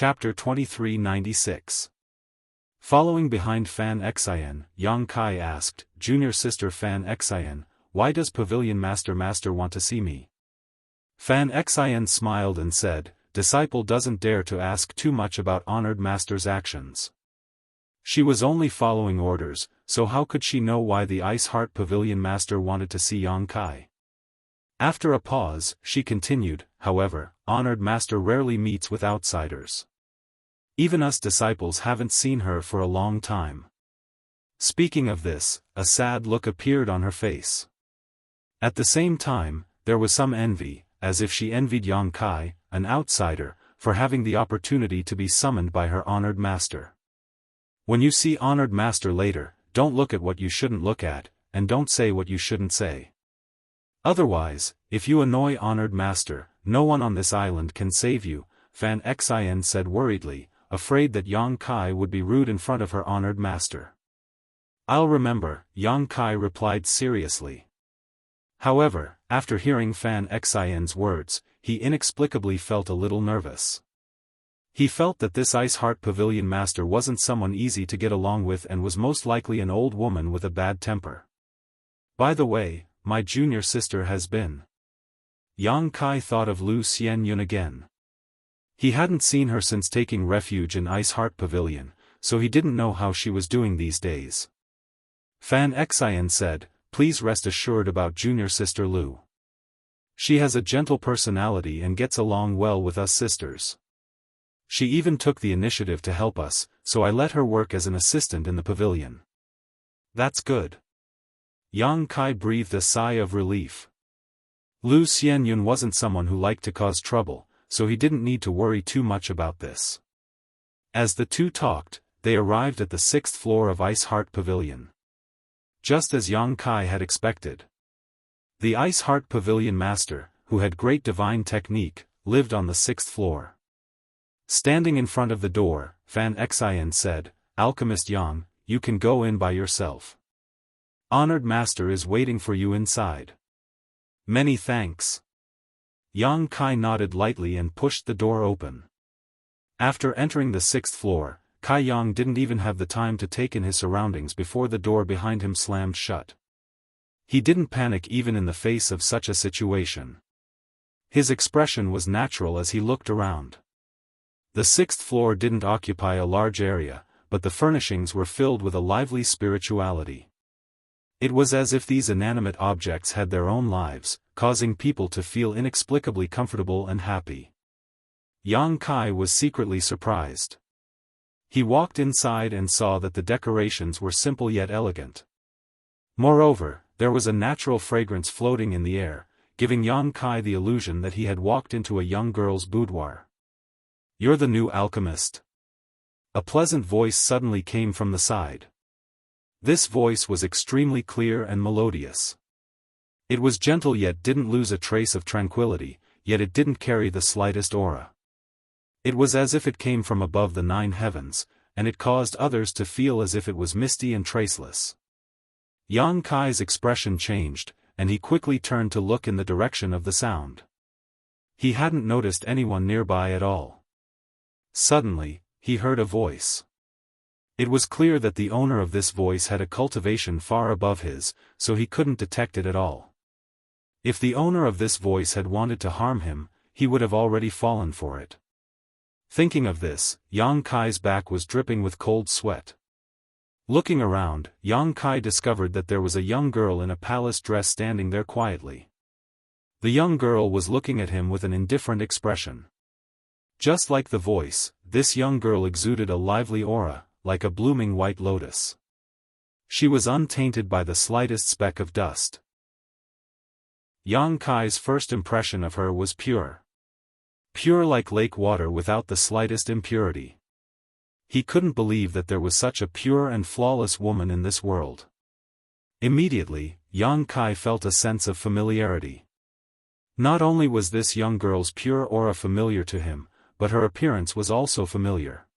Chapter 2396. Following behind Fan Xian, Yang Kai asked, "Junior sister Fan Xian, why does Pavilion Master want to see me?" Fan Xian smiled and said, "Disciple doesn't dare to ask too much about honored master's actions." She was only following orders, so how could she know why the Ice Heart Pavilion Master wanted to see Yang Kai? After a pause, she continued, "However, honored master rarely meets with outsiders. Even us disciples haven't seen her for a long time." Speaking of this, a sad look appeared on her face. At the same time, there was some envy, as if she envied Yang Kai, an outsider, for having the opportunity to be summoned by her honored master. When you see honored master later, don't look at what you shouldn't look at, and don't say what you shouldn't say. Otherwise, if you annoy honored master, no one on this island can save you, Fan Xian said worriedly, afraid that Yang Kai would be rude in front of her honored master. "I'll remember," Yang Kai replied seriously. However, after hearing Fan Xian's words, he inexplicably felt a little nervous. He felt that this Ice Heart Pavilion Master wasn't someone easy to get along with and was most likely an old woman with a bad temper. "By the way, my junior sister has been." Yang Kai thought of Lu Xianyun again. He hadn't seen her since taking refuge in Ice Heart Pavilion, so he didn't know how she was doing these days. Fan Xian said, "Please rest assured about junior sister Lu. She has a gentle personality and gets along well with us sisters. She even took the initiative to help us, so I let her work as an assistant in the pavilion." "That's good." Yang Kai breathed a sigh of relief. Lu Xianyun wasn't someone who liked to cause trouble, so he didn't need to worry too much about this. As the two talked, they arrived at the 6th floor of Ice Heart Pavilion. Just as Yang Kai had expected. The Ice Heart Pavilion Master, who had great divine technique, lived on the 6th floor. Standing in front of the door, Fan Xian said, "Alchemist Yang, you can go in by yourself. Honored Master is waiting for you inside." "Many thanks." Yang Kai nodded lightly and pushed the door open. After entering the 6th floor, Kai Yang didn't even have the time to take in his surroundings before the door behind him slammed shut. He didn't panic even in the face of such a situation. His expression was natural as he looked around. The 6th floor didn't occupy a large area, but the furnishings were filled with a lively spirituality. It was as if these inanimate objects had their own lives, causing people to feel inexplicably comfortable and happy. Yang Kai was secretly surprised. He walked inside and saw that the decorations were simple yet elegant. Moreover, there was a natural fragrance floating in the air, giving Yang Kai the illusion that he had walked into a young girl's boudoir. "You're the new alchemist." A pleasant voice suddenly came from the side. This voice was extremely clear and melodious. It was gentle yet didn't lose a trace of tranquility, yet it didn't carry the slightest aura. It was as if it came from above the 9 heavens, and it caused others to feel as if it was misty and traceless. Yang Kai's expression changed, and he quickly turned to look in the direction of the sound. He hadn't noticed anyone nearby at all. Suddenly, he heard a voice. It was clear that the owner of this voice had a cultivation far above his, so he couldn't detect it at all. If the owner of this voice had wanted to harm him, he would have already fallen for it. Thinking of this, Yang Kai's back was dripping with cold sweat. Looking around, Yang Kai discovered that there was a young girl in a palace dress standing there quietly. The young girl was looking at him with an indifferent expression. Just like the voice, this young girl exuded a lively aura, like a blooming white lotus. She was untainted by the slightest speck of dust. Yang Kai's first impression of her was pure. Pure like lake water without the slightest impurity. He couldn't believe that there was such a pure and flawless woman in this world. Immediately, Yang Kai felt a sense of familiarity. Not only was this young girl's pure aura familiar to him, but her appearance was also familiar.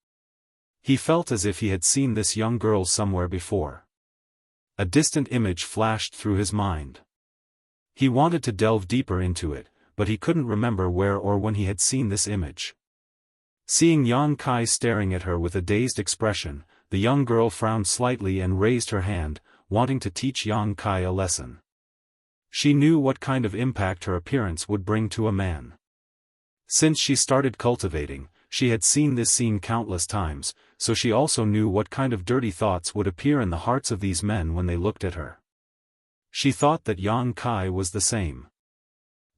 He felt as if he had seen this young girl somewhere before. A distant image flashed through his mind. He wanted to delve deeper into it, but he couldn't remember where or when he had seen this image. Seeing Yang Kai staring at her with a dazed expression, the young girl frowned slightly and raised her hand, wanting to teach Yang Kai a lesson. She knew what kind of impact her appearance would bring to a man. Since she started cultivating, she had seen this scene countless times, so she also knew what kind of dirty thoughts would appear in the hearts of these men when they looked at her. She thought that Yang Kai was the same.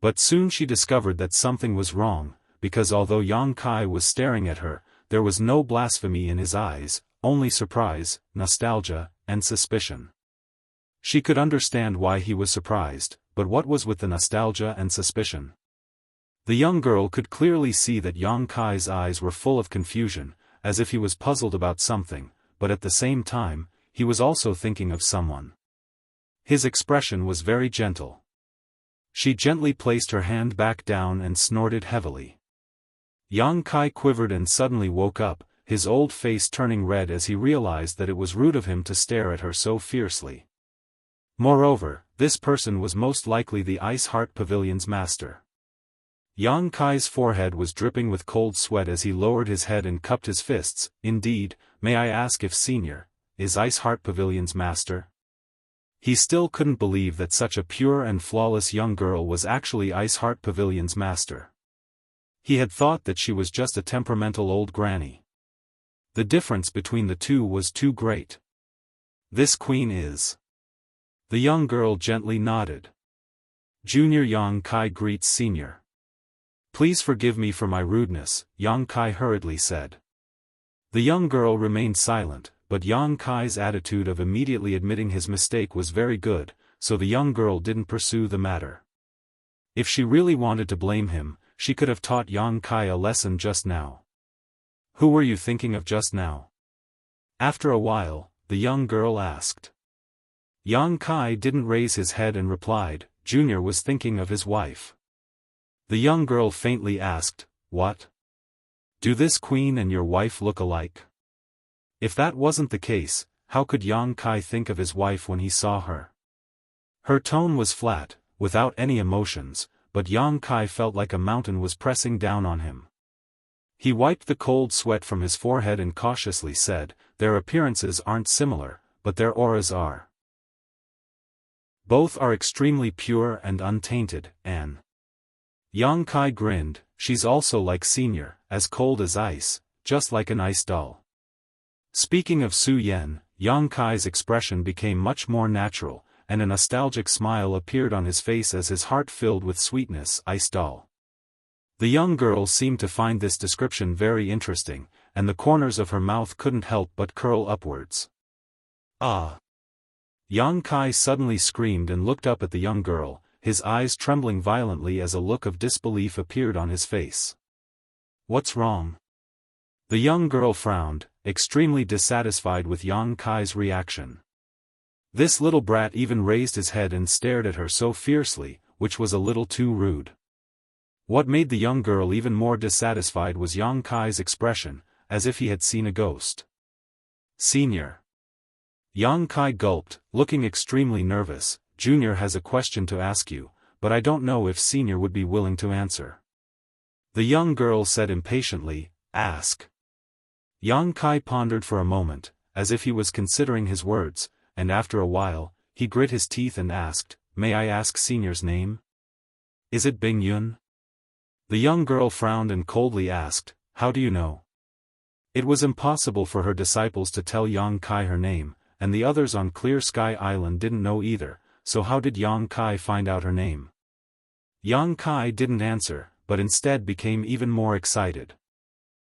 But soon she discovered that something was wrong, because although Yang Kai was staring at her, there was no blasphemy in his eyes, only surprise, nostalgia, and suspicion. She could understand why he was surprised, but what was with the nostalgia and suspicion? The young girl could clearly see that Yang Kai's eyes were full of confusion, as if he was puzzled about something, but at the same time, he was also thinking of someone. His expression was very gentle. She gently placed her hand back down and snorted heavily. Yang Kai quivered and suddenly woke up, his old face turning red as he realized that it was rude of him to stare at her so fiercely. Moreover, this person was most likely the Ice Heart Pavilion's master. Yang Kai's forehead was dripping with cold sweat as he lowered his head and cupped his fists. Indeed, may I ask if Senior is Ice Heart Pavilion's master? He still couldn't believe that such a pure and flawless young girl was actually Ice Heart Pavilion's master. He had thought that she was just a temperamental old granny. The difference between the two was too great. This queen is. The young girl gently nodded. Junior Yang Kai greets Senior. Please forgive me for my rudeness, Yang Kai hurriedly said. The young girl remained silent, but Yang Kai's attitude of immediately admitting his mistake was very good, so the young girl didn't pursue the matter. If she really wanted to blame him, she could have taught Yang Kai a lesson just now. Who were you thinking of just now? After a while, the young girl asked. Yang Kai didn't raise his head and replied, Junior was thinking of his wife. The young girl faintly asked, What? Do this queen and your wife look alike? If that wasn't the case, how could Yang Kai think of his wife when he saw her? Her tone was flat, without any emotions, but Yang Kai felt like a mountain was pressing down on him. He wiped the cold sweat from his forehead and cautiously said, Their appearances aren't similar, but their auras are. Both are extremely pure and untainted, Anne. Yang Kai grinned. She's also like Senior, as cold as ice, just like an ice doll. Speaking of Su Yan, Yang Kai's expression became much more natural, and a nostalgic smile appeared on his face as his heart filled with sweetness. Ice doll. The young girl seemed to find this description very interesting, and the corners of her mouth couldn't help but curl upwards. Ah! Yang Kai suddenly screamed and looked up at the young girl, his eyes trembling violently as a look of disbelief appeared on his face. What's wrong? The young girl frowned, extremely dissatisfied with Yang Kai's reaction. This little brat even raised his head and stared at her so fiercely, which was a little too rude. What made the young girl even more dissatisfied was Yang Kai's expression, as if he had seen a ghost. Senior. Yang Kai gulped, looking extremely nervous. Junior has a question to ask you, but I don't know if Senior would be willing to answer. The young girl said impatiently, Ask. Yang Kai pondered for a moment, as if he was considering his words, and after a while, he grit his teeth and asked, May I ask Senior's name? Is it Bing Yun? The young girl frowned and coldly asked, How do you know? It was impossible for her disciples to tell Yang Kai her name, and the others on Clear Sky Island didn't know either. So how did Yang Kai find out her name? Yang Kai didn't answer, but instead became even more excited.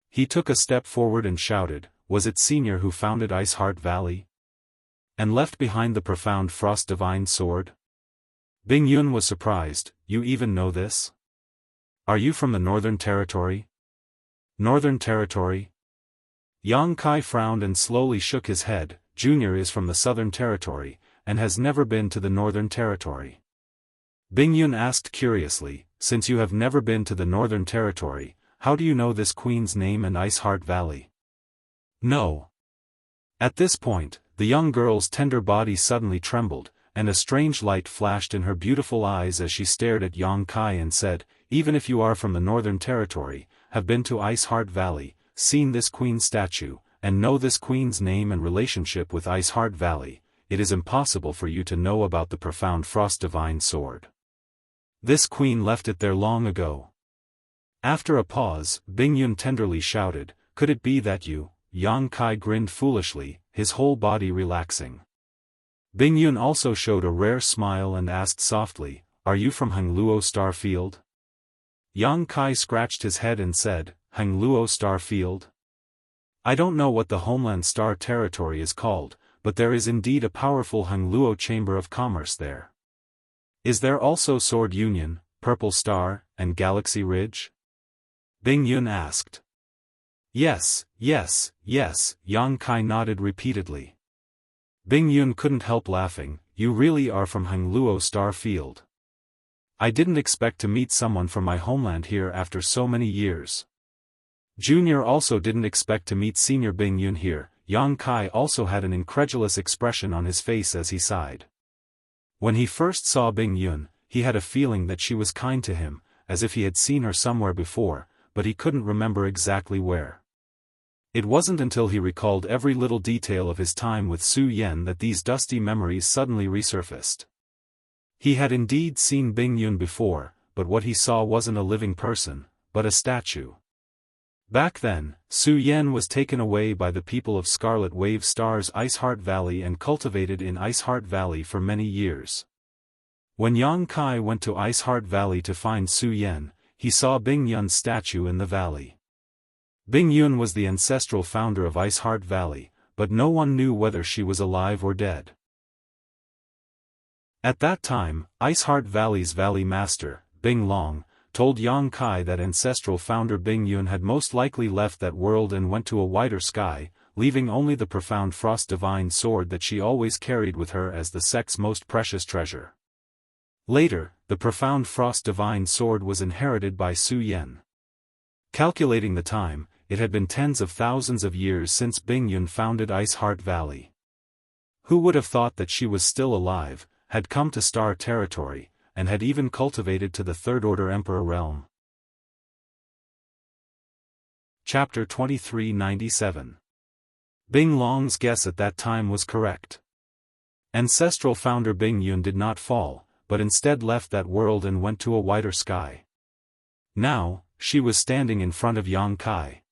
He took a step forward and shouted, Was it Senior who founded Ice Heart Valley? And left behind the profound Frost Divine Sword? Bing Yun was surprised, You even know this? Are you from the Northern Territory? Northern Territory? Yang Kai frowned and slowly shook his head. Junior is from the Southern Territory, and has never been to the Northern Territory. Bing Yun asked curiously, Since you have never been to the Northern Territory, how do you know this queen's name and Ice Heart Valley? No. At this point, the young girl's tender body suddenly trembled, and a strange light flashed in her beautiful eyes as she stared at Yang Kai and said, Even if you are from the Northern Territory, have been to Ice Heart Valley, seen this queen statue, and know this queen's name and relationship with Ice Heart Valley, it is impossible for you to know about the profound Frost Divine Sword. This queen left it there long ago. After a pause, Bingyun tenderly shouted, "Could it be that you?" Yang Kai grinned foolishly, his whole body relaxing. Bingyun also showed a rare smile and asked softly, "Are you from Hangluo Star Field?" Yang Kai scratched his head and said, "Hangluo Star Field? I don't know what the Homeland Star Territory is called, but there is indeed a powerful Hangluo Chamber of Commerce there. Is there also Sword Union, Purple Star, and Galaxy Ridge?" Bingyun asked. Yes, yes, yes, Yang Kai nodded repeatedly. Bingyun couldn't help laughing, "You really are from Hangluo Star Field. I didn't expect to meet someone from my homeland here after so many years." Junior also didn't expect to meet Senior Bingyun here. Yang Kai also had an incredulous expression on his face as he sighed. When he first saw Bingyun, he had a feeling that she was kind to him, as if he had seen her somewhere before, but he couldn't remember exactly where. It wasn't until he recalled every little detail of his time with Su Yen that these dusty memories suddenly resurfaced. He had indeed seen Bingyun before, but what he saw wasn't a living person, but a statue. Back then, Su Yen was taken away by the people of Scarlet Wave Star's Ice Heart Valley and cultivated in Ice Heart Valley for many years. When Yang Kai went to Ice Heart Valley to find Su Yen, he saw Bingyun's statue in the valley. Bingyun was the ancestral founder of Ice Heart Valley, but no one knew whether she was alive or dead. At that time, Ice Heart Valley's Valley Master, Bing Long, told Yang Kai that ancestral founder Bingyun had most likely left that world and went to a wider sky, leaving only the profound Frost Divine Sword that she always carried with her as the sect's most precious treasure. Later, the profound Frost Divine Sword was inherited by Su Yen. Calculating the time, it had been tens of thousands of years since Bingyun founded Ice Heart Valley. Who would have thought that she was still alive, had come to Star Territory, and had even cultivated to the Third Order Emperor realm? Chapter 2397. Bing Long's guess at that time was correct. Ancestral founder Bingyun did not fall, but instead left that world and went to a wider sky. Now, she was standing in front of Yang Kai.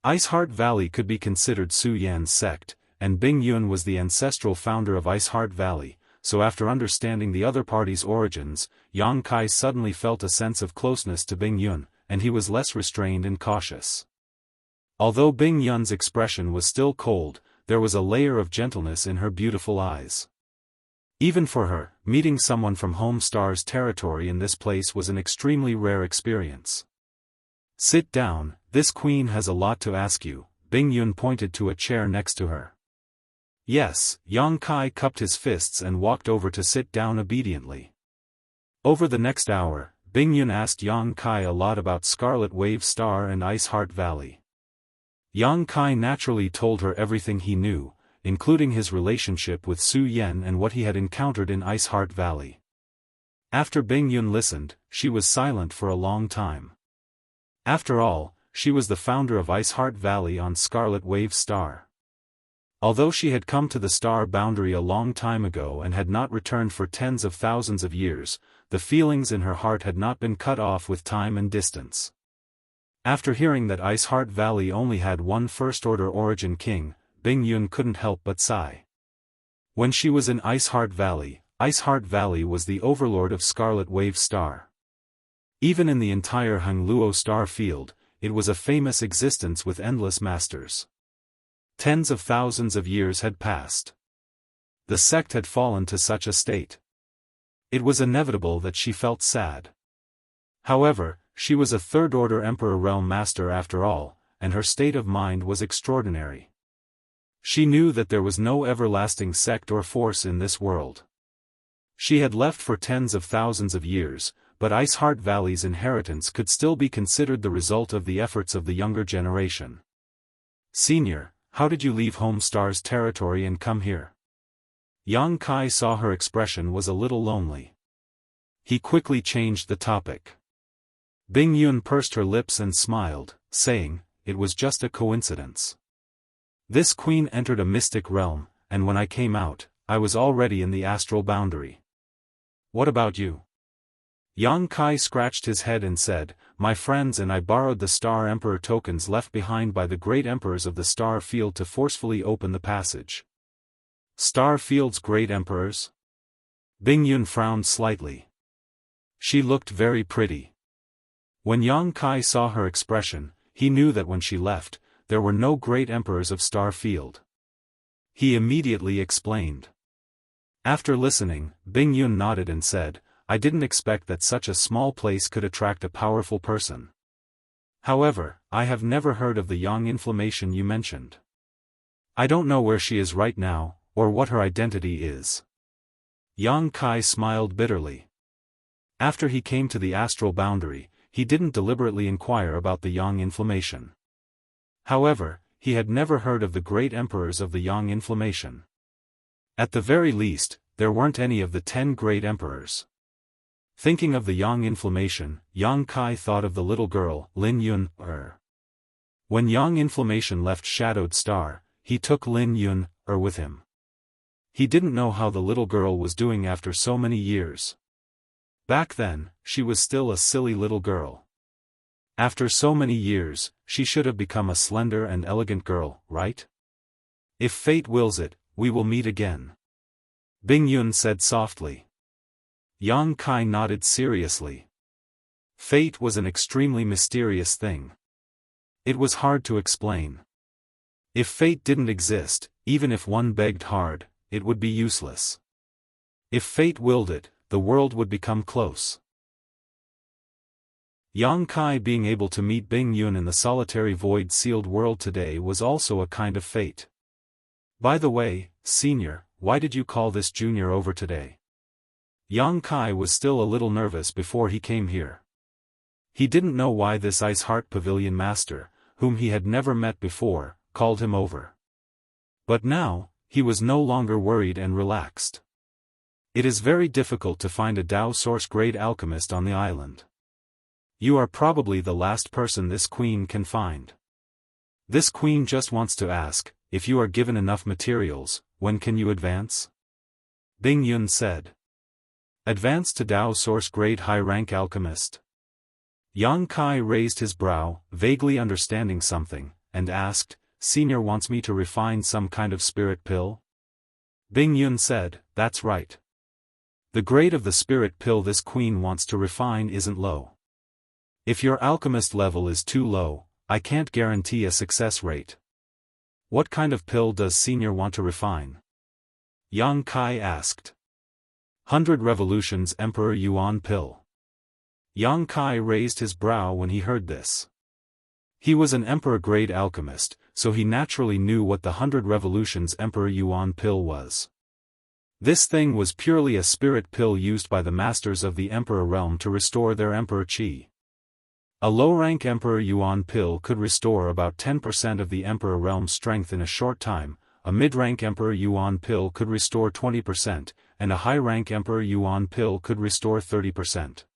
Ice Heart Valley could be considered Su Yan's sect, and Bingyun was the ancestral founder of Ice Heart Valley, so after understanding the other party's origins, Yang Kai suddenly felt a sense of closeness to Bingyun, and he was less restrained and cautious. Although Bingyun's expression was still cold, there was a layer of gentleness in her beautiful eyes. Even for her, meeting someone from Home Star's territory in this place was an extremely rare experience. "Sit down, this queen has a lot to ask you," Bingyun pointed to a chair next to her. Yes, Yang Kai cupped his fists and walked over to sit down obediently. Over the next hour, Bingyun asked Yang Kai a lot about Scarlet Wave Star and Ice Heart Valley. Yang Kai naturally told her everything he knew, including his relationship with Su Yen and what he had encountered in Ice Heart Valley. After Bingyun listened, she was silent for a long time. After all, she was the founder of Ice Heart Valley on Scarlet Wave Star. Although she had come to the star boundary a long time ago and had not returned for tens of thousands of years, the feelings in her heart had not been cut off with time and distance. After hearing that Ice Heart Valley only had one First-Order Origin King, Bingyun couldn't help but sigh. When she was in Ice Heart Valley was the overlord of Scarlet Wave Star. Even in the entire Hangluo Star Field, it was a famous existence with endless masters. Tens of thousands of years had passed. The sect had fallen to such a state. It was inevitable that she felt sad. However, she was a Third-Order Emperor Realm Master after all, and her state of mind was extraordinary. She knew that there was no everlasting sect or force in this world. She had left for tens of thousands of years, but Ice Heart Valley's inheritance could still be considered the result of the efforts of the younger generation. "Senior, how did you leave Home Star's territory and come here?" Yang Kai saw her expression was a little lonely. He quickly changed the topic. Bing Yun pursed her lips and smiled, saying, "It was just a coincidence. This queen entered a mystic realm, and when I came out, I was already in the astral boundary. What about you?" Yang Kai scratched his head and said, "My friends and I borrowed the Star Emperor tokens left behind by the great emperors of the Star Field to forcefully open the passage." Star Field's great emperors? Bing Yun frowned slightly. She looked very pretty. When Yang Kai saw her expression, he knew that when she left, there were no great emperors of Star Field. He immediately explained. After listening, Bing Yun nodded and said, "I didn't expect that such a small place could attract a powerful person. However, I have never heard of the Yang inflammation you mentioned. I don't know where she is right now, or what her identity is." Yang Kai smiled bitterly. After he came to the astral boundary, he didn't deliberately inquire about the Yang inflammation. However, he had never heard of the great emperors of the Yang inflammation. At the very least, there weren't any of the 10 great emperors. Thinking of the Yang inflammation, Yang Kai thought of the little girl, Lin Yun. When Yang inflammation left Shadowed Star, he took Lin Yun with him. He didn't know how the little girl was doing after so many years. Back then, she was still a silly little girl. After so many years, she should have become a slender and elegant girl, right? "If fate wills it, we will meet again," Bing Yun said softly. Yang Kai nodded seriously. Fate was an extremely mysterious thing. It was hard to explain. If fate didn't exist, even if one begged hard, it would be useless. If fate willed it, the world would become close. Yang Kai being able to meet Bing Yun in the solitary void-sealed world today was also a kind of fate. "By the way, Senior, why did you call this junior over today?" Yang Kai was still a little nervous before he came here. He didn't know why this Ice Heart Pavilion master, whom he had never met before, called him over. But now, he was no longer worried and relaxed. It is very difficult to find a Dao Source grade alchemist on the island. You are probably the last person this queen can find. This queen just wants to ask, if you are given enough materials, when can you advance? Bing Yun said. Advance to Dao Source grade high rank alchemist? Yang Kai raised his brow, vaguely understanding something, and asked, Senior wants me to refine some kind of spirit pill? Bing Yun said, that's right. The grade of the spirit pill this queen wants to refine isn't low. If your alchemist level is too low, I can't guarantee a success rate. What kind of pill does Senior want to refine? Yang Kai asked. 100 Revolutions Emperor Yuan pill. Yang Kai raised his brow when he heard this. He was an emperor-grade alchemist, so he naturally knew what the 100 Revolutions Emperor Yuan pill was. This thing was purely a spirit pill used by the masters of the Emperor realm to restore their Emperor Qi. A low-rank Emperor Yuan pill could restore about 10% of the Emperor realm's strength in a short time, a mid-rank Emperor Yuan pill could restore 20%, and a high-rank Emperor Yuan pill could restore 30%.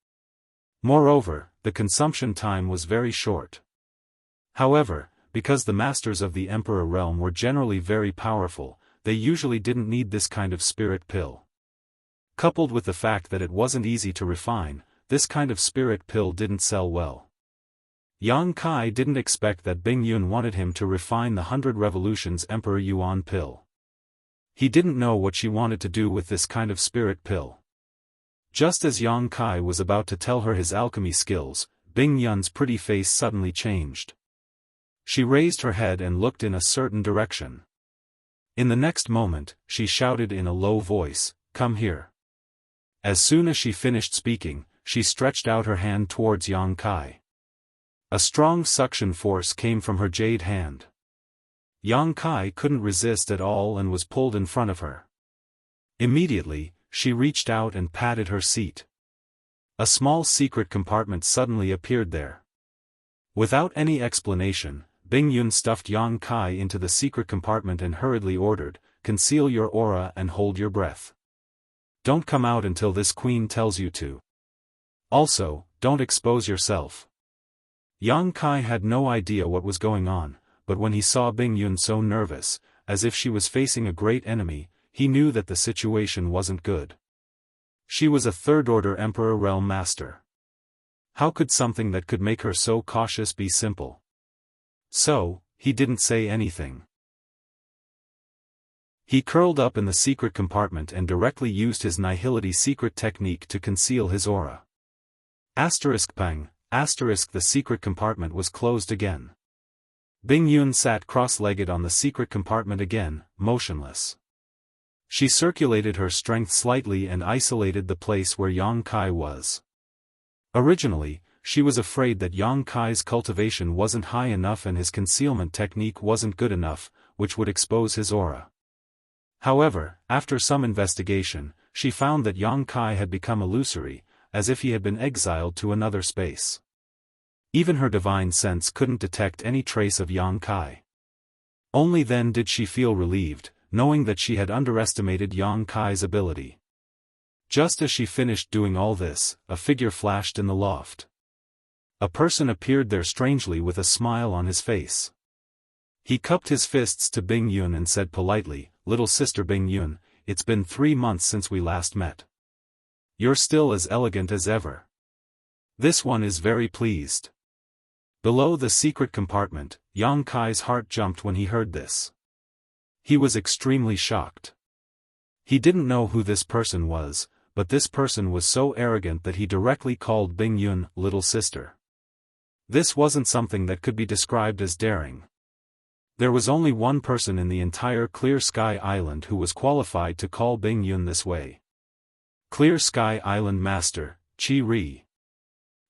Moreover, the consumption time was very short. However, because the masters of the Emperor realm were generally very powerful, they usually didn't need this kind of spirit pill. Coupled with the fact that it wasn't easy to refine, this kind of spirit pill didn't sell well. Yang Kai didn't expect that Bing Yun wanted him to refine the 100 Revolutions Emperor Yuan pill. He didn't know what she wanted to do with this kind of spirit pill. Just as Yang Kai was about to tell her his alchemy skills, Bing Yun's pretty face suddenly changed. She raised her head and looked in a certain direction. In the next moment, she shouted in a low voice, "Come here." As soon as she finished speaking, she stretched out her hand towards Yang Kai. A strong suction force came from her jade hand. Yang Kai couldn't resist at all and was pulled in front of her. Immediately, she reached out and patted her seat. A small secret compartment suddenly appeared there. Without any explanation, Bing Yun stuffed Yang Kai into the secret compartment and hurriedly ordered, "Conceal your aura and hold your breath. Don't come out until this queen tells you to. Also, don't expose yourself." Yang Kai had no idea what was going on, but when he saw Bing Yun so nervous, as if she was facing a great enemy, he knew that the situation wasn't good. She was a third-order Emperor Realm Master. How could something that could make her so cautious be simple? So, he didn't say anything. He curled up in the secret compartment and directly used his nihility secret technique to conceal his aura. Pang, the secret compartment was closed again. Bing Yun sat cross-legged on the secret compartment again, motionless. She circulated her strength slightly and isolated the place where Yang Kai was. Originally, she was afraid that Yang Kai's cultivation wasn't high enough and his concealment technique wasn't good enough, which would expose his aura. However, after some investigation, she found that Yang Kai had become illusory, as if he had been exiled to another space. Even her divine sense couldn't detect any trace of Yang Kai. Only then did she feel relieved, knowing that she had underestimated Yang Kai's ability. Just as she finished doing all this, a figure flashed in the loft. A person appeared there strangely with a smile on his face. He cupped his fists to Bing Yun and said politely, "Little sister Bing Yun, it's been 3 months since we last met. You're still as elegant as ever. This one is very pleased." Below the secret compartment, Yang Kai's heart jumped when he heard this. He was extremely shocked. He didn't know who this person was, but this person was so arrogant that he directly called Bing Yun, "little sister." This wasn't something that could be described as daring. There was only one person in the entire Clear Sky Island who was qualified to call Bing Yun this way. Clear Sky Island Master, Chi Ri.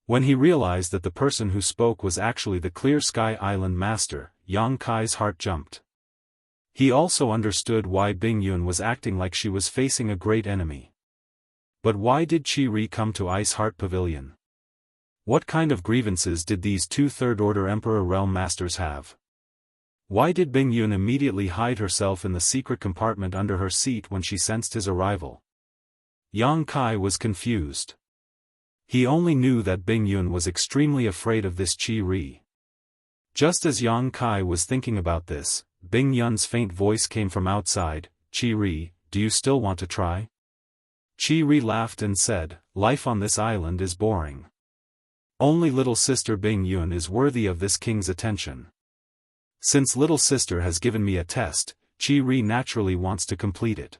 When he realized that the person who spoke was actually the Clear Sky Island Master, Yang Kai's heart jumped. He also understood why Bing Yun was acting like she was facing a great enemy. But why did Chi Ri come to Ice Heart Pavilion? What kind of grievances did these two third-order Emperor Realm Masters have? Why did Bing Yun immediately hide herself in the secret compartment under her seat when she sensed his arrival? Yang Kai was confused. He only knew that Bing Yun was extremely afraid of this Chi Ri. Just as Yang Kai was thinking about this, Bing Yun's faint voice came from outside, "Chi Ri, do you still want to try?" Chi Ri laughed and said, "Life on this island is boring. Only little sister Bing Yun is worthy of this king's attention. Since little sister has given me a test, Chi Ri naturally wants to complete it.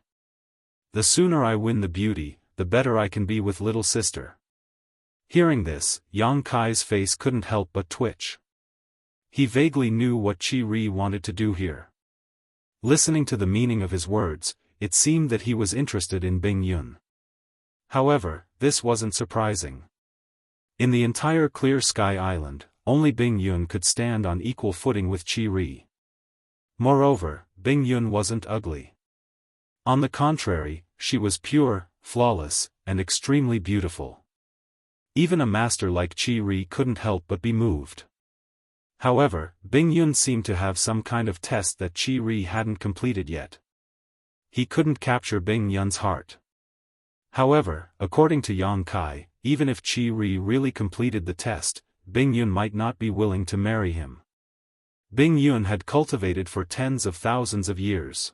The sooner I win the beauty, the better I can be with little sister." Hearing this, Yang Kai's face couldn't help but twitch. He vaguely knew what Chi Ri wanted to do here. Listening to the meaning of his words, it seemed that he was interested in Bing Yun. However, this wasn't surprising. In the entire Clear Sky Island, only Bing Yun could stand on equal footing with Chi Ri. Moreover, Bing Yun wasn't ugly. On the contrary, she was pure, flawless, and extremely beautiful. Even a master like Chi Ri couldn't help but be moved. However, Bing Yun seemed to have some kind of test that Chi Ri hadn't completed yet. He couldn't capture Bing Yun's heart. However, according to Yang Kai, even if Chi Ri really completed the test, Bing Yun might not be willing to marry him. Bing Yun had cultivated for tens of thousands of years.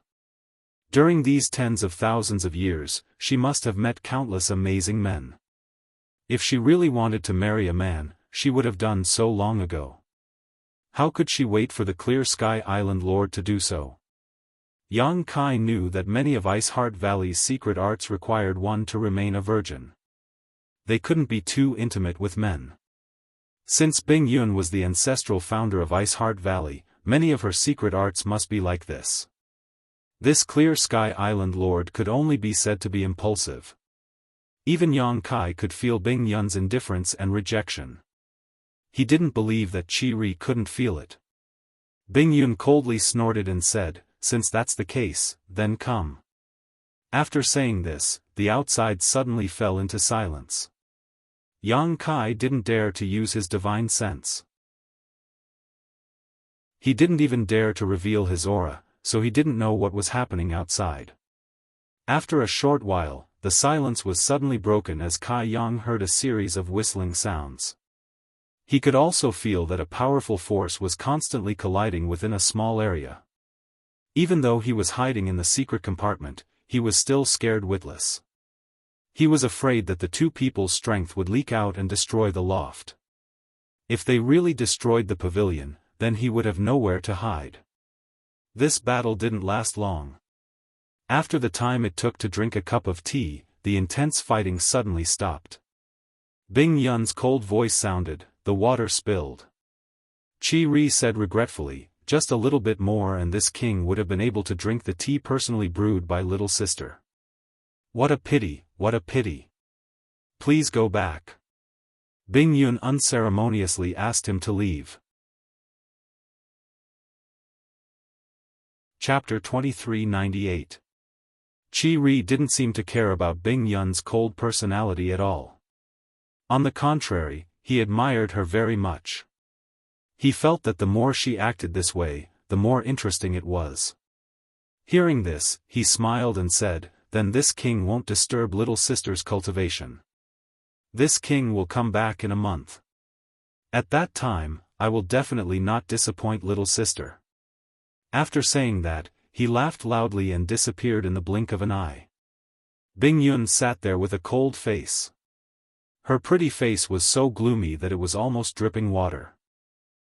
During these tens of thousands of years, she must have met countless amazing men. If she really wanted to marry a man, she would have done so long ago. How could she wait for the Clear Sky Island Lord to do so? Yang Kai knew that many of Ice Heart Valley's secret arts required one to remain a virgin. They couldn't be too intimate with men. Since Bing Yun was the ancestral founder of Ice Heart Valley, many of her secret arts must be like this. This Clear Sky Island Lord could only be said to be impulsive. Even Yang Kai could feel Bing Yun's indifference and rejection. He didn't believe that Chi Ri couldn't feel it. Bing Yun coldly snorted and said, "Since that's the case, then come." After saying this, the outside suddenly fell into silence. Yang Kai didn't dare to use his divine sense. He didn't even dare to reveal his aura, so he didn't know what was happening outside. After a short while, the silence was suddenly broken as Kai Yang heard a series of whistling sounds. He could also feel that a powerful force was constantly colliding within a small area. Even though he was hiding in the secret compartment, he was still scared witless. He was afraid that the two people's strength would leak out and destroy the loft. If they really destroyed the pavilion, then he would have nowhere to hide. This battle didn't last long. After the time it took to drink a cup of tea, the intense fighting suddenly stopped. Bing Yun's cold voice sounded, "The water spilled." Qi Ri said regretfully, "Just a little bit more and this king would have been able to drink the tea personally brewed by little sister. What a pity, what a pity. Please go back." Bing Yun unceremoniously asked him to leave. Chapter 2398. Qi Ri didn't seem to care about Bing Yun's cold personality at all. On the contrary, he admired her very much. He felt that the more she acted this way, the more interesting it was. Hearing this, he smiled and said, "Then this king won't disturb little sister's cultivation. This king will come back in a month. At that time, I will definitely not disappoint little sister." After saying that, he laughed loudly and disappeared in the blink of an eye. Bing Yun sat there with a cold face. Her pretty face was so gloomy that it was almost dripping water.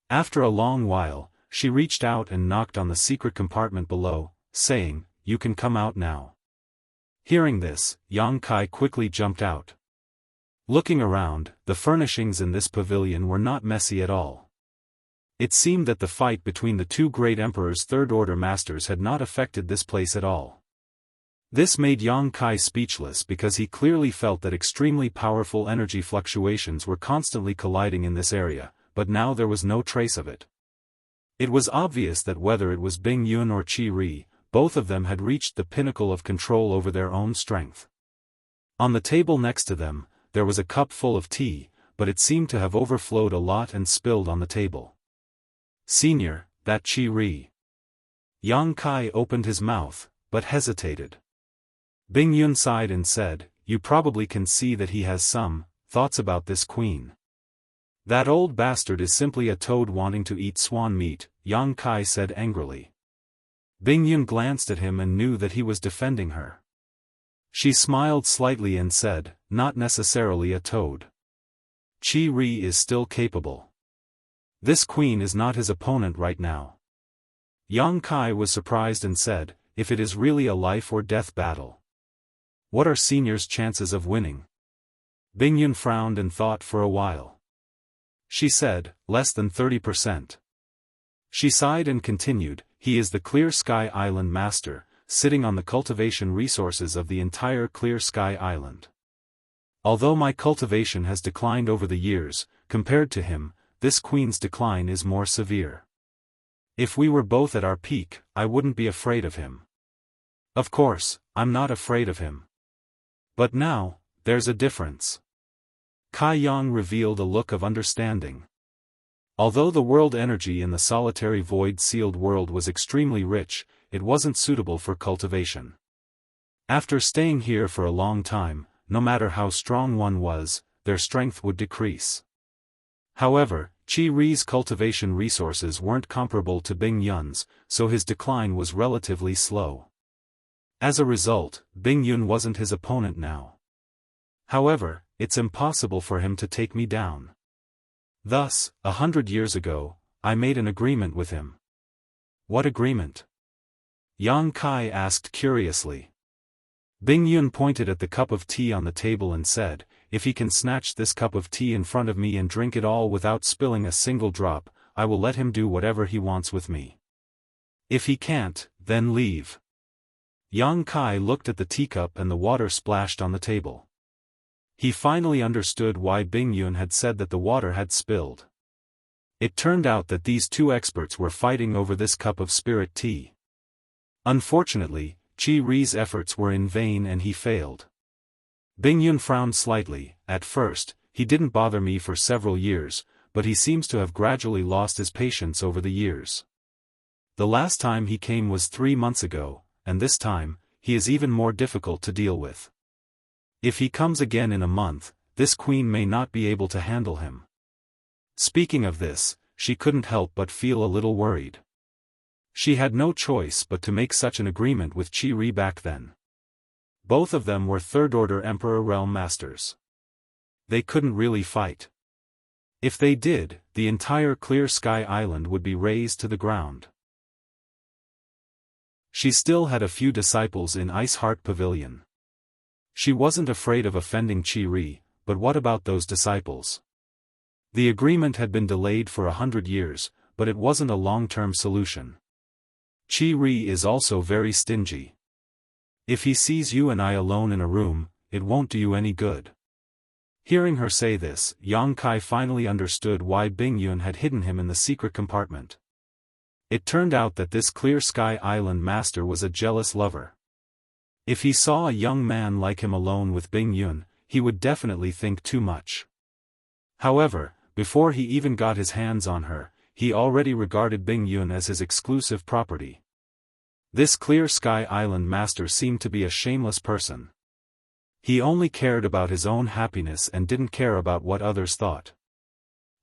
After a long while, she reached out and knocked on the secret compartment below, saying, "You can come out now." Hearing this, Yang Kai quickly jumped out. Looking around, the furnishings in this pavilion were not messy at all. It seemed that the fight between the two great emperor's third-order masters had not affected this place at all. This made Yang Kai speechless because he clearly felt that extremely powerful energy fluctuations were constantly colliding in this area, but now there was no trace of it. It was obvious that whether it was Bing Yun or Qi Ri, both of them had reached the pinnacle of control over their own strength. On the table next to them, there was a cup full of tea, but it seemed to have overflowed a lot and spilled on the table. "Senior, that Qi Ri." Yang Kai opened his mouth, but hesitated. Bing Yun sighed and said, "You probably can see that he has some thoughts about this queen." "That old bastard is simply a toad wanting to eat swan meat," Yang Kai said angrily. Bing Yun glanced at him and knew that he was defending her. She smiled slightly and said, "Not necessarily a toad. Qi Ri is still capable. This queen is not his opponent right now." Yang Kai was surprised and said, "If it is really a life or death battle, what are senior's chances of winning?" Bing Yun frowned and thought for a while. She said, "Less than 30%. She sighed and continued, "He is the Clear Sky Island master, sitting on the cultivation resources of the entire Clear Sky Island. Although my cultivation has declined over the years, compared to him, this queen's decline is more severe. If we were both at our peak, I wouldn't be afraid of him. Of course, I'm not afraid of him. But now, there's a difference." Kai Yang revealed a look of understanding. Although the world energy in the solitary void-sealed world was extremely rich, it wasn't suitable for cultivation. After staying here for a long time, no matter how strong one was, their strength would decrease. However, Qi Ri's cultivation resources weren't comparable to Bing Yun's, so his decline was relatively slow. As a result, Bing Yun wasn't his opponent now. However, it's impossible for him to take me down. Thus, 100 years ago, I made an agreement with him. "What agreement?" Yang Kai asked curiously. Bing Yun pointed at the cup of tea on the table and said, "If he can snatch this cup of tea in front of me and drink it all without spilling a single drop, I will let him do whatever he wants with me. If he can't, then leave." Yang Kai looked at the teacup and the water splashed on the table. He finally understood why Bing Yun had said that the water had spilled. It turned out that these two experts were fighting over this cup of spirit tea. Unfortunately, Qi Ri's efforts were in vain and he failed. Bing Yun frowned slightly. "At first, he didn't bother me for several years, but he seems to have gradually lost his patience over the years. The last time he came was 3 months ago, and this time, he is even more difficult to deal with. If he comes again in a month, this queen may not be able to handle him." Speaking of this, she couldn't help but feel a little worried. She had no choice but to make such an agreement with Chi-Ri back then. Both of them were third-order Emperor Realm Masters. They couldn't really fight. If they did, the entire Clear Sky Island would be razed to the ground. She still had a few disciples in Ice Heart Pavilion. She wasn't afraid of offending Chi-Ri, but what about those disciples? The agreement had been delayed for 100 years, but it wasn't a long-term solution. Chi-Ri is also very stingy. If he sees you and I alone in a room, it won't do you any good. Hearing her say this, Yang Kai finally understood why Bing Yun had hidden him in the secret compartment. It turned out that this Clear Sky Island master was a jealous lover. If he saw a young man like him alone with Bing Yun, he would definitely think too much. However, before he even got his hands on her, he already regarded Bing Yun as his exclusive property. This Clear Sky Island master seemed to be a shameless person. He only cared about his own happiness and didn't care about what others thought.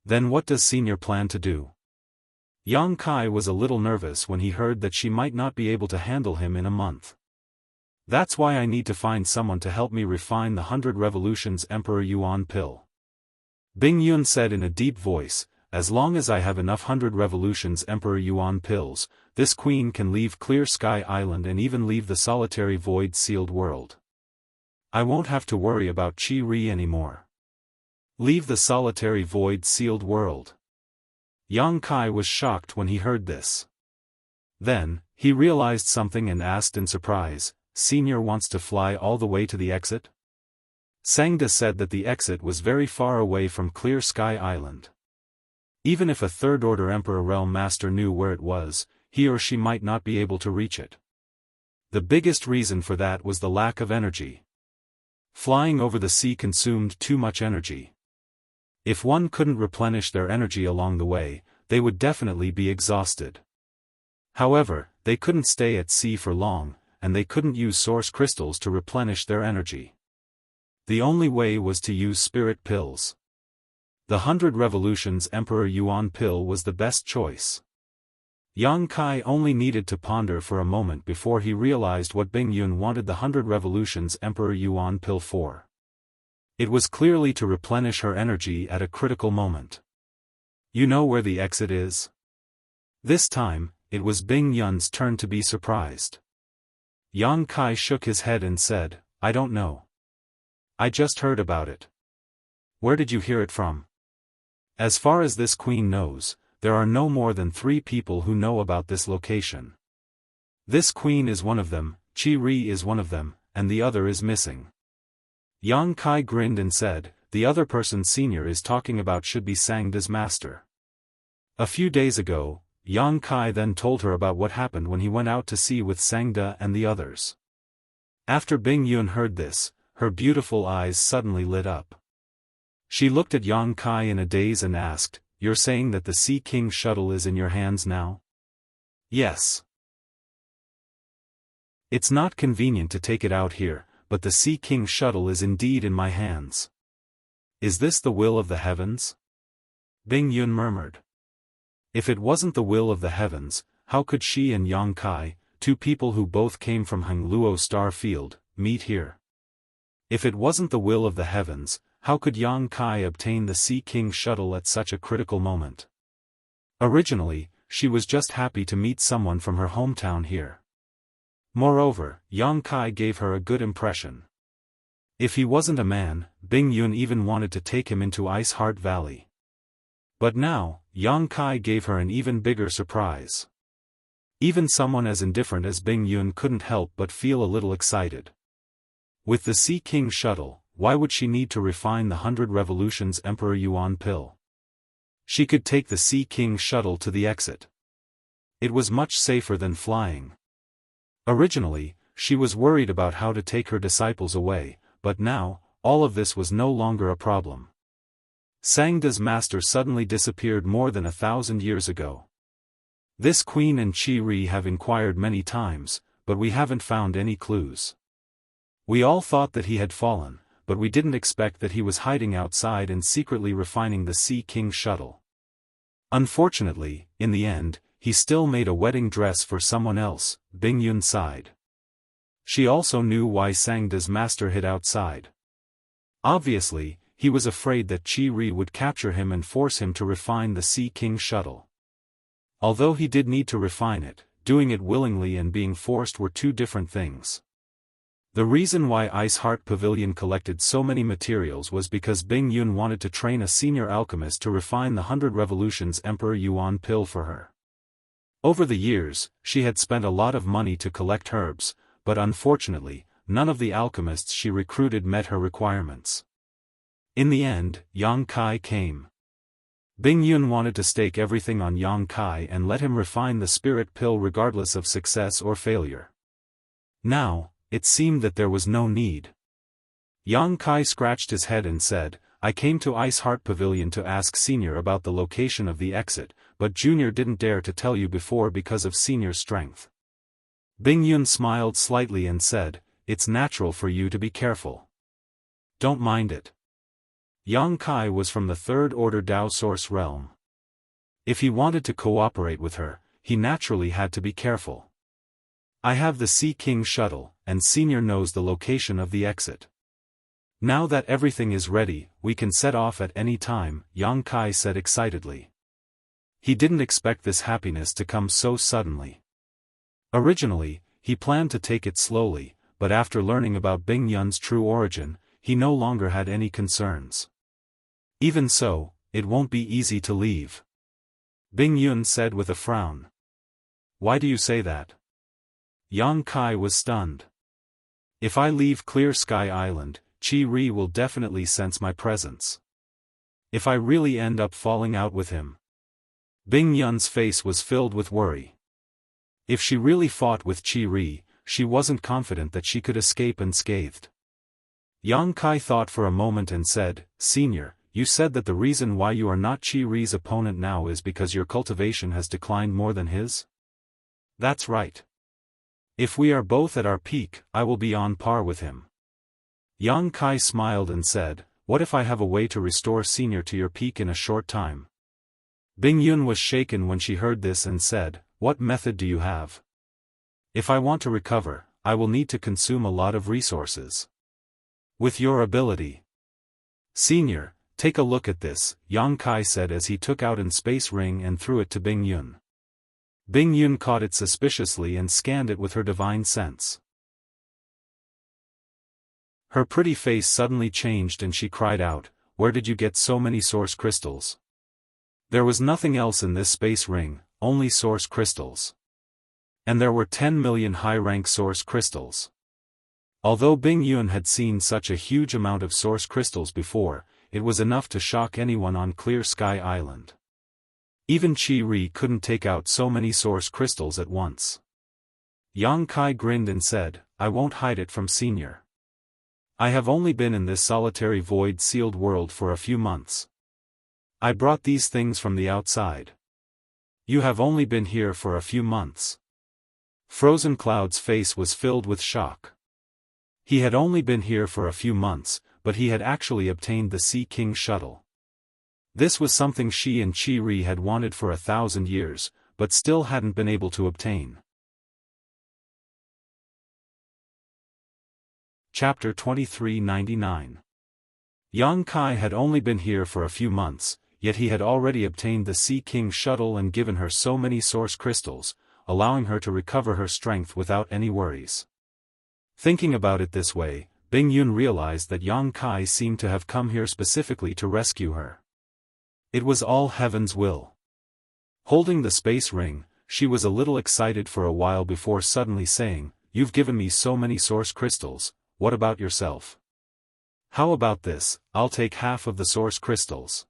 Then what does Senior plan to do? Yang Kai was a little nervous when he heard that she might not be able to handle him in a month. That's why I need to find someone to help me refine the 100 Revolutions Emperor Yuan pill. Bing Yun said in a deep voice, as long as I have enough 100 Revolutions Emperor Yuan pills, this queen can leave Clear Sky Island and even leave the solitary void-sealed world. I won't have to worry about Chi-Ri anymore. Leave the solitary void-sealed world. Yang Kai was shocked when he heard this. Then, he realized something and asked in surprise, Senior wants to fly all the way to the exit? Sangda said that the exit was very far away from Clear Sky Island. Even if a third-order Emperor Realm Master knew where it was, he or she might not be able to reach it. The biggest reason for that was the lack of energy. Flying over the sea consumed too much energy. If one couldn't replenish their energy along the way, they would definitely be exhausted. However, they couldn't stay at sea for long, and they couldn't use source crystals to replenish their energy. The only way was to use spirit pills. The 100 Revolutions Emperor Yuan pill was the best choice. Yang Kai only needed to ponder for a moment before he realized what Bing Yun wanted the 100 Revolutions Emperor Yuan pill for. It was clearly to replenish her energy at a critical moment. You know where the exit is? This time, it was Bing Yun's turn to be surprised. Yang Kai shook his head and said, I don't know. I just heard about it. Where did you hear it from? As far as this queen knows, there are no more than 3 people who know about this location. This queen is one of them, Chi-Ri is one of them, and the other is missing. Yang Kai grinned and said, the other person Senior is talking about should be Sangda's master. A few days ago, Yang Kai then told her about what happened when he went out to sea with Sangda and the others. After Bing Yun heard this, her beautiful eyes suddenly lit up. She looked at Yang Kai in a daze and asked, You're saying that the Sea King shuttle is in your hands now? Yes. It's not convenient to take it out here, but the Sea King shuttle is indeed in my hands. Is this the will of the heavens? Bing Yun murmured. If it wasn't the will of the heavens, how could she and Yang Kai, 2 people who both came from Hangluo Star Field, meet here? If it wasn't the will of the heavens, how could Yang Kai obtain the Sea King shuttle at such a critical moment? Originally, she was just happy to meet someone from her hometown here. Moreover, Yang Kai gave her a good impression. If he wasn't a man, Bing Yun even wanted to take him into Ice Heart Valley. But now, Yang Kai gave her an even bigger surprise. Even someone as indifferent as Bing Yun couldn't help but feel a little excited. With the Sea King shuttle, why would she need to refine the 100 Revolutions Emperor Yuan pill? She could take the Sea King shuttle to the exit. It was much safer than flying. Originally, she was worried about how to take her disciples away, but now, all of this was no longer a problem. Sangda's master suddenly disappeared more than 1,000 years ago. This queen and Chi-Ri have inquired many times, but we haven't found any clues. We all thought that he had fallen, but we didn't expect that he was hiding outside and secretly refining the Sea King shuttle. Unfortunately, in the end, he still made a wedding dress for someone else. Bing Yun sighed. She also knew why Sangda's master hid outside. Obviously, he was afraid that Qi Ri would capture him and force him to refine the Sea King shuttle. Although he did need to refine it, doing it willingly and being forced were two different things. The reason why Ice Heart Pavilion collected so many materials was because Bing Yun wanted to train a senior alchemist to refine the 100 Revolutions Emperor Yuan pill for her. Over the years, she had spent a lot of money to collect herbs, but unfortunately, none of the alchemists she recruited met her requirements. In the end, Yang Kai came. Bing Yun wanted to stake everything on Yang Kai and let him refine the spirit pill regardless of success or failure. Now, it seemed that there was no need. Yang Kai scratched his head and said, I came to Ice Heart Pavilion to ask Senior about the location of the exit, but Junior didn't dare to tell you before because of Senior's strength. Bing Yun smiled slightly and said, it's natural for you to be careful. Don't mind it. Yang Kai was from the Third Order Dao Source realm. If he wanted to cooperate with her, he naturally had to be careful. I have the Sea King shuttle, and Senior knows the location of the exit. Now that everything is ready, we can set off at any time, Yang Kai said excitedly. He didn't expect this happiness to come so suddenly. Originally, he planned to take it slowly, but after learning about Bing Yun's true origin, he no longer had any concerns. Even so, it won't be easy to leave. Bing Yun said with a frown. Why do you say that? Yang Kai was stunned. If I leave Clear Sky Island, Qi Ri will definitely sense my presence. If I really end up falling out with him. Bing Yun's face was filled with worry. If she really fought with Qi Ri, she wasn't confident that she could escape unscathed. Yang Kai thought for a moment and said, Senior, you said that the reason why you are not Qi Ri's opponent now is because your cultivation has declined more than his? That's right. If we are both at our peak, I will be on par with him. Yang Kai smiled and said, what if I have a way to restore Senior to your peak in a short time? Bing Yun was shaken when she heard this and said, what method do you have? If I want to recover, I will need to consume a lot of resources. With your ability. Senior, take a look at this, Yang Kai said as he took out an space ring and threw it to Bing Yun. Bing Yun caught it suspiciously and scanned it with her divine sense. Her pretty face suddenly changed and she cried out, where did you get so many source crystals? There was nothing else in this space ring, only source crystals. And there were 10 million high-rank source crystals. Although Bing Yun had seen such a huge amount of source crystals before, it was enough to shock anyone on Clear Sky Island. Even Qi Ri couldn't take out so many source crystals at once. Yang Kai grinned and said, I won't hide it from Senior. I have only been in this solitary void-sealed world for a few months. I brought these things from the outside. You have only been here for a few months. Frozen Cloud's face was filled with shock. He had only been here for a few months, but he had actually obtained the Sea King shuttle. This was something she and Qi Ri had wanted for 1,000 years, but still hadn't been able to obtain. Chapter 2399. Yang Kai had only been here for a few months, yet he had already obtained the Sea King shuttle and given her so many source crystals, allowing her to recover her strength without any worries. Thinking about it this way, Bing Yun realized that Yang Kai seemed to have come here specifically to rescue her. It was all heaven's will. Holding the space ring, she was a little excited for a while before suddenly saying, You've given me so many source crystals, what about yourself? How about this, I'll take half of the source crystals.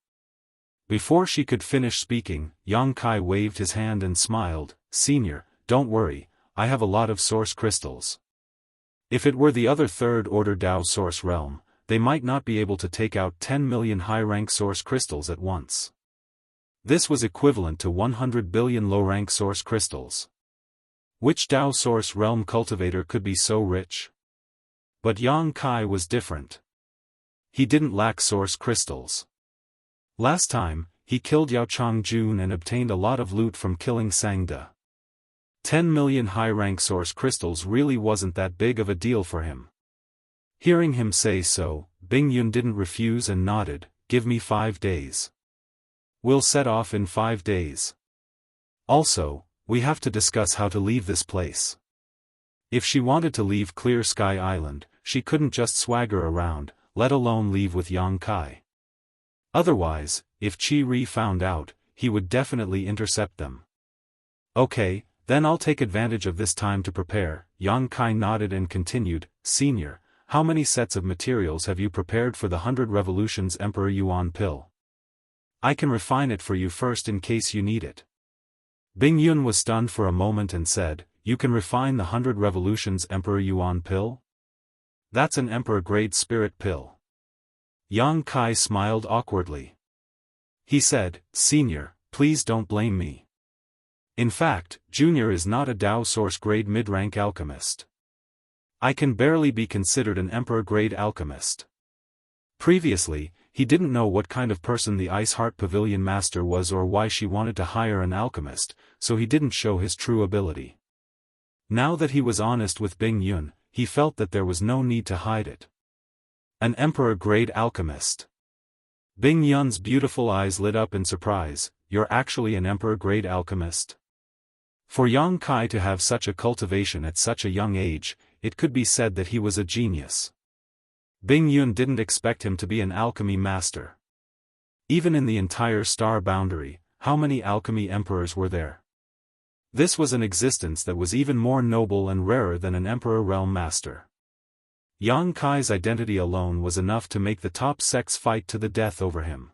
Before she could finish speaking, Yang Kai waved his hand and smiled, Senior, don't worry, I have a lot of source crystals. If it were the other Third Order Dao Source realm, they might not be able to take out 10 million high-rank source crystals at once. This was equivalent to 100 billion low-rank source crystals. Which Dao Source realm cultivator could be so rich? But Yang Kai was different. He didn't lack source crystals. Last time, he killed Yao Changjun and obtained a lot of loot from killing Sangda. 10 million high-rank source crystals really wasn't that big of a deal for him. Hearing him say so, Bing Yun didn't refuse and nodded, "Give me 5 days. We'll set off in 5 days. Also, we have to discuss how to leave this place." If she wanted to leave Clear Sky Island, she couldn't just swagger around, let alone leave with Yang Kai. Otherwise, if Qi Ri found out, he would definitely intercept them. "Okay, then I'll take advantage of this time to prepare." Yang Kai nodded and continued, "Senior, how many sets of materials have you prepared for the 100 Revolutions Emperor Yuan pill? I can refine it for you first in case you need it." Bing Yun was stunned for a moment and said, "You can refine the 100 Revolutions Emperor Yuan pill? That's an Emperor-grade spirit pill." Yang Kai smiled awkwardly. He said, "Senior, please don't blame me. In fact, Junior is not a Dao Source-grade mid-rank alchemist. I can barely be considered an Emperor-grade alchemist." Previously, he didn't know what kind of person the Ice Heart Pavilion Master was or why she wanted to hire an alchemist, so he didn't show his true ability. Now that he was honest with Bing Yun, he felt that there was no need to hide it. An Emperor-grade alchemist. Bing Yun's beautiful eyes lit up in surprise. "You're actually an Emperor-grade alchemist?" For Yang Kai to have such a cultivation at such a young age, it could be said that he was a genius. Bing Yun didn't expect him to be an alchemy master. Even in the entire star boundary, how many alchemy emperors were there? This was an existence that was even more noble and rarer than an Emperor Realm Master. Yang Kai's identity alone was enough to make the top sects fight to the death over him.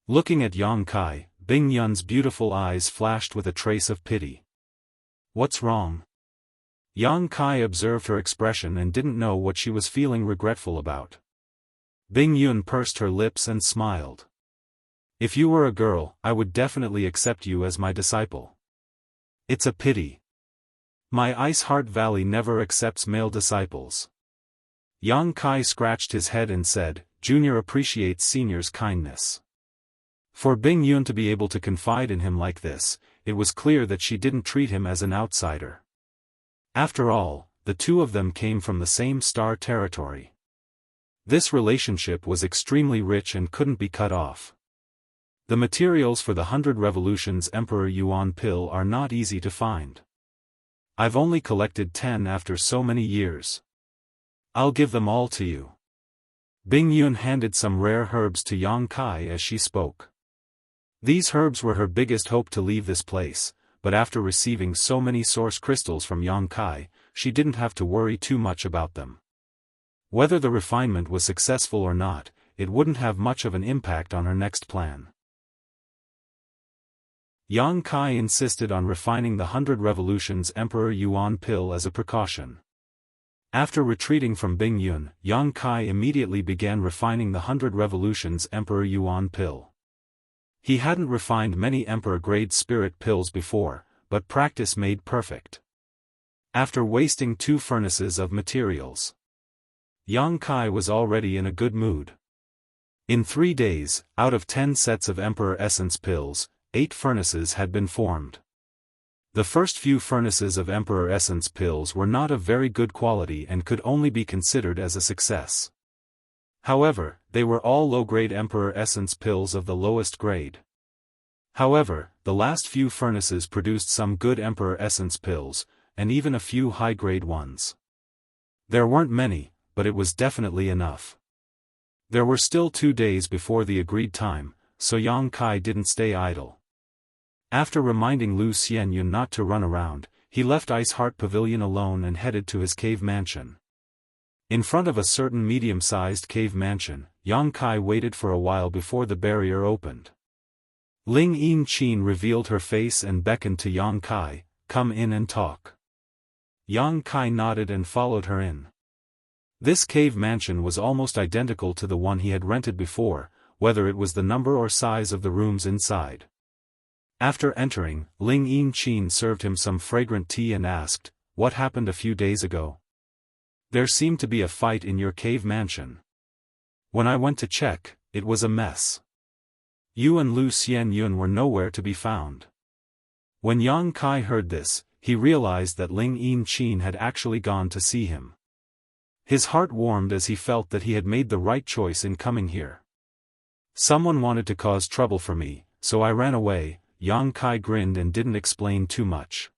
Looking at Yang Kai, Bing Yun's beautiful eyes flashed with a trace of pity. "What's wrong?" Yang Kai observed her expression and didn't know what she was feeling regretful about. Bing Yun pursed her lips and smiled. "If you were a girl, I would definitely accept you as my disciple. It's a pity. My Ice Heart Valley never accepts male disciples." Yang Kai scratched his head and said, "Junior appreciates Senior's kindness." For Bing Yun to be able to confide in him like this, it was clear that she didn't treat him as an outsider. After all, the two of them came from the same star territory. This relationship was extremely rich and couldn't be cut off. The materials for the 100 Revolutions Emperor Yuan pill are not easy to find. I've only collected 10 after so many years. I'll give them all to you. Bing Yun handed some rare herbs to Yang Kai as she spoke. These herbs were her biggest hope to leave this place, but after receiving so many source crystals from Yang Kai, she didn't have to worry too much about them. Whether the refinement was successful or not, it wouldn't have much of an impact on her next plan. Yang Kai insisted on refining the 100 Revolutions Emperor Yuan pill as a precaution. After retreating from Bing Yun, Yang Kai immediately began refining the 100 Revolutions Emperor Yuan pill. He hadn't refined many Emperor-grade spirit pills before, but practice made perfect. After wasting 2 furnaces of materials, Yang Kai was already in a good mood. In 3 days, out of 10 sets of Emperor Essence pills, 8 furnaces had been formed. The first few furnaces of Emperor Essence pills were not of very good quality and could only be considered as a success. However, they were all low-grade Emperor Essence pills of the lowest grade. However, the last few furnaces produced some good Emperor Essence pills, and even a few high-grade ones. There weren't many, but it was definitely enough. There were still 2 days before the agreed time, so Yang Kai didn't stay idle. After reminding Lu Xianyun not to run around, he left Ice Heart Pavilion alone and headed to his cave mansion. In front of a certain medium-sized cave mansion, Yang Kai waited for a while before the barrier opened. Ling Yin Qin revealed her face and beckoned to Yang Kai, "Come in and talk." Yang Kai nodded and followed her in. This cave mansion was almost identical to the one he had rented before, whether it was the number or size of the rooms inside. After entering, Ling Yin Qin served him some fragrant tea and asked, "What happened a few days ago? There seemed to be a fight in your cave mansion. When I went to check, it was a mess." Yu and Lu Xianyun were nowhere to be found. When Yang Kai heard this, he realized that Ling Yinchin had actually gone to see him. His heart warmed as he felt that he had made the right choice in coming here. Someone wanted to cause trouble for me, so I ran away. Yang Kai grinned and didn't explain too much.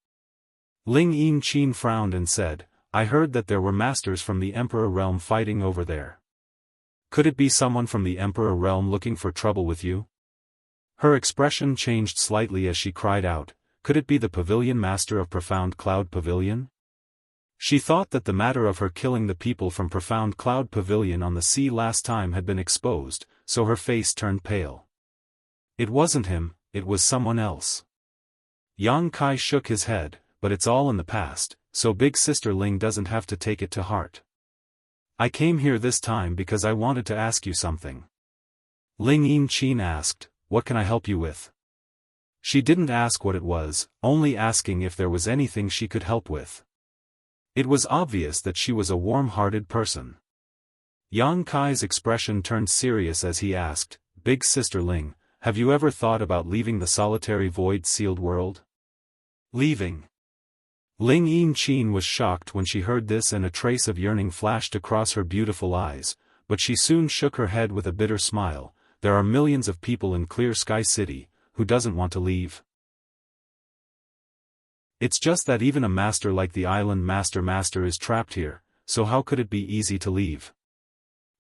Ling Yinchin frowned and said, I heard that there were masters from the Emperor realm fighting over there. Could it be someone from the Emperor realm looking for trouble with you? Her expression changed slightly as she cried out, could it be the Pavilion Master of Profound Cloud Pavilion? She thought that the matter of her killing the people from Profound Cloud Pavilion on the sea last time had been exposed, so her face turned pale. It wasn't him, it was someone else. Yang Kai shook his head, but it's all in the past, so Big Sister Ling doesn't have to take it to heart. I came here this time because I wanted to ask you something. Ling Yinchin asked, what can I help you with? She didn't ask what it was, only asking if there was anything she could help with. It was obvious that she was a warm-hearted person. Yang Kai's expression turned serious as he asked, Big Sister Ling, have you ever thought about leaving the solitary void-sealed world? Leaving? Ling Yinchin was shocked when she heard this and a trace of yearning flashed across her beautiful eyes, but she soon shook her head with a bitter smile. There are millions of people in Clear Sky City, who doesn't want to leave? It's just that even a master like the Island Master is trapped here, so how could it be easy to leave?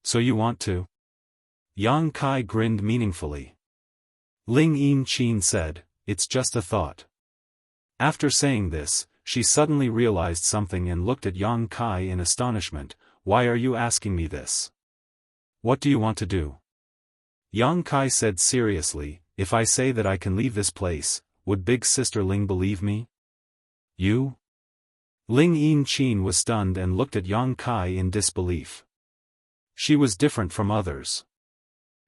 So you want to? Yang Kai grinned meaningfully. Ling Yinchin said, it's just a thought. After saying this, she suddenly realized something and looked at Yang Kai in astonishment. Why are you asking me this? What do you want to do? Yang Kai said seriously, if I say that I can leave this place, would Big Sister Ling believe me? You? Ling Yinchin was stunned and looked at Yang Kai in disbelief. She was different from others.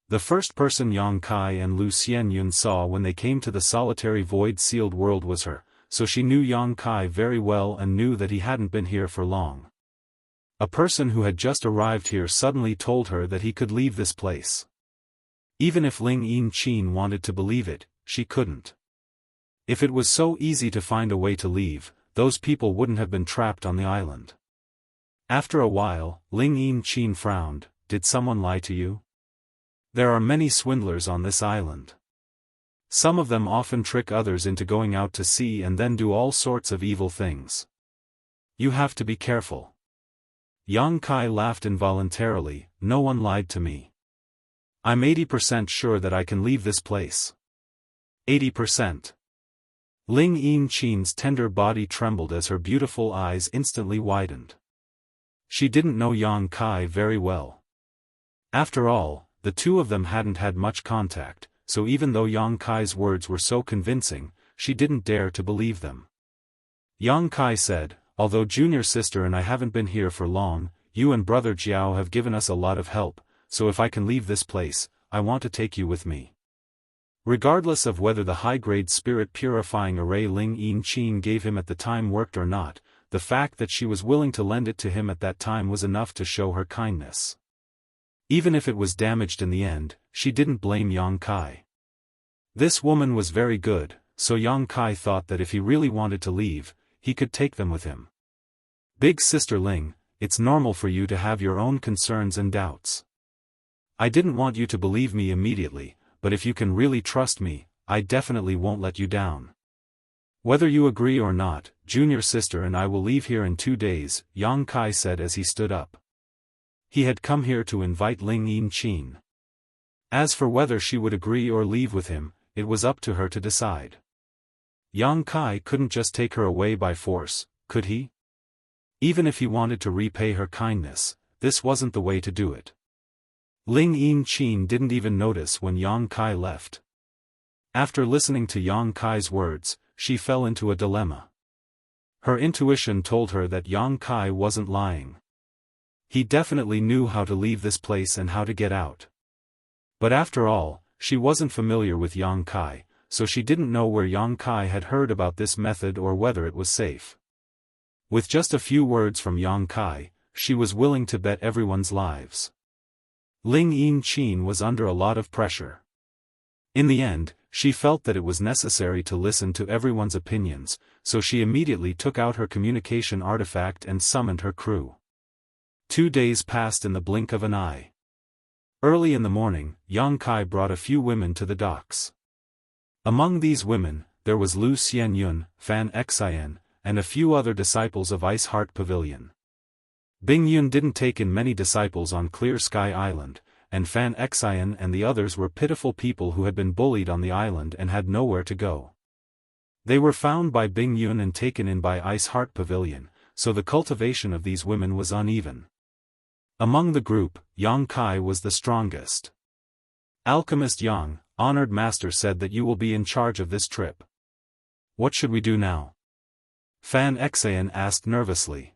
The first person Yang Kai and Lu Xianyun saw when they came to the solitary void-sealed world was her, so she knew Yang Kai very well and knew that he hadn't been here for long. A person who had just arrived here suddenly told her that he could leave this place. Even if Ling Yinchin wanted to believe it, she couldn't. If it was so easy to find a way to leave, those people wouldn't have been trapped on the island. After a while, Ling Yinchin frowned, did someone lie to you? There are many swindlers on this island. Some of them often trick others into going out to sea and then do all sorts of evil things. You have to be careful. Yang Kai laughed involuntarily, no one lied to me. I'm 80% sure that I can leave this place. 80%. Ling Yinchin's tender body trembled as her beautiful eyes instantly widened. She didn't know Yang Kai very well. After all, the two of them hadn't had much contact, so even though Yang Kai's words were so convincing, she didn't dare to believe them. Yang Kai said, although junior sister and I haven't been here for long, you and brother Jiao have given us a lot of help, so if I can leave this place, I want to take you with me. Regardless of whether the high-grade spirit purifying array Ling Yinchin gave him at the time worked or not, the fact that she was willing to lend it to him at that time was enough to show her kindness. Even if it was damaged in the end, she didn't blame Yang Kai. This woman was very good, so Yang Kai thought that if he really wanted to leave, he could take them with him. Big Sister Ling, it's normal for you to have your own concerns and doubts. I didn't want you to believe me immediately, but if you can really trust me, I definitely won't let you down. Whether you agree or not, junior sister and I will leave here in 2 days, Yang Kai said as he stood up. He had come here to invite Ling Yinchin. As for whether she would agree or leave with him, it was up to her to decide. Yang Kai couldn't just take her away by force, could he? Even if he wanted to repay her kindness, this wasn't the way to do it. Ling Yinchin didn't even notice when Yang Kai left. After listening to Yang Kai's words, she fell into a dilemma. Her intuition told her that Yang Kai wasn't lying. He definitely knew how to leave this place and how to get out. But after all, she wasn't familiar with Yang Kai, so she didn't know where Yang Kai had heard about this method or whether it was safe. With just a few words from Yang Kai, she was willing to bet everyone's lives. Ling Yinchin was under a lot of pressure. In the end, she felt that it was necessary to listen to everyone's opinions, so she immediately took out her communication artifact and summoned her crew. 2 days passed in the blink of an eye. Early in the morning, Yang Kai brought a few women to the docks. Among these women, there was Lu Xianyun, Fan Xian, and a few other disciples of Ice Heart Pavilion. Bing Yun didn't take in many disciples on Clear Sky Island, and Fan Xian and the others were pitiful people who had been bullied on the island and had nowhere to go. They were found by Bing Yun and taken in by Ice Heart Pavilion, so the cultivation of these women was uneven. Among the group, Yang Kai was the strongest. Alchemist Yang, honored master, said that you will be in charge of this trip. What should we do now? Fan Xian asked nervously.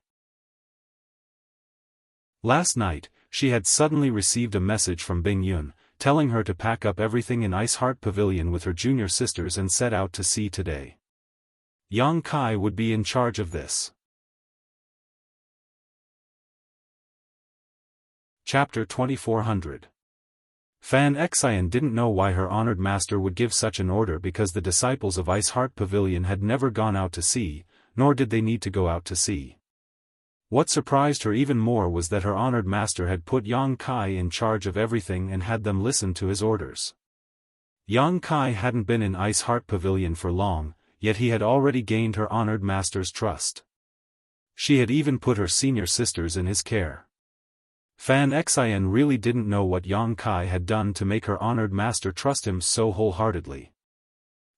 Last night, she had suddenly received a message from Bing Yun, telling her to pack up everything in Ice Heart Pavilion with her junior sisters and set out to sea today. Yang Kai would be in charge of this. Chapter 2400. Fan Xian didn't know why her honored master would give such an order because the disciples of Ice Heart Pavilion had never gone out to sea, nor did they need to go out to sea. What surprised her even more was that her honored master had put Yang Kai in charge of everything and had them listen to his orders. Yang Kai hadn't been in Ice Heart Pavilion for long, yet he had already gained her honored master's trust. She had even put her senior sisters in his care. Fan Xian really didn't know what Yang Kai had done to make her honored master trust him so wholeheartedly.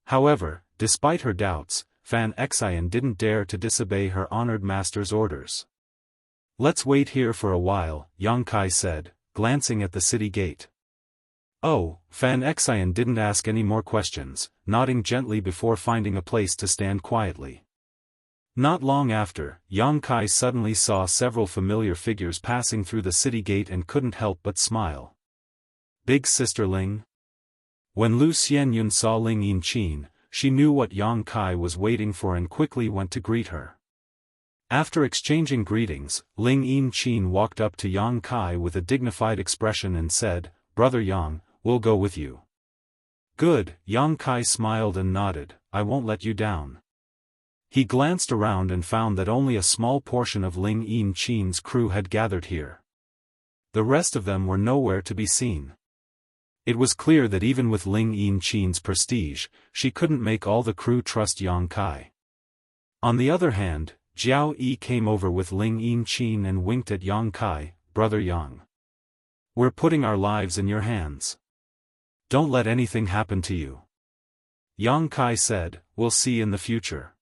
However, despite her doubts, Fan Xian didn't dare to disobey her honored master's orders. Let's wait here for a while, Yang Kai said, glancing at the city gate. Oh, Fan Xian didn't ask any more questions, nodding gently before finding a place to stand quietly. Not long after, Yang Kai suddenly saw several familiar figures passing through the city gate and couldn't help but smile. Big Sister Ling? When Lu Xianyun saw Ling Yinchin, she knew what Yang Kai was waiting for and quickly went to greet her. After exchanging greetings, Ling Yinchin walked up to Yang Kai with a dignified expression and said, "Brother Yang, we'll go with you." "Good," Yang Kai smiled and nodded, "I won't let you down." He glanced around and found that only a small portion of Ling Yinchin's crew had gathered here. The rest of them were nowhere to be seen. It was clear that even with Ling Yinchin's prestige, she couldn't make all the crew trust Yang Kai. On the other hand, Jiao Yi came over with Ling Yinchin and winked at Yang Kai, "Brother Yang. We're putting our lives in your hands. Don't let anything happen to you." Yang Kai said, "We'll see in the future.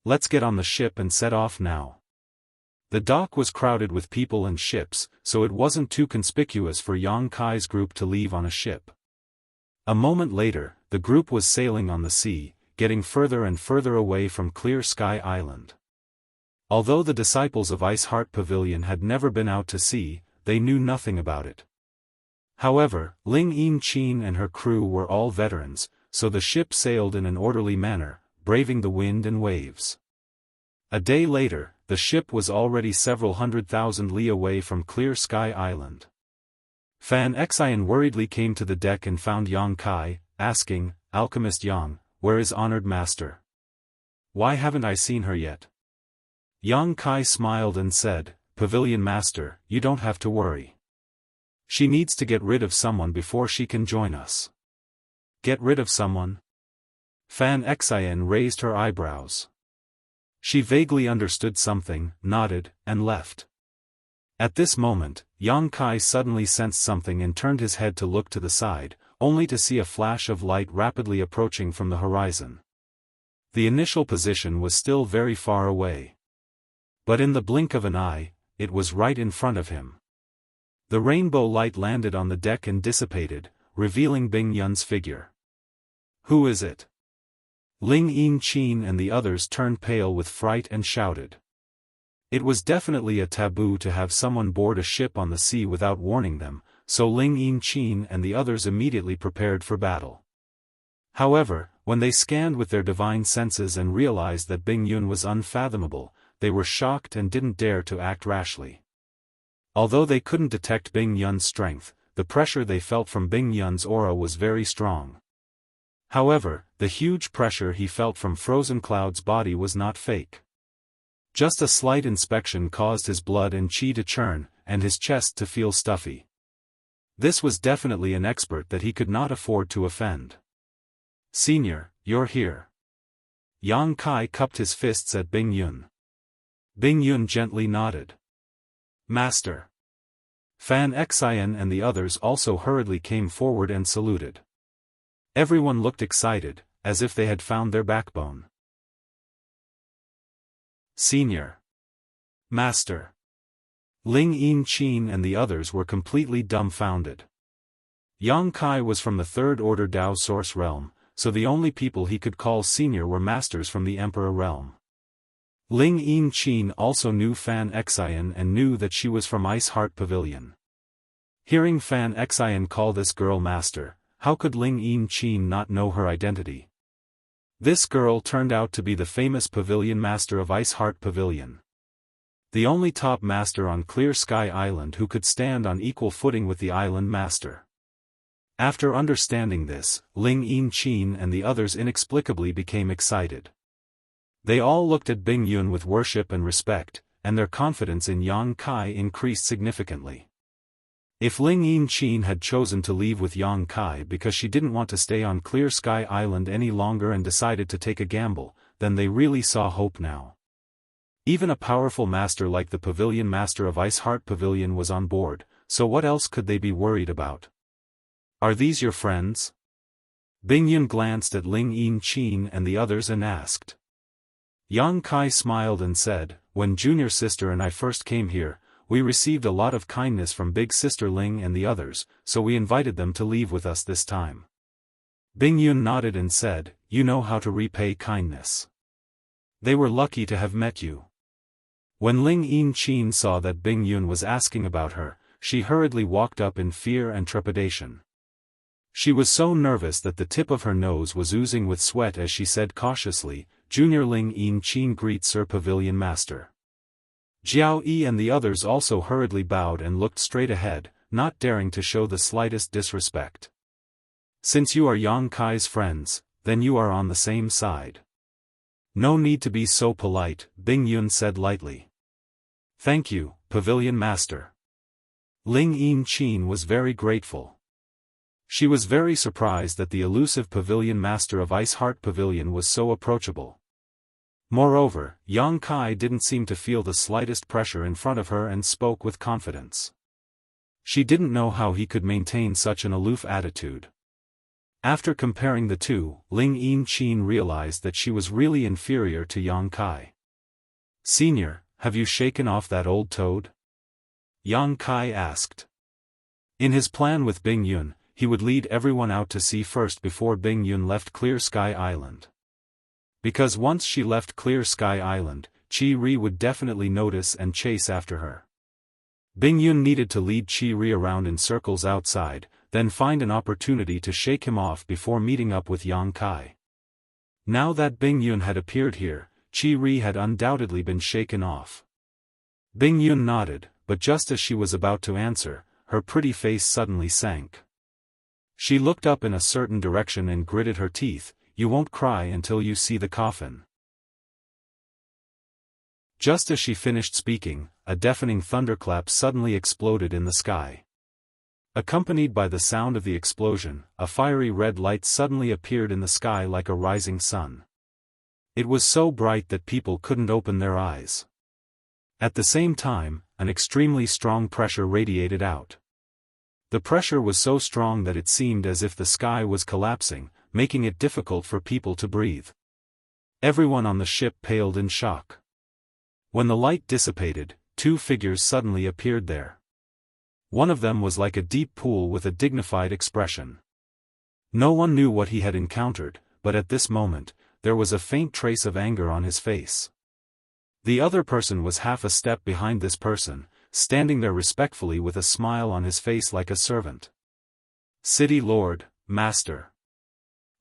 Let's get on the ship and set off now." The dock was crowded with people and ships, so it wasn't too conspicuous for Yang Kai's group to leave on a ship. A moment later, the group was sailing on the sea, getting further and further away from Clear Sky Island. Although the disciples of Ice Heart Pavilion had never been out to sea, they knew nothing about it. However, Ling Yinchin and her crew were all veterans, so the ship sailed in an orderly manner, braving the wind and waves. A day later, the ship was already several 100,000 li away from Clear Sky Island. Fan Xian worriedly came to the deck and found Yang Kai, asking, "Alchemist Yang, where is honored master? Why haven't I seen her yet?" Yang Kai smiled and said, "Pavilion master, you don't have to worry. She needs to get rid of someone before she can join us." "Get rid of someone?" Fan Xian raised her eyebrows. She vaguely understood something, nodded, and left. At this moment, Yang Kai suddenly sensed something and turned his head to look to the side, only to see a flash of light rapidly approaching from the horizon. The initial position was still very far away. But in the blink of an eye, it was right in front of him. The rainbow light landed on the deck and dissipated, revealing Bing Yun's figure. "Who is it?" Ling Yinchin and the others turned pale with fright and shouted. It was definitely a taboo to have someone board a ship on the sea without warning them, so Ling Yinchin and the others immediately prepared for battle. However, when they scanned with their divine senses and realized that Bing Yun was unfathomable, they were shocked and didn't dare to act rashly. Although they couldn't detect Bing Yun's strength, the pressure they felt from Bing Yun's aura was very strong. However, the huge pressure he felt from Frozen Cloud's body was not fake. Just a slight inspection caused his blood and chi to churn, and his chest to feel stuffy. This was definitely an expert that he could not afford to offend. "Senior, you're here." Yang Kai cupped his fists at Bing Yun. Bing Yun gently nodded. "Master." Fan Xian and the others also hurriedly came forward and saluted. Everyone looked excited, as if they had found their backbone. "Senior." "Master." Ling Yin Qin and the others were completely dumbfounded. Yang Kai was from the Third Order Dao Source realm, so the only people he could call senior were masters from the Emperor realm. Ling Yin Qin also knew Fan Xian and knew that she was from Ice Heart Pavilion. Hearing Fan Xian call this girl master, how could Ling Yin Qin not know her identity? This girl turned out to be the famous pavilion master of Ice Heart Pavilion. The only top master on Clear Sky Island who could stand on equal footing with the island master. After understanding this, Ling Yin Qin and the others inexplicably became excited. They all looked at Bing Yun with worship and respect, and their confidence in Yang Kai increased significantly. If Ling Yin Qin had chosen to leave with Yang Kai because she didn't want to stay on Clear Sky Island any longer and decided to take a gamble, then they really saw hope now. Even a powerful master like the Pavilion Master of Ice Heart Pavilion was on board, so what else could they be worried about? "Are these your friends?" Bing Yun glanced at Ling Yin Qin and the others and asked. Yang Kai smiled and said, "When junior sister and I first came here, we received a lot of kindness from big sister Ling and the others, so we invited them to leave with us this time." Bing Yun nodded and said, "You know how to repay kindness. They were lucky to have met you." When Ling Yin Qin saw that Bing Yun was asking about her, she hurriedly walked up in fear and trepidation. She was so nervous that the tip of her nose was oozing with sweat as she said cautiously, "Junior Ling Yin Qin greets Sir Pavilion Master." Jiao Yi and the others also hurriedly bowed and looked straight ahead, not daring to show the slightest disrespect. "Since you are Yang Kai's friends, then you are on the same side. No need to be so polite," Bing Yun said lightly. "Thank you, Pavilion Master." Ling Yin Qin was very grateful. She was very surprised that the elusive Pavilion Master of Ice Heart Pavilion was so approachable. Moreover, Yang Kai didn't seem to feel the slightest pressure in front of her and spoke with confidence. She didn't know how he could maintain such an aloof attitude. After comparing the two, Ling Yin Qin realized that she was really inferior to Yang Kai. "Senior, have you shaken off that old toad?" Yang Kai asked. In his plan with Bing Yun, he would lead everyone out to sea first before Bing Yun left Clear Sky Island. Because once she left Clear Sky Island, Chi Ri would definitely notice and chase after her. Bing Yun needed to lead Chi Ri around in circles outside, then find an opportunity to shake him off before meeting up with Yang Kai. Now that Bing Yun had appeared here, Chi Ri had undoubtedly been shaken off. Bing Yun nodded, but just as she was about to answer, her pretty face suddenly sank. She looked up in a certain direction and gritted her teeth, "You won't cry until you see the coffin." Just as she finished speaking, a deafening thunderclap suddenly exploded in the sky. Accompanied by the sound of the explosion, a fiery red light suddenly appeared in the sky like a rising sun. It was so bright that people couldn't open their eyes. At the same time, an extremely strong pressure radiated out. The pressure was so strong that it seemed as if the sky was collapsing, making it difficult for people to breathe. Everyone on the ship paled in shock. When the light dissipated, two figures suddenly appeared there. One of them was like a deep pool with a dignified expression. No one knew what he had encountered, but at this moment, there was a faint trace of anger on his face. The other person was half a step behind this person, standing there respectfully with a smile on his face like a servant. "City Lord, Master."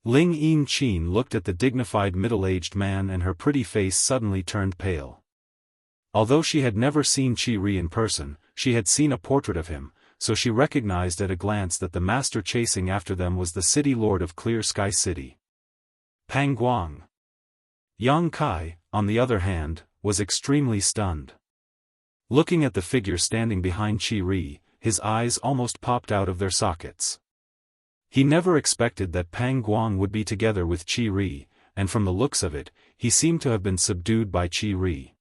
Ling Yin Qin looked at the dignified middle-aged man and her pretty face suddenly turned pale. Although she had never seen Chi Ri in person, she had seen a portrait of him, so she recognized at a glance that the master chasing after them was the City Lord of Clear Sky City. Pang Guang. Yang Kai, on the other hand, was extremely stunned. Looking at the figure standing behind Qi Ri, his eyes almost popped out of their sockets. He never expected that Pang Guang would be together with Qi Ri, and from the looks of it, he seemed to have been subdued by Qi Ri.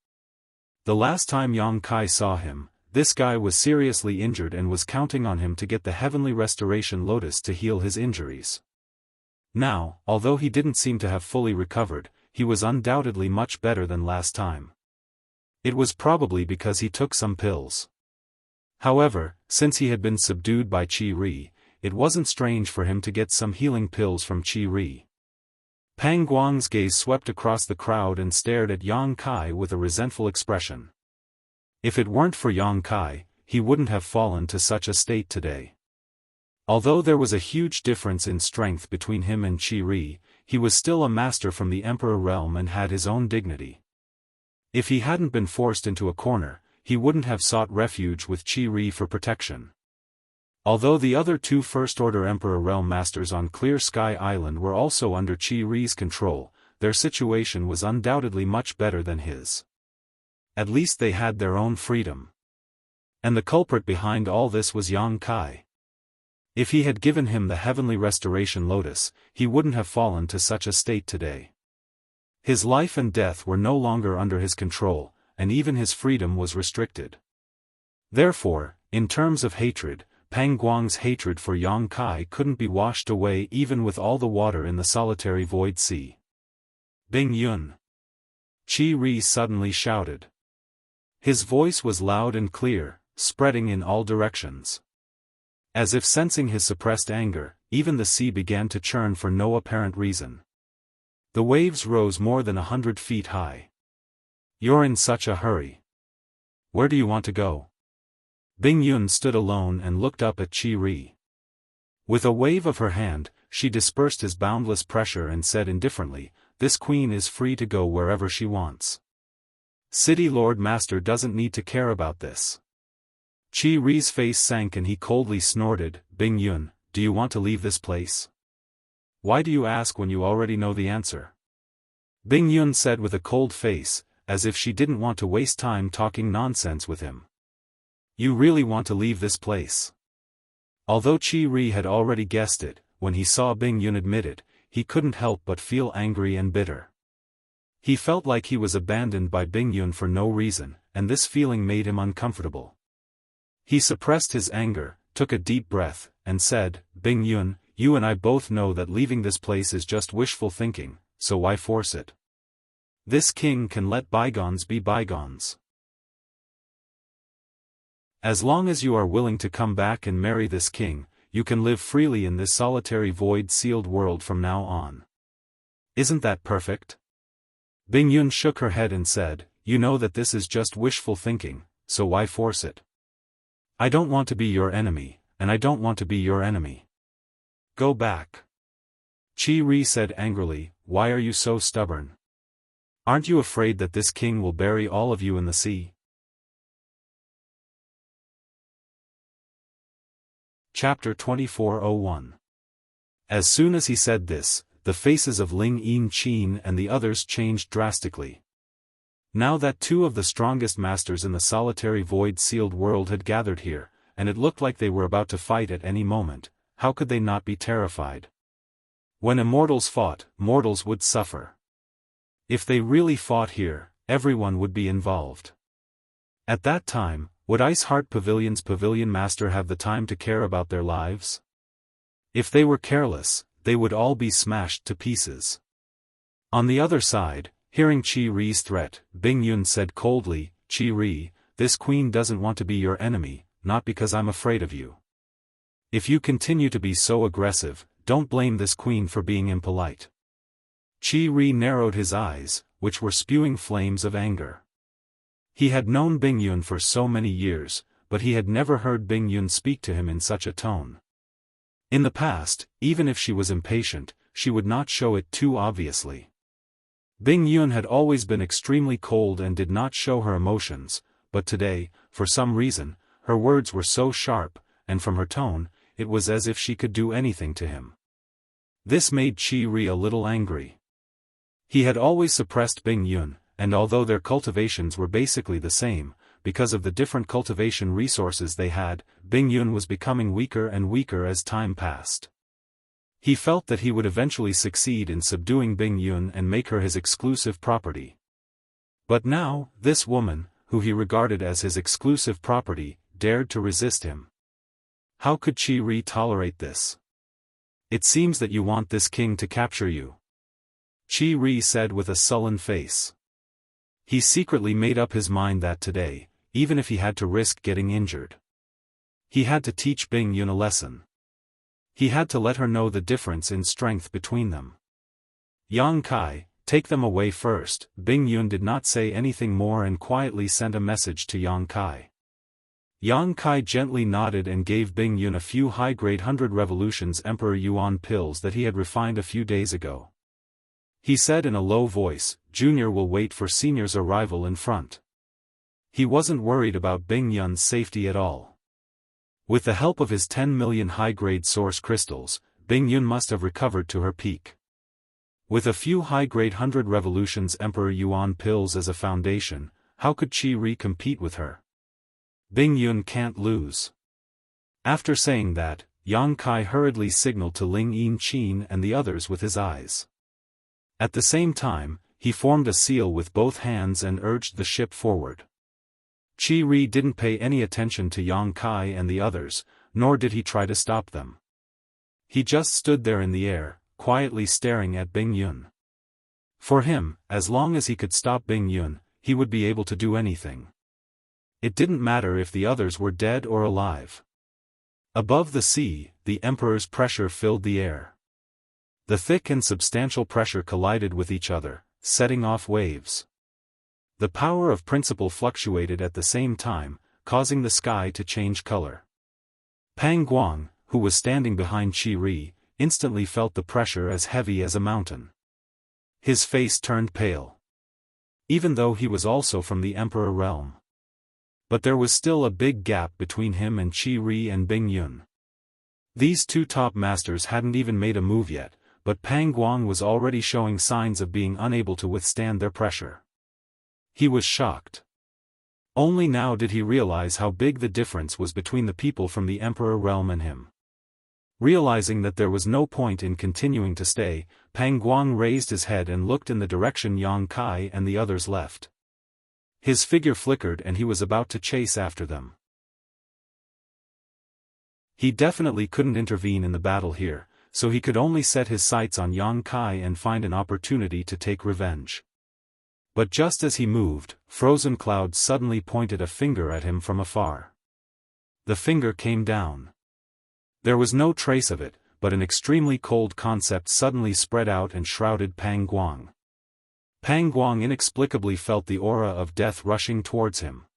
The last time Yang Kai saw him, this guy was seriously injured and was counting on him to get the heavenly restoration lotus to heal his injuries. Now, although he didn't seem to have fully recovered, he was undoubtedly much better than last time. It was probably because he took some pills. However, since he had been subdued by Qi Ri, it wasn't strange for him to get some healing pills from Qi Ri. Pang Guang's gaze swept across the crowd and stared at Yang Kai with a resentful expression. If it weren't for Yang Kai, he wouldn't have fallen to such a state today. Although there was a huge difference in strength between him and Qi Ri, he was still a master from the Emperor realm and had his own dignity. If he hadn't been forced into a corner, he wouldn't have sought refuge with Qi Ri for protection. Although the other two First-Order Emperor Realm Masters on Clear Sky Island were also under Qi Ri's control, their situation was undoubtedly much better than his. At least they had their own freedom. And the culprit behind all this was Yang Kai. If he had given him the heavenly restoration lotus, he wouldn't have fallen to such a state today. His life and death were no longer under his control, and even his freedom was restricted. Therefore, in terms of hatred, Pang Guang's hatred for Yang Kai couldn't be washed away even with all the water in the solitary void sea. Bing Yun! Qi Ri suddenly shouted. His voice was loud and clear, spreading in all directions. As if sensing his suppressed anger, even the sea began to churn for no apparent reason. The waves rose more than 100 feet high. You're in such a hurry. Where do you want to go? Bing Yun stood alone and looked up at Qi Ri. With a wave of her hand, she dispersed his boundless pressure and said indifferently, "This queen is free to go wherever she wants. City Lord Master doesn't need to care about this." Qi Ri's face sank and he coldly snorted, "Bing Yun, do you want to leave this place? Why do you ask when you already know the answer?" Bing Yun said with a cold face, as if she didn't want to waste time talking nonsense with him. "You really want to leave this place?" Although Qi Ri had already guessed it, when he saw Bing Yun admit it, he couldn't help but feel angry and bitter. He felt like he was abandoned by Bing Yun for no reason, and this feeling made him uncomfortable. He suppressed his anger, took a deep breath, and said, "Bing Yun, you and I both know that leaving this place is just wishful thinking, so why force it? This king can let bygones be bygones. As long as you are willing to come back and marry this king, you can live freely in this solitary void-sealed world from now on. Isn't that perfect?" Bing Yun shook her head and said, "You know that this is just wishful thinking, so why force it? I don't want to be your enemy, and I don't want to be your enemy. Go back." Qi Ri said angrily, "Why are you so stubborn? Aren't you afraid that this king will bury all of you in the sea?" Chapter 2401. As soon as he said this, the faces of Ling Yin Qin and the others changed drastically. Now that two of the strongest masters in the solitary void-sealed world had gathered here, and it looked like they were about to fight at any moment, how could they not be terrified? When immortals fought, mortals would suffer. If they really fought here, everyone would be involved. At that time, would Ice Heart Pavilion's pavilion master have the time to care about their lives? If they were careless, they would all be smashed to pieces. On the other side, hearing Qi Ri's threat, Bing Yun said coldly, "Qi Ri, this queen doesn't want to be your enemy, not because I'm afraid of you. If you continue to be so aggressive, don't blame this queen for being impolite." Qi Ri narrowed his eyes, which were spewing flames of anger. He had known Bing Yun for so many years, but he had never heard Bing Yun speak to him in such a tone. In the past, even if she was impatient, she would not show it too obviously. Bing Yun had always been extremely cold and did not show her emotions, but today, for some reason, her words were so sharp, and from her tone, it was as if she could do anything to him. This made Qi Ri a little angry. He had always suppressed Bing Yun, and although their cultivations were basically the same, because of the different cultivation resources they had, Bing Yun was becoming weaker and weaker as time passed. He felt that he would eventually succeed in subduing Bing Yun and make her his exclusive property. But now, this woman, who he regarded as his exclusive property, dared to resist him. How could Qi tolerate this? It seems that you want this king to capture you, Qi said with a sullen face. He secretly made up his mind that today, even if he had to risk getting injured, he had to teach Bing Yun a lesson. He had to let her know the difference in strength between them. Yang Kai, take them away first. Bing Yun did not say anything more and quietly sent a message to Yang Kai. Yang Kai gently nodded and gave Bing Yun a few high-grade 100 revolutions Emperor Yuan pills that he had refined a few days ago. He said in a low voice, Junior will wait for Senior's arrival in front. He wasn't worried about Bing Yun's safety at all. With the help of his 10 million high-grade source crystals, Bing Yun must have recovered to her peak. With a few high-grade 100 revolutions Emperor Yuan pills as a foundation, how could Qi compete with her? Bing Yun can't lose. After saying that, Yang Kai hurriedly signaled to Ling Yin Qin and the others with his eyes. At the same time, he formed a seal with both hands and urged the ship forward. Qi didn't pay any attention to Yang Kai and the others, nor did he try to stop them. He just stood there in the air, quietly staring at Bing Yun. For him, as long as he could stop Bing Yun, he would be able to do anything. It didn't matter if the others were dead or alive. Above the sea, the Emperor's pressure filled the air. The thick and substantial pressure collided with each other, setting off waves. The power of principle fluctuated at the same time, causing the sky to change color. Pang Guang, who was standing behind Qi, instantly felt the pressure as heavy as a mountain. His face turned pale. Even though he was also from the Emperor realm. But there was still a big gap between him and Qi and Bing Yun. These two top masters hadn't even made a move yet, but Pang Guang was already showing signs of being unable to withstand their pressure. He was shocked. Only now did he realize how big the difference was between the people from the Emperor realm and him. Realizing that there was no point in continuing to stay, Pang Guang raised his head and looked in the direction Yang Kai and the others left. His figure flickered and he was about to chase after them. He definitely couldn't intervene in the battle here, so he could only set his sights on Yang Kai and find an opportunity to take revenge. But just as he moved, Frozen Cloud suddenly pointed a finger at him from afar. The finger came down. There was no trace of it, but an extremely cold concept suddenly spread out and shrouded Pang Guang. Pang Guang inexplicably felt the aura of death rushing towards him.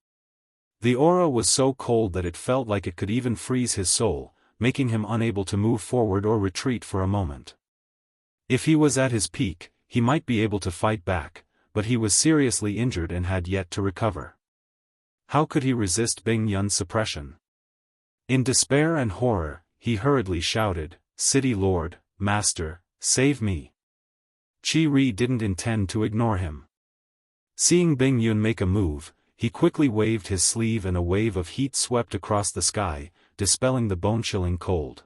The aura was so cold that it felt like it could even freeze his soul, making him unable to move forward or retreat for a moment. If he was at his peak, he might be able to fight back, but he was seriously injured and had yet to recover. How could he resist Bing Yun's suppression? In despair and horror, he hurriedly shouted, "City Lord, Master, save me!" Qi didn't intend to ignore him. Seeing Bing Yun make a move, he quickly waved his sleeve and a wave of heat swept across the sky, dispelling the bone-chilling cold.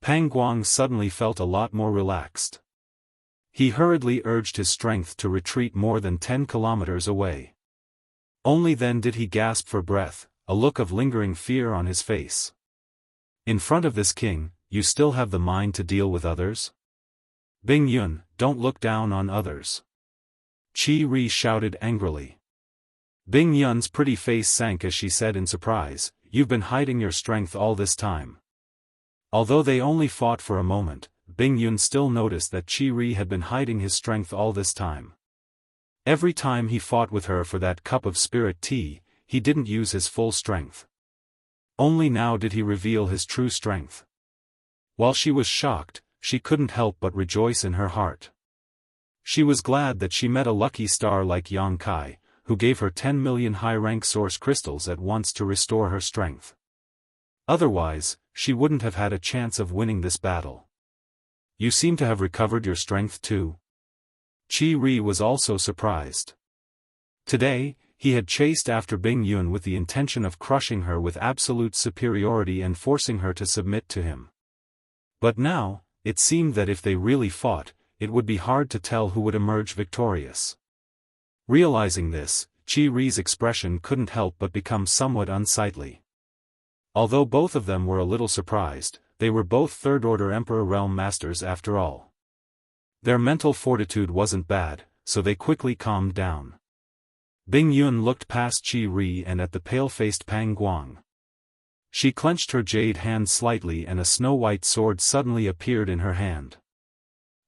Pang Guang suddenly felt a lot more relaxed. He hurriedly urged his strength to retreat more than 10 kilometers away. Only then did he gasp for breath, a look of lingering fear on his face. In front of this king, you still have the mind to deal with others? Bing Yun, don't look down on others. Qi shouted angrily. Bing Yun's pretty face sank as she said in surprise, "You've been hiding your strength all this time." Although they only fought for a moment, Bing Yun still noticed that Qi had been hiding his strength all this time. Every time he fought with her for that cup of spirit tea, he didn't use his full strength. Only now did he reveal his true strength. While she was shocked, she couldn't help but rejoice in her heart. She was glad that she met a lucky star like Yang Kai, who gave her 10 million high-rank source crystals at once to restore her strength. Otherwise, she wouldn't have had a chance of winning this battle. You seem to have recovered your strength too. Qi Ri was also surprised. Today, he had chased after Bing Yun with the intention of crushing her with absolute superiority and forcing her to submit to him. But now, it seemed that if they really fought, it would be hard to tell who would emerge victorious. Realizing this, Qi Ri's expression couldn't help but become somewhat unsightly. Although both of them were a little surprised, they were both third-order Emperor Realm Masters after all. Their mental fortitude wasn't bad, so they quickly calmed down. Bing Yun looked past Qi Ri and at the pale-faced Pang Guang. She clenched her jade hand slightly and a snow-white sword suddenly appeared in her hand.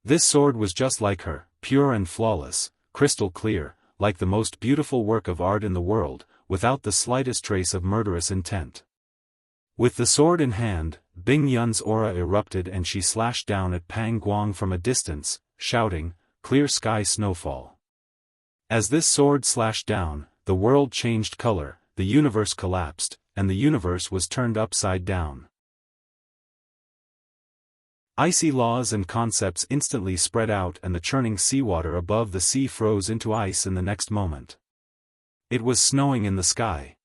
This sword was just like her, pure and flawless, crystal clear, like the most beautiful work of art in the world, without the slightest trace of murderous intent. With the sword in hand, Bing Yun's aura erupted and she slashed down at Pang Guang from a distance, shouting, "Clear sky snowfall." As this sword slashed down, the world changed color, the universe collapsed, and the universe was turned upside down. Icy laws and concepts instantly spread out and the churning seawater above the sea froze into ice in the next moment. It was snowing in the sky.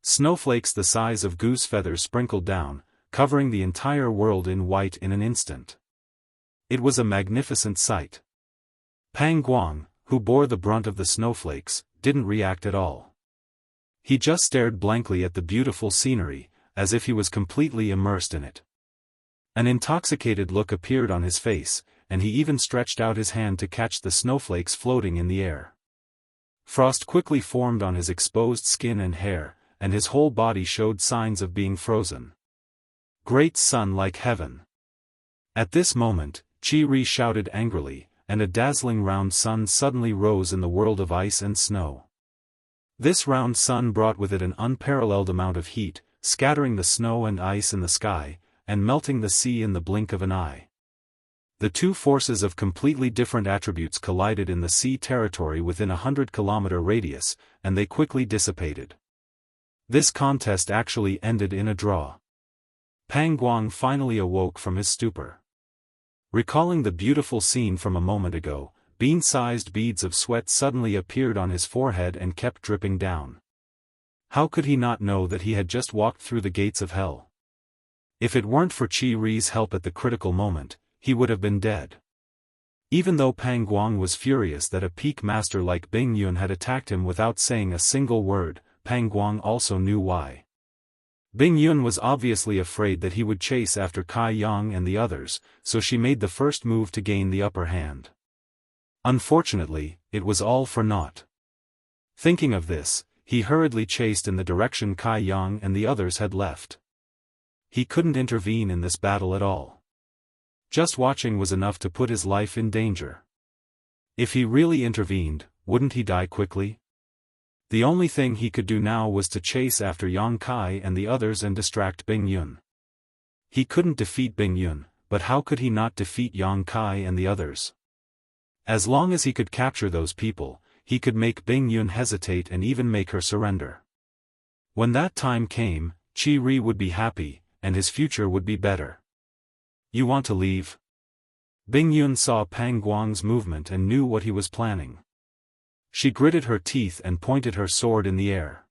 Snowflakes the size of goose feathers sprinkled down, covering the entire world in white in an instant. It was a magnificent sight. Pang Guang, who bore the brunt of the snowflakes, didn't react at all. He just stared blankly at the beautiful scenery, as if he was completely immersed in it. An intoxicated look appeared on his face, and he even stretched out his hand to catch the snowflakes floating in the air. Frost quickly formed on his exposed skin and hair, and his whole body showed signs of being frozen. Great sun like heaven! At this moment, Qi Ri shouted angrily, and a dazzling round sun suddenly rose in the world of ice and snow. This round sun brought with it an unparalleled amount of heat, scattering the snow and ice in the sky, and melting the sea in the blink of an eye. The two forces of completely different attributes collided in the sea territory within a 100-kilometer radius, and they quickly dissipated. This contest actually ended in a draw. Pang Guang finally awoke from his stupor. Recalling the beautiful scene from a moment ago, bean-sized beads of sweat suddenly appeared on his forehead and kept dripping down. How could he not know that he had just walked through the gates of hell? If it weren't for Qi Ri's help at the critical moment, he would have been dead. Even though Pang Guang was furious that a peak master like Bing Yun had attacked him without saying a single word, Pang Guang also knew why. Bing Yun was obviously afraid that he would chase after Kai Yang and the others, so she made the first move to gain the upper hand. Unfortunately, it was all for naught. Thinking of this, he hurriedly chased in the direction Kai Yang and the others had left. He couldn't intervene in this battle at all. Just watching was enough to put his life in danger. If he really intervened, wouldn't he die quickly? The only thing he could do now was to chase after Yang Kai and the others and distract Bing Yun. He couldn't defeat Bing Yun, but how could he not defeat Yang Kai and the others? As long as he could capture those people, he could make Bing Yun hesitate and even make her surrender. When that time came, Qi Ri would be happy, and his future would be better. "You want to leave?" Bing Yun saw Pang Guang's movement and knew what he was planning. She gritted her teeth and pointed her sword in the air.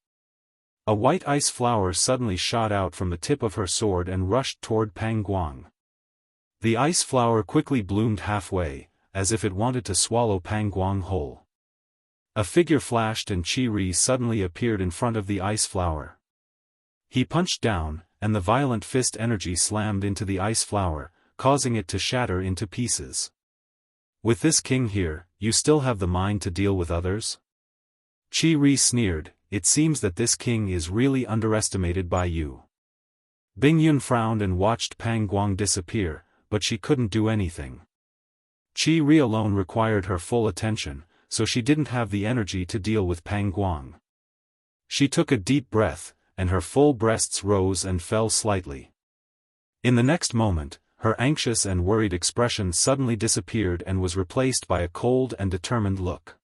A white ice flower suddenly shot out from the tip of her sword and rushed toward Pang Guang. The ice flower quickly bloomed halfway, as if it wanted to swallow Pang Guang whole. A figure flashed and Qi Ri suddenly appeared in front of the ice flower. He punched down, and the violent fist energy slammed into the ice flower, causing it to shatter into pieces. "With this king here, you still have the mind to deal with others?" Qi Ri sneered, "It seems that this king is really underestimated by you." Bing Yun frowned and watched Pang Guang disappear, but she couldn't do anything. Qi Ri alone required her full attention, so she didn't have the energy to deal with Pang Guang. She took a deep breath, and her full breasts rose and fell slightly. In the next moment, her anxious and worried expression suddenly disappeared and was replaced by a cold and determined look.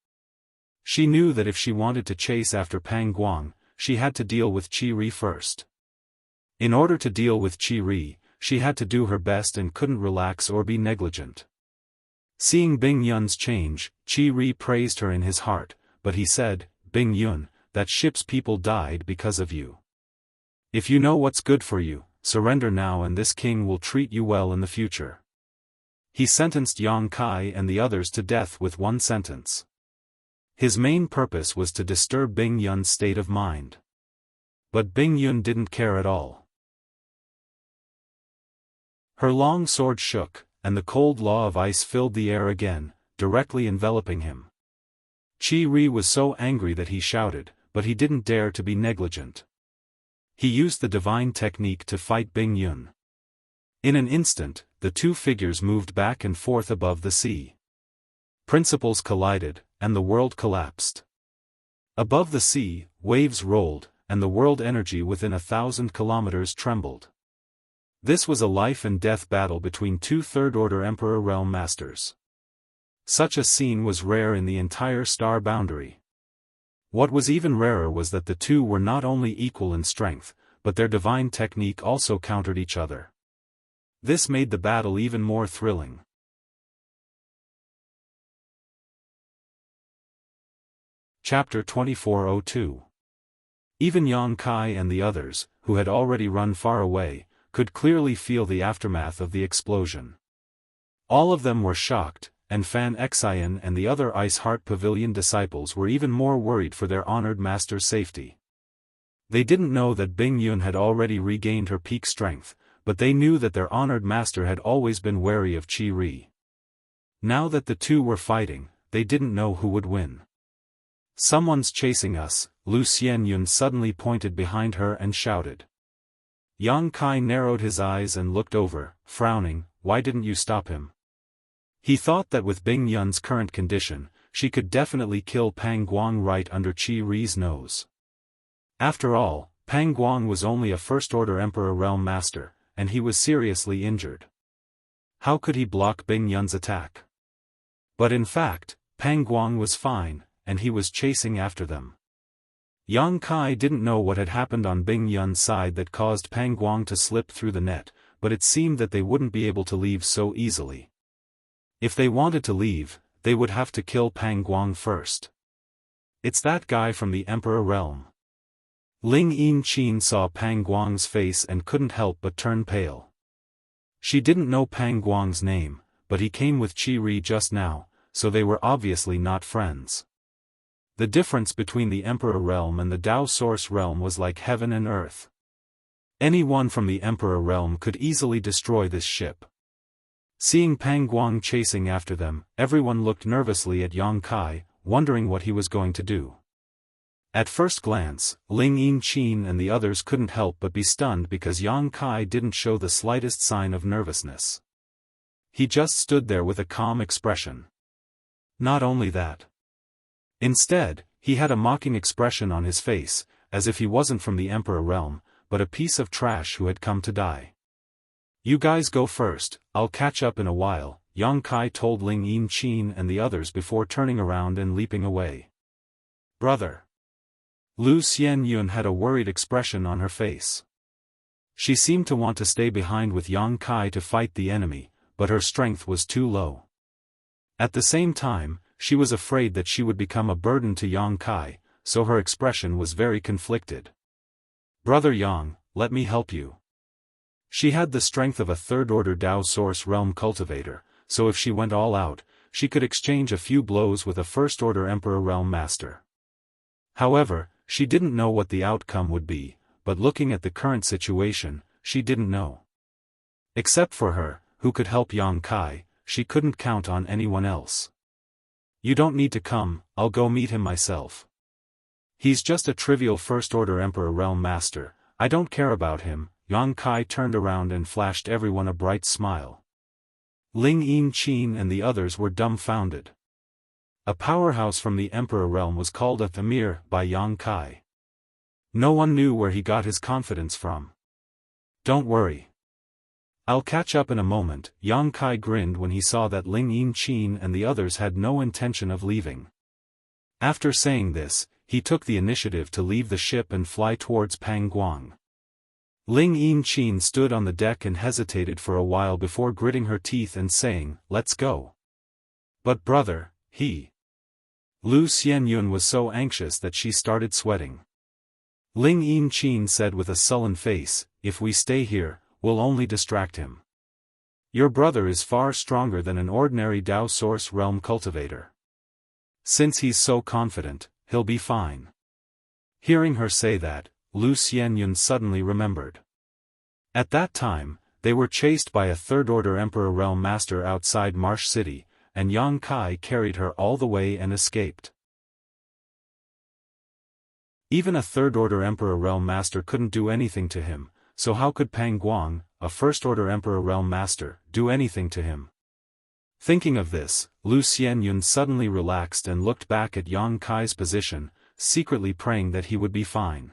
She knew that if she wanted to chase after Pang Guang, she had to deal with Qi Ri first. In order to deal with Qi Ri, she had to do her best and couldn't relax or be negligent. Seeing Bing Yun's change, Qi Ri praised her in his heart, but he said, Bing Yun, that ship's people died because of you. If you know what's good for you, surrender now and this king will treat you well in the future. He sentenced Yang Kai and the others to death with one sentence. His main purpose was to disturb Bing Yun's state of mind. But Bing Yun didn't care at all. Her long sword shook, and the cold law of ice filled the air again, directly enveloping him. Qi Ri was so angry that he shouted, but he didn't dare to be negligent. He used the divine technique to fight Bing Yun. In an instant, the two figures moved back and forth above the sea. Principles collided, and the world collapsed. Above the sea, waves rolled, and the world energy within 1,000 kilometers trembled. This was a life-and-death battle between two Third-Order Emperor Realm Masters. Such a scene was rare in the entire star boundary. What was even rarer was that the two were not only equal in strength, but their divine technique also countered each other. This made the battle even more thrilling. Chapter 2402. Even Yang Kai and the others, who had already run far away, could clearly feel the aftermath of the explosion. All of them were shocked, and Fan Xian and the other Ice Heart Pavilion disciples were even more worried for their honored master's safety. They didn't know that Bing Yun had already regained her peak strength, but they knew that their honored master had always been wary of Qi Ri. Now that the two were fighting, they didn't know who would win. Someone's chasing us, Lu Xianyun suddenly pointed behind her and shouted. Yang Kai narrowed his eyes and looked over, frowning, why didn't you stop him? He thought that with Bing Yun's current condition, she could definitely kill Pang Guang right under Qi Ri's nose. After all, Pang Guang was only a First-Order Emperor Realm Master, and he was seriously injured. How could he block Bing Yun's attack? But in fact, Pang Guang was fine, and he was chasing after them. Yang Kai didn't know what had happened on Bing Yun's side that caused Pang Guang to slip through the net, but it seemed that they wouldn't be able to leave so easily. If they wanted to leave, they would have to kill Pang Guang first. It's that guy from the Emperor Realm. Ling Yin-Qin saw Pang Guang's face and couldn't help but turn pale. She didn't know Pang Guang's name, but he came with Qi Ri just now, so they were obviously not friends. The difference between the Emperor Realm and the Dao Source Realm was like heaven and earth. Anyone from the Emperor Realm could easily destroy this ship. Seeing Pang Guang chasing after them, everyone looked nervously at Yang Kai, wondering what he was going to do. At first glance, Ling Yin-Qin and the others couldn't help but be stunned because Yang Kai didn't show the slightest sign of nervousness. He just stood there with a calm expression. Not only that. Instead, he had a mocking expression on his face, as if he wasn't from the Emperor Realm, but a piece of trash who had come to die. You guys go first, I'll catch up in a while, Yang Kai told Ling Yin-Qin and the others before turning around and leaping away. Brother. Lu Xianyun had a worried expression on her face. She seemed to want to stay behind with Yang Kai to fight the enemy, but her strength was too low. At the same time, she was afraid that she would become a burden to Yang Kai, so her expression was very conflicted. Brother Yang, let me help you. She had the strength of a Third-Order Dao Source Realm cultivator, so if she went all out, she could exchange a few blows with a First-Order Emperor Realm Master. However, she didn't know what the outcome would be, but looking at the current situation, she didn't know. Except for her, who could help Yang Kai, she couldn't count on anyone else. You don't need to come, I'll go meet him myself. He's just a trivial First-Order Emperor Realm Master, I don't care about him. Yang Kai turned around and flashed everyone a bright smile. Ling Yin-Qin and the others were dumbfounded. A powerhouse from the Emperor Realm was called a Thamir by Yang Kai. No one knew where he got his confidence from. Don't worry. I'll catch up in a moment, Yang Kai grinned when he saw that Ling Yin-Qin and the others had no intention of leaving. After saying this, he took the initiative to leave the ship and fly towards Pang Guang. Ling Yin-Qin stood on the deck and hesitated for a while before gritting her teeth and saying, "Let's go." But brother, Lu Xianyun was so anxious that she started sweating. Ling Yinchin said with a sullen face, if we stay here, we'll only distract him. Your brother is far stronger than an ordinary Dao Source Realm cultivator. Since he's so confident, he'll be fine. Hearing her say that, Lu Xianyun suddenly remembered. At that time, they were chased by a third-order Emperor Realm Master outside Marsh City, and Yang Kai carried her all the way and escaped. Even a third-order Emperor Realm Master couldn't do anything to him, so how could Pang Guang, a first-order Emperor Realm Master, do anything to him? Thinking of this, Lu Xianyun suddenly relaxed and looked back at Yang Kai's position, secretly praying that he would be fine.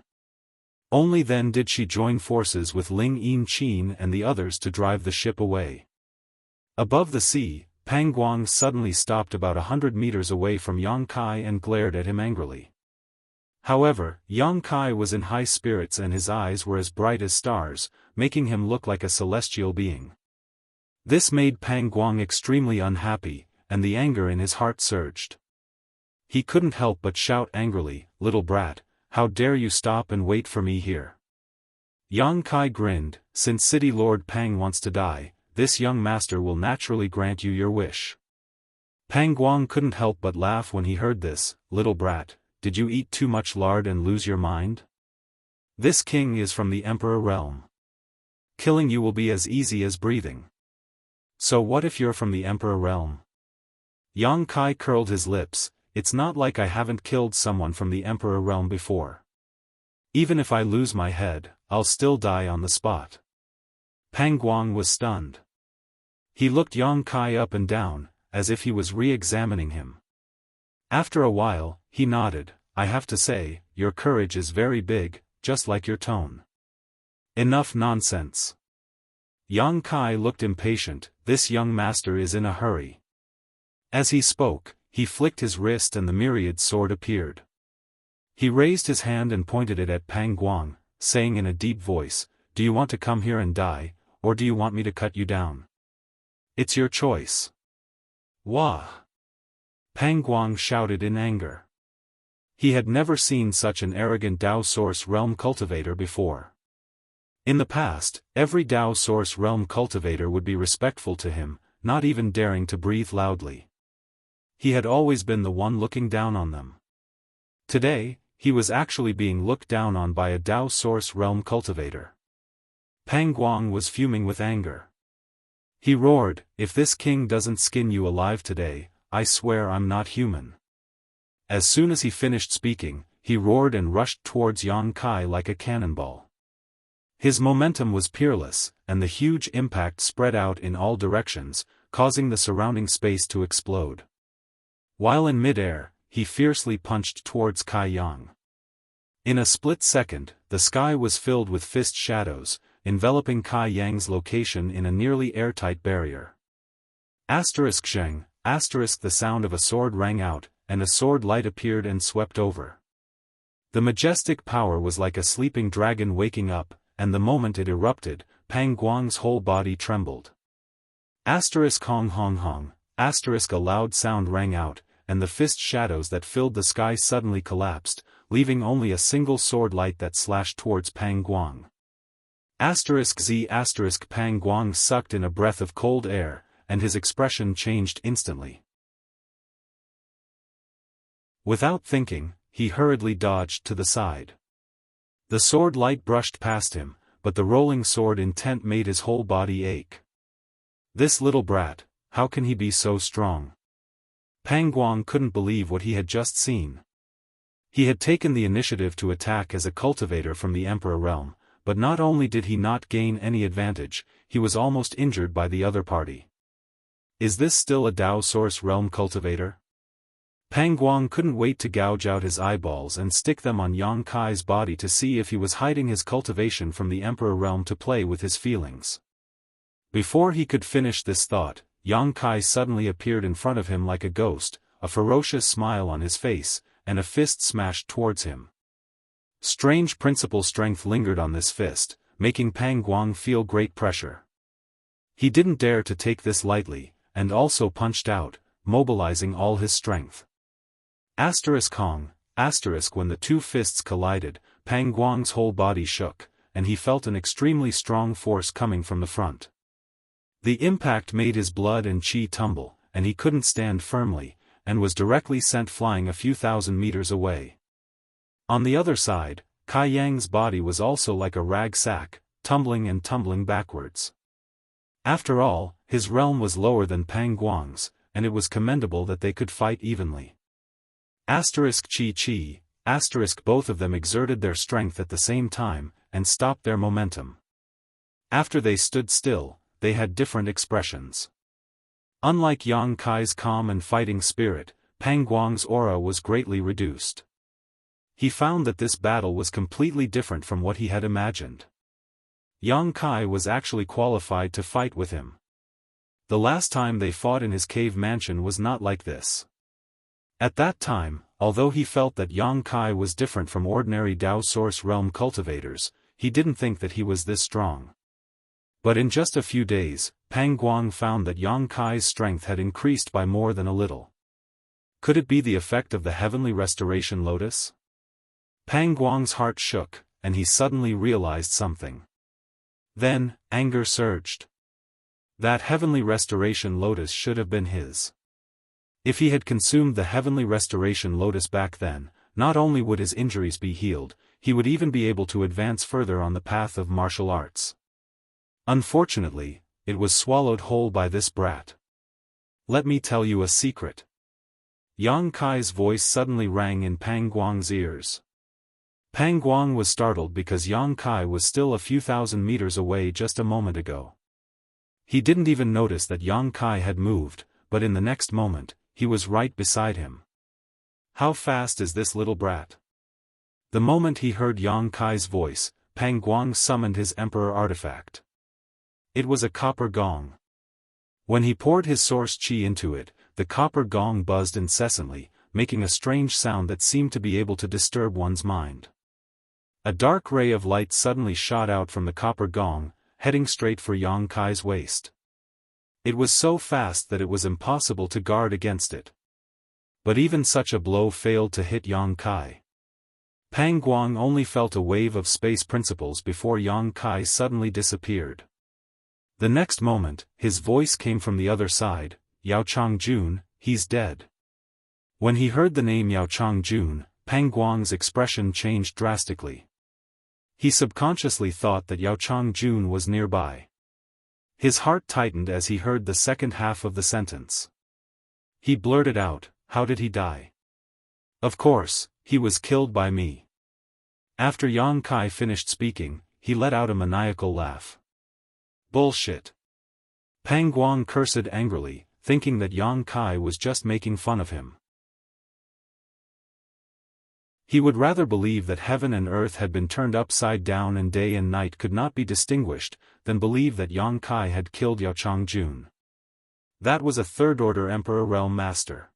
Only then did she join forces with Ling Yinchin and the others to drive the ship away. Above the sea, Pang Guang suddenly stopped about 100 meters away from Yang Kai and glared at him angrily. However, Yang Kai was in high spirits and his eyes were as bright as stars, making him look like a celestial being. This made Pang Guang extremely unhappy, and the anger in his heart surged. He couldn't help but shout angrily, "Little brat, how dare you stop and wait for me here?" Yang Kai grinned, since City Lord Pang wants to die, this young master will naturally grant you your wish. Pang Guang couldn't help but laugh when he heard this. "Little brat, did you eat too much lard and lose your mind? This king is from the Emperor Realm. Killing you will be as easy as breathing. So what if you're from the Emperor Realm?" Yang Kai curled his lips. "It's not like I haven't killed someone from the Emperor Realm before. Even if I lose my head, I'll still die on the spot." Pang Guang was stunned. He looked Yang Kai up and down, as if he was re-examining him. After a while, he nodded. "I have to say, your courage is very big, just like your tone." "Enough nonsense." Yang Kai looked impatient. This young master is in a hurry. As he spoke, he flicked his wrist and the myriad sword appeared. He raised his hand and pointed it at Pang Guang, saying in a deep voice, "Do you want to come here and die, or do you want me to cut you down? It's your choice." "Wah!" Pang Guang shouted in anger. He had never seen such an arrogant Dao Source Realm cultivator before. In the past, every Dao Source Realm cultivator would be respectful to him, not even daring to breathe loudly. He had always been the one looking down on them. Today, he was actually being looked down on by a Dao Source Realm cultivator. Pang Guang was fuming with anger. He roared, "If this king doesn't skin you alive today, I swear I'm not human." As soon as he finished speaking, he roared and rushed towards Yang Kai like a cannonball. His momentum was peerless, and the huge impact spread out in all directions, causing the surrounding space to explode. While in midair, he fiercely punched towards Kai Yang. In a split second, the sky was filled with fist shadows, enveloping Kai Yang's location in a nearly airtight barrier. *Zheng, the sound of a sword rang out, and a sword light appeared and swept over. The majestic power was like a sleeping dragon waking up, and the moment it erupted, Pang Guang's whole body trembled. *Hong Hong Hong, a loud sound rang out, and the fist shadows that filled the sky suddenly collapsed, leaving only a single sword light that slashed towards Pang Guang. *Z*, Pang Guang sucked in a breath of cold air, and his expression changed instantly. Without thinking, he hurriedly dodged to the side. The sword light brushed past him, but the rolling sword intent made his whole body ache. This little brat, how can he be so strong? Pang Guang couldn't believe what he had just seen. He had taken the initiative to attack as a cultivator from the Emperor Realm, but not only did he not gain any advantage, he was almost injured by the other party. Is this still a Dao Source Realm cultivator? Pang Guang couldn't wait to gouge out his eyeballs and stick them on Yang Kai's body to see if he was hiding his cultivation from the Emperor Realm to play with his feelings. Before he could finish this thought, Yang Kai suddenly appeared in front of him like a ghost, a ferocious smile on his face, and a fist smashed towards him. Strange principal strength lingered on this fist, making Pang Guang feel great pressure. He didn't dare to take this lightly, and also punched out, mobilizing all his strength. Kong, when the two fists collided, Pang Guang's whole body shook, and he felt an extremely strong force coming from the front. The impact made his blood and qi tumble, and he couldn't stand firmly, and was directly sent flying a few thousand meters away. On the other side, Kai Yang's body was also like a rag sack, tumbling and tumbling backwards. After all, his realm was lower than Pang Guang's, and it was commendable that they could fight evenly. Qi, both of them exerted their strength at the same time, and stopped their momentum. After they stood still, they had different expressions. Unlike Yang Kai's calm and fighting spirit, Pang Guang's aura was greatly reduced. He found that this battle was completely different from what he had imagined. Yang Kai was actually qualified to fight with him. The last time they fought in his cave mansion was not like this. At that time, although he felt that Yang Kai was different from ordinary Dao Source Realm cultivators, he didn't think that he was this strong. But in just a few days, Pang Guang found that Yang Kai's strength had increased by more than a little. Could it be the effect of the heavenly restoration lotus? Pang Guang's heart shook, and he suddenly realized something. Then, anger surged. That heavenly restoration lotus should have been his. If he had consumed the heavenly restoration lotus back then, not only would his injuries be healed, he would even be able to advance further on the path of martial arts. Unfortunately, it was swallowed whole by this brat. Let me tell you a secret. Yang Kai's voice suddenly rang in Pang Guang's ears. Pang Guang was startled because Yang Kai was still a few thousand meters away just a moment ago. He didn't even notice that Yang Kai had moved, but in the next moment, he was right beside him. How fast is this little brat? The moment he heard Yang Kai's voice, Pang Guang summoned his emperor artifact. It was a copper gong. When he poured his source qi into it, the copper gong buzzed incessantly, making a strange sound that seemed to be able to disturb one's mind. A dark ray of light suddenly shot out from the copper gong, heading straight for Yang Kai's waist. It was so fast that it was impossible to guard against it. But even such a blow failed to hit Yang Kai. Pang Guang only felt a wave of space principles before Yang Kai suddenly disappeared. The next moment, his voice came from the other side, "Yao Changjun, he's dead." When he heard the name Yao Changjun, Pang Guang's expression changed drastically. He subconsciously thought that Yao Changjun was nearby. His heart tightened as he heard the second half of the sentence. He blurted out, "How did he die?" "Of course, he was killed by me." After Yang Kai finished speaking, he let out a maniacal laugh. "Bullshit." Pang Guang cursed angrily, thinking that Yang Kai was just making fun of him. He would rather believe that heaven and earth had been turned upside down and day and night could not be distinguished, than believe that Yang Kai had killed Yao Changjun. That was a third-order Emperor Realm Master.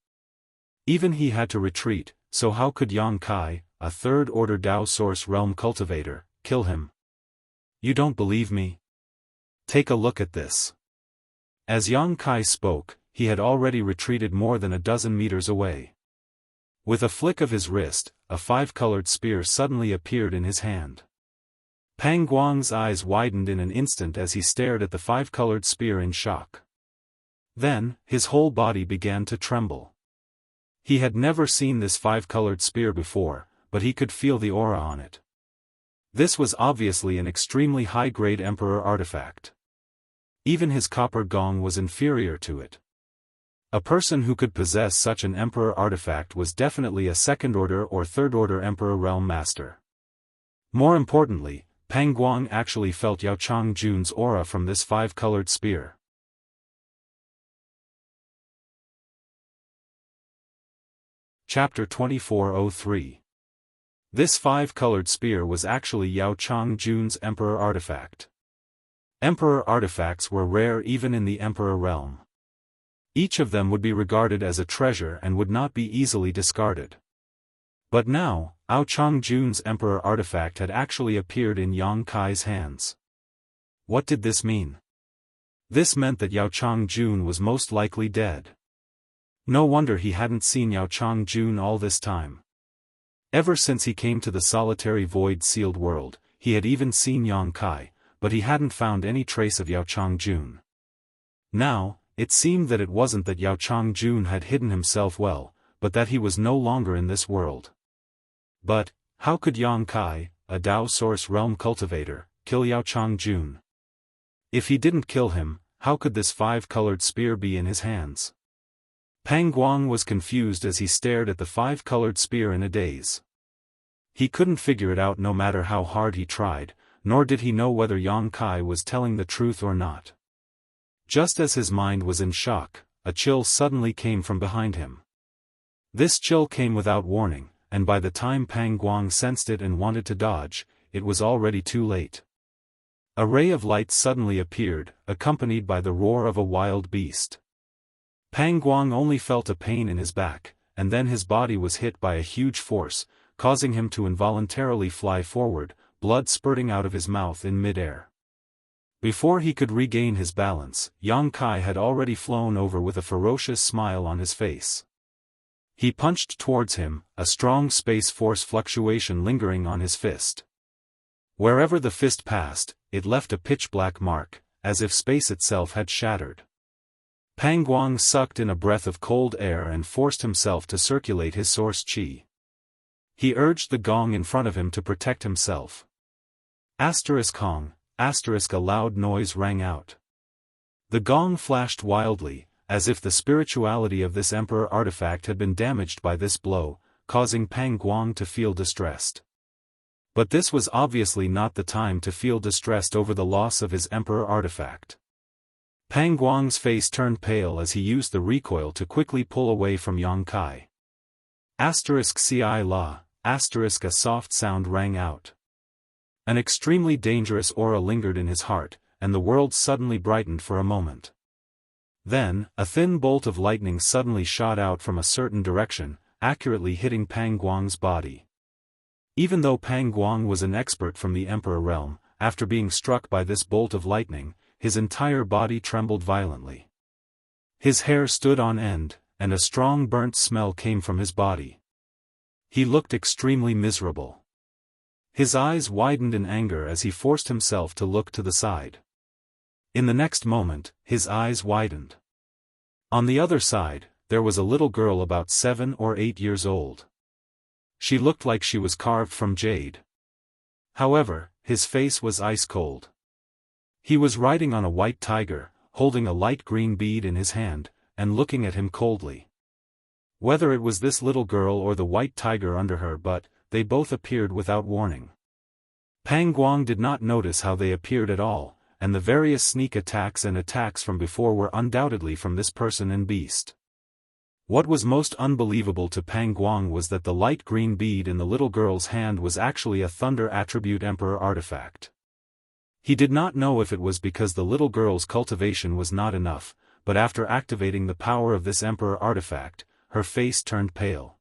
Even he had to retreat, so how could Yang Kai, a third-order Dao Source Realm cultivator, kill him? You don't believe me? Take a look at this. As Yang Kai spoke, he had already retreated more than a dozen meters away. With a flick of his wrist, a five-colored spear suddenly appeared in his hand. Pang Guang's eyes widened in an instant as he stared at the five-colored spear in shock. Then, his whole body began to tremble. He had never seen this five-colored spear before, but he could feel the aura on it. This was obviously an extremely high-grade Emperor artifact. Even his copper gong was inferior to it. A person who could possess such an Emperor artifact was definitely a second-order or third-order Emperor Realm Master. More importantly, Pang Guang actually felt Yao Changjun's aura from this five-colored spear. Chapter 2403. This five-colored spear was actually Yao Changjun's Emperor artifact. Emperor artifacts were rare even in the Emperor realm. Each of them would be regarded as a treasure and would not be easily discarded. But now, Yao Changjun's Emperor artifact had actually appeared in Yang Kai's hands. What did this mean? This meant that Yao Changjun was most likely dead. No wonder he hadn't seen Yao Changjun all this time. Ever since he came to the solitary void-sealed world, he had even seen Yang Kai, but he hadn't found any trace of Yao Changjun. Now, it seemed that it wasn't that Yao Changjun had hidden himself well, but that he was no longer in this world. But, how could Yang Kai, a Dao Source Realm cultivator, kill Yao Changjun? If he didn't kill him, how could this five-colored spear be in his hands? Pang Guang was confused as he stared at the five-colored spear in a daze. He couldn't figure it out no matter how hard he tried, nor did he know whether Yang Kai was telling the truth or not. Just as his mind was in shock, a chill suddenly came from behind him. This chill came without warning, and by the time Pang Guang sensed it and wanted to dodge, it was already too late. A ray of light suddenly appeared, accompanied by the roar of a wild beast. Pang Guang only felt a pain in his back, and then his body was hit by a huge force, causing him to involuntarily fly forward, blood spurting out of his mouth in mid-air. Before he could regain his balance, Yang Kai had already flown over with a ferocious smile on his face. He punched towards him, a strong space force fluctuation lingering on his fist. Wherever the fist passed, it left a pitch-black mark, as if space itself had shattered. Pang Guang sucked in a breath of cold air and forced himself to circulate his source qi. He urged the gong in front of him to protect himself. Hong, a loud noise rang out. The gong flashed wildly, as if the spirituality of this emperor artifact had been damaged by this blow, causing Pang Guang to feel distressed. But this was obviously not the time to feel distressed over the loss of his emperor artifact. Pang Guang's face turned pale as he used the recoil to quickly pull away from Yang Kai. Ci la, a soft sound rang out. An extremely dangerous aura lingered in his heart, and the world suddenly brightened for a moment. Then, a thin bolt of lightning suddenly shot out from a certain direction, accurately hitting Pang Guang's body. Even though Pang Guang was an expert from the Emperor realm, after being struck by this bolt of lightning, his entire body trembled violently. His hair stood on end, and a strong burnt smell came from his body. He looked extremely miserable. His eyes widened in anger as he forced himself to look to the side. In the next moment, his eyes widened. On the other side, there was a little girl about 7 or 8 years old. She looked like she was carved from jade. However, his face was ice cold. He was riding on a white tiger, holding a light green bead in his hand, and looking at him coldly. Whether it was this little girl or the white tiger under her, but they both appeared without warning. Pang Guang did not notice how they appeared at all, and the various sneak attacks and attacks from before were undoubtedly from this person and beast. What was most unbelievable to Pang Guang was that the light green bead in the little girl's hand was actually a thunder attribute emperor artifact. He did not know if it was because the little girl's cultivation was not enough, but after activating the power of this emperor artifact, her face turned pale.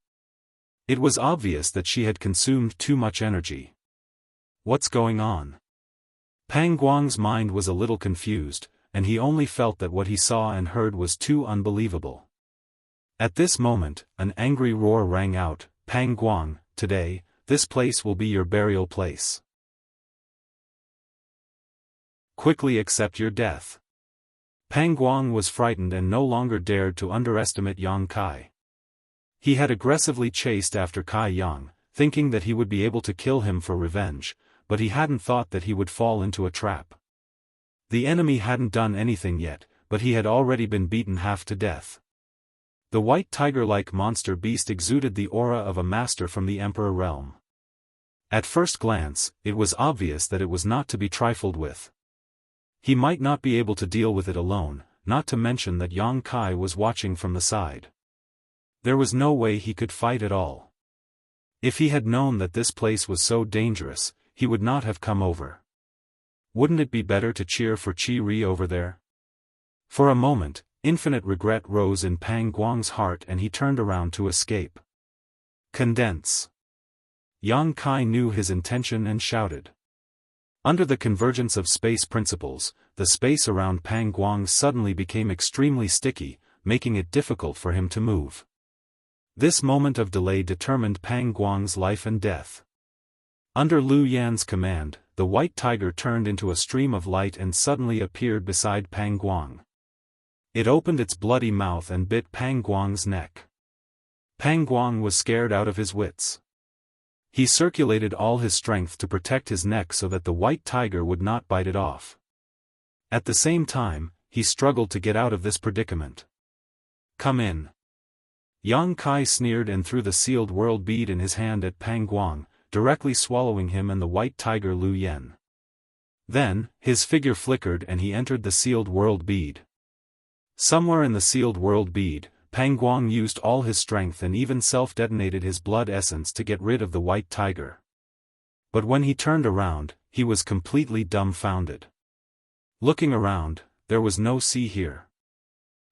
It was obvious that she had consumed too much energy. What's going on? Pang Guang's mind was a little confused, and he only felt that what he saw and heard was too unbelievable. At this moment, an angry roar rang out, "Pang Guang, today, this place will be your burial place. Quickly accept your death." Pang Guang was frightened and no longer dared to underestimate Yang Kai. He had aggressively chased after Kai Yang, thinking that he would be able to kill him for revenge, but he hadn't thought that he would fall into a trap. The enemy hadn't done anything yet, but he had already been beaten half to death. The white tiger-like monster beast exuded the aura of a master from the Emperor realm. At first glance, it was obvious that it was not to be trifled with. He might not be able to deal with it alone, not to mention that Yang Kai was watching from the side. There was no way he could fight at all. If he had known that this place was so dangerous, he would not have come over. Wouldn't it be better to cheer for Chi Ri over there? For a moment, infinite regret rose in Pang Guang's heart and he turned around to escape. Condense. Yang Kai knew his intention and shouted. Under the convergence of space principles, the space around Pang Guang suddenly became extremely sticky, making it difficult for him to move. This moment of delay determined Pang Guang's life and death. Under Lu Yan's command, the white tiger turned into a stream of light and suddenly appeared beside Pang Guang. It opened its bloody mouth and bit Pang Guang's neck. Pang Guang was scared out of his wits. He circulated all his strength to protect his neck so that the white tiger would not bite it off. At the same time, he struggled to get out of this predicament. "Come in." Yang Kai sneered and threw the sealed world bead in his hand at Pang Guang, directly swallowing him and the white tiger Lu Yan. Then, his figure flickered and he entered the sealed world bead. Somewhere in the sealed world bead, Pang Guang used all his strength and even self-detonated his blood essence to get rid of the white tiger. But when he turned around, he was completely dumbfounded. Looking around, there was no sea here.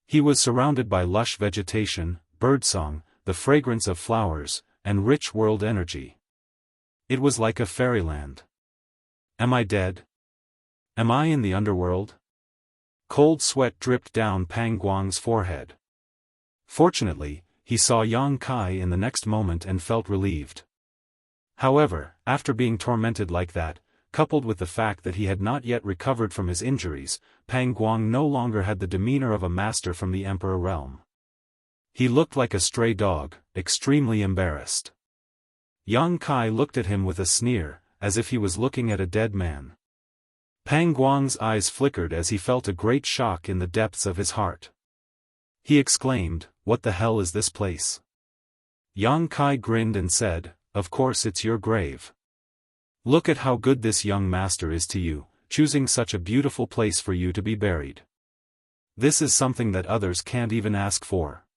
He was surrounded by lush vegetation, birdsong, the fragrance of flowers, and rich world energy. It was like a fairyland. Am I dead? Am I in the underworld? Cold sweat dripped down Pang Guang's forehead. Fortunately, he saw Yang Kai in the next moment and felt relieved. However, after being tormented like that, coupled with the fact that he had not yet recovered from his injuries, Pang Guang no longer had the demeanor of a master from the Emperor realm. He looked like a stray dog, extremely embarrassed. Yang Kai looked at him with a sneer, as if he was looking at a dead man. Pang Guang's eyes flickered as he felt a great shock in the depths of his heart. He exclaimed, "What the hell is this place?" Yang Kai grinned and said, "Of course it's your grave. Look at how good this young master is to you, choosing such a beautiful place for you to be buried. This is something that others can't even ask for.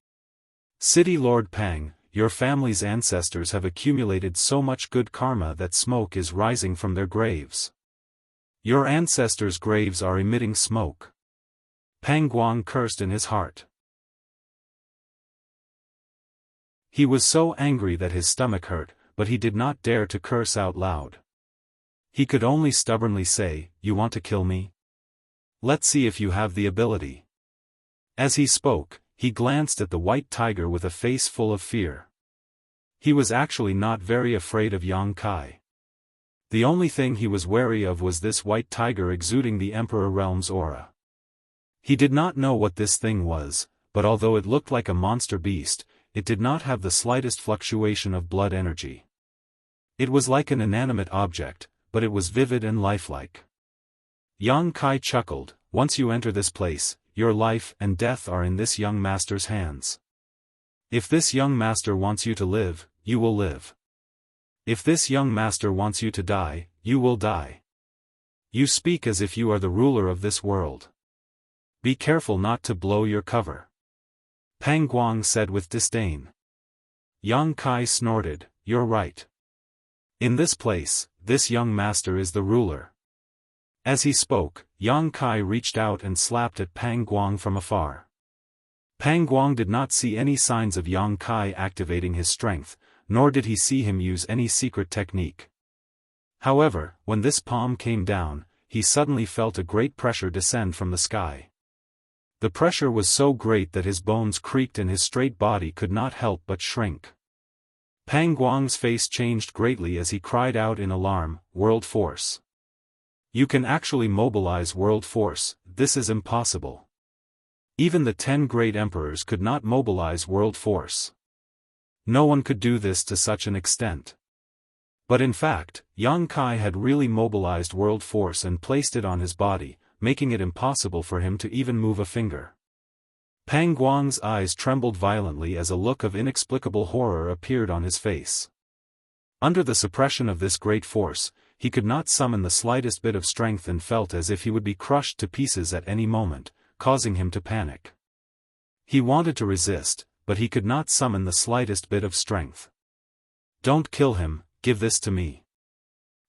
City Lord Pang, your family's ancestors have accumulated so much good karma that smoke is rising from their graves. Your ancestors' graves are emitting smoke." Pang Guang cursed in his heart. He was so angry that his stomach hurt, but he did not dare to curse out loud. He could only stubbornly say, "You want to kill me? Let's see if you have the ability." As he spoke, he glanced at the white tiger with a face full of fear. He was actually not very afraid of Yang Kai. The only thing he was wary of was this white tiger exuding the Emperor Realm's aura. He did not know what this thing was, but although it looked like a monster beast, it did not have the slightest fluctuation of blood energy. It was like an inanimate object, but it was vivid and lifelike. Yang Kai chuckled, "Once you enter this place, your life and death are in this young master's hands. If this young master wants you to live, you will live. If this young master wants you to die, you will die. You speak as if you are the ruler of this world. Be careful not to blow your cover." Pang Guang said with disdain. Yang Kai snorted, "You're right. In this place, this young master is the ruler." As he spoke, Yang Kai reached out and slapped at Pang Guang from afar. Pang Guang did not see any signs of Yang Kai activating his strength, nor did he see him use any secret technique. However, when this palm came down, he suddenly felt a great pressure descend from the sky. The pressure was so great that his bones creaked and his straight body could not help but shrink. Pang Guang's face changed greatly as he cried out in alarm, "World Force! You can actually mobilize World Force, this is impossible. Even the 10 great emperors could not mobilize World Force. No one could do this to such an extent." But in fact, Yang Kai had really mobilized World Force and placed it on his body, making it impossible for him to even move a finger. Pang Guang's eyes trembled violently as a look of inexplicable horror appeared on his face. Under the suppression of this great force, he could not summon the slightest bit of strength and felt as if he would be crushed to pieces at any moment, causing him to panic. He wanted to resist, but he could not summon the slightest bit of strength. "Don't kill him, give this to me."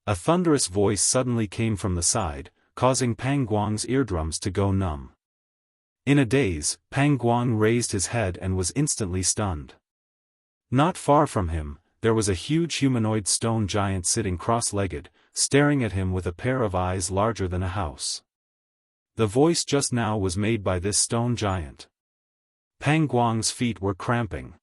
A thunderous voice suddenly came from the side, causing Pang Guang's eardrums to go numb. In a daze, Pang Guang raised his head and was instantly stunned. Not far from him, there was a huge humanoid stone giant sitting cross-legged, staring at him with a pair of eyes larger than a house. The voice just now was made by this stone giant. Pang Guang's feet were cramping.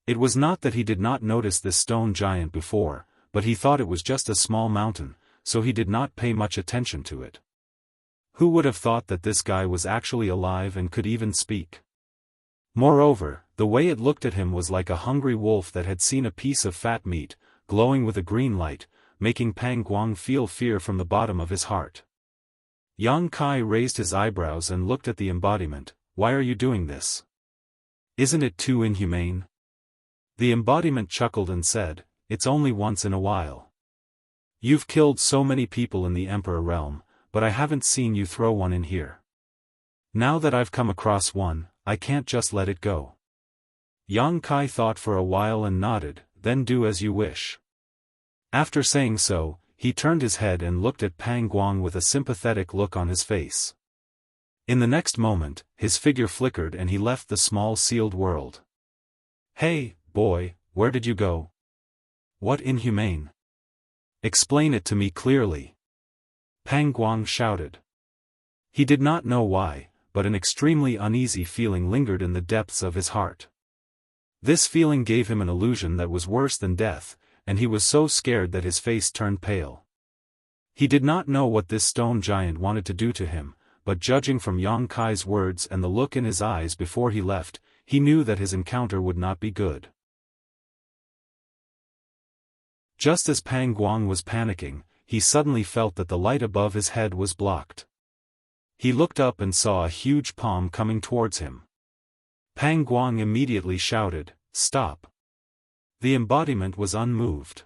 It was not that he did not notice this stone giant before, but he thought it was just a small mountain, so he did not pay much attention to it. Who would have thought that this guy was actually alive and could even speak? Moreover, the way it looked at him was like a hungry wolf that had seen a piece of fat meat, glowing with a green light, making Pang Guang feel fear from the bottom of his heart. Yang Kai raised his eyebrows and looked at the embodiment. Why are you doing this? Isn't it too inhumane? The embodiment chuckled and said, it's only once in a while. You've killed so many people in the Emperor realm, but I haven't seen you throw one in here. Now that I've come across one, I can't just let it go. Yang Kai thought for a while and nodded, then do as you wish. After saying so, he turned his head and looked at Pang Guang with a sympathetic look on his face. In the next moment, his figure flickered and he left the small sealed world. Hey, boy, where did you go? What inhumane? Explain it to me clearly. Pang Guang shouted. He did not know why, but an extremely uneasy feeling lingered in the depths of his heart. This feeling gave him an illusion that was worse than death, and he was so scared that his face turned pale. He did not know what this stone giant wanted to do to him, but judging from Yang Kai's words and the look in his eyes before he left, he knew that his encounter would not be good. Just as Pang Guang was panicking, he suddenly felt that the light above his head was blocked. He looked up and saw a huge palm coming towards him. Pang Guang immediately shouted, "Stop!" The embodiment was unmoved.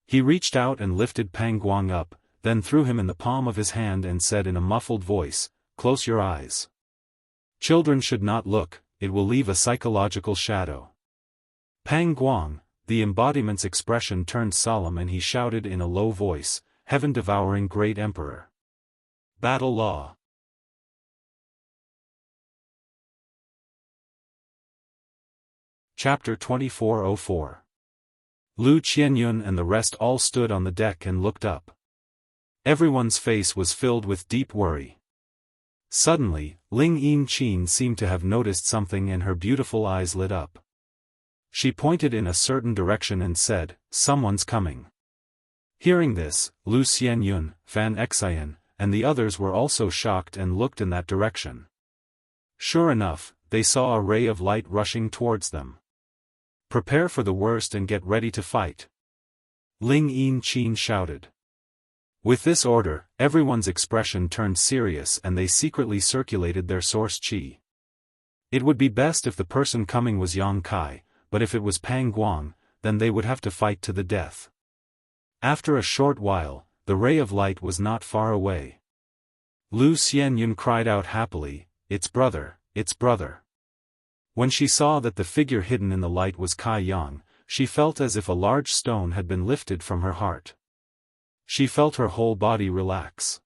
He reached out and lifted Pang Guang up, then threw him in the palm of his hand and said in a muffled voice, "Close your eyes. Children should not look, it will leave a psychological shadow." Pang Guang, the embodiment's expression turned solemn and he shouted in a low voice, "Heaven-devouring great emperor. Battle law." Chapter 2404. Lu Qianyun and the rest all stood on the deck and looked up. Everyone's face was filled with deep worry. Suddenly, Ling Yin-Qin seemed to have noticed something and her beautiful eyes lit up. She pointed in a certain direction and said, "Someone's coming." Hearing this, Lu Xianyun, Fan Xian, and the others were also shocked and looked in that direction. Sure enough, they saw a ray of light rushing towards them. "Prepare for the worst and get ready to fight," Ling Yin-Qin shouted. With this order, everyone's expression turned serious and they secretly circulated their source qi. It would be best if the person coming was Yang Kai, but if it was Pang Guang, then they would have to fight to the death. After a short while, the ray of light was not far away. Lu Xianyun cried out happily, "It's brother, it's brother." When she saw that the figure hidden in the light was Kai Yang, she felt as if a large stone had been lifted from her heart. She felt her whole body relax.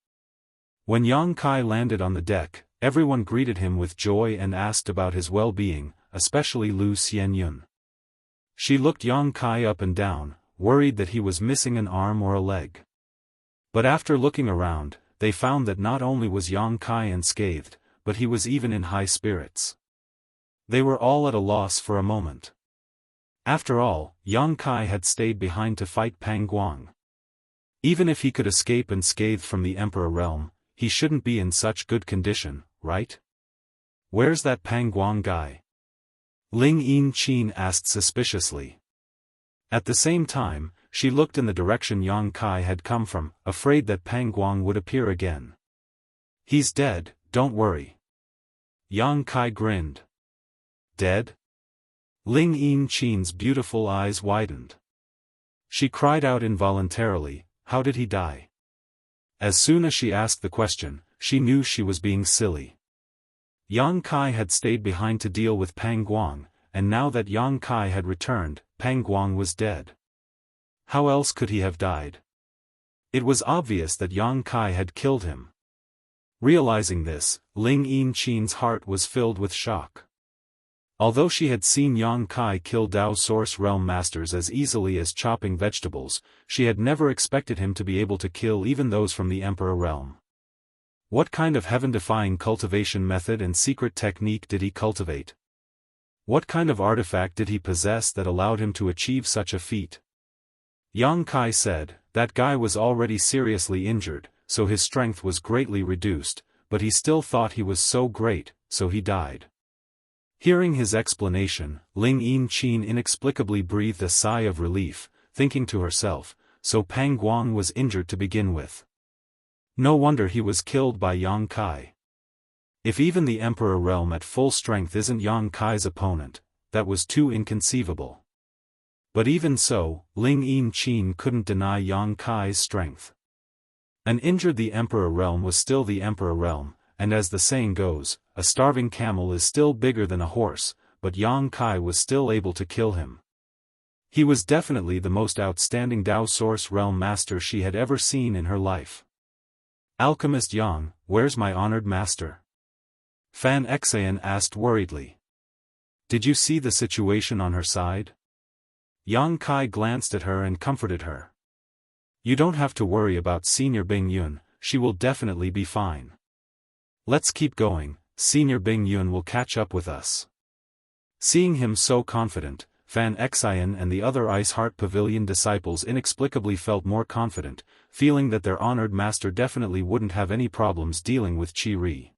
When Yang Kai landed on the deck, everyone greeted him with joy and asked about his well-being, especially Lu Xianyun. She looked Yang Kai up and down, worried that he was missing an arm or a leg. But after looking around, they found that not only was Yang Kai unscathed, but he was even in high spirits. They were all at a loss for a moment. After all, Yang Kai had stayed behind to fight Pang Guang. Even if he could escape unscathed from the Emperor realm, he shouldn't be in such good condition, right? "Where's that Pang Guang guy?" Ling Yin-Qin asked suspiciously. At the same time, she looked in the direction Yang Kai had come from, afraid that Pang Guang would appear again. "He's dead, don't worry." Yang Kai grinned. "Dead?" Ling Yin-Qin's beautiful eyes widened. She cried out involuntarily, "How did he die?" As soon as she asked the question, she knew she was being silly. Yang Kai had stayed behind to deal with Pang Guang, and now that Yang Kai had returned, Pang Guang was dead. How else could he have died? It was obvious that Yang Kai had killed him. Realizing this, Ling Yin-Qin's heart was filled with shock. Although she had seen Yang Kai kill Dao Source Realm Masters as easily as chopping vegetables, she had never expected him to be able to kill even those from the Emperor Realm. What kind of heaven-defying cultivation method and secret technique did he cultivate? What kind of artifact did he possess that allowed him to achieve such a feat? Yang Kai said, that guy was already seriously injured, so his strength was greatly reduced, but he still thought he was so great, so he died. Hearing his explanation, Ling Yin-chin inexplicably breathed a sigh of relief, thinking to herself, so Pang Guang was injured to begin with. No wonder he was killed by Yang Kai. If even the Emperor realm at full strength isn't Yang Kai's opponent, that was too inconceivable. But even so, Ling Yin-chin couldn't deny Yang Kai's strength. An injured the Emperor realm was still the Emperor realm, and as the saying goes, a starving camel is still bigger than a horse, but Yang Kai was still able to kill him. He was definitely the most outstanding Dao Source Realm master she had ever seen in her life. Alchemist Yang, where's my honored master? Fan Xian asked worriedly. Did you see the situation on her side? Yang Kai glanced at her and comforted her. You don't have to worry about Senior Bing Yun, she will definitely be fine. Let's keep going, Senior Bing Yun will catch up with us. Seeing him so confident, Fan Xian and the other Ice Heart Pavilion disciples inexplicably felt more confident, feeling that their honored master definitely wouldn't have any problems dealing with Qi Ri.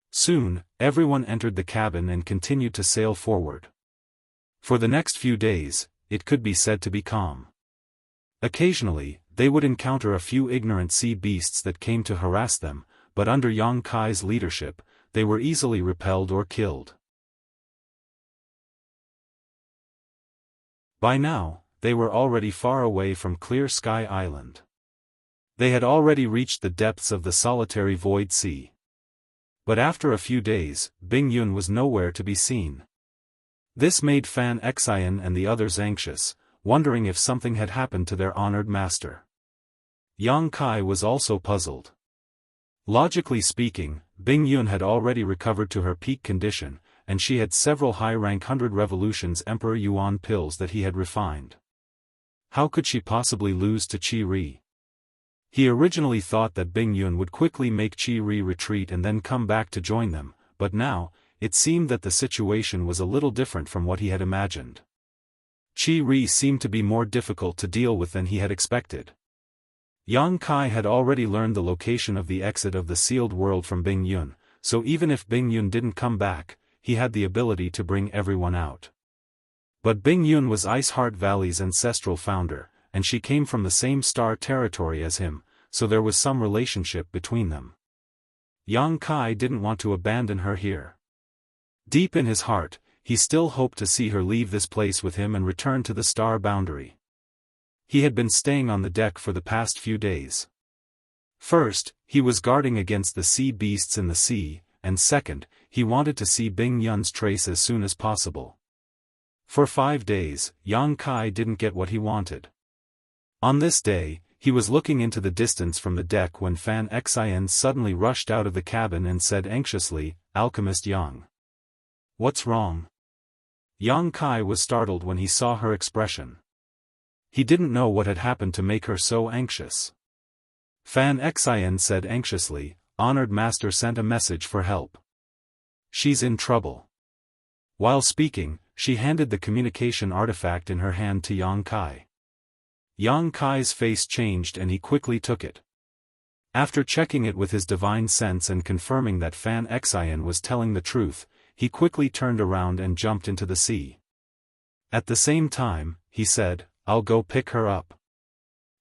Soon, everyone entered the cabin and continued to sail forward. For the next few days, it could be said to be calm. Occasionally, they would encounter a few ignorant sea beasts that came to harass them, but under Yang Kai's leadership, they were easily repelled or killed. By now, they were already far away from Clear Sky Island. They had already reached the depths of the solitary void sea. But after a few days, Bing Yun was nowhere to be seen. This made Fan Xian and the others anxious, wondering if something had happened to their honored master. Yang Kai was also puzzled. Logically speaking, Bing Yun had already recovered to her peak condition, and she had several high-rank 100 revolutions Emperor Yuan pills that he had refined. How could she possibly lose to Qi Ri? He originally thought that Bing Yun would quickly make Qi Ri retreat and then come back to join them, but now, it seemed that the situation was a little different from what he had imagined. Qi Ri seemed to be more difficult to deal with than he had expected. Yang Kai had already learned the location of the exit of the sealed world from Bing Yun, so even if Bing Yun didn't come back, he had the ability to bring everyone out. But Bing Yun was Ice Heart Valley's ancestral founder, and she came from the same star territory as him, so there was some relationship between them. Yang Kai didn't want to abandon her here. Deep in his heart, he still hoped to see her leave this place with him and return to the star boundary. He had been staying on the deck for the past few days. First, he was guarding against the sea beasts in the sea, and second, he wanted to see Bing Yun's trace as soon as possible. For 5 days, Yang Kai didn't get what he wanted. On this day, he was looking into the distance from the deck when Fan Xian suddenly rushed out of the cabin and said anxiously, Alchemist Yang. What's wrong? Yang Kai was startled when he saw her expression. He didn't know what had happened to make her so anxious. Fan Xian said anxiously, Honored Master sent a message for help. She's in trouble. While speaking, she handed the communication artifact in her hand to Yang Kai. Yang Kai's face changed and he quickly took it. After checking it with his divine sense and confirming that Fan Xian was telling the truth, he quickly turned around and jumped into the sea. At the same time, he said, I'll go pick her up.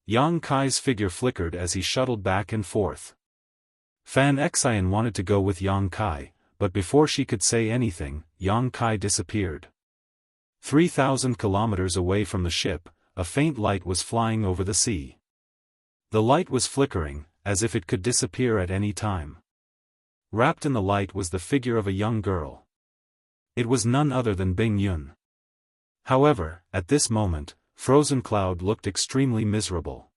Yang Kai's figure flickered as he shuttled back and forth. Fan Xian wanted to go with Yang Kai, but before she could say anything, Yang Kai disappeared. 3,000 kilometers away from the ship, a faint light was flying over the sea. The light was flickering, as if it could disappear at any time. Wrapped in the light was the figure of a young girl. It was none other than Bing Yun. However, at this moment, Frozen Cloud looked extremely miserable.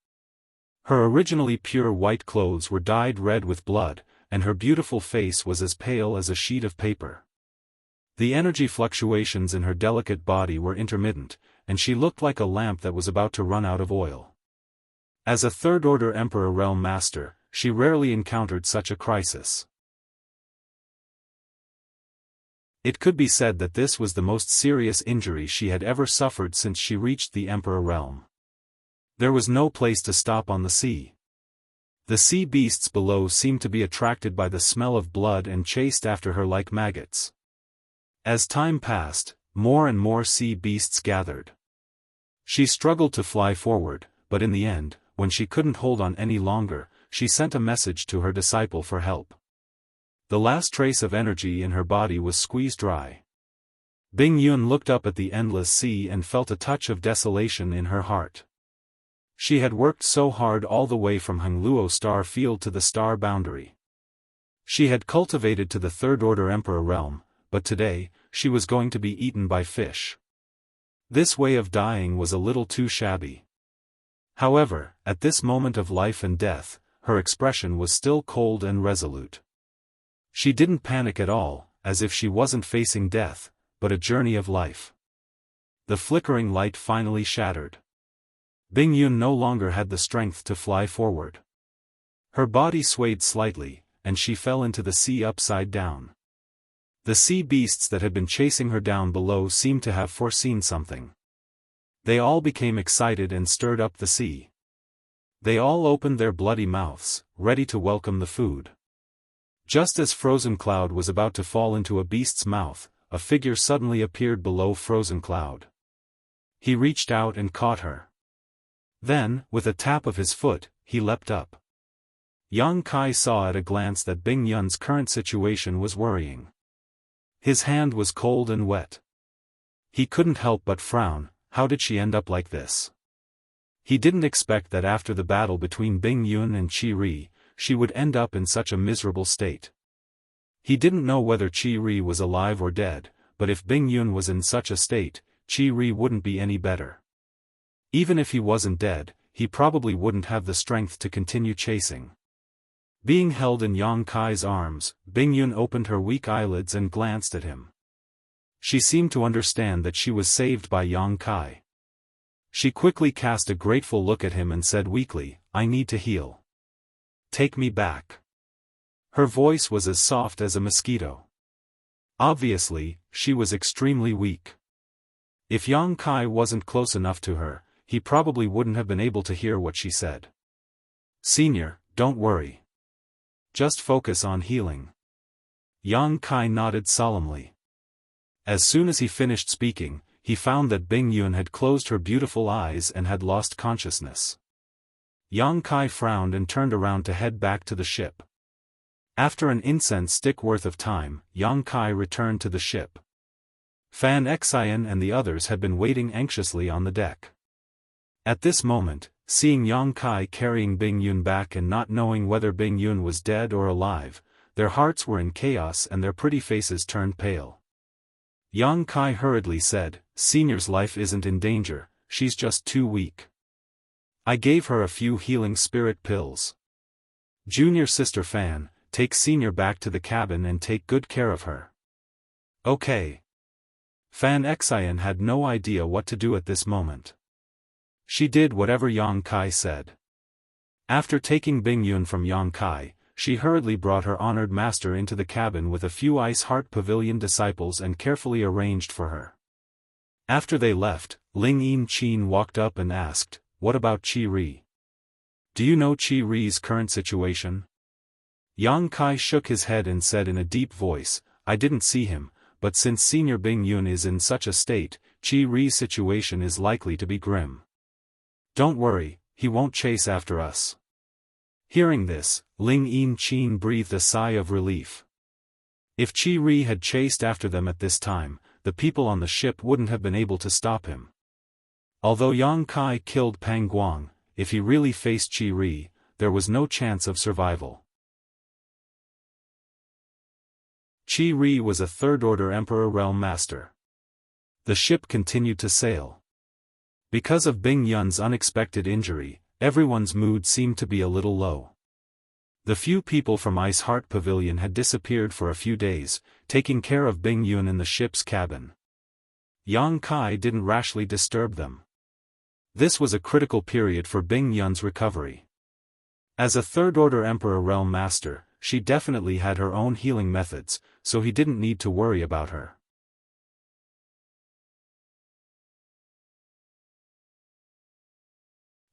Her originally pure white clothes were dyed red with blood, and her beautiful face was as pale as a sheet of paper. The energy fluctuations in her delicate body were intermittent, and she looked like a lamp that was about to run out of oil. As a third-order Emperor Realm Master, she rarely encountered such a crisis. It could be said that this was the most serious injury she had ever suffered since she reached the Emperor realm. There was no place to stop on the sea. The sea beasts below seemed to be attracted by the smell of blood and chased after her like maggots. As time passed, more and more sea beasts gathered. She struggled to fly forward, but in the end, when she couldn't hold on any longer, she sent a message to her disciple for help. The last trace of energy in her body was squeezed dry. Bing Yun looked up at the endless sea and felt a touch of desolation in her heart. She had worked so hard all the way from Hongluo star field to the star boundary. She had cultivated to the Third Order Emperor realm, but today, she was going to be eaten by fish. This way of dying was a little too shabby. However, at this moment of life and death, her expression was still cold and resolute. She didn't panic at all, as if she wasn't facing death, but a journey of life. The flickering light finally shattered. Bing Yun no longer had the strength to fly forward. Her body swayed slightly, and she fell into the sea upside down. The sea beasts that had been chasing her down below seemed to have foreseen something. They all became excited and stirred up the sea. They all opened their bloody mouths, ready to welcome the food. Just as Frozen Cloud was about to fall into a beast's mouth, a figure suddenly appeared below Frozen Cloud. He reached out and caught her. Then, with a tap of his foot, he leapt up. Yang Kai saw at a glance that Bing Yun's current situation was worrying. His hand was cold and wet. He couldn't help but frown. How did she end up like this? He didn't expect that after the battle between Bing Yun and Qi Ri, she would end up in such a miserable state. He didn't know whether Qi Ri was alive or dead, but if Bing Yun was in such a state, Qi Ri wouldn't be any better. Even if he wasn't dead, he probably wouldn't have the strength to continue chasing. Being held in Yang Kai's arms, Bing Yun opened her weak eyelids and glanced at him. She seemed to understand that she was saved by Yang Kai. She quickly cast a grateful look at him and said weakly, "I need to heal. Take me back." Her voice was as soft as a mosquito. Obviously, she was extremely weak. If Yang Kai wasn't close enough to her, he probably wouldn't have been able to hear what she said. "Senior, don't worry. Just focus on healing." Yang Kai nodded solemnly. As soon as he finished speaking, he found that Bing Yun had closed her beautiful eyes and had lost consciousness. Yang Kai frowned and turned around to head back to the ship. After an incense stick worth of time, Yang Kai returned to the ship. Fan Xian and the others had been waiting anxiously on the deck. At this moment, seeing Yang Kai carrying Bing Yun back and not knowing whether Bing Yun was dead or alive, their hearts were in chaos and their pretty faces turned pale. Yang Kai hurriedly said, "Senior's life isn't in danger, she's just too weak. I gave her a few healing spirit pills. Junior Sister Fan, take Senior back to the cabin and take good care of her." "Okay." Fan Xian had no idea what to do at this moment. She did whatever Yang Kai said. After taking Bing Yun from Yang Kai, she hurriedly brought her honored master into the cabin with a few Ice Heart Pavilion disciples and carefully arranged for her. After they left, Ling Yin Qin walked up and asked, "What about Qi Ri? Do you know Qi Ri's current situation?" Yang Kai shook his head and said in a deep voice, "I didn't see him, but since Senior Bing Yun is in such a state, Qi Ri's situation is likely to be grim. Don't worry, he won't chase after us." Hearing this, Ling Yin Qin breathed a sigh of relief. If Qi Ri had chased after them at this time, the people on the ship wouldn't have been able to stop him. Although Yang Kai killed Pang Guang, if he really faced Qi Ri, there was no chance of survival. Qi Ri was a Third-Order Emperor Realm Master. The ship continued to sail. Because of Bing Yun's unexpected injury, everyone's mood seemed to be a little low. The few people from Ice Heart Pavilion had disappeared for a few days, taking care of Bing Yun in the ship's cabin. Yang Kai didn't rashly disturb them. This was a critical period for Bing Yun's recovery. As a third-order Emperor Realm Master, she definitely had her own healing methods, so he didn't need to worry about her.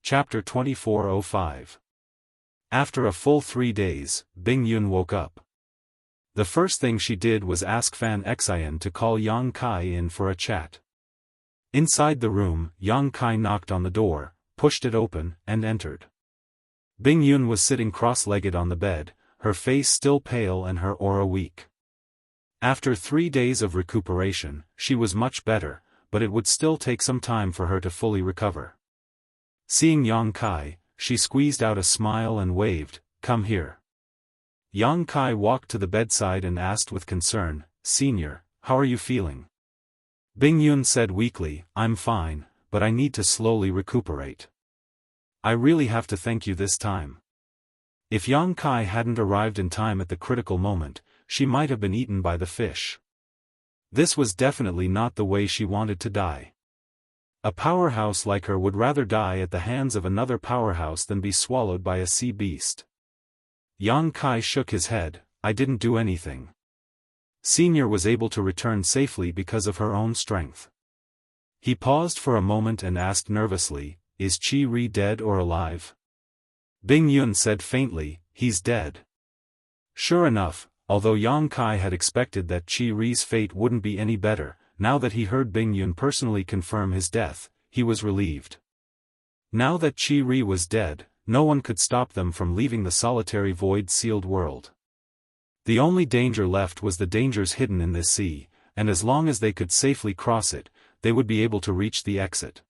Chapter 2405. After a full 3 days, Bing Yun woke up. The first thing she did was ask Fan Xian to call Yang Kai in for a chat. Inside the room, Yang Kai knocked on the door, pushed it open, and entered. Bing Yun was sitting cross-legged on the bed, her face still pale and her aura weak. After 3 days of recuperation, she was much better, but it would still take some time for her to fully recover. Seeing Yang Kai, she squeezed out a smile and waved, "Come here." Yang Kai walked to the bedside and asked with concern, "Senior, how are you feeling?" Bing Yun said weakly, "I'm fine, but I need to slowly recuperate. I really have to thank you this time." If Yang Kai hadn't arrived in time at the critical moment, she might have been eaten by the fish. This was definitely not the way she wanted to die. A powerhouse like her would rather die at the hands of another powerhouse than be swallowed by a sea beast. Yang Kai shook his head, "I didn't do anything. Senior was able to return safely because of her own strength." He paused for a moment and asked nervously, "Is Qi Ri dead or alive?" Bing Yun said faintly, "He's dead." Sure enough, although Yang Kai had expected that Qi Ri's fate wouldn't be any better, now that he heard Bing Yun personally confirm his death, he was relieved. Now that Qi Ri was dead, no one could stop them from leaving the solitary void-sealed world. The only danger left was the dangers hidden in this sea, and as long as they could safely cross it, they would be able to reach the exit.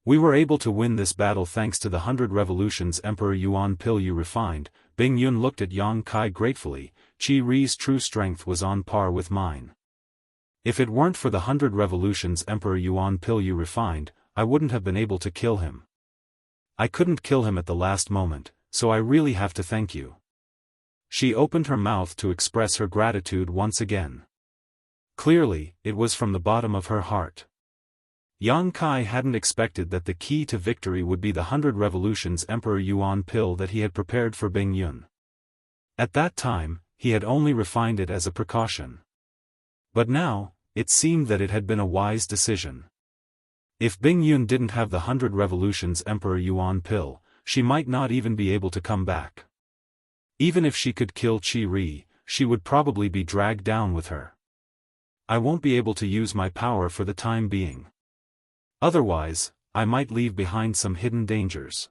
"We were able to win this battle thanks to the 100 revolutions Emperor Yuan Pil you refined." Bing Yun looked at Yang Kai gratefully. "Qi Ri's true strength was on par with mine. If it weren't for the 100 revolutions Emperor Yuan Pil you refined, I wouldn't have been able to kill him. I couldn't kill him at the last moment, so I really have to thank you." She opened her mouth to express her gratitude once again. Clearly, it was from the bottom of her heart. Yang Kai hadn't expected that the key to victory would be the 100 revolutions Emperor Yuan Pil that he had prepared for Bing Yun. At that time, he had only refined it as a precaution. But now, it seemed that it had been a wise decision. If Bing Yun didn't have the 100 revolutions Emperor Yuan Pil, she might not even be able to come back. Even if she could kill Qi Ri, she would probably be dragged down with her. "I won't be able to use my power for the time being. Otherwise, I might leave behind some hidden dangers.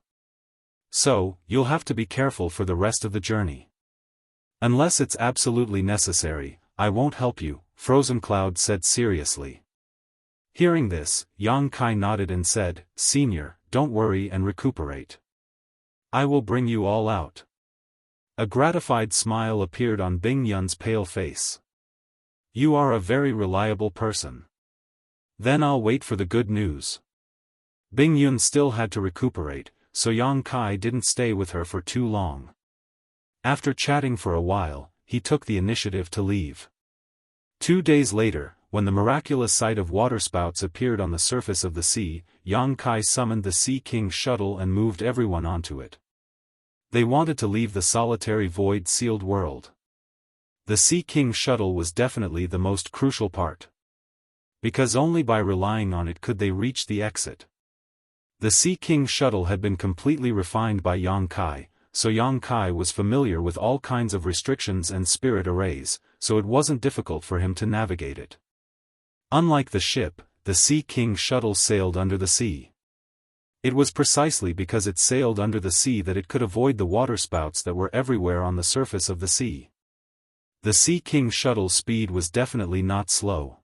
So, you'll have to be careful for the rest of the journey. Unless it's absolutely necessary, I won't help you," Frozen Cloud said seriously. Hearing this, Yang Kai nodded and said, "Senior, don't worry and recuperate. I will bring you all out." A gratified smile appeared on Bing Yun's pale face. "You are a very reliable person. Then I'll wait for the good news." Bing Yun still had to recuperate, so Yang Kai didn't stay with her for too long. After chatting for a while, he took the initiative to leave. 2 days later, when the miraculous sight of waterspouts appeared on the surface of the sea, Yang Kai summoned the Sea King's shuttle and moved everyone onto it. They wanted to leave the solitary void-sealed world. The Sea King's shuttle was definitely the most crucial part. Because only by relying on it could they reach the exit. The Sea King's shuttle had been completely refined by Yang Kai, so Yang Kai was familiar with all kinds of restrictions and spirit arrays, so it wasn't difficult for him to navigate it. Unlike the ship, the Sea King's shuttle sailed under the sea. It was precisely because it sailed under the sea that it could avoid the waterspouts that were everywhere on the surface of the sea. The Sea King's shuttle's speed was definitely not slow.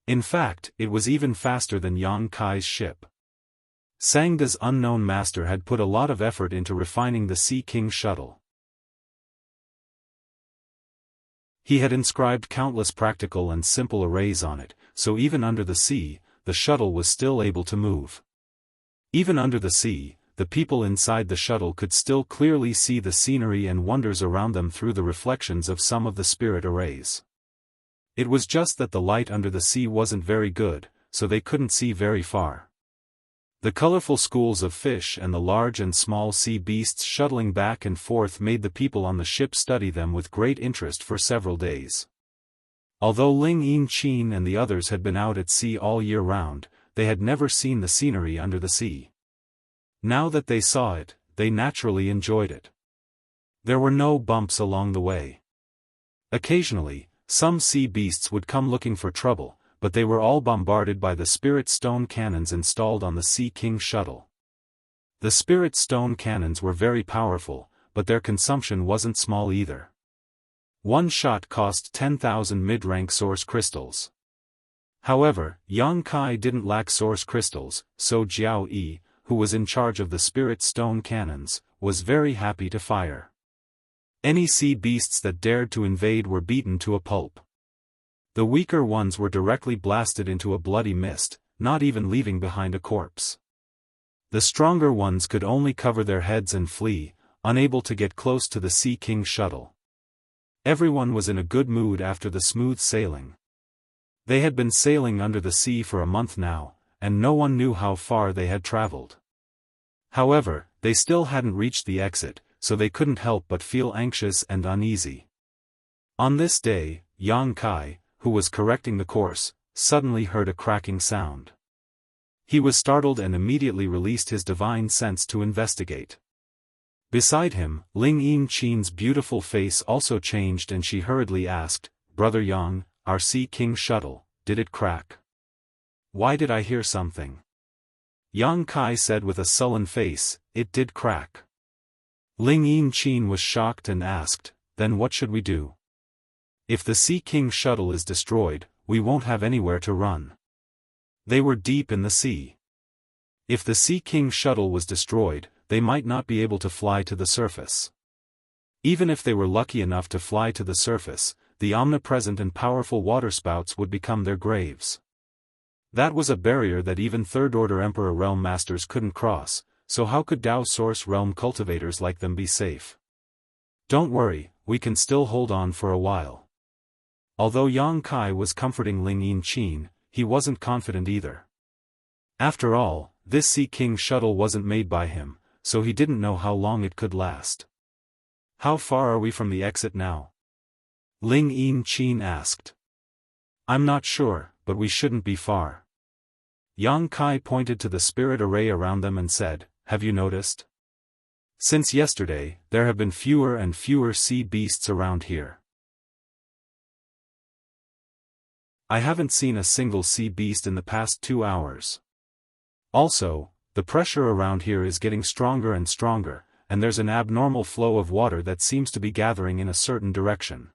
In fact, it was even faster than Yang Kai's ship. Sangda's unknown master had put a lot of effort into refining the Sea King's shuttle. He had inscribed countless practical and simple arrays on it, so even under the sea, the shuttle was still able to move. Even under the sea, the people inside the shuttle could still clearly see the scenery and wonders around them through the reflections of some of the spirit arrays. It was just that the light under the sea wasn't very good, so they couldn't see very far. The colorful schools of fish and the large and small sea beasts shuttling back and forth made the people on the ship study them with great interest for several days. Although Ling Yin and the others had been out at sea all year round, they had never seen the scenery under the sea. Now that they saw it, they naturally enjoyed it. There were no bumps along the way. Occasionally, some sea beasts would come looking for trouble, but they were all bombarded by the spirit stone cannons installed on the Sea King shuttle. The spirit stone cannons were very powerful, but their consumption wasn't small either. One shot cost 10,000 mid-rank source crystals. However, Yang Kai didn't lack source crystals, so Jiao Yi, who was in charge of the spirit stone cannons, was very happy to fire. Any sea beasts that dared to invade were beaten to a pulp. The weaker ones were directly blasted into a bloody mist, not even leaving behind a corpse. The stronger ones could only cover their heads and flee, unable to get close to the Sea King shuttle. Everyone was in a good mood after the smooth sailing. They had been sailing under the sea for a month now, and no one knew how far they had traveled. However, they still hadn't reached the exit, so they couldn't help but feel anxious and uneasy. On this day, Yang Kai, who was correcting the course, suddenly heard a cracking sound. He was startled and immediately released his divine sense to investigate. Beside him, Ling Yin-chen's beautiful face also changed and she hurriedly asked, "Brother Yang, our Sea King shuttle, did it crack? Why did I hear something?" Yang Kai said with a sullen face, "It did crack." Ling Yin-chen was shocked and asked, "Then what should we do? If the Sea King shuttle is destroyed, we won't have anywhere to run." They were deep in the sea. If the Sea King shuttle was destroyed, they might not be able to fly to the surface. Even if they were lucky enough to fly to the surface, the omnipresent and powerful waterspouts would become their graves. That was a barrier that even Third-Order Emperor Realm Masters couldn't cross, so how could Dao Source Realm cultivators like them be safe? "Don't worry, we can still hold on for a while." Although Yang Kai was comforting Ling Yin-chen, he wasn't confident either. After all, this Sea King shuttle wasn't made by him, so he didn't know how long it could last. "How far are we from the exit now?" Ling Yin-chen asked. "I'm not sure, but we shouldn't be far." Yang Kai pointed to the spirit array around them and said, "Have you noticed? Since yesterday, there have been fewer and fewer sea beasts around here. I haven't seen a single sea beast in the past 2 hours. Also, the pressure around here is getting stronger and stronger, and there's an abnormal flow of water that seems to be gathering in a certain direction.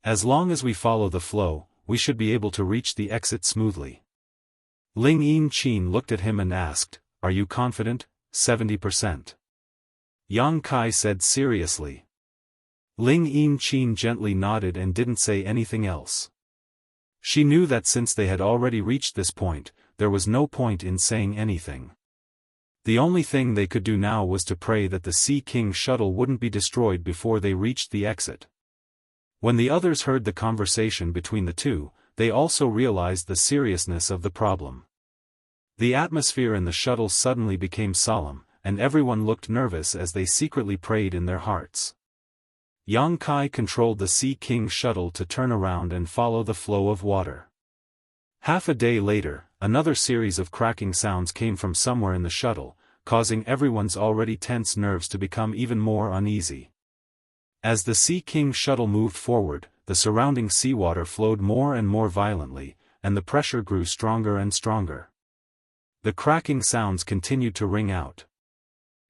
As long as we follow the flow, we should be able to reach the exit smoothly." Ling Yin-chen looked at him and asked, "Are you confident?" 70%. Yang Kai said seriously. Ling Yin-chen gently nodded and didn't say anything else. She knew that since they had already reached this point, there was no point in saying anything. The only thing they could do now was to pray that the Sea King shuttle wouldn't be destroyed before they reached the exit. When the others heard the conversation between the two, they also realized the seriousness of the problem. The atmosphere in the shuttle suddenly became solemn, and everyone looked nervous as they secretly prayed in their hearts. Yang Kai controlled the Sea King shuttle to turn around and follow the flow of water. Half a day later, another series of cracking sounds came from somewhere in the shuttle, causing everyone's already tense nerves to become even more uneasy. As the Sea King shuttle moved forward, the surrounding seawater flowed more and more violently, and the pressure grew stronger and stronger. The cracking sounds continued to ring out.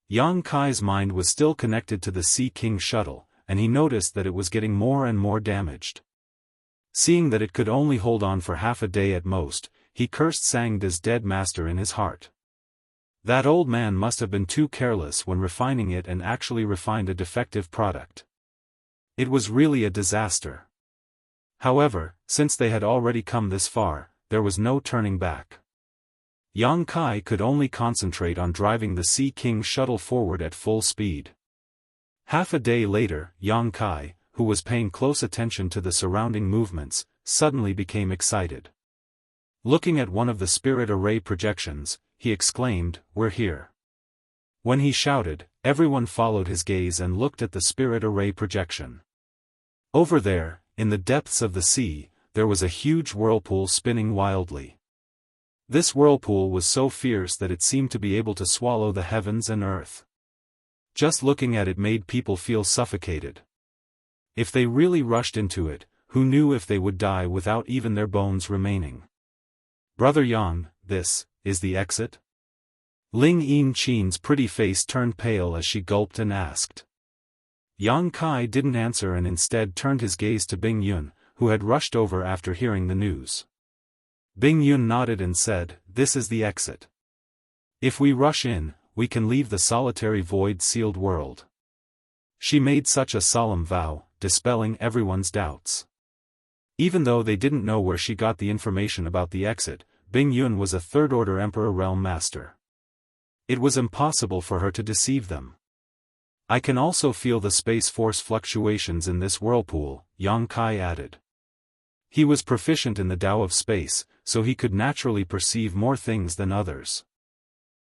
Yang Kai's mind was still connected to the Sea King shuttle, and he noticed that it was getting more and more damaged. Seeing that it could only hold on for half a day at most, he cursed Sangda's dead master in his heart. That old man must have been too careless when refining it and actually refined a defective product. It was really a disaster. However, since they had already come this far, there was no turning back. Yang Kai could only concentrate on driving the Sea King shuttle forward at full speed. Half a day later, Yang Kai, who was paying close attention to the surrounding movements, suddenly became excited. Looking at one of the spirit array projections, he exclaimed, "We're here." When he shouted, everyone followed his gaze and looked at the spirit array projection. Over there, in the depths of the sea, there was a huge whirlpool spinning wildly. This whirlpool was so fierce that it seemed to be able to swallow the heavens and earth. Just looking at it made people feel suffocated. If they really rushed into it, who knew if they would die without even their bones remaining? "Brother Yang, this is the exit?" Ling Yin-chen's pretty face turned pale as she gulped and asked. Yang Kai didn't answer and instead turned his gaze to Bing Yun, who had rushed over after hearing the news. Bing Yun nodded and said, "This is the exit. If we rush in, we can leave the solitary void-sealed world." She made such a solemn vow, dispelling everyone's doubts. Even though they didn't know where she got the information about the exit, Bing Yun was a third-order Emperor Realm Master. It was impossible for her to deceive them. "I can also feel the space force fluctuations in this whirlpool," Yang Kai added. He was proficient in the Tao of space, so he could naturally perceive more things than others.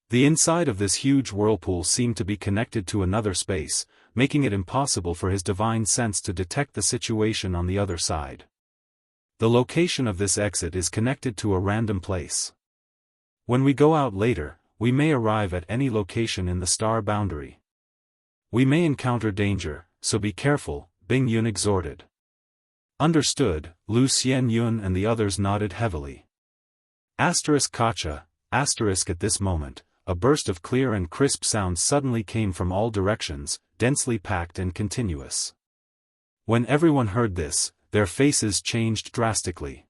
The inside of this huge whirlpool seemed to be connected to another space, making it impossible for his divine sense to detect the situation on the other side. The location of this exit is connected to a random place. When we go out later, we may arrive at any location in the star boundary. We may encounter danger, so be careful, Bing Yun exhorted. Understood, Lu Xian Yun and the others nodded heavily. Kacha, at this moment, a burst of clear and crisp sound suddenly came from all directions, densely packed and continuous. When everyone heard this, their faces changed drastically.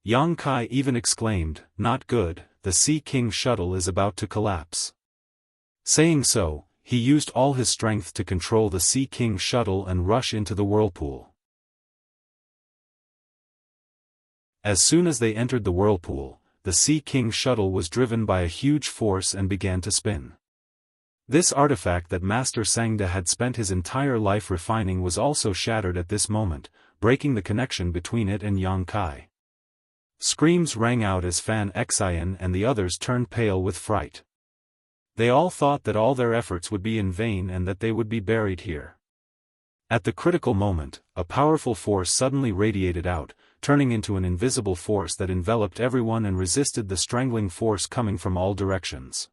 Yang Kai even exclaimed, "Not good, the Sea King's shuttle is about to collapse." Saying so, he used all his strength to control the Sea King's shuttle and rush into the whirlpool. As soon as they entered the whirlpool, the Sea King's shuttle was driven by a huge force and began to spin. This artifact that Master Sangda had spent his entire life refining was also shattered at this moment, breaking the connection between it and Yang Kai. Screams rang out as Fan Xian and the others turned pale with fright. They all thought that all their efforts would be in vain and that they would be buried here. At the critical moment, a powerful force suddenly radiated out, turning into an invisible force that enveloped everyone and resisted the strangling force coming from all directions.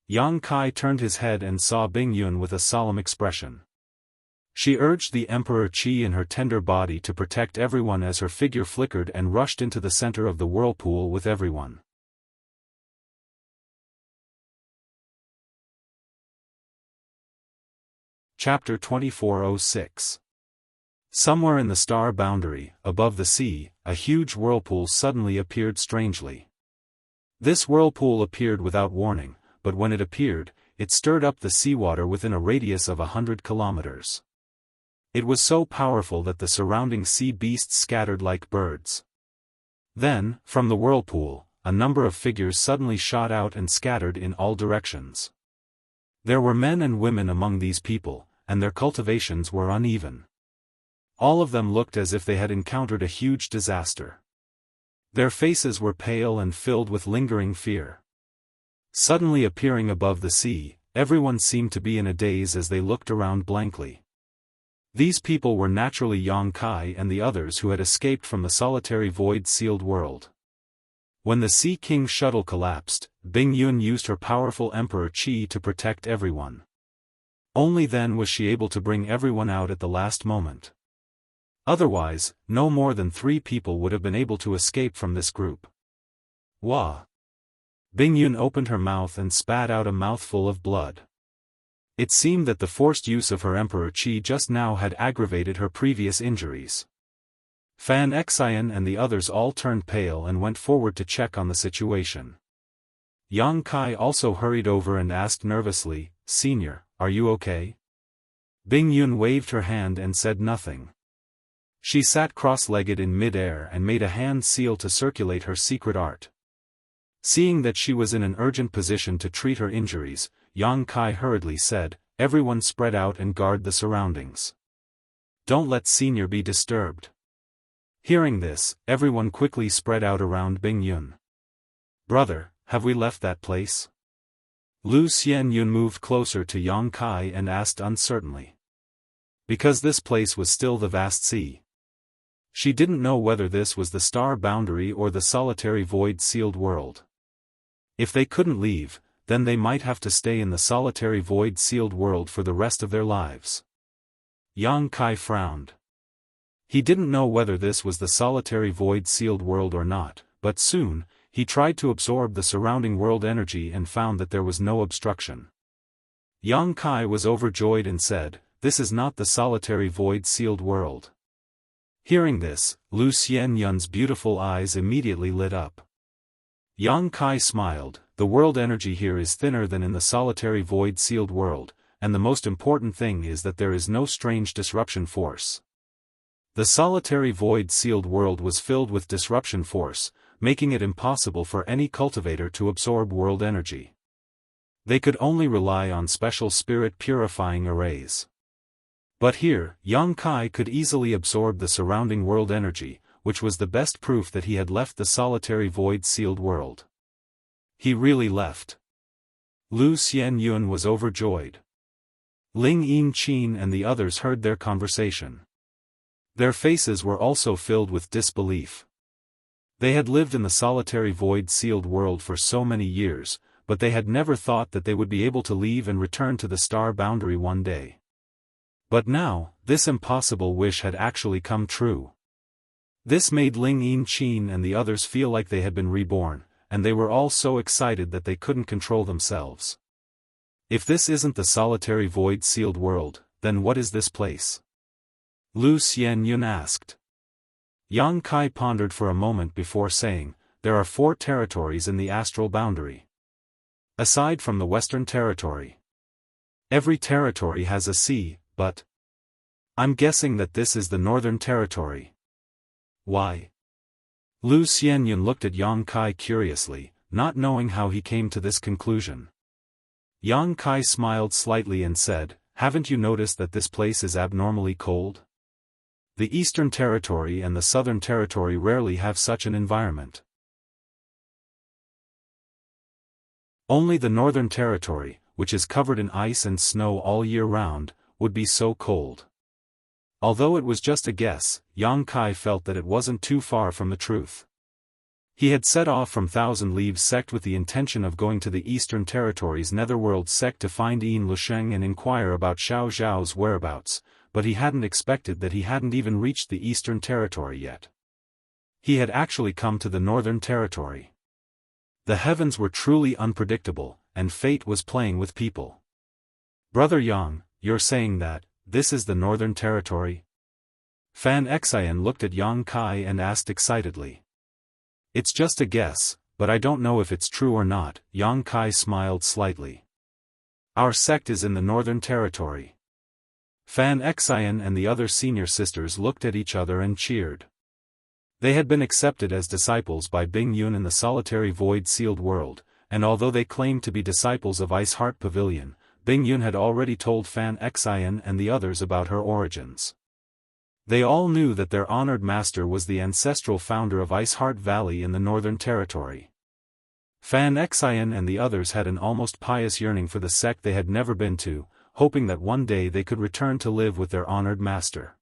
Yang Kai turned his head and saw Bing Yun with a solemn expression. She urged the Emperor Qi in her tender body to protect everyone as her figure flickered and rushed into the center of the whirlpool with everyone. Chapter 2406. Somewhere in the star boundary, above the sea, a huge whirlpool suddenly appeared strangely. This whirlpool appeared without warning, but when it appeared, it stirred up the seawater within a radius of 100 kilometers. It was so powerful that the surrounding sea beasts scattered like birds. Then, from the whirlpool, a number of figures suddenly shot out and scattered in all directions. There were men and women among these people, and their cultivations were uneven. All of them looked as if they had encountered a huge disaster. Their faces were pale and filled with lingering fear. Suddenly appearing above the sea, everyone seemed to be in a daze as they looked around blankly. These people were naturally Yang Kai and the others who had escaped from the solitary void-sealed world. When the Sea King's shuttle collapsed, Bing Yun used her powerful Emperor Qi to protect everyone. Only then was she able to bring everyone out at the last moment. Otherwise, no more than 3 people would have been able to escape from this group. Wah! Bing Yun opened her mouth and spat out a mouthful of blood. It seemed that the forced use of her Emperor Qi just now had aggravated her previous injuries. Fan Xian and the others all turned pale and went forward to check on the situation. Yang Kai also hurried over and asked nervously, "Senior, are you okay?" Bing Yun waved her hand and said nothing. She sat cross-legged in mid-air and made a hand seal to circulate her secret art. Seeing that she was in an urgent position to treat her injuries, Yang Kai hurriedly said, "Everyone spread out and guard the surroundings. Don't let Senior be disturbed." Hearing this, everyone quickly spread out around Bing Yun. "Brother, have we left that place? Lu Xianyun moved closer to Yang Kai and asked uncertainly. Because this place was still the vast sea. She didn't know whether this was the star boundary or the solitary void-sealed world. If they couldn't leave, then they might have to stay in the solitary void-sealed world for the rest of their lives. Yang Kai frowned. He didn't know whether this was the solitary void-sealed world or not, but soon, he tried to absorb the surrounding world energy and found that there was no obstruction. Yang Kai was overjoyed and said, "This is not the solitary void-sealed world." Hearing this, Lu Xianyun's beautiful eyes immediately lit up. Yang Kai smiled, "The world energy here is thinner than in the solitary void-sealed world, and the most important thing is that there is no strange disruption force." The solitary void-sealed world was filled with disruption force, making it impossible for any cultivator to absorb world energy. They could only rely on special spirit-purifying arrays. But here, Yang Kai could easily absorb the surrounding world energy, which was the best proof that he had left the solitary void-sealed world. He really left. Lu Xianyun was overjoyed. Ling Yinqin and the others heard their conversation. Their faces were also filled with disbelief. They had lived in the solitary void-sealed world for so many years, but they had never thought that they would be able to leave and return to the star boundary one day. But now, this impossible wish had actually come true. This made Ling Yinqin and the others feel like they had been reborn, and they were all so excited that they couldn't control themselves. If this isn't the solitary void-sealed world, then what is this place? Lu Xianyun asked. Yang Kai pondered for a moment before saying, "There are 4 territories in the astral boundary. Aside from the Western Territory. Every territory has a sea, but I'm guessing that this is the Northern Territory." "Why?" Lu Xianyun looked at Yang Kai curiously, not knowing how he came to this conclusion. Yang Kai smiled slightly and said, "Haven't you noticed that this place is abnormally cold? The Eastern Territory and the Southern Territory rarely have such an environment. Only the Northern Territory, which is covered in ice and snow all year round, would be so cold." Although it was just a guess, Yang Kai felt that it wasn't too far from the truth. He had set off from Thousand Leaves sect with the intention of going to the Eastern Territory's Netherworld sect to find Yin Lusheng and inquire about Xiao Zhao's whereabouts, but he hadn't expected that he hadn't even reached the Eastern Territory yet. He had actually come to the Northern Territory. The heavens were truly unpredictable, and fate was playing with people. "Brother Yang, you're saying that this is the Northern Territory?" Fan Xian looked at Yang Kai and asked excitedly. "It's just a guess, but I don't know if it's true or not," Yang Kai smiled slightly. "Our sect is in the Northern Territory." Fan Xian and the other senior sisters looked at each other and cheered. They had been accepted as disciples by Bing Yun in the solitary void-sealed world, and although they claimed to be disciples of Ice Heart Pavilion, Bing Yun had already told Fan Xian and the others about her origins. They all knew that their honored master was the ancestral founder of Ice Heart Valley in the Northern Territory. Fan Xian and the others had an almost pious yearning for the sect they had never been to, hoping that one day they could return to live with their honored master.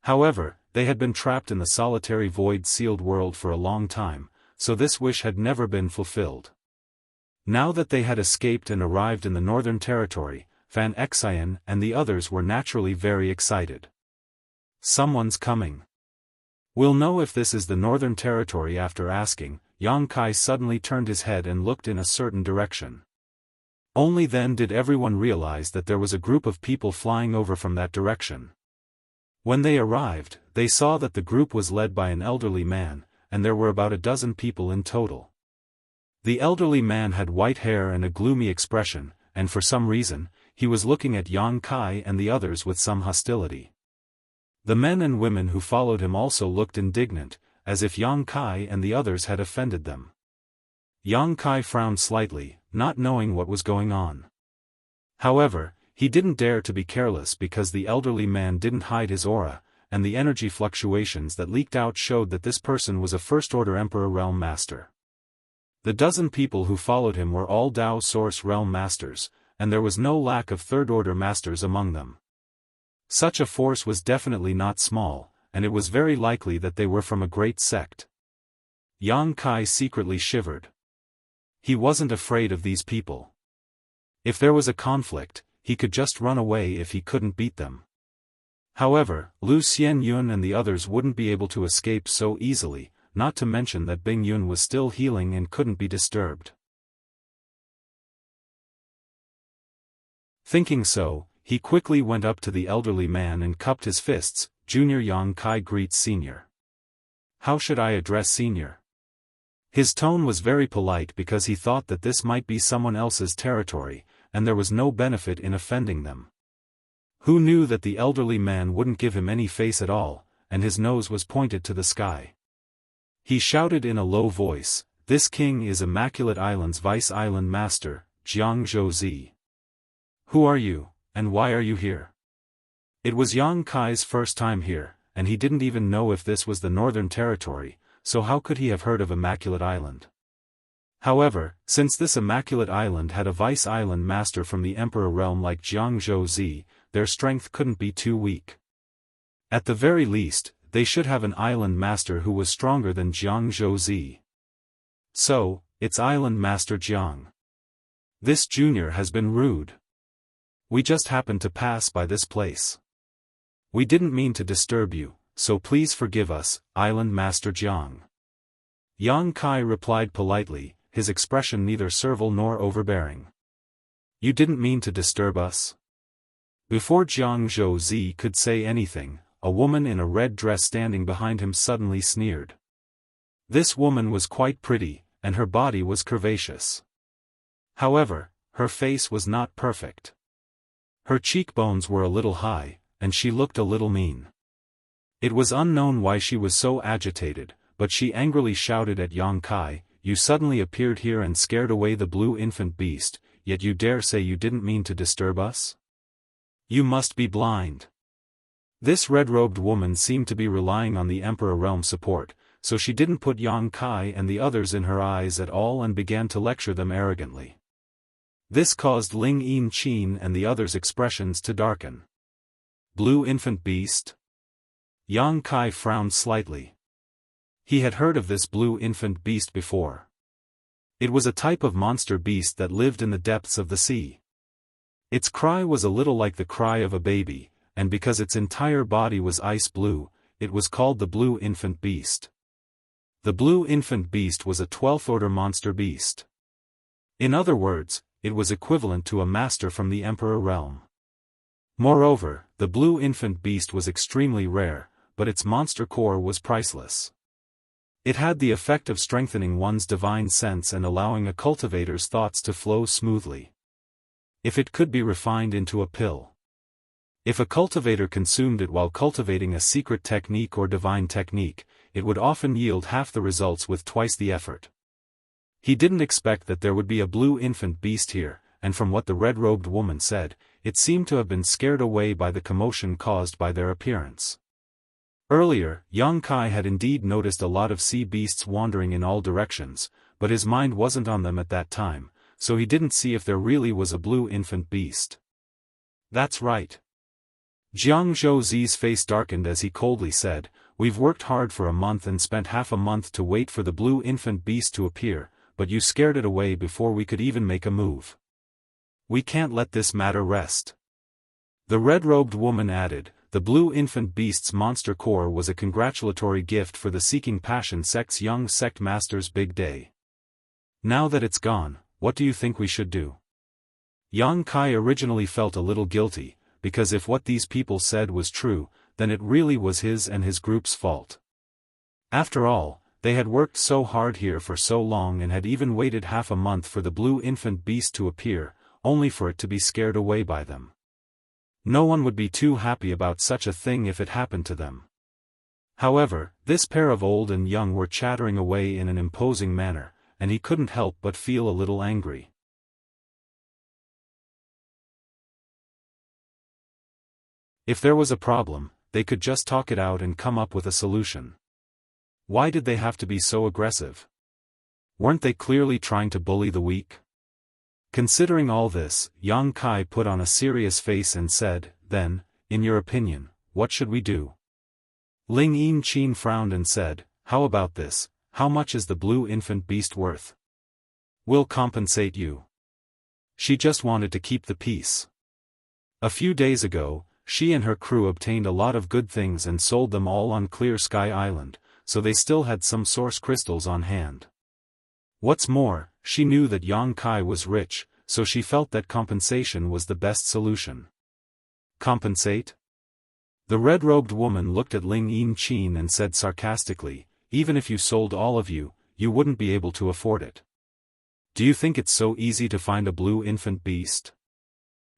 However, they had been trapped in the solitary void-sealed world for a long time, so this wish had never been fulfilled. Now that they had escaped and arrived in the Northern Territory, Fan Xian and the others were naturally very excited. "Someone's coming. We'll know if this is the Northern Territory after asking." Yang Kai suddenly turned his head and looked in a certain direction. Only then did everyone realize that there was a group of people flying over from that direction. When they arrived, they saw that the group was led by an elderly man, and there were about a dozen people in total. The elderly man had white hair and a gloomy expression, and for some reason, he was looking at Yang Kai and the others with some hostility. The men and women who followed him also looked indignant, as if Yang Kai and the others had offended them. Yang Kai frowned slightly, not knowing what was going on. However, he didn't dare to be careless because the elderly man didn't hide his aura, and the energy fluctuations that leaked out showed that this person was a First-Order Emperor Realm Master. The dozen people who followed him were all Dao Source Realm Masters, and there was no lack of third-order masters among them. Such a force was definitely not small, and it was very likely that they were from a great sect. Yang Kai secretly shivered. He wasn't afraid of these people. If there was a conflict, he could just run away if he couldn't beat them. However, Lu Xianyun and the others wouldn't be able to escape so easily, not to mention that Bing Yun was still healing and couldn't be disturbed. Thinking so, he quickly went up to the elderly man and cupped his fists. Junior Yang Kai greets Senior. How should I address Senior? His tone was very polite because he thought that this might be someone else's territory, and there was no benefit in offending them. Who knew that the elderly man wouldn't give him any face at all, and his nose was pointed to the sky. He shouted in a low voice, "This king is Immaculate Island's Vice Island Master, Jianghu. Who are you, and why are you here?" It was Yang Kai's first time here, and he didn't even know if this was the Northern Territory, so how could he have heard of Immaculate Island? However, since this Immaculate Island had a Vice Island Master from the Emperor realm like Jianghu, their strength couldn't be too weak. At the very least, they should have an Island Master who was stronger than Jianghu. So, it's Island Master Jiang. This junior has been rude. We just happened to pass by this place. We didn't mean to disturb you, so please forgive us, Island Master Jiang. Yang Kai replied politely, his expression neither servile nor overbearing. You didn't mean to disturb us? Before Jianghu could say anything, a woman in a red dress standing behind him suddenly sneered. This woman was quite pretty, and her body was curvaceous. However, her face was not perfect. Her cheekbones were a little high, and she looked a little mean. It was unknown why she was so agitated, but she angrily shouted at Yang Kai, "You suddenly appeared here and scared away the blue infant beast, yet you dare say you didn't mean to disturb us? You must be blind." This red-robed woman seemed to be relying on the Emperor realm support, so she didn't put Yang Kai and the others in her eyes at all and began to lecture them arrogantly. This caused Ling Yin Qin and the others' expressions to darken. Blue infant beast? Yang Kai frowned slightly. He had heard of this blue infant beast before. It was a type of monster beast that lived in the depths of the sea. Its cry was a little like the cry of a baby, and because its entire body was ice blue, it was called the blue infant beast. The blue infant beast was a 12th order monster beast. In other words, it was equivalent to a master from the Emperor realm. Moreover, the blue infant beast was extremely rare, but its monster core was priceless. It had the effect of strengthening one's divine sense and allowing a cultivator's thoughts to flow smoothly. If it could be refined into a pill. If a cultivator consumed it while cultivating a secret technique or divine technique, it would often yield half the results with twice the effort. He didn't expect that there would be a blue infant beast here, and from what the red-robed woman said, it seemed to have been scared away by the commotion caused by their appearance. Earlier, Yang Kai had indeed noticed a lot of sea beasts wandering in all directions, but his mind wasn't on them at that time, so he didn't see if there really was a blue infant beast. That's right. Jianghu face darkened as he coldly said, "We've worked hard for a month and spent half a month to wait for the blue infant beast to appear, but you scared it away before we could even make a move. We can't let this matter rest." The red-robed woman added, "The blue infant beast's monster core was a congratulatory gift for the Seeking Passion sect's young sect master's big day. Now that it's gone, what do you think we should do?" Yang Kai originally felt a little guilty, because if what these people said was true, then it really was his and his group's fault. After all, they had worked so hard here for so long and had even waited half a month for the blue infant beast to appear, only for it to be scared away by them. No one would be too happy about such a thing if it happened to them. However, this pair of old and young were chattering away in an imposing manner, and he couldn't help but feel a little angry. If there was a problem, they could just talk it out and come up with a solution. Why did they have to be so aggressive? Weren't they clearly trying to bully the weak? Considering all this, Yang Kai put on a serious face and said, "Then, in your opinion, what should we do?" Ling Yin frowned and said, "How about this? How much is the blue infant beast worth? We'll compensate you." She just wanted to keep the peace. A few days ago, she and her crew obtained a lot of good things and sold them all on Clear Sky Island, so they still had some source crystals on hand. What's more, she knew that Yang Kai was rich, so she felt that compensation was the best solution. Compensate? The red-robed woman looked at Ling Yin and said sarcastically, "Even if you sold all of you, you wouldn't be able to afford it. Do you think it's so easy to find a blue infant beast?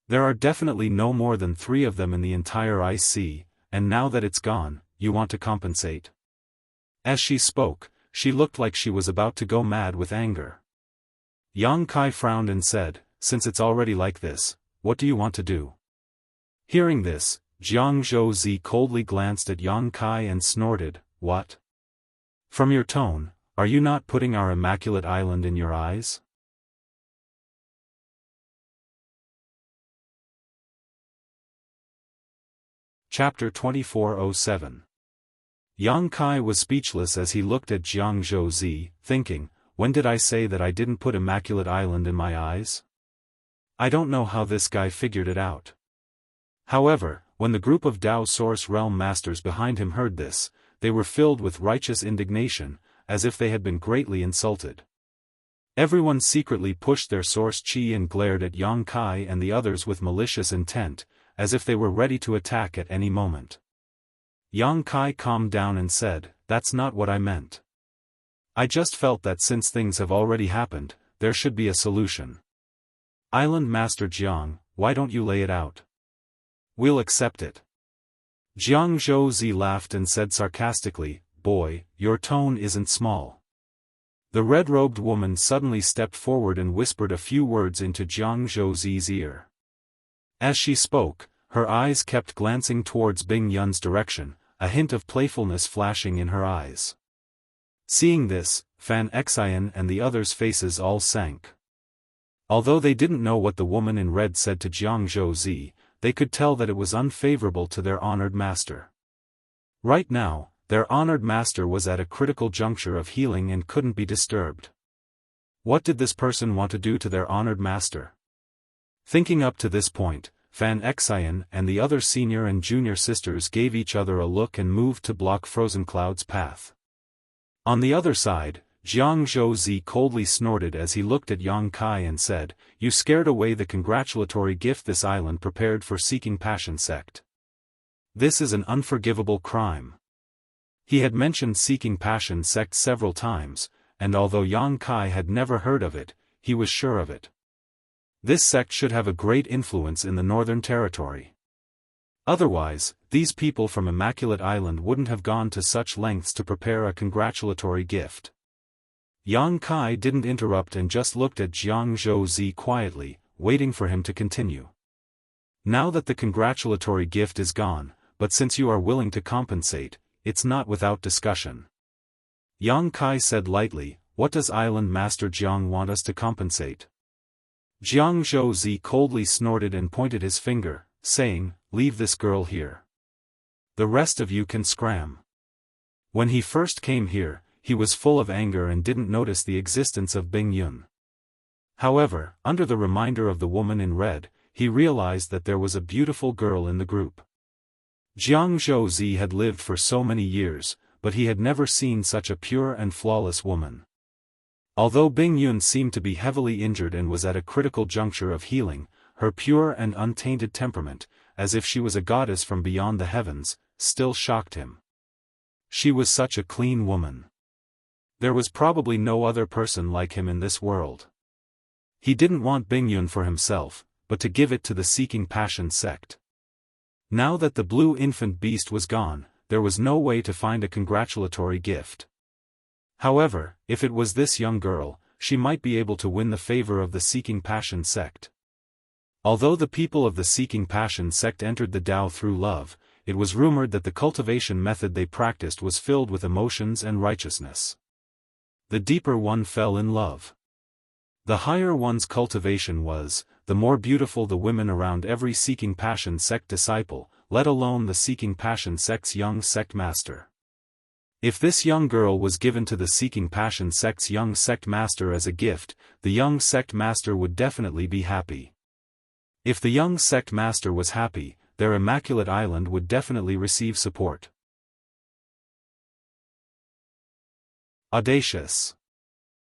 There are definitely no more than 3 of them in the entire ice sea, and now that it's gone, you want to compensate?" As she spoke, she looked like she was about to go mad with anger. Yang Kai frowned and said, "Since it's already like this, what do you want to do?" Hearing this, Jianghu coldly glanced at Yang Kai and snorted, "What? From your tone, are you not putting our immaculate island in your eyes?" Chapter 2407. Yang Kai was speechless as he looked at Jianghu, thinking, "When did I say that I didn't put Immaculate Island in my eyes? I don't know how this guy figured it out." However, when the group of Dao Source Realm Masters behind him heard this, they were filled with righteous indignation, as if they had been greatly insulted. Everyone secretly pushed their source chi and glared at Yang Kai and the others with malicious intent, as if they were ready to attack at any moment. Yang Kai calmed down and said, "That's not what I meant. I just felt that since things have already happened, there should be a solution. Island Master Jiang, why don't you lay it out? We'll accept it." Jianghu laughed and said sarcastically, "Boy, your tone isn't small." The red-robed woman suddenly stepped forward and whispered a few words into Jianghu's ear. As she spoke, her eyes kept glancing towards Bing Yun's direction, a hint of playfulness flashing in her eyes. Seeing this, Fan Xian and the others' faces all sank. Although they didn't know what the woman in red said to Jianghu, they could tell that it was unfavorable to their honored master. Right now, their honored master was at a critical juncture of healing and couldn't be disturbed. What did this person want to do to their honored master? Thinking up to this point, Fan Xian and the other senior and junior sisters gave each other a look and moved to block Frozen Cloud's path. On the other side, Jianghu coldly snorted as he looked at Yang Kai and said, "You scared away the congratulatory gift this island prepared for Seeking Passion sect. This is an unforgivable crime." He had mentioned Seeking Passion sect several times, and although Yang Kai had never heard of it, he was sure of it. This sect should have a great influence in the Northern Territory. Otherwise, these people from Immaculate Island wouldn't have gone to such lengths to prepare a congratulatory gift. Yang Kai didn't interrupt and just looked at Jianghu quietly, waiting for him to continue. "Now that the congratulatory gift is gone, but since you are willing to compensate, it's not without discussion." Yang Kai said lightly, "What does Island Master Jiang want us to compensate?" Jianghu coldly snorted and pointed his finger, saying, "Leave this girl here. The rest of you can scram." When he first came here, he was full of anger and didn't notice the existence of Bing Yun. However, under the reminder of the woman in red, he realized that there was a beautiful girl in the group. Jianghu had lived for so many years, but he had never seen such a pure and flawless woman. Although Bing Yun seemed to be heavily injured and was at a critical juncture of healing, her pure and untainted temperament, as if she was a goddess from beyond the heavens, still shocked him. She was such a clean woman. There was probably no other person like him in this world. He didn't want Bing Yun for himself, but to give it to the Seeking Passion sect. Now that the blue infant beast was gone, there was no way to find a congratulatory gift. However, if it was this young girl, she might be able to win the favor of the Seeking Passion sect. Although the people of the Seeking Passion sect entered the Tao through love, it was rumored that the cultivation method they practiced was filled with emotions and righteousness. the deeper one fell in love. The higher one's cultivation was, the more beautiful the women around every seeking passion sect disciple, let alone the seeking passion sect's young sect master. If this young girl was given to the seeking passion sect's young sect master as a gift, the young sect master would definitely be happy. If the young sect master was happy, their immaculate island would definitely receive support. Audacious.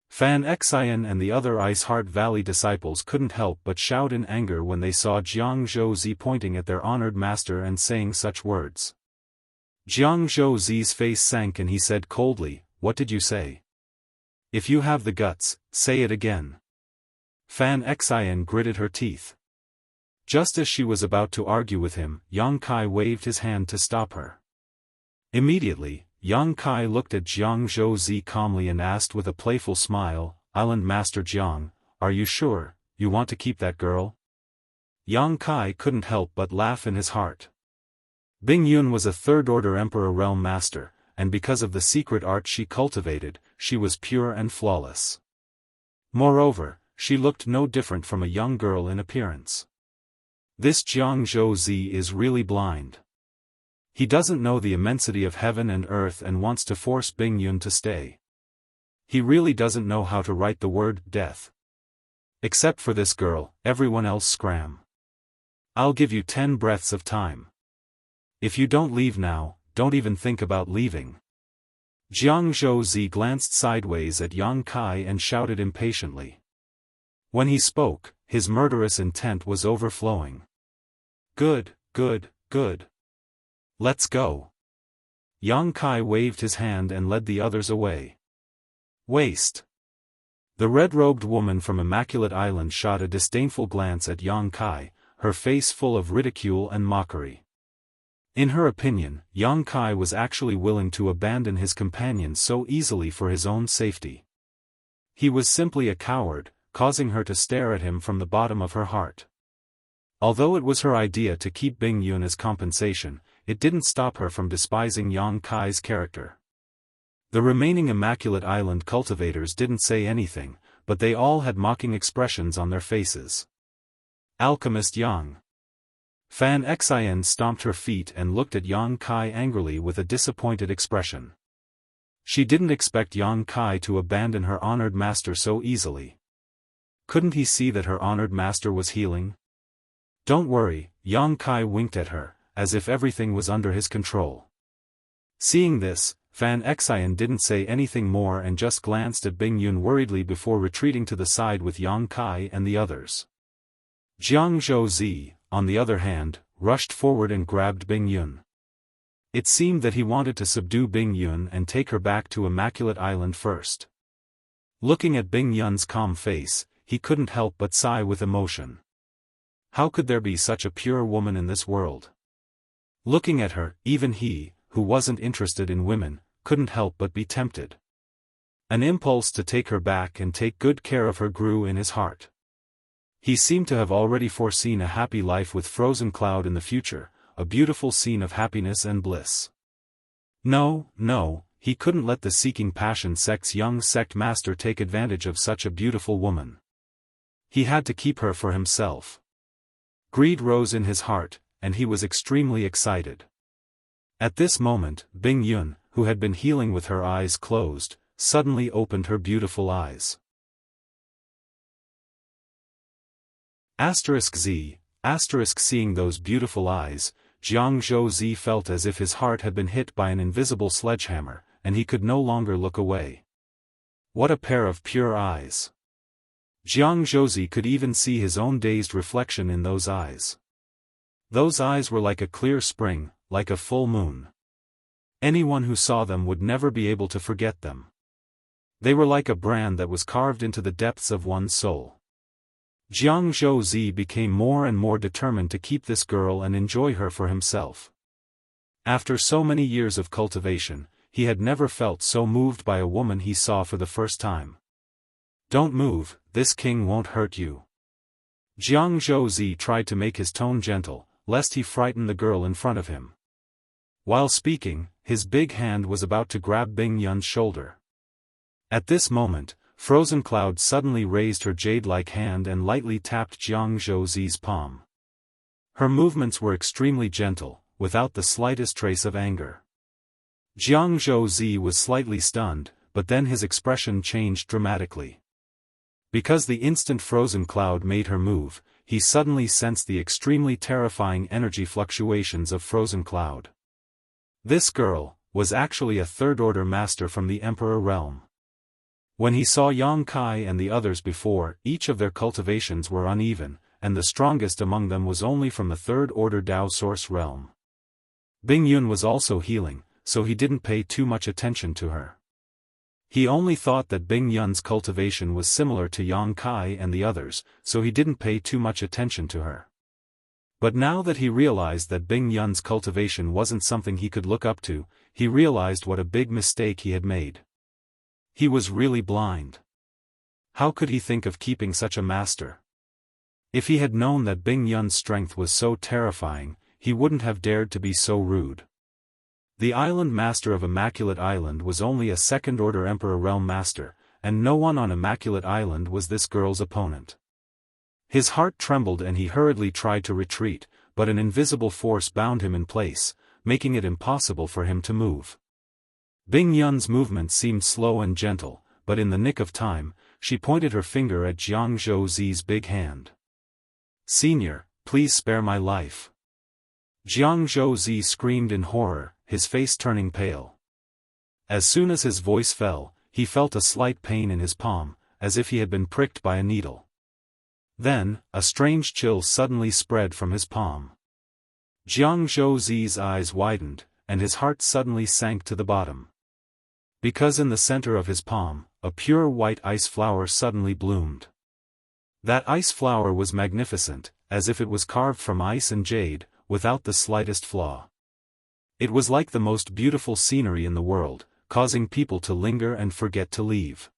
Fan Xian and the other Ice Heart Valley disciples couldn't help but shout in anger when they saw Jianghu pointing at their honored master and saying such words. Jianghu's face sank and he said coldly, "What did you say? If you have the guts, say it again." Fan Xian gritted her teeth. Just as she was about to argue with him, Yang Kai waved his hand to stop her. Immediately, Yang Kai looked at Jianghu calmly and asked with a playful smile, "Island Master Jiang, are you sure you want to keep that girl?" Yang Kai couldn't help but laugh in his heart. Bing Yun was a third-order Emperor Realm Master, and because of the secret art she cultivated, she was pure and flawless. Moreover, she looked no different from a young girl in appearance. This Jianghu is really blind. He doesn't know the immensity of heaven and earth and wants to force Bing Yun to stay. He really doesn't know how to write the word death. Except for this girl, everyone else scram. I'll give you 10 breaths of time. If you don't leave now, don't even think about leaving. Jianghu glanced sideways at Yang Kai and shouted impatiently. When he spoke, his murderous intent was overflowing. Good, good, good. Let's go. Yang Kai waved his hand and led the others away. Waste. The red-robed woman from Immaculate Island shot a disdainful glance at Yang Kai, her face full of ridicule and mockery. In her opinion, Yang Kai was actually willing to abandon his companion so easily for his own safety. He was simply a coward, causing her to stare at him from the bottom of her heart. Although it was her idea to keep Bing Yun as compensation, it didn't stop her from despising Yang Kai's character. The remaining Immaculate Island cultivators didn't say anything, but they all had mocking expressions on their faces. Alchemist Yang. Fan Xian stomped her feet and looked at Yang Kai angrily with a disappointed expression. She didn't expect Yang Kai to abandon her honored master so easily. Couldn't he see that her honored master was healing? Don't worry, Yang Kai winked at her, as if everything was under his control. Seeing this, Fan Xian didn't say anything more and just glanced at Bing Yun worriedly before retreating to the side with Yang Kai and the others. Jianghu, on the other hand, rushed forward and grabbed Bing Yun. It seemed that he wanted to subdue Bing Yun and take her back to Immaculate Island first. Looking at Bing Yun's calm face, he couldn't help but sigh with emotion. How could there be such a pure woman in this world? Looking at her, even he, who wasn't interested in women, couldn't help but be tempted. An impulse to take her back and take good care of her grew in his heart. He seemed to have already foreseen a happy life with Frozen Cloud in the future, a beautiful scene of happiness and bliss. No, he couldn't let the Seeking Passion sect's young sect master take advantage of such a beautiful woman. He had to keep her for himself. Greed rose in his heart, and he was extremely excited. At this moment, Bing Yun, who had been healing with her eyes closed, suddenly opened her beautiful eyes. *Z*, seeing those beautiful eyes, Jianghu felt as if his heart had been hit by an invisible sledgehammer, and he could no longer look away. What a pair of pure eyes! Jianghu could even see his own dazed reflection in those eyes. Those eyes were like a clear spring, like a full moon. Anyone who saw them would never be able to forget them. They were like a brand that was carved into the depths of one's soul. Jianghu became more and more determined to keep this girl and enjoy her for himself. After so many years of cultivation, he had never felt so moved by a woman he saw for the first time. Don't move, this king won't hurt you. Jianghu tried to make his tone gentle, lest he frighten the girl in front of him. While speaking, his big hand was about to grab Bing Yun's shoulder. At this moment, Frozen Cloud suddenly raised her jade-like hand and lightly tapped Jianghu Zi's palm. Her movements were extremely gentle, without the slightest trace of anger. Jianghu Zi was slightly stunned, but then his expression changed dramatically. Because the instant Frozen Cloud made her move, he suddenly sensed the extremely terrifying energy fluctuations of Frozen Cloud. This girl was actually a third-order master from the Emperor realm. When he saw Yang Kai and the others before, each of their cultivations were uneven, and the strongest among them was only from the third-order Dao Source realm. Bing Yun was also healing, so he didn't pay too much attention to her. He only thought that Bing Yun's cultivation was similar to Yang Kai and the others, so he didn't pay too much attention to her. But now that he realized that Bing Yun's cultivation wasn't something he could look up to, he realized what a big mistake he had made. He was really blind. How could he think of keeping such a master? If he had known that Bing Yun's strength was so terrifying, he wouldn't have dared to be so rude. The island master of Immaculate Island was only a second-order Emperor realm master, and no one on Immaculate Island was this girl's opponent. His heart trembled and he hurriedly tried to retreat, but an invisible force bound him in place, making it impossible for him to move. Bing Yun's movement seemed slow and gentle, but in the nick of time, she pointed her finger at Jianghu Zi's big hand. "Senior, please spare my life." Jianghu Zi screamed in horror, his face turning pale. As soon as his voice fell, he felt a slight pain in his palm, as if he had been pricked by a needle. Then, a strange chill suddenly spread from his palm. Jianghu Zi's eyes widened, and his heart suddenly sank to the bottom. Because in the center of his palm, a pure white ice flower suddenly bloomed. That ice flower was magnificent, as if it was carved from ice and jade, without the slightest flaw. It was like the most beautiful scenery in the world, causing people to linger and forget to leave.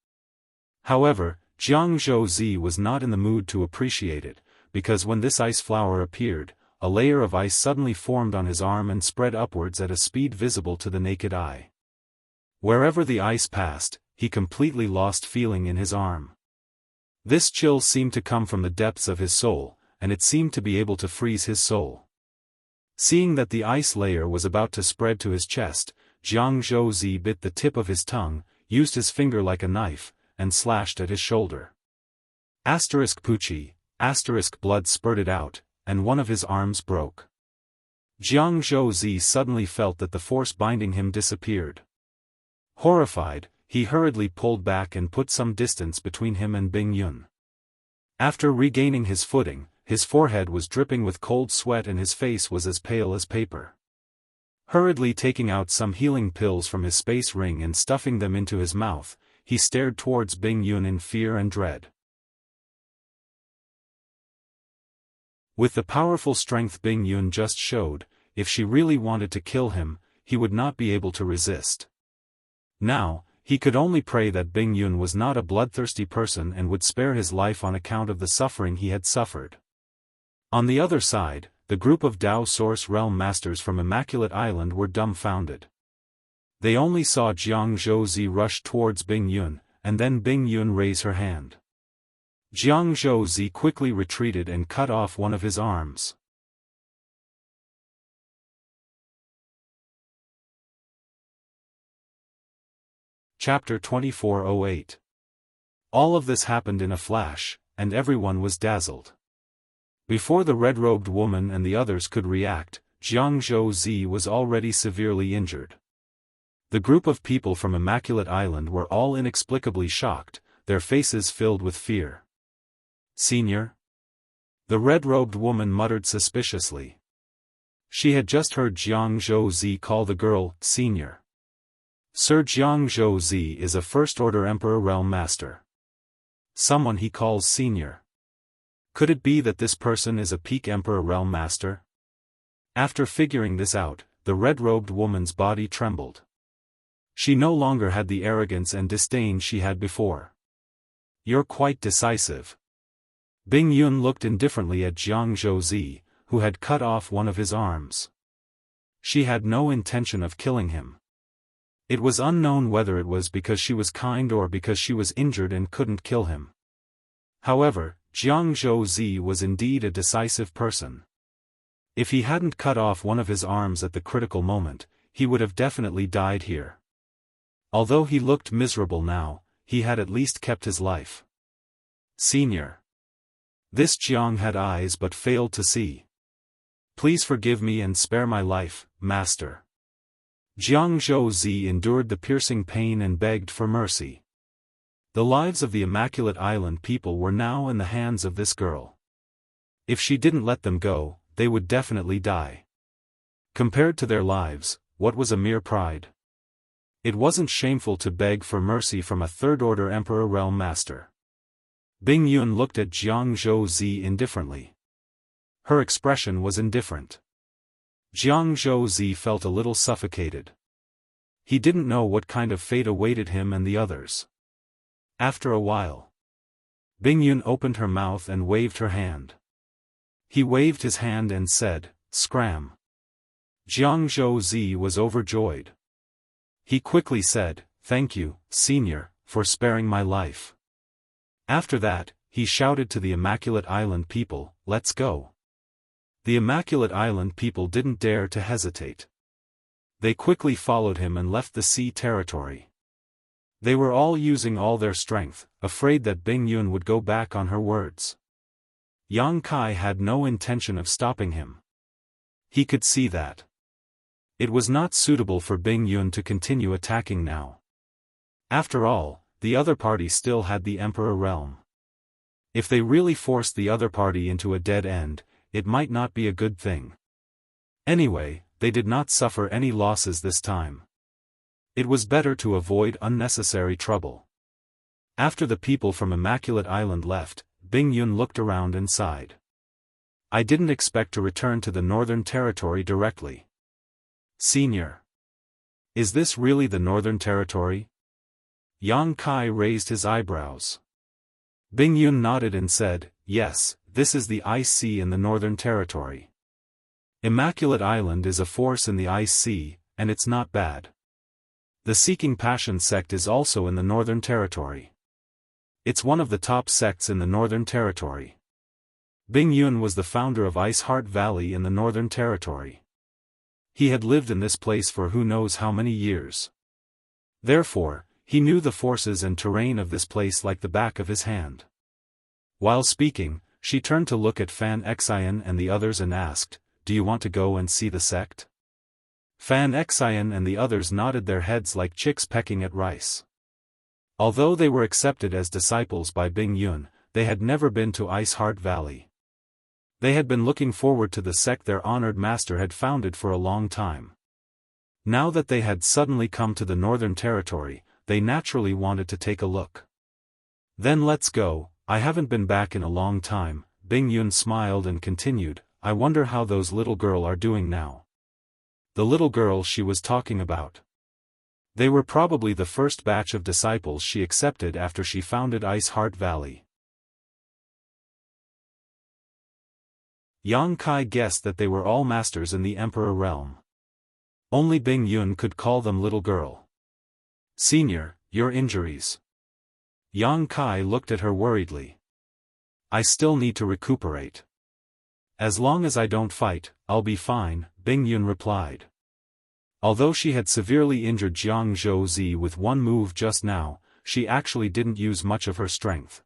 However, Jianghu Zi was not in the mood to appreciate it, because when this ice flower appeared, a layer of ice suddenly formed on his arm and spread upwards at a speed visible to the naked eye. Wherever the ice passed, he completely lost feeling in his arm. This chill seemed to come from the depths of his soul, and it seemed to be able to freeze his soul. Seeing that the ice layer was about to spread to his chest, Jianghu Zi bit the tip of his tongue, used his finger like a knife, and slashed at his shoulder. *Puchi, blood spurted out, and one of his arms broke. Jianghu Zi suddenly felt that the force binding him disappeared. Horrified, he hurriedly pulled back and put some distance between him and Bing Yun. After regaining his footing, his forehead was dripping with cold sweat and his face was as pale as paper. Hurriedly taking out some healing pills from his space ring and stuffing them into his mouth, he stared towards Bing Yun in fear and dread. With the powerful strength Bing Yun just showed, if she really wanted to kill him, he would not be able to resist. Now, he could only pray that Bing Yun was not a bloodthirsty person and would spare his life on account of the suffering he had suffered. On the other side, the group of Dao Source Realm Masters from Immaculate Island were dumbfounded. They only saw Jianghu Zi rush towards Bing Yun, and then Bing Yun raise her hand. Jianghu Zi quickly retreated and cut off one of his arms. Chapter 2408. All of this happened in a flash, and everyone was dazzled. Before the red-robed woman and the others could react, Jianghu Zi was already severely injured. The group of people from Immaculate Island were all inexplicably shocked, their faces filled with fear. "Senior?" The red-robed woman muttered suspiciously. She had just heard Jianghu Zi call the girl, "Senior." Sir Jianghu Zi is a first-order Emperor Realm Master. Someone he calls Senior. Could it be that this person is a peak Emperor Realm Master? After figuring this out, the red-robed woman's body trembled. She no longer had the arrogance and disdain she had before. "You're quite decisive." Bing Yun looked indifferently at Jianghu Zi, who had cut off one of his arms. She had no intention of killing him. It was unknown whether it was because she was kind or because she was injured and couldn't kill him. However, Jianghu was indeed a decisive person. If he hadn't cut off one of his arms at the critical moment, he would have definitely died here. Although he looked miserable now, he had at least kept his life. Senior. This Jiang had eyes but failed to see. Please forgive me and spare my life, master. Jianghu endured the piercing pain and begged for mercy. The lives of the Immaculate Island people were now in the hands of this girl. If she didn't let them go, they would definitely die. Compared to their lives, what was a mere pride? It wasn't shameful to beg for mercy from a third-order Emperor Realm Master. Bing Yun looked at Jianghu indifferently. Her expression was indifferent. Jianghu felt a little suffocated. He didn't know what kind of fate awaited him and the others. After a while, Bing Yun opened her mouth and waved her hand. He waved his hand and said, "Scram." Jianghu was overjoyed. He quickly said, "Thank you, Senior, for sparing my life." After that, he shouted to the Immaculate Island people, "Let's go." The Immaculate Island people didn't dare to hesitate. They quickly followed him and left the sea territory. They were all using all their strength, afraid that Bing Yun would go back on her words. Yang Kai had no intention of stopping him. He could see that it was not suitable for Bing Yun to continue attacking now. After all, the other party still had the Emperor realm. If they really forced the other party into a dead end, it might not be a good thing. Anyway, they did not suffer any losses this time. It was better to avoid unnecessary trouble. After the people from Immaculate Island left, Bing Yun looked around and sighed. I didn't expect to return to the Northern Territory directly. Senior. Is this really the Northern Territory? Yang Kai raised his eyebrows. Bing Yun nodded and said, yes, this is the Ice Sea in the Northern Territory. Immaculate Island is a force in the Ice Sea, and it's not bad. The Seeking Passion sect is also in the Northern Territory. It's one of the top sects in the Northern Territory. Bing Yun was the founder of Ice Heart Valley in the Northern Territory. He had lived in this place for who knows how many years. Therefore, he knew the forces and terrain of this place like the back of his hand. While speaking, she turned to look at Fan Xian and the others and asked, "Do you want to go and see the sect?" Fan Xian and the others nodded their heads like chicks pecking at rice. Although they were accepted as disciples by Bing Yun, they had never been to Ice Heart Valley. They had been looking forward to the sect their honored master had founded for a long time. Now that they had suddenly come to the Northern Territory, they naturally wanted to take a look. Then let's go. I haven't been back in a long time. Bing Yun smiled and continued, I wonder how those little girl are doing now. The little girl she was talking about. They were probably the first batch of disciples she accepted after she founded Ice Heart Valley. Yang Kai guessed that they were all masters in the Emperor realm. Only Bing Yun could call them little girl. Senior, your injuries. Yang Kai looked at her worriedly. I still need to recuperate. As long as I don't fight, I'll be fine, Bing Yun replied. Although she had severely injured Jianghu with one move just now, she actually didn't use much of her strength.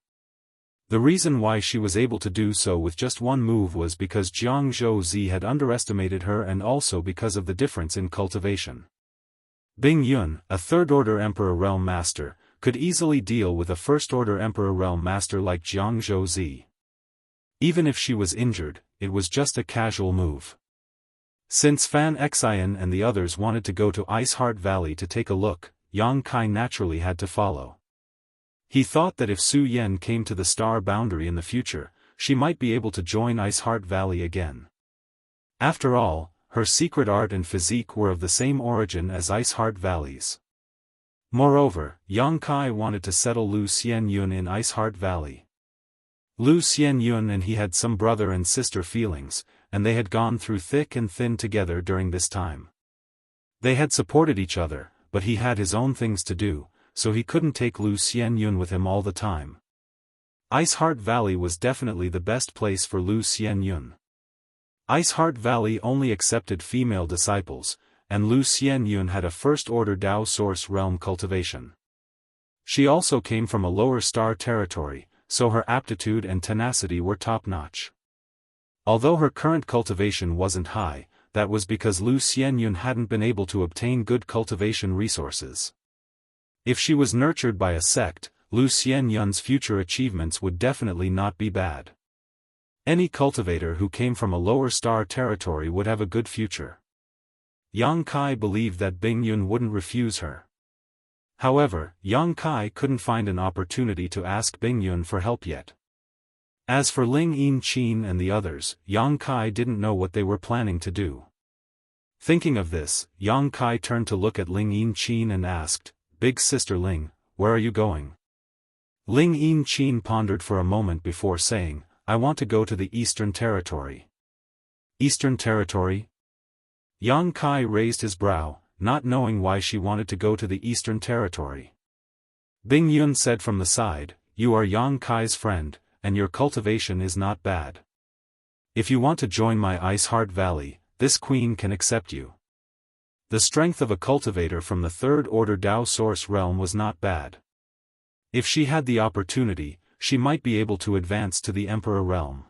The reason why she was able to do so with just one move was because Jianghu had underestimated her and also because of the difference in cultivation. Bing Yun, a third-order Emperor Realm Master, could easily deal with a first-order Emperor Realm Master like Jianghu. Even if she was injured, it was just a casual move. Since Fan Xian and the others wanted to go to Ice Heart Valley to take a look, Yang Kai naturally had to follow. He thought that if Su Yan came to the star boundary in the future, she might be able to join Ice Heart Valley again. After all, her secret art and physique were of the same origin as Ice Heart Valley's. Moreover, Yang Kai wanted to settle Lu Xianyun in Ice Heart Valley. Lu Xianyun and he had some brother and sister feelings, and they had gone through thick and thin together during this time. They had supported each other, but he had his own things to do, so he couldn't take Lu Xianyun with him all the time. Ice Heart Valley was definitely the best place for Lu Xianyun. Ice Heart Valley only accepted female disciples, and Lu Xianyun had a first-order Dao source realm cultivation. She also came from a lower star territory, so her aptitude and tenacity were top-notch. Although her current cultivation wasn't high, that was because Lu Xianyun hadn't been able to obtain good cultivation resources. If she was nurtured by a sect, Lu Xianyun's future achievements would definitely not be bad. Any cultivator who came from a lower star territory would have a good future. Yang Kai believed that Bing Yun wouldn't refuse her. However, Yang Kai couldn't find an opportunity to ask Bing Yun for help yet. As for Ling Yin Qin and the others, Yang Kai didn't know what they were planning to do. Thinking of this, Yang Kai turned to look at Ling Yin Qin and asked, "Big sister Ling, where are you going?" Ling Yin Qin pondered for a moment before saying, "I want to go to the Eastern Territory." Eastern Territory? Yang Kai raised his brow, not knowing why she wanted to go to the Eastern Territory. Bing Yun said from the side, "You are Yang Kai's friend, and your cultivation is not bad. If you want to join my Ice Heart Valley, this queen can accept you." The strength of a cultivator from the third-order Dao source realm was not bad. If she had the opportunity, she might be able to advance to the Emperor realm.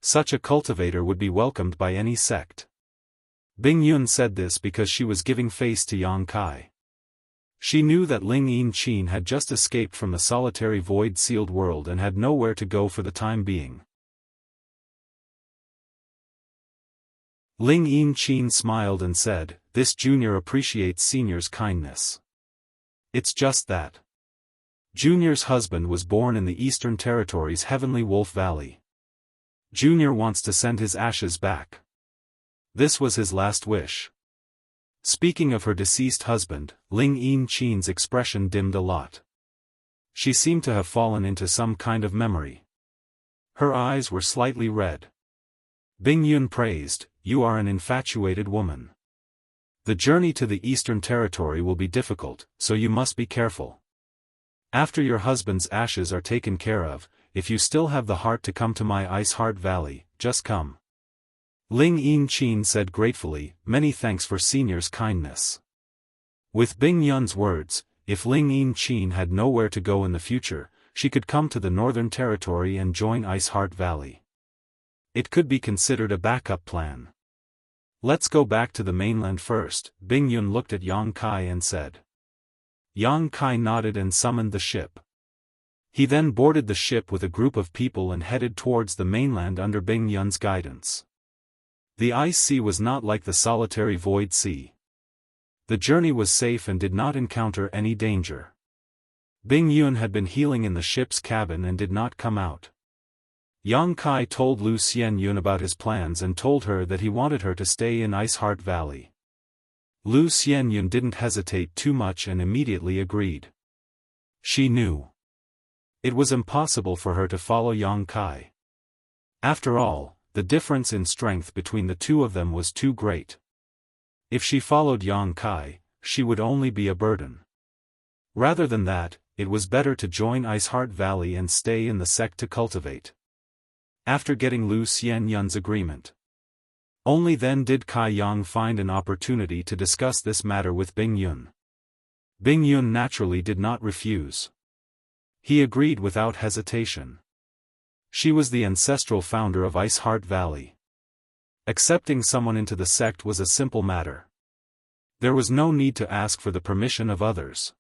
Such a cultivator would be welcomed by any sect. Bing Yun said this because she was giving face to Yang Kai. She knew that Ling Yin Qin had just escaped from the solitary void-sealed world and had nowhere to go for the time being. Ling Yin Qin smiled and said, "This junior appreciates senior's kindness. It's just that Junior's husband was born in the Eastern Territory's Heavenly Wolf Valley. Junior wants to send his ashes back. This was his last wish." Speaking of her deceased husband, Ling Yin Qin's expression dimmed a lot. She seemed to have fallen into some kind of memory. Her eyes were slightly red. Bing Yun praised, "You are an infatuated woman. The journey to the Eastern Territory will be difficult, so you must be careful. After your husband's ashes are taken care of, if you still have the heart to come to my Ice Heart Valley, just come." Ling Yin Qin said gratefully, "Many thanks for senior's kindness." With Bing Yun's words, if Ling Yin Qin had nowhere to go in the future, she could come to the Northern Territory and join Ice Heart Valley. It could be considered a backup plan. "Let's go back to the mainland first," Bing Yun looked at Yang Kai and said. Yang Kai nodded and summoned the ship. He then boarded the ship with a group of people and headed towards the mainland under Bing Yun's guidance. The ice sea was not like the solitary void sea. The journey was safe and did not encounter any danger. Bing Yun had been healing in the ship's cabin and did not come out. Yang Kai told Lu Xianyun about his plans and told her that he wanted her to stay in Ice Heart Valley. Lu Xianyun didn't hesitate too much and immediately agreed. She knew it was impossible for her to follow Yang Kai. After all, the difference in strength between the two of them was too great. If she followed Yang Kai, she would only be a burden. Rather than that, it was better to join Ice Heart Valley and stay in the sect to cultivate. After getting Lu Xianyun's agreement, only then did Kai Yang find an opportunity to discuss this matter with Bing Yun. Bing Yun naturally did not refuse. He agreed without hesitation. She was the ancestral founder of Ice Heart Valley. Accepting someone into the sect was a simple matter. There was no need to ask for the permission of others.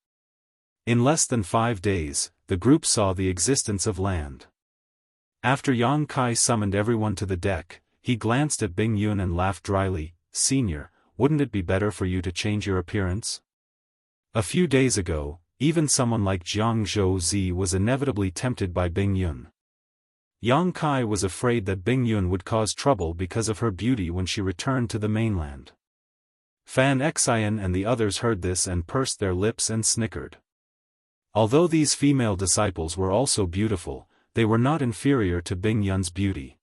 In less than 5 days, the group saw the existence of land. After Yang Kai summoned everyone to the deck, he glanced at Bing Yun and laughed dryly, "Senior, wouldn't it be better for you to change your appearance?" A few days ago, even someone like Jianghu Zi was inevitably tempted by Bing Yun. Yang Kai was afraid that Bing Yun would cause trouble because of her beauty when she returned to the mainland. Fan Xian and the others heard this and pursed their lips and snickered. Although these female disciples were also beautiful, they were not inferior to Bing Yun's beauty.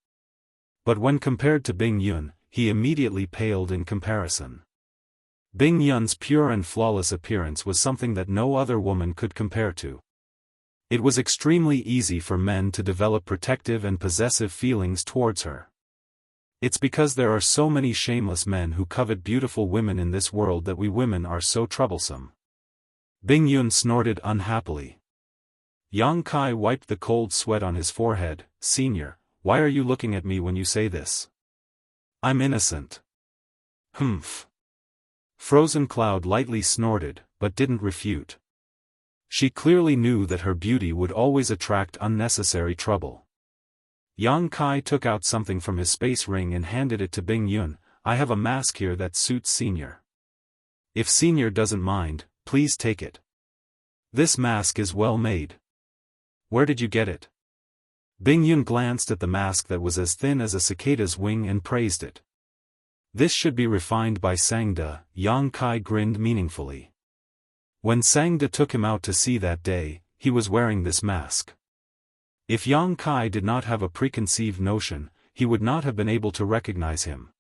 But when compared to Bing Yun, he immediately paled in comparison. Bing Yun's pure and flawless appearance was something that no other woman could compare to. It was extremely easy for men to develop protective and possessive feelings towards her. It's because there are so many shameless men who covet beautiful women in this world that we women are so troublesome. Bing Yun snorted unhappily. Yang Kai wiped the cold sweat on his forehead. Senior, why are you looking at me when you say this? I'm innocent. Humph. Frozen Cloud lightly snorted, but didn't refute. She clearly knew that her beauty would always attract unnecessary trouble. Yang Kai took out something from his space ring and handed it to Bing Yun. I have a mask here that suits Senior. If Senior doesn't mind, please take it. This mask is well made. Where did you get it? Bing Yun glanced at the mask that was as thin as a cicada's wing and praised it. This should be refined by Sangda. Yang Kai grinned meaningfully. When Sangda took him out to sea that day, he was wearing this mask. If Yang Kai did not have a preconceived notion, he would not have been able to recognize him.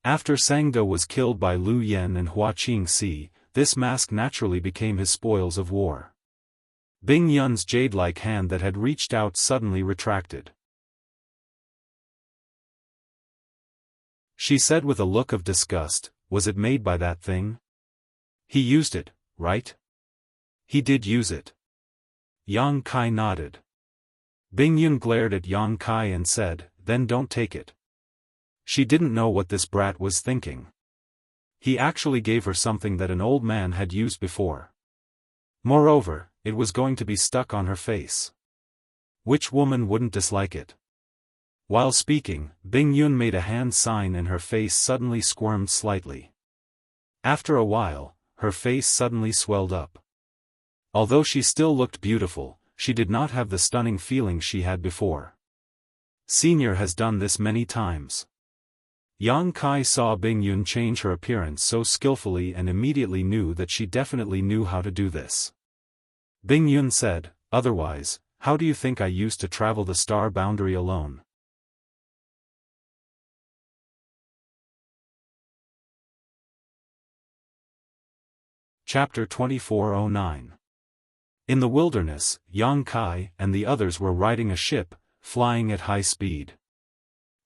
After Sangda was killed by Lu Yen and Hua Qingxi, this mask naturally became his spoils of war. Bing Yun's jade-like hand that had reached out suddenly retracted. She said with a look of disgust, was it made by that thing? He used it, right? He did use it. Yang Kai nodded. Bing Yun glared at Yang Kai and said, then don't take it. She didn't know what this brat was thinking. He actually gave her something that an old man had used before. Moreover, it was going to be stuck on her face. Which woman wouldn't dislike it? While speaking, Bing Yun made a hand sign and her face suddenly squirmed slightly. After a while, her face suddenly swelled up. Although she still looked beautiful, she did not have the stunning feeling she had before. Senior has done this many times. Yang Kai saw Bing Yun change her appearance so skillfully and immediately knew that she definitely knew how to do this. Bing Yun said, otherwise, how do you think I used to travel the star boundary alone? Chapter 2409. In the wilderness, Yang Kai and the others were riding a ship, flying at high speed.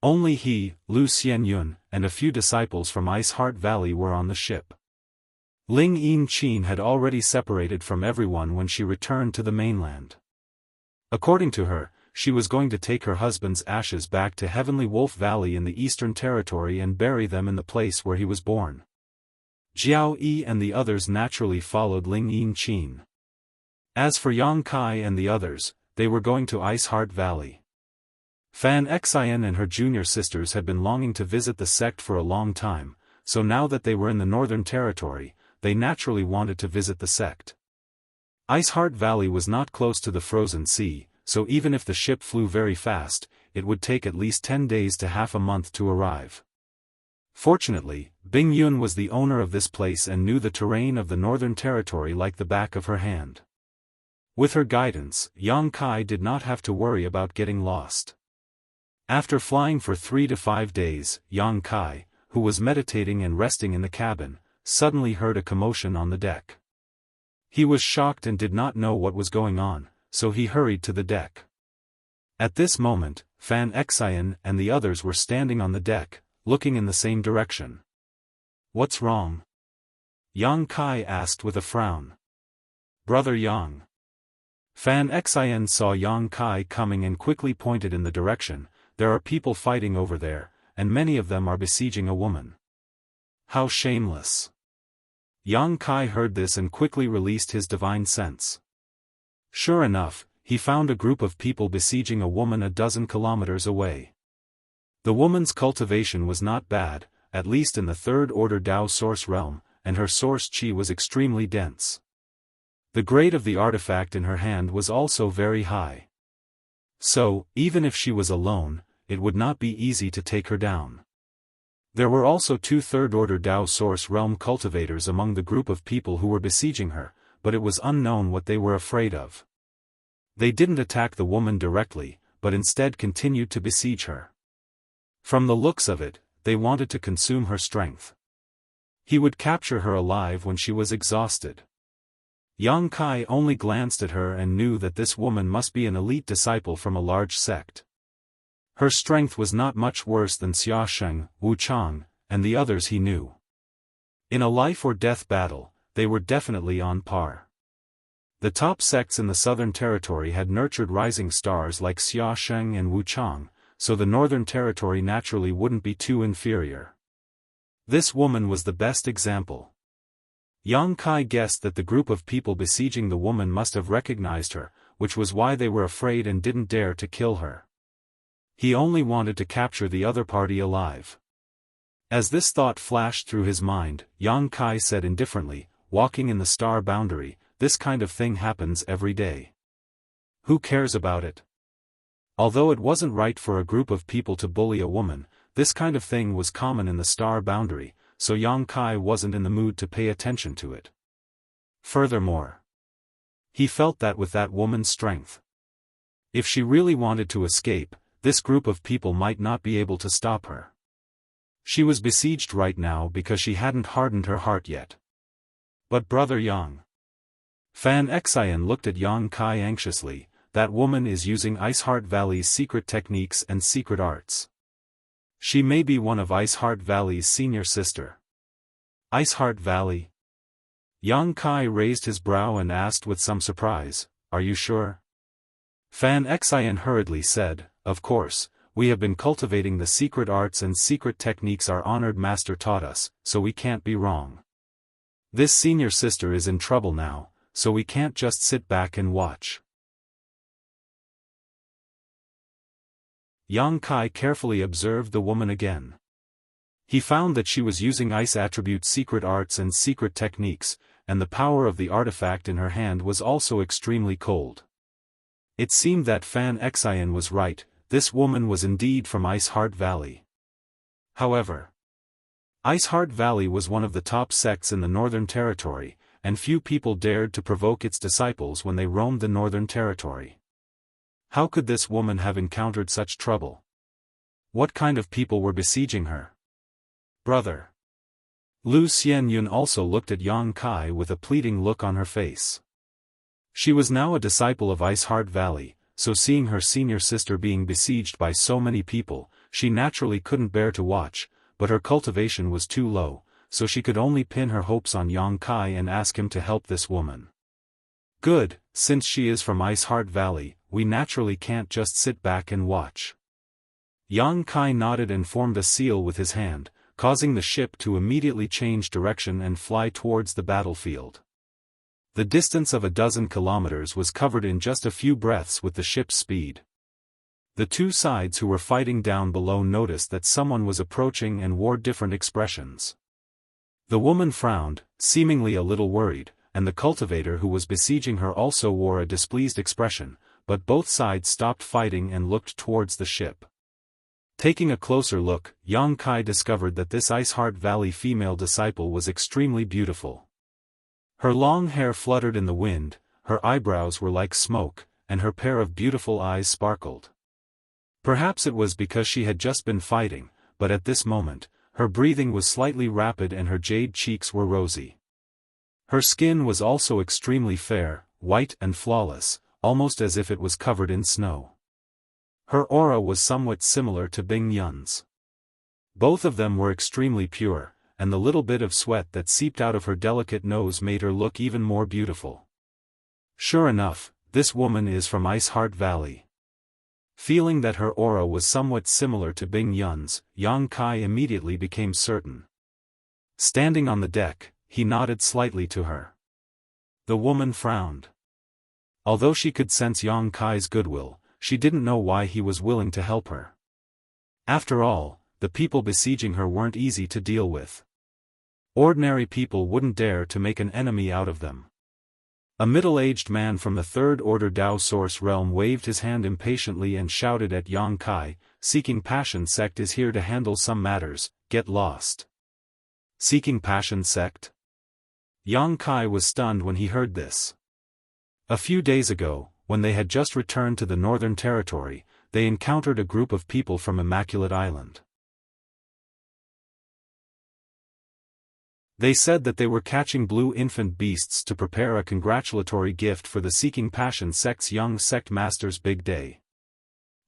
Only he, Lu Xianyun, and a few disciples from Ice Heart Valley were on the ship. Ling Yin Qin had already separated from everyone when she returned to the mainland. According to her, she was going to take her husband's ashes back to Heavenly Wolf Valley in the Eastern Territory and bury them in the place where he was born. Jiao Yi and the others naturally followed Ling Yin Qin. As for Yang Kai and the others, they were going to Ice Heart Valley. Fan Xian and her junior sisters had been longing to visit the sect for a long time, so now that they were in the Northern Territory, they naturally wanted to visit the sect. Ice Heart Valley was not close to the frozen sea, so even if the ship flew very fast, it would take at least 10 days to half a month to arrive. Fortunately, Bing Yun was the owner of this place and knew the terrain of the Northern Territory like the back of her hand. With her guidance, Yang Kai did not have to worry about getting lost. After flying for 3 to 5 days, Yang Kai, who was meditating and resting in the cabin, suddenly heard a commotion on the deck. He was shocked and did not know what was going on, so he hurried to the deck. At this moment, Fan Xian and the others were standing on the deck, looking in the same direction. What's wrong? Yang Kai asked with a frown. Brother Yang. Fan Xian saw Yang Kai coming and quickly pointed in the direction. There are people fighting over there, and many of them are besieging a woman. How shameless. Yang Kai heard this and quickly released his divine sense. Sure enough, he found a group of people besieging a woman a dozen kilometers away. The woman's cultivation was not bad, at least in the third order Dao source realm, and her source chi was extremely dense. The grade of the artifact in her hand was also very high. So, even if she was alone, it would not be easy to take her down. There were also 2 third-order Dao source realm cultivators among the group of people who were besieging her, but it was unknown what they were afraid of. They didn't attack the woman directly, but instead continued to besiege her. From the looks of it, they wanted to consume her strength. He would capture her alive when she was exhausted. Yang Kai only glanced at her and knew that this woman must be an elite disciple from a large sect. Her strength was not much worse than Xia Sheng, Wu Chang, and the others he knew. In a life-or-death battle, they were definitely on par. The top sects in the Southern Territory had nurtured rising stars like Xia Sheng and Wu Chang, so the Northern Territory naturally wouldn't be too inferior. This woman was the best example. Yang Kai guessed that the group of people besieging the woman must have recognized her, which was why they were afraid and didn't dare to kill her. He only wanted to capture the other party alive. As this thought flashed through his mind, Yang Kai said indifferently, walking in the star boundary, this kind of thing happens every day. Who cares about it? Although it wasn't right for a group of people to bully a woman, this kind of thing was common in the star boundary, so Yang Kai wasn't in the mood to pay attention to it. Furthermore, he felt that with that woman's strength, if she really wanted to escape, this group of people might not be able to stop her. She was besieged right now because she hadn't hardened her heart yet. But Brother Yang. Fan Xian looked at Yang Kai anxiously. That woman is using Ice Heart Valley's secret techniques and secret arts. She may be one of Ice Heart Valley's senior sister. Ice Heart Valley? Yang Kai raised his brow and asked with some surprise, "Are you sure?" Fan Xian hurriedly said, "Of course, we have been cultivating the secret arts and secret techniques our honored master taught us, so we can't be wrong. This senior sister is in trouble now, so we can't just sit back and watch." Yang Kai carefully observed the woman again. He found that she was using ice attribute secret arts and secret techniques, and the power of the artifact in her hand was also extremely cold. It seemed that Fan Xian was right, this woman was indeed from Ice Heart Valley. However, Ice Heart Valley was one of the top sects in the Northern Territory, and few people dared to provoke its disciples when they roamed the Northern Territory. How could this woman have encountered such trouble? What kind of people were besieging her? Brother. Lu Xianyun also looked at Yang Kai with a pleading look on her face. She was now a disciple of Ice Heart Valley, so seeing her senior sister being besieged by so many people, she naturally couldn't bear to watch, but her cultivation was too low, so she could only pin her hopes on Yang Kai and ask him to help this woman. Good, since she is from Ice Heart Valley, we naturally can't just sit back and watch. Yang Kai nodded and formed a seal with his hand, causing the ship to immediately change direction and fly towards the battlefield. The distance of 12 kilometers was covered in just a few breaths with the ship's speed. The two sides who were fighting down below noticed that someone was approaching and wore different expressions. The woman frowned, seemingly a little worried, and the cultivator who was besieging her also wore a displeased expression, but both sides stopped fighting and looked towards the ship. Taking a closer look, Yang Kai discovered that this Ice Heart Valley female disciple was extremely beautiful. Her long hair fluttered in the wind, her eyebrows were like smoke, and her pair of beautiful eyes sparkled. Perhaps it was because she had just been fighting, but at this moment, her breathing was slightly rapid and her jade cheeks were rosy. Her skin was also extremely fair, white and flawless, almost as if it was covered in snow. Her aura was somewhat similar to Bing Yun's. Both of them were extremely pure, and the little bit of sweat that seeped out of her delicate nose made her look even more beautiful. Sure enough, this woman is from Ice Heart Valley. Feeling that her aura was somewhat similar to Bing Yun's, Yang Kai immediately became certain. Standing on the deck, he nodded slightly to her. The woman frowned. Although she could sense Yang Kai's goodwill, she didn't know why he was willing to help her. After all, the people besieging her weren't easy to deal with. Ordinary people wouldn't dare to make an enemy out of them. A middle-aged man from the Third Order Dao Source realm waved his hand impatiently and shouted at Yang Kai, "Seeking Passion Sect is here to handle some matters, get lost." Seeking Passion Sect? Yang Kai was stunned when he heard this. A few days ago, when they had just returned to the Northern Territory, they encountered a group of people from Immaculate Island. They said that they were catching blue infant beasts to prepare a congratulatory gift for the Seeking Passion sect's young sect master's big day.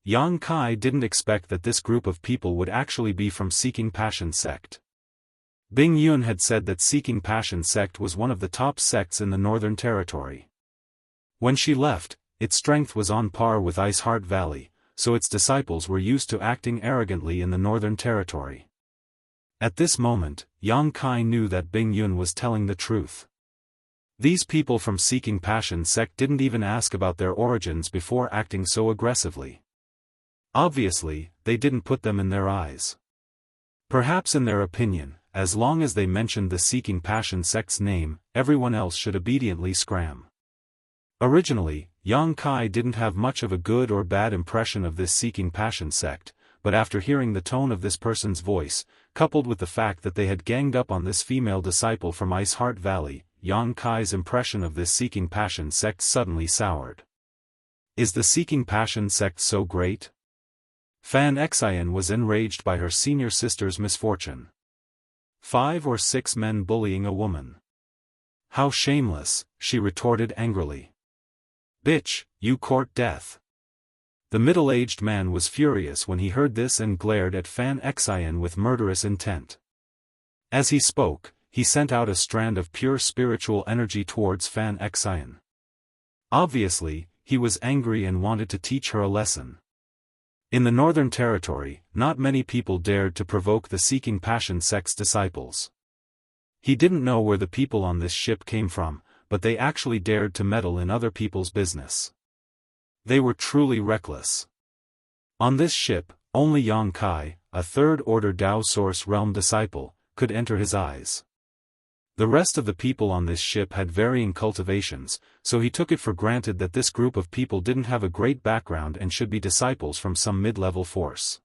Yang Kai didn't expect that this group of people would actually be from Seeking Passion sect. Bing Yun had said that Seeking Passion sect was one of the top sects in the Northern Territory. When she left, its strength was on par with Ice Heart Valley, so its disciples were used to acting arrogantly in the Northern Territory. At this moment, Yang Kai knew that Bing Yun was telling the truth. These people from Seeking Passion sect didn't even ask about their origins before acting so aggressively. Obviously, they didn't put them in their eyes. Perhaps in their opinion, as long as they mentioned the Seeking Passion sect's name, everyone else should obediently scram. Originally, Yang Kai didn't have much of a good or bad impression of this Seeking Passion sect, but after hearing the tone of this person's voice, coupled with the fact that they had ganged up on this female disciple from Ice Heart Valley, Yang Kai's impression of this Seeking Passion sect suddenly soured. Is the Seeking Passion sect so great? Fan Xian was enraged by her senior sister's misfortune. 5 or 6 men bullying a woman. How shameless, she retorted angrily. Bitch, you court death. The middle-aged man was furious when he heard this and glared at Fan Xian with murderous intent. As he spoke, he sent out a strand of pure spiritual energy towards Fan Xian. Obviously, he was angry and wanted to teach her a lesson. In the Northern Territory, not many people dared to provoke the Seeking Passion sect's disciples. He didn't know where the people on this ship came from, but they actually dared to meddle in other people's business. They were truly reckless. On this ship, only Yang Kai, a third-order Dao Source Realm disciple, could enter his eyes. The rest of the people on this ship had varying cultivations, so he took it for granted that this group of people didn't have a great background and should be disciples from some mid-level force.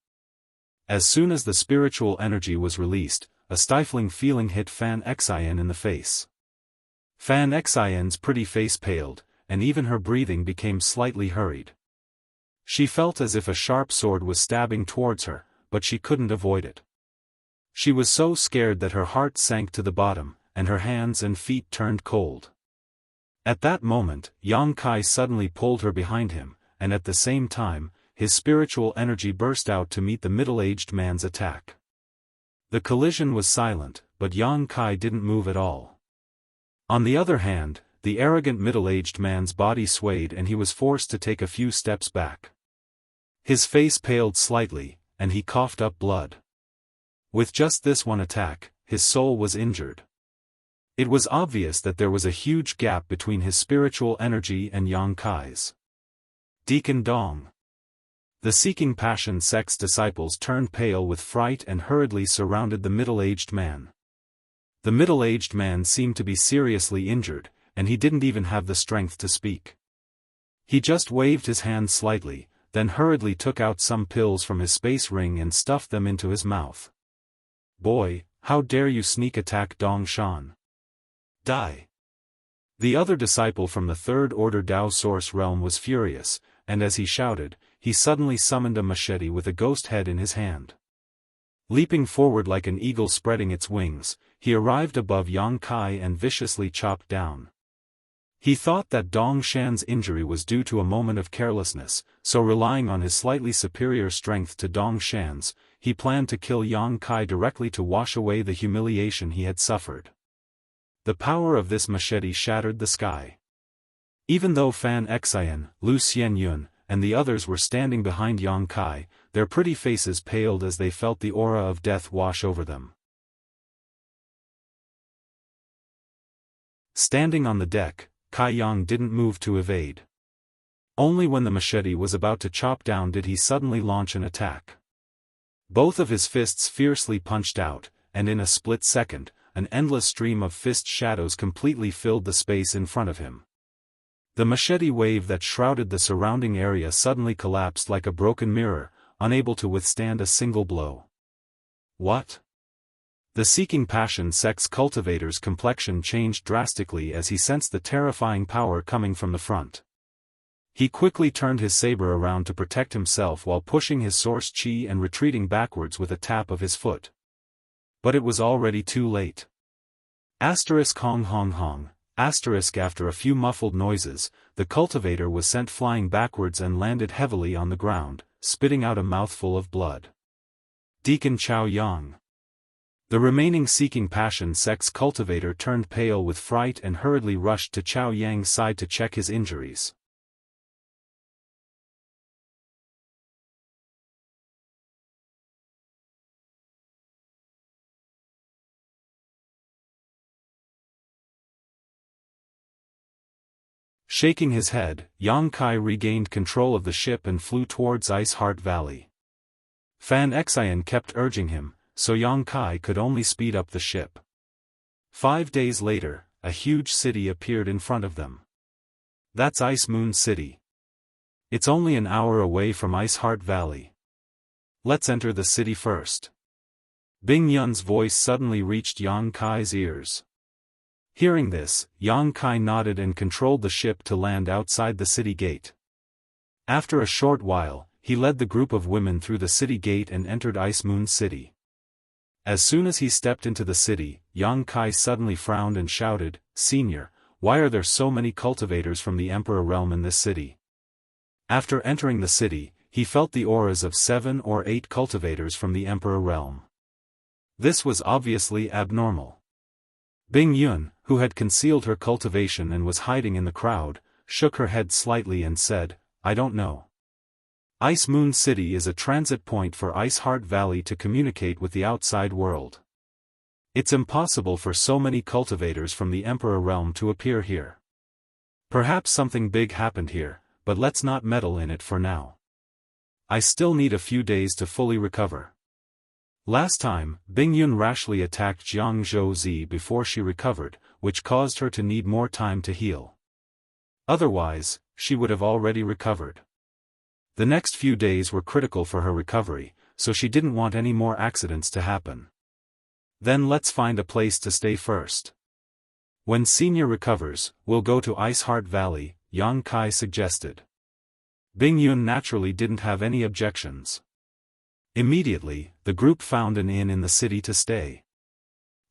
As soon as the spiritual energy was released, a stifling feeling hit Fan Xian in the face. Fan Xian's pretty face paled, and even her breathing became slightly hurried. She felt as if a sharp sword was stabbing towards her, but she couldn't avoid it. She was so scared that her heart sank to the bottom, and her hands and feet turned cold. At that moment, Yang Kai suddenly pulled her behind him, and at the same time, his spiritual energy burst out to meet the middle-aged man's attack. The collision was silent, but Yang Kai didn't move at all. On the other hand, the arrogant middle-aged man's body swayed and he was forced to take a few steps back. His face paled slightly, and he coughed up blood. With just this one attack, his soul was injured. It was obvious that there was a huge gap between his spiritual energy and Yang Kai's. Deacon Dong. The Seeking Passion sect's disciples turned pale with fright and hurriedly surrounded the middle-aged man. The middle-aged man seemed to be seriously injured, and he didn't even have the strength to speak. He just waved his hand slightly, then hurriedly took out some pills from his space ring and stuffed them into his mouth. Boy, how dare you sneak attack Dong Shan? Die! The other disciple from the third-order Dao Source Realm was furious, and as he shouted, he suddenly summoned a machete with a ghost head in his hand. Leaping forward like an eagle spreading its wings, he arrived above Yang Kai and viciously chopped down. He thought that Dong Shan's injury was due to a moment of carelessness, so relying on his slightly superior strength to Dong Shan's, he planned to kill Yang Kai directly to wash away the humiliation he had suffered. The power of this machete shattered the sky. Even though Fan Xian, Lu Xianyun, and the others were standing behind Yang Kai, their pretty faces paled as they felt the aura of death wash over them. Standing on the deck, Kai Yang didn't move to evade. Only when the machete was about to chop down did he suddenly launch an attack. Both of his fists fiercely punched out, and in a split second, an endless stream of fist shadows completely filled the space in front of him. The machete wave that shrouded the surrounding area suddenly collapsed like a broken mirror, unable to withstand a single blow. What? The Seeking Passion sect's cultivator's complexion changed drastically as he sensed the terrifying power coming from the front. He quickly turned his saber around to protect himself while pushing his source chi and retreating backwards with a tap of his foot. But it was already too late. Asterisk hong hong hong. Asterisk after a few muffled noises, the cultivator was sent flying backwards and landed heavily on the ground, spitting out a mouthful of blood. Deacon Chao Yang. The remaining seeking passion sect's cultivator turned pale with fright and hurriedly rushed to Chao Yang's side to check his injuries. Shaking his head, Yang Kai regained control of the ship and flew towards Ice Heart Valley. Fan Xian kept urging him, so Yang Kai could only speed up the ship. 5 days later, a huge city appeared in front of them. That's Ice Moon City. It's only an hour away from Ice Heart Valley. Let's enter the city first. Bing Yun's voice suddenly reached Yang Kai's ears. Hearing this, Yang Kai nodded and controlled the ship to land outside the city gate. After a short while, he led the group of women through the city gate and entered Ice Moon City. As soon as he stepped into the city, Yang Kai suddenly frowned and shouted, "Senior, why are there so many cultivators from the Emperor realm in this city?" After entering the city, he felt the auras of 7 or 8 cultivators from the Emperor realm. This was obviously abnormal. Bing Yun, who had concealed her cultivation and was hiding in the crowd, shook her head slightly and said, "I don't know. Ice Moon City is a transit point for Ice Heart Valley to communicate with the outside world. It's impossible for so many cultivators from the Emperor realm to appear here. Perhaps something big happened here, but let's not meddle in it for now. I still need a few days to fully recover." Last time, Bing Yun rashly attacked Jiang Zhouzi before she recovered, which caused her to need more time to heal. Otherwise, she would have already recovered. The next few days were critical for her recovery, so she didn't want any more accidents to happen. Then let's find a place to stay first. When Senior recovers, we'll go to Ice Heart Valley, Yang Kai suggested. Bing Yun naturally didn't have any objections. Immediately, the group found an inn in the city to stay.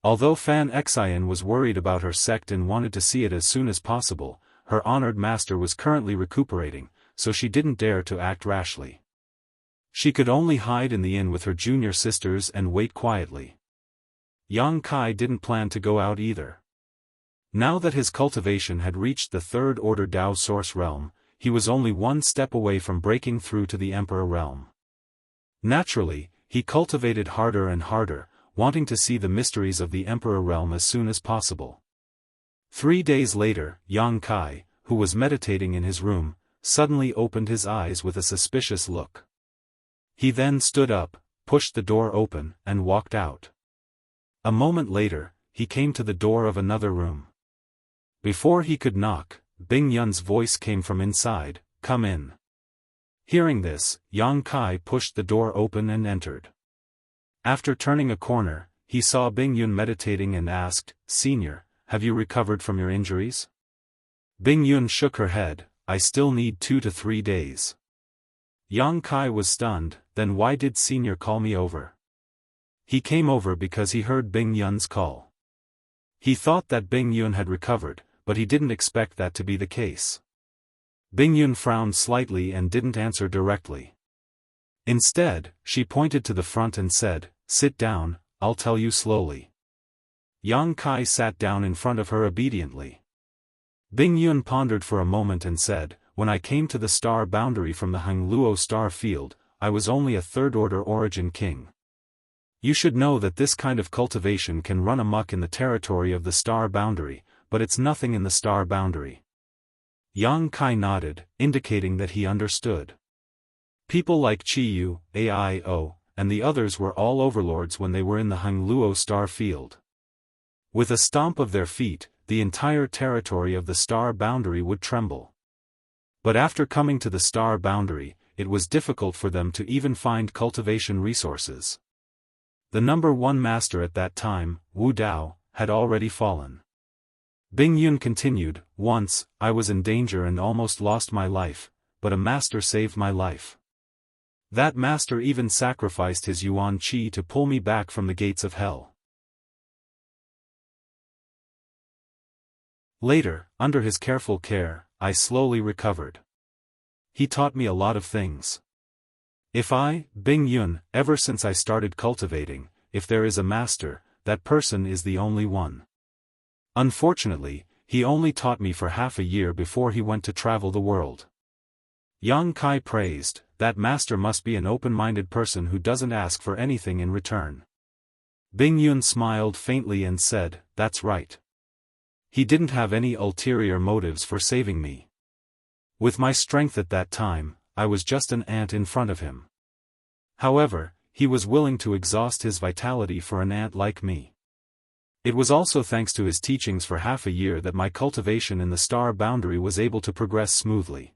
Although Fan Xian was worried about her sect and wanted to see it as soon as possible, her honored master was currently recuperating, so she didn't dare to act rashly. She could only hide in the inn with her junior sisters and wait quietly. Yang Kai didn't plan to go out either. Now that his cultivation had reached the third order Dao source realm, he was only one step away from breaking through to the Emperor realm. Naturally, he cultivated harder and harder, wanting to see the mysteries of the Emperor realm as soon as possible. 3 days later, Yang Kai, who was meditating in his room, suddenly opened his eyes with a suspicious look. He then stood up, pushed the door open, and walked out. A moment later, he came to the door of another room. Before he could knock, Bing Yun's voice came from inside, "Come in." Hearing this, Yang Kai pushed the door open and entered. After turning a corner, he saw Bing Yun meditating and asked, "Senior, have you recovered from your injuries?" Bing Yun shook her head, "I still need 2 to 3 days." Yang Kai was stunned, "Then why did Senior call me over?" He came over because he heard Bing Yun's call. He thought that Bing Yun had recovered, but he didn't expect that to be the case. Bing Yun frowned slightly and didn't answer directly. Instead, she pointed to the front and said, "Sit down, I'll tell you slowly." Yang Kai sat down in front of her obediently. Bing Yun pondered for a moment and said, "When I came to the star boundary from the Hangluo star field, I was only a third-order origin king. You should know that this kind of cultivation can run amok in the territory of the star boundary, but it's nothing in the star boundary." Yang Kai nodded, indicating that he understood. People like Chiyu, Aio, and the others were all overlords when they were in the Hangluo star field. With a stomp of their feet, the entire territory of the star boundary would tremble. But after coming to the star boundary, it was difficult for them to even find cultivation resources. The number 1 master at that time, Wu Dao, had already fallen. Bing Yun continued, "Once, I was in danger and almost lost my life, but a master saved my life. That master even sacrificed his Yuan Qi to pull me back from the gates of hell. Later, under his careful care, I slowly recovered. He taught me a lot of things. If I, Bing Yun, ever since I started cultivating, if there is a master, that person is the only one. Unfortunately, he only taught me for half a year before he went to travel the world. Yang Kai praised, that master must be an open-minded person who doesn't ask for anything in return. Bing Yun smiled faintly and said, that's right. He didn't have any ulterior motives for saving me. With my strength at that time, I was just an ant in front of him. However, he was willing to exhaust his vitality for an ant like me. It was also thanks to his teachings for half a year that my cultivation in the star boundary was able to progress smoothly.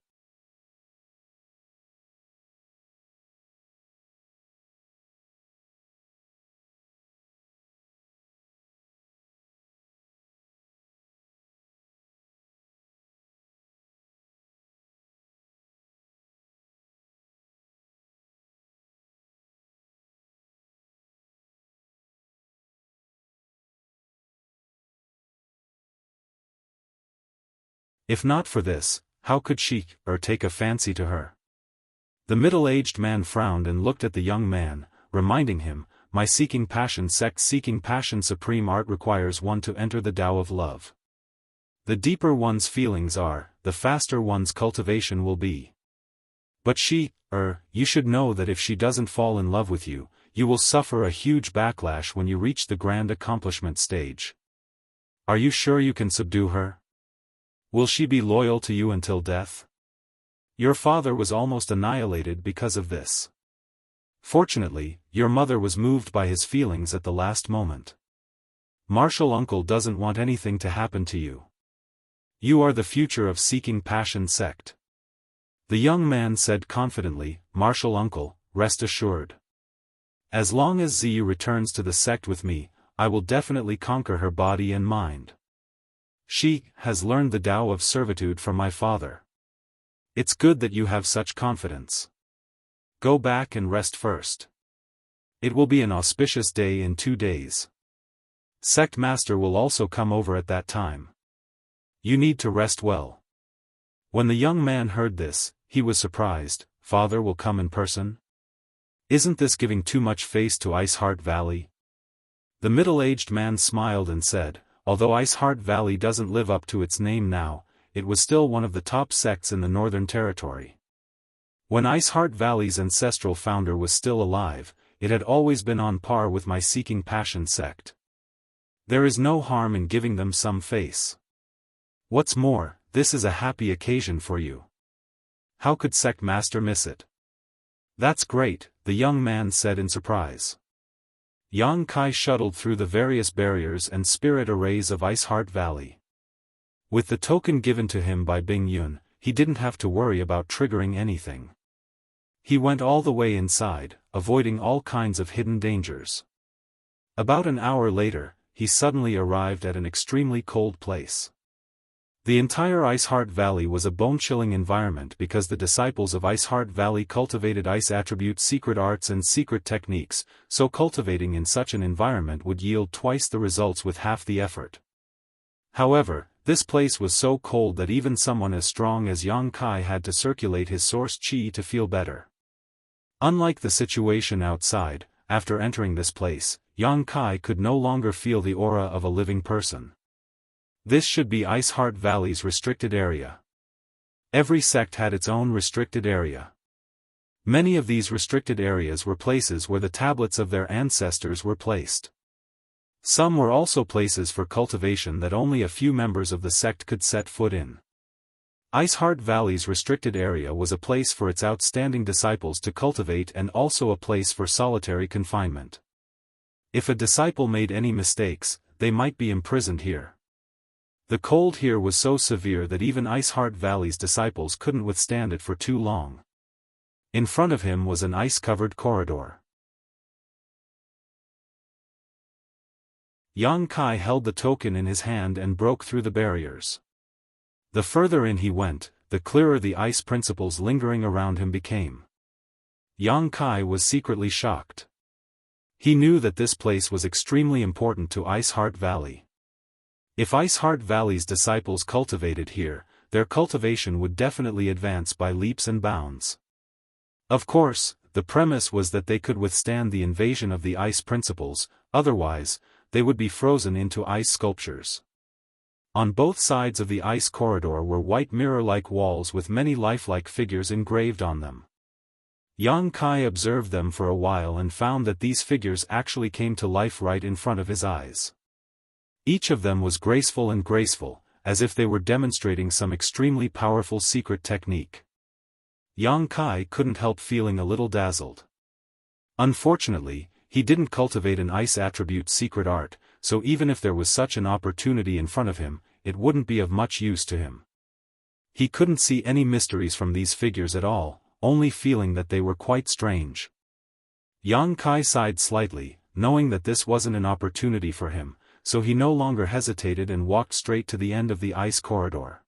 If not for this, how could she, take a fancy to her? The middle-aged man frowned and looked at the young man, reminding him, my seeking passion sect seeking passion supreme art requires one to enter the Tao of love. The deeper one's feelings are, the faster one's cultivation will be. But she, you should know that if she doesn't fall in love with you, you will suffer a huge backlash when you reach the grand accomplishment stage. Are you sure you can subdue her? Will she be loyal to you until death? Your father was almost annihilated because of this. Fortunately, your mother was moved by his feelings at the last moment. Martial uncle doesn't want anything to happen to you. You are the future of seeking passion sect. The young man said confidently, Martial uncle, rest assured. As long as Ziyu returns to the sect with me, I will definitely conquer her body and mind. She has learned the Tao of servitude from my father. It's good that you have such confidence. Go back and rest first. It will be an auspicious day in 2 days. Sect master will also come over at that time. You need to rest well. When the young man heard this, he was surprised. Father will come in person? Isn't this giving too much face to Ice Heart Valley? The middle-aged man smiled and said, although Ice Heart Valley doesn't live up to its name now, it was still one of the top sects in the Northern Territory. When Ice Heart Valley's ancestral founder was still alive, it had always been on par with my Seeking Passion sect. There is no harm in giving them some face. What's more, this is a happy occasion for you. How could Sect Master miss it? That's great, the young man said in surprise. Yang Kai shuttled through the various barriers and spirit arrays of Ice Heart Valley. With the token given to him by Bing Yun, he didn't have to worry about triggering anything. He went all the way inside, avoiding all kinds of hidden dangers. About an hour later, he suddenly arrived at an extremely cold place. The entire Ice Heart Valley was a bone-chilling environment because the disciples of Ice Heart Valley cultivated ice attributes, secret arts and secret techniques, so cultivating in such an environment would yield twice the results with half the effort. However, this place was so cold that even someone as strong as Yang Kai had to circulate his source chi to feel better. Unlike the situation outside, after entering this place, Yang Kai could no longer feel the aura of a living person. This should be Ice Heart Valley's restricted area. Every sect had its own restricted area. Many of these restricted areas were places where the tablets of their ancestors were placed. Some were also places for cultivation that only a few members of the sect could set foot in. Ice Heart Valley's restricted area was a place for its outstanding disciples to cultivate and also a place for solitary confinement. If a disciple made any mistakes, they might be imprisoned here. The cold here was so severe that even Ice Heart Valley's disciples couldn't withstand it for too long. In front of him was an ice-covered corridor. Yang Kai held the token in his hand and broke through the barriers. The further in he went, the clearer the ice principles lingering around him became. Yang Kai was secretly shocked. He knew that this place was extremely important to Ice Heart Valley. If Ice Heart Valley's disciples cultivated here, their cultivation would definitely advance by leaps and bounds. Of course, the premise was that they could withstand the invasion of the ice principles, otherwise, they would be frozen into ice sculptures. On both sides of the ice corridor were white mirror-like walls with many lifelike figures engraved on them. Yang Kai observed them for a while and found that these figures actually came to life right in front of his eyes. Each of them was graceful, as if they were demonstrating some extremely powerful secret technique. Yang Kai couldn't help feeling a little dazzled. Unfortunately, he didn't cultivate an ice attribute secret art, so even if there was such an opportunity in front of him, it wouldn't be of much use to him. He couldn't see any mysteries from these figures at all, only feeling that they were quite strange. Yang Kai sighed slightly, knowing that this wasn't an opportunity for him, so he no longer hesitated and walked straight to the end of the ice corridor.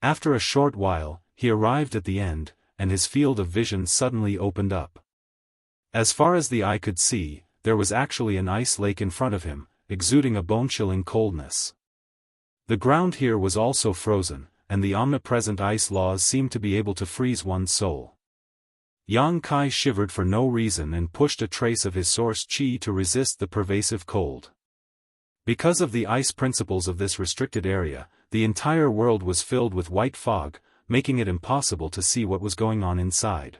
After a short while, he arrived at the end, and his field of vision suddenly opened up. As far as the eye could see, there was actually an ice lake in front of him, exuding a bone-chilling coldness. The ground here was also frozen, and the omnipresent ice laws seemed to be able to freeze one's soul. Yang Kai shivered for no reason and pushed a trace of his source chi to resist the pervasive cold. Because of the ice principles of this restricted area, the entire world was filled with white fog, making it impossible to see what was going on inside.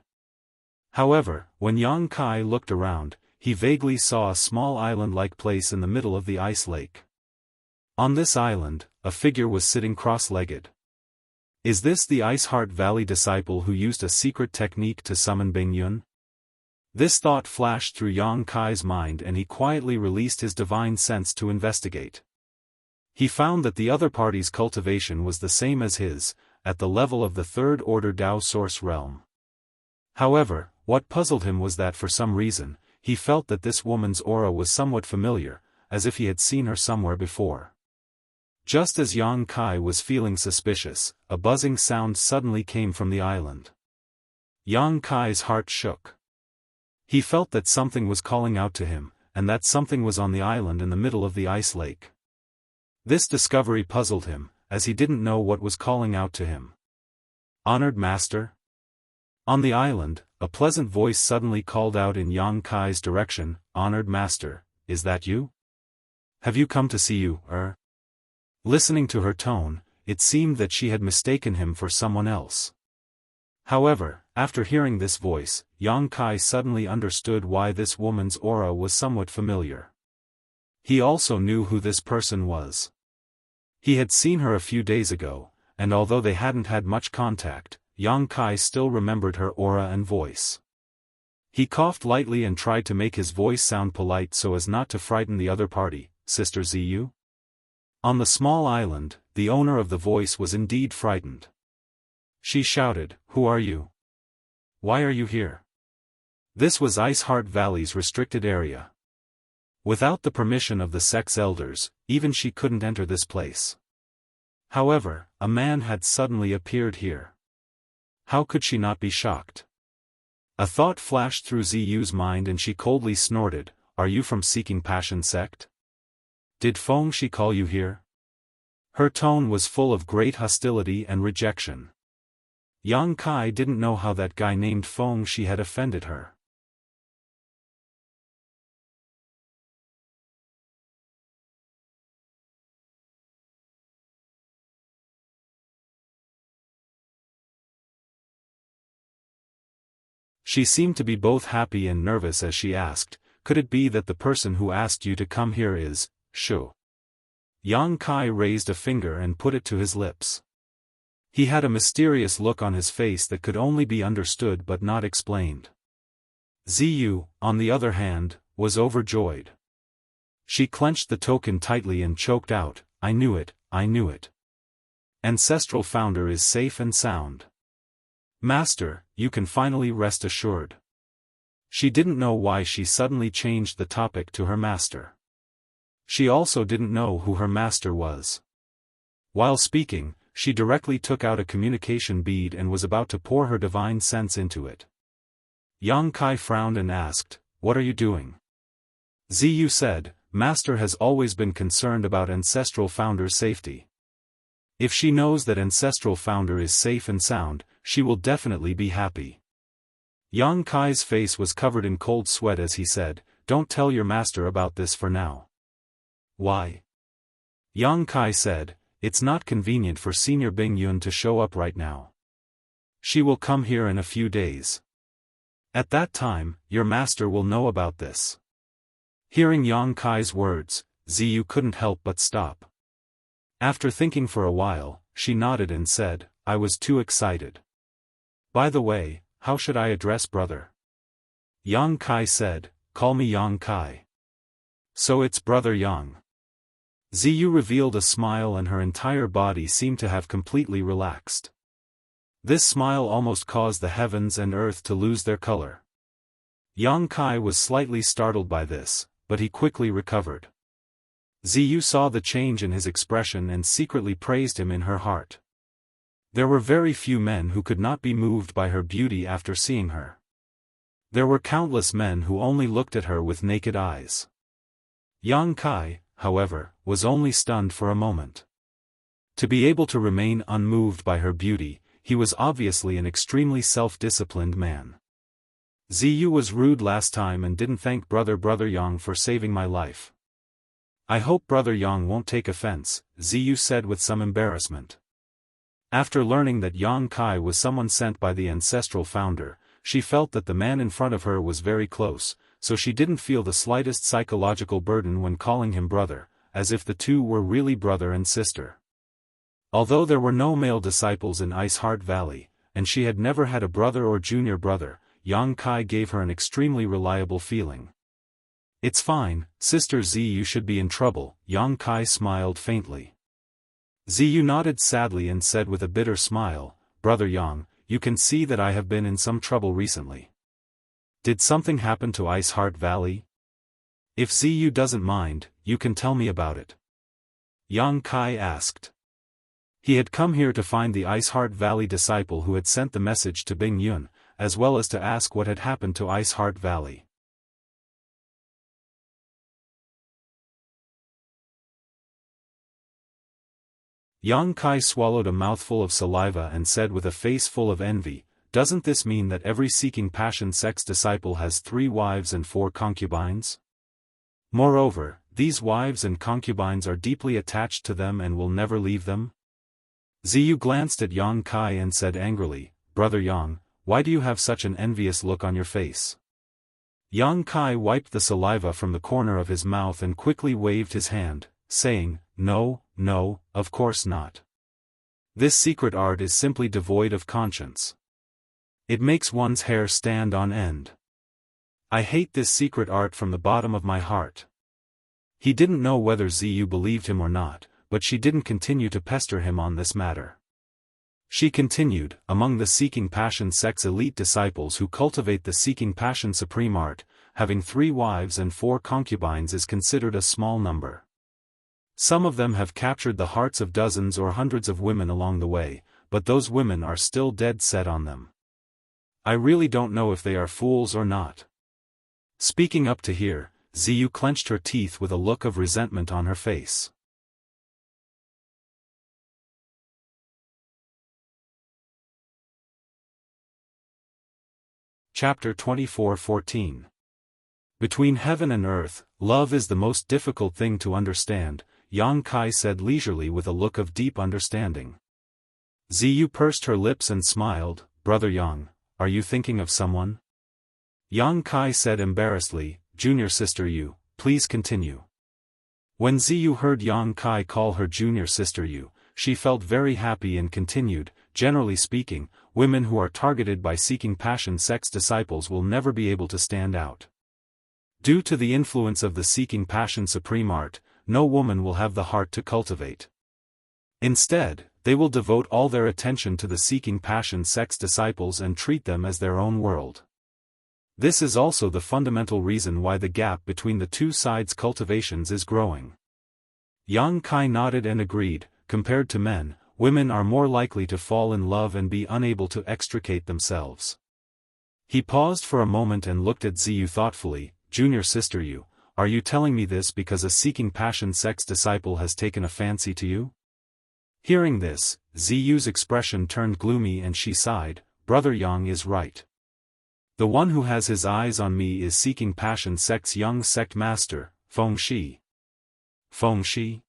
However, when Yang Kai looked around, he vaguely saw a small island-like place in the middle of the ice lake. On this island, a figure was sitting cross-legged. Is this the Ice Heart Valley disciple who used a secret technique to summon Bingyun? This thought flashed through Yang Kai's mind and he quietly released his divine sense to investigate. He found that the other party's cultivation was the same as his, at the level of the third-order Dao source realm. However, what puzzled him was that for some reason, he felt that this woman's aura was somewhat familiar, as if he had seen her somewhere before. Just as Yang Kai was feeling suspicious, a buzzing sound suddenly came from the island. Yang Kai's heart shook. He felt that something was calling out to him, and that something was on the island in the middle of the ice lake. This discovery puzzled him, as he didn't know what was calling out to him. Honored Master? On the island, a pleasant voice suddenly called out in Yang Kai's direction, Honored Master, is that you? Have you come to see you, Listening to her tone, it seemed that she had mistaken him for someone else. However, after hearing this voice, Yang Kai suddenly understood why this woman's aura was somewhat familiar. He also knew who this person was. He had seen her a few days ago, and although they hadn't had much contact, Yang Kai still remembered her aura and voice. He coughed lightly and tried to make his voice sound polite so as not to frighten the other party, Sister Ziyu? On the small island, the owner of the voice was indeed frightened. She shouted, Who are you? Why are you here? This was Ice Heart Valley's restricted area. Without the permission of the sect's elders, even she couldn't enter this place. However, a man had suddenly appeared here. How could she not be shocked? A thought flashed through Ziyu's mind and she coldly snorted, Are you from Seeking Passion sect? Did Feng Shi call you here? Her tone was full of great hostility and rejection. Yang Kai didn't know how that guy named Feng Shi had offended her. She seemed to be both happy and nervous as she asked, Could it be that the person who asked you to come here is Shu? Yang Kai raised a finger and put it to his lips. He had a mysterious look on his face that could only be understood but not explained. Ziyu, on the other hand, was overjoyed. She clenched the token tightly and choked out, I knew it, I knew it. Ancestral Founder is safe and sound. Master, you can finally rest assured. She didn't know why she suddenly changed the topic to her master. She also didn't know who her master was. While speaking, she directly took out a communication bead and was about to pour her divine sense into it. Yang Kai frowned and asked, What are you doing? Ziyu said, Master has always been concerned about Ancestral Founder's safety. If she knows that Ancestral Founder is safe and sound, she will definitely be happy. Yang Kai's face was covered in cold sweat as he said, "Don't tell your master about this for now." "Why?" Yang Kai said, "It's not convenient for Senior Bing Yun to show up right now. She will come here in a few days. At that time, your master will know about this." Hearing Yang Kai's words, Ziyu couldn't help but stop. After thinking for a while, she nodded and said, "I was too excited. By the way, how should I address brother?" Yang Kai said, "Call me Yang Kai." "So it's Brother Yang." Ziyu revealed a smile and her entire body seemed to have completely relaxed. This smile almost caused the heavens and earth to lose their color. Yang Kai was slightly startled by this, but he quickly recovered. Ziyu saw the change in his expression and secretly praised him in her heart. There were very few men who could not be moved by her beauty after seeing her. There were countless men who only looked at her with naked eyes. Yang Kai, however, was only stunned for a moment. To be able to remain unmoved by her beauty, he was obviously an extremely self-disciplined man. "Ziyu was rude last time and didn't thank Brother Yang for saving my life. I hope Brother Yang won't take offense," Ziyu said with some embarrassment. After learning that Yang Kai was someone sent by the Ancestral Founder, she felt that the man in front of her was very close, so she didn't feel the slightest psychological burden when calling him brother, as if the two were really brother and sister. Although there were no male disciples in Ice Heart Valley, and she had never had a brother or junior brother, Yang Kai gave her an extremely reliable feeling. "It's fine, Sister Ziyu should be in trouble," Yang Kai smiled faintly. Ziyu nodded sadly and said with a bitter smile, "Brother Yang, you can see that I have been in some trouble recently. Did something happen to Ice Heart Valley? If Ziyu doesn't mind, you can tell me about it." Yang Kai asked. He had come here to find the Ice Heart Valley disciple who had sent the message to Bing Yun, as well as to ask what had happened to Ice Heart Valley. Yang Kai swallowed a mouthful of saliva and said with a face full of envy, "Doesn't this mean that every Seeking Passion sect's disciple has 3 wives and 4 concubines? Moreover, these wives and concubines are deeply attached to them and will never leave them?" Ziyu glanced at Yang Kai and said angrily, "Brother Yang, why do you have such an envious look on your face?" Yang Kai wiped the saliva from the corner of his mouth and quickly waved his hand, saying, No, of course not. This secret art is simply devoid of conscience. It makes one's hair stand on end. I hate this secret art from the bottom of my heart." He didn't know whether Ziyu believed him or not, but she didn't continue to pester him on this matter. She continued, "Among the Seeking Passion sect's elite disciples who cultivate the Seeking Passion supreme art, having 3 wives and 4 concubines is considered a small number. Some of them have captured the hearts of dozens or hundreds of women along the way, but those women are still dead set on them. I really don't know if they are fools or not." Speaking up to here, Ziyu clenched her teeth with a look of resentment on her face. Chapter 24:14. Between heaven and earth, love is the most difficult thing to understand, Yang Kai said leisurely with a look of deep understanding. Ziyu pursed her lips and smiled, "Brother Yang, are you thinking of someone?" Yang Kai said embarrassedly, "Junior sister Yu, please continue." When Ziyu heard Yang Kai call her junior sister Yu, she felt very happy and continued, "Generally speaking, women who are targeted by Seeking Passion sect's disciples will never be able to stand out. Due to the influence of the Seeking Passion supreme art, no woman will have the heart to cultivate. Instead, they will devote all their attention to the Seeking Passion sect's disciples and treat them as their own world. This is also the fundamental reason why the gap between the two sides' cultivations is growing." Yang Kai nodded and agreed, compared to men, women are more likely to fall in love and be unable to extricate themselves. He paused for a moment and looked at Ziyu thoughtfully, "Junior sister Yu, are you telling me this because a seeking passion sect's disciple has taken a fancy to you? Hearing this, Ziyu's expression turned gloomy and she sighed, Brother Yang is right. The one who has his eyes on me is seeking passion sect's young sect master, Feng Shi. Feng Shi?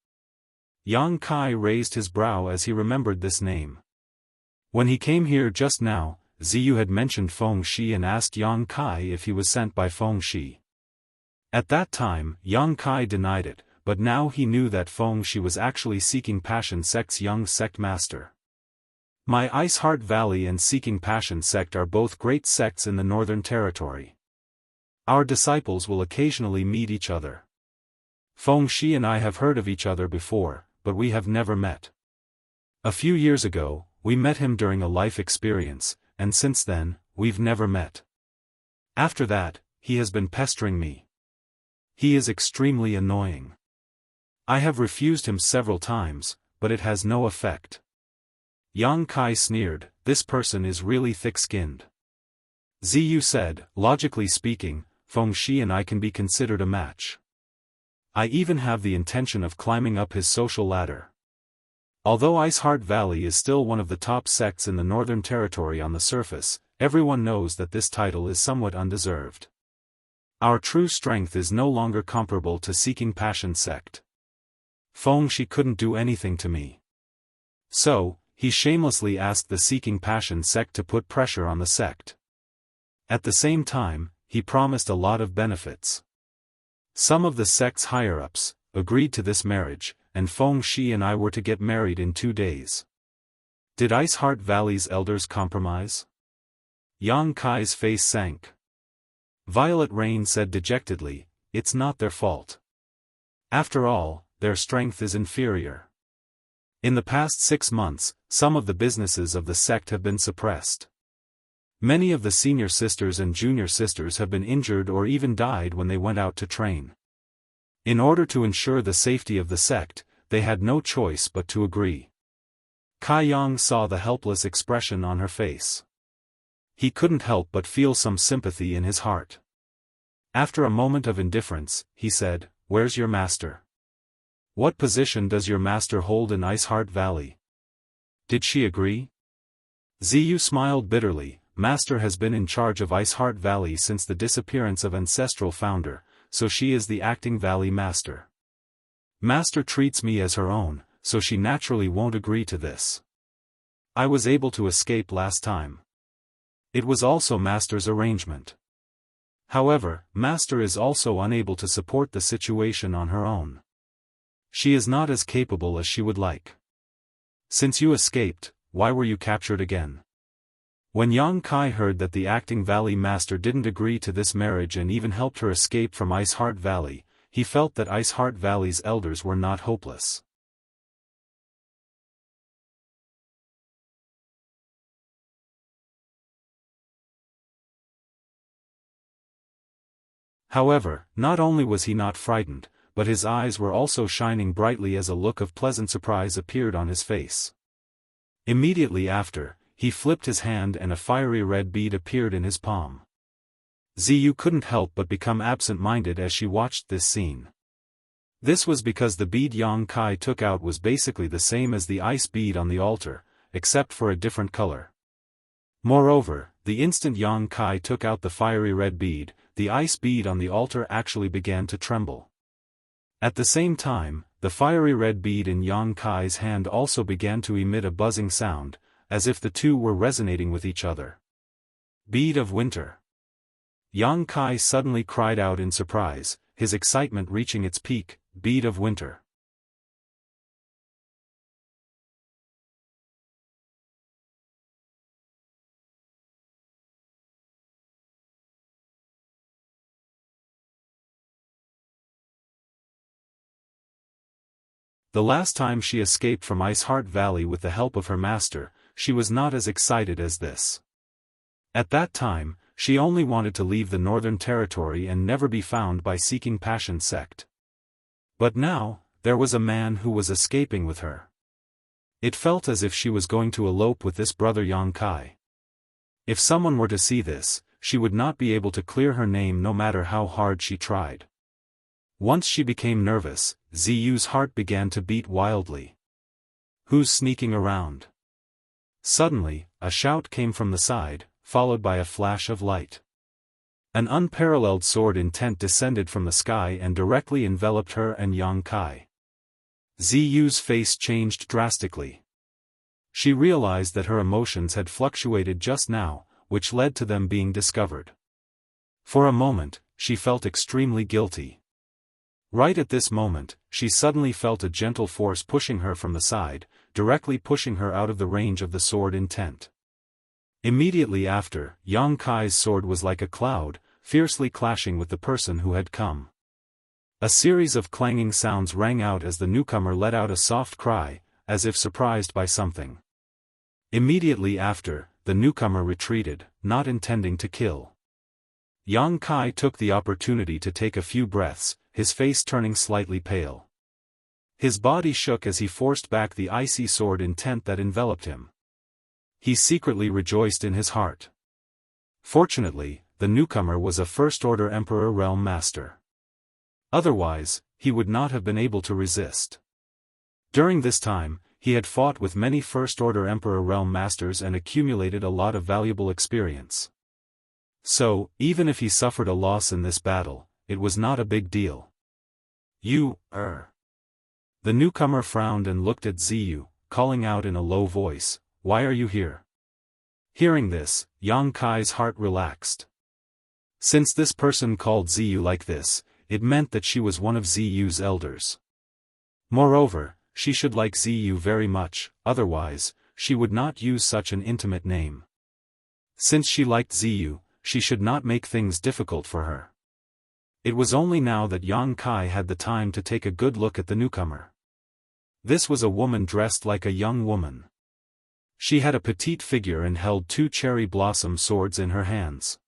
Yang Kai raised his brow as he remembered this name. When he came here just now, Ziyu had mentioned Feng Shi and asked Yang Kai if he was sent by Feng Shi. At that time, Yang Kai denied it, but now he knew that Feng Shi was actually seeking passion sect's young sect master. My Ice Heart Valley and Seeking Passion sect are both great sects in the Northern Territory. Our disciples will occasionally meet each other. Feng Shi and I have heard of each other before, but we have never met. A few years ago, we met him during a life experience, and since then, we've never met. After that, he has been pestering me. He is extremely annoying. I have refused him several times, but it has no effect. Yang Kai sneered, this person is really thick-skinned. Ziyu said, logically speaking, Feng Shi and I can be considered a match. I even have the intention of climbing up his social ladder. Although Ice Heart Valley is still one of the top sects in the Northern Territory on the surface, everyone knows that this title is somewhat undeserved. Our true strength is no longer comparable to Seeking Passion sect. Feng Shi couldn't do anything to me. So, he shamelessly asked the Seeking Passion sect to put pressure on the sect. At the same time, he promised a lot of benefits. Some of the sect's higher-ups agreed to this marriage, and Feng Shi and I were to get married in 2 days. Did Ice Heart Valley's elders compromise? Yang Kai's face sank. Violet Rain said dejectedly, it's not their fault. After all, their strength is inferior. In the past 6 months, some of the businesses of the sect have been suppressed. Many of the senior sisters and junior sisters have been injured or even died when they went out to train. In order to ensure the safety of the sect, they had no choice but to agree. Kai Yang saw the helpless expression on her face. He couldn't help but feel some sympathy in his heart. After a moment of indifference, he said, where's your master? What position does your master hold in Ice Heart Valley? Did she agree? Ziyu smiled bitterly, Master has been in charge of Ice Heart Valley since the disappearance of ancestral founder, so she is the acting valley master. Master treats me as her own, so she naturally won't agree to this. I was able to escape last time. It was also Master's arrangement. However, Master is also unable to support the situation on her own. She is not as capable as she would like. Since you escaped, why were you captured again? When Yang Kai heard that the acting valley master didn't agree to this marriage and even helped her escape from Ice Heart Valley, he felt that Ice Heart Valley's elders were not hopeless. However, not only was he not frightened, but his eyes were also shining brightly as a look of pleasant surprise appeared on his face. Immediately after, he flipped his hand and a fiery red bead appeared in his palm. Ziyu couldn't help but become absent-minded as she watched this scene. This was because the bead Yang Kai took out was basically the same as the ice bead on the altar, except for a different color. Moreover, the instant Yang Kai took out the fiery red bead, the ice bead on the altar actually began to tremble. At the same time, the fiery red bead in Yang Kai's hand also began to emit a buzzing sound, as if the two were resonating with each other. Bead of Winter. Yang Kai suddenly cried out in surprise, his excitement reaching its peak, Bead of Winter. The last time she escaped from Ice Heart Valley with the help of her master, she was not as excited as this. At that time, she only wanted to leave the Northern Territory and never be found by Seeking Passion sect. But now, there was a man who was escaping with her. It felt as if she was going to elope with this brother Yang Kai. If someone were to see this, she would not be able to clear her name no matter how hard she tried. Once she became nervous, Ziyu's heart began to beat wildly. Who's sneaking around? Suddenly, a shout came from the side, followed by a flash of light. An unparalleled sword intent descended from the sky and directly enveloped her and Yang Kai. Ziyu's face changed drastically. She realized that her emotions had fluctuated just now, which led to them being discovered. For a moment, she felt extremely guilty. Right at this moment, she suddenly felt a gentle force pushing her from the side, directly pushing her out of the range of the sword intent. Immediately after, Yang Kai's sword was like a cloud, fiercely clashing with the person who had come. A series of clanging sounds rang out as the newcomer let out a soft cry, as if surprised by something. Immediately after, the newcomer retreated, not intending to kill. Yang Kai took the opportunity to take a few breaths, his face turning slightly pale. His body shook as he forced back the icy sword intent that enveloped him. He secretly rejoiced in his heart. Fortunately, the newcomer was a First-Order Emperor Realm Master. Otherwise, he would not have been able to resist. During this time, he had fought with many First-Order Emperor Realm Masters and accumulated a lot of valuable experience. So, even if he suffered a loss in this battle, it was not a big deal. The newcomer frowned and looked at Ziyu, calling out in a low voice, "Why are you here?" Hearing this, Yang Kai's heart relaxed. Since this person called Ziyu like this, it meant that she was one of Ziyu's elders. Moreover, she should like Ziyu very much, otherwise, she would not use such an intimate name. Since she liked Ziyu, she should not make things difficult for her. It was only now that Yang Kai had the time to take a good look at the newcomer. This was a woman dressed like a young woman. She had a petite figure and held two cherry blossom swords in her hands.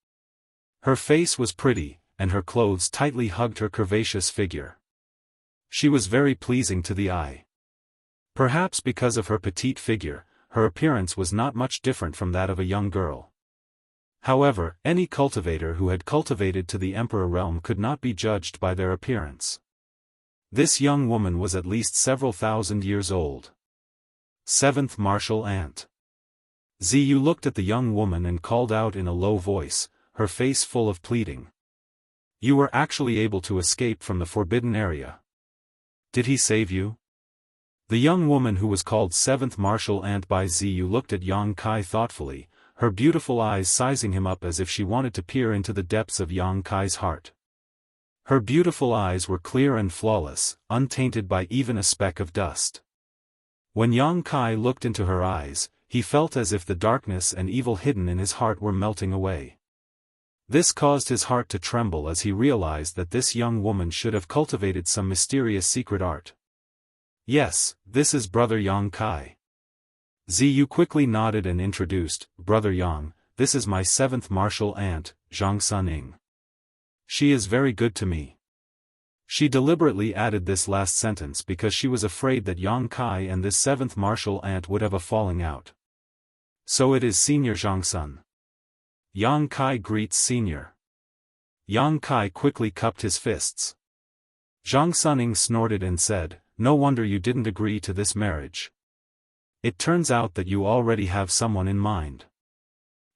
Her face was pretty, and her clothes tightly hugged her curvaceous figure. She was very pleasing to the eye. Perhaps because of her petite figure, her appearance was not much different from that of a young girl. However, any cultivator who had cultivated to the Emperor realm could not be judged by their appearance. This young woman was at least several thousand years old. Seventh Martial Ant. Ziyu looked at the young woman and called out in a low voice, her face full of pleading. "You were actually able to escape from the forbidden area. Did he save you?" The young woman who was called Seventh Martial Ant by Ziyu looked at Yang Kai thoughtfully, her beautiful eyes sizing him up as if she wanted to peer into the depths of Yang Kai's heart. Her beautiful eyes were clear and flawless, untainted by even a speck of dust. When Yang Kai looked into her eyes, he felt as if the darkness and evil hidden in his heart were melting away. This caused his heart to tremble as he realized that this young woman should have cultivated some mysterious secret art. "Yes, this is Brother Yang Kai." Ziyu quickly nodded and introduced, "Brother Yang, this is my seventh martial aunt, Zhang Suning. She is very good to me." She deliberately added this last sentence because she was afraid that Yang Kai and this seventh martial aunt would have a falling out. "So it is Senior Zhang Sun." Yang Kai greets Senior. Yang Kai quickly cupped his fists. Zhang Suning snorted and said, "No wonder you didn't agree to this marriage. It turns out that you already have someone in mind."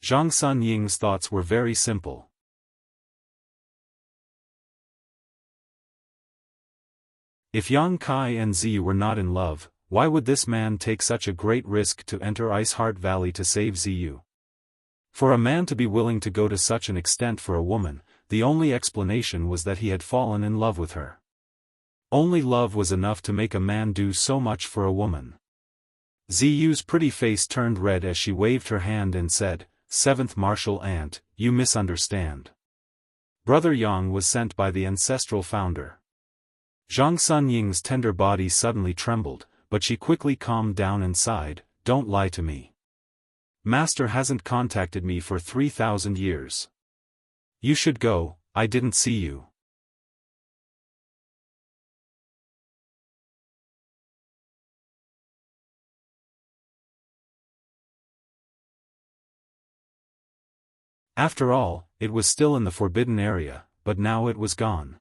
Zhang Sunying's thoughts were very simple. If Yang Kai and Ziyu were not in love, why would this man take such a great risk to enter Ice Heart Valley to save Ziyu? For a man to be willing to go to such an extent for a woman, the only explanation was that he had fallen in love with her. Only love was enough to make a man do so much for a woman. Ziyu's pretty face turned red as she waved her hand and said, "Seventh martial aunt, you misunderstand. Brother Yang was sent by the ancestral founder." Zhang Sunying's tender body suddenly trembled, but she quickly calmed down and sighed, "Don't lie to me. Master hasn't contacted me for 3,000 years. You should go, I didn't see you." After all, it was still in the forbidden area, but now it was gone.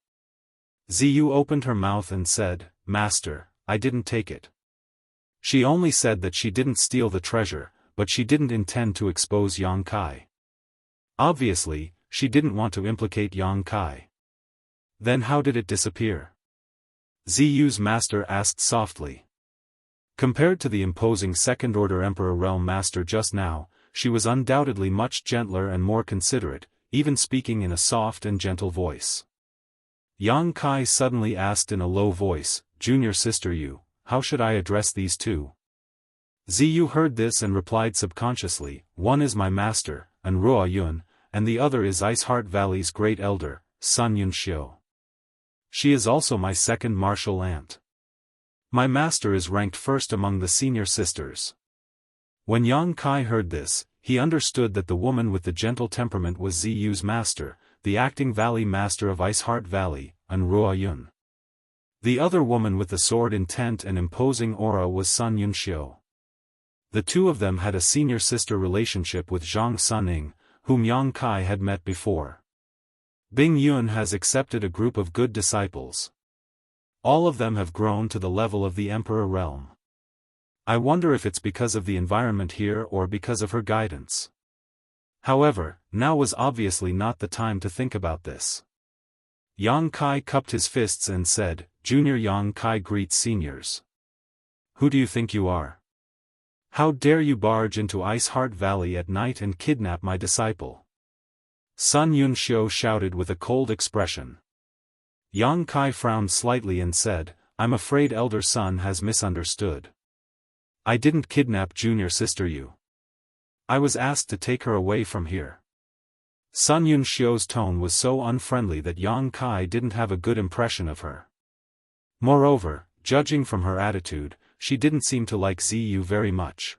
Ziyu opened her mouth and said, "Master, I didn't take it." She only said that she didn't steal the treasure, but she didn't intend to expose Yang Kai. Obviously, she didn't want to implicate Yang Kai. Then how did it disappear? Ziyu's master asked softly. Compared to the imposing second-order Emperor Realm Master just now, she was undoubtedly much gentler and more considerate, even speaking in a soft and gentle voice. Yang Kai suddenly asked in a low voice, "Junior sister Yu, how should I address these two?" Ziyu heard this and replied subconsciously, "One is my master, Ruo Yun, and the other is Iceheart Valley's great elder, Sun Yunxiu. She is also my second martial aunt. My master is ranked first among the senior sisters." When Yang Kai heard this, he understood that the woman with the gentle temperament was Ziyu's master, the acting valley master of Iceheart Valley, Ruo Yun. The other woman with the sword intent and imposing aura was Sun Yunxiu. The two of them had a senior sister relationship with Zhang Suning, whom Yang Kai had met before. Bing Yun has accepted a group of good disciples. All of them have grown to the level of the Emperor Realm. I wonder if it's because of the environment here or because of her guidance. However, now was obviously not the time to think about this. Yang Kai cupped his fists and said, "Junior Yang Kai greets seniors. Who do you think you are? How dare you barge into Iceheart Valley at night and kidnap my disciple?" Sun Yunxiu shouted with a cold expression. Yang Kai frowned slightly and said, "I'm afraid Elder Sun has misunderstood. I didn't kidnap Junior Sister Yu. I was asked to take her away from here." Sun Yunxiu's tone was so unfriendly that Yang Kai didn't have a good impression of her. Moreover, judging from her attitude, she didn't seem to like Ziyu very much.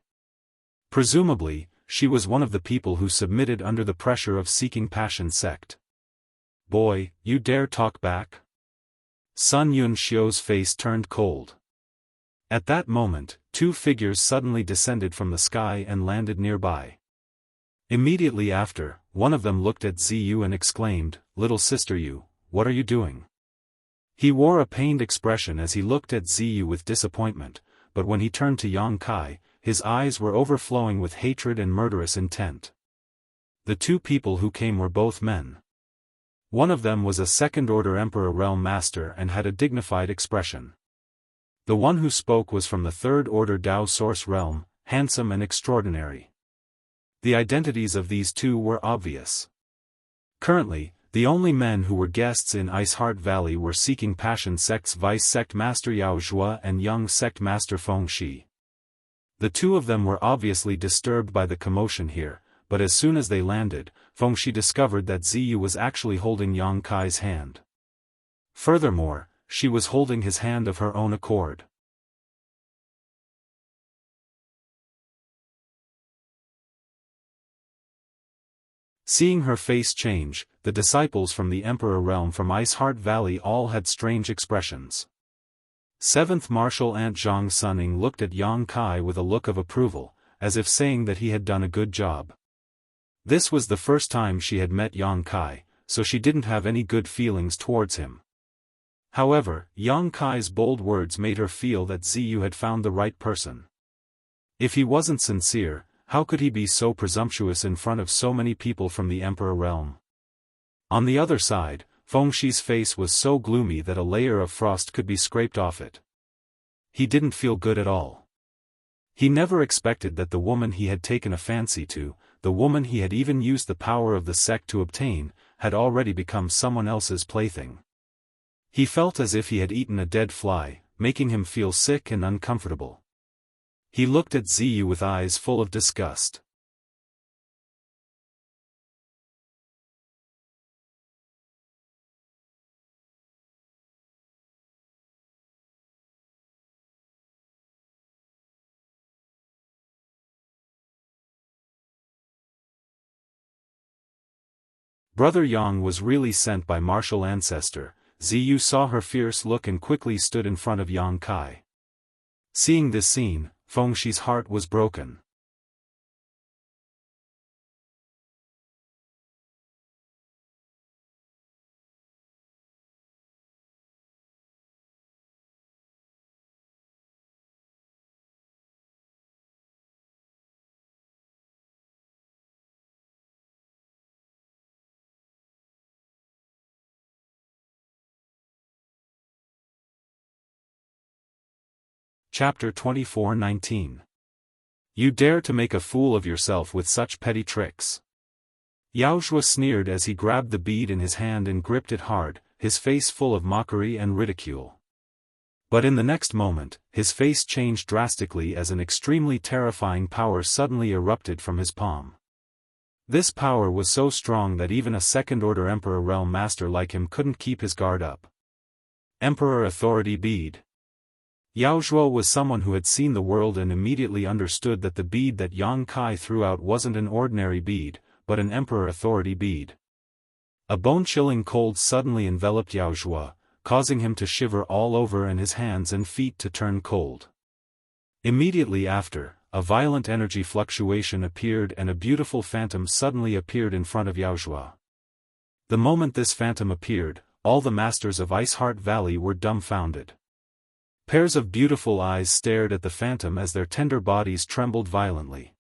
Presumably, she was one of the people who submitted under the pressure of Seeking Passion sect. "Boy, you dare talk back?" Sun Yunxiu's face turned cold. At that moment, two figures suddenly descended from the sky and landed nearby. Immediately after, one of them looked at Ziyu and exclaimed, "Little sister Yu, what are you doing?" He wore a pained expression as he looked at Ziyu with disappointment, but when he turned to Yang Kai, his eyes were overflowing with hatred and murderous intent. The two people who came were both men. One of them was a second-order Emperor Realm Master and had a dignified expression. The one who spoke was from the third-order Dao Source Realm, handsome and extraordinary. The identities of these two were obvious. Currently, the only men who were guests in Iceheart Valley were Seeking Passion sect's Vice Sect Master Yao Zhua and Young Sect Master Feng Shi. The two of them were obviously disturbed by the commotion here, but as soon as they landed, Feng Shi discovered that Ziyu was actually holding Yang Kai's hand. Furthermore, she was holding his hand of her own accord. Seeing her face change, the disciples from the Emperor Realm from Iceheart Valley all had strange expressions. Seventh Martial Aunt Zhang Suning looked at Yang Kai with a look of approval, as if saying that he had done a good job. This was the first time she had met Yang Kai, so she didn't have any good feelings towards him. However, Yang Kai's bold words made her feel that Ziyu had found the right person. If he wasn't sincere, how could he be so presumptuous in front of so many people from the Emperor Realm? On the other side, Feng Shi's face was so gloomy that a layer of frost could be scraped off it. He didn't feel good at all. He never expected that the woman he had taken a fancy to, the woman he had even used the power of the sect to obtain, had already become someone else's plaything. He felt as if he had eaten a dead fly, making him feel sick and uncomfortable. He looked at Ziyu with eyes full of disgust. Brother Yang was really sent by martial ancestor. Ziyu saw her fierce look and quickly stood in front of Yang Kai. Seeing this scene, Feng Shi's heart was broken. Chapter 24:19. You dare to make a fool of yourself with such petty tricks. Yao Zhuo sneered as he grabbed the bead in his hand and gripped it hard, his face full of mockery and ridicule. But in the next moment, his face changed drastically as an extremely terrifying power suddenly erupted from his palm. This power was so strong that even a second-order Emperor Realm Master like him couldn't keep his guard up. Emperor Authority Bead. Yao Zhuo was someone who had seen the world and immediately understood that the bead that Yang Kai threw out wasn't an ordinary bead, but an Emperor Authority bead. A bone-chilling cold suddenly enveloped Yao Zhuo, causing him to shiver all over and his hands and feet to turn cold. Immediately after, a violent energy fluctuation appeared and a beautiful phantom suddenly appeared in front of Yao Zhuo. The moment this phantom appeared, all the masters of Ice Heart Valley were dumbfounded. Pairs of beautiful eyes stared at the phantom as their tender bodies trembled violently.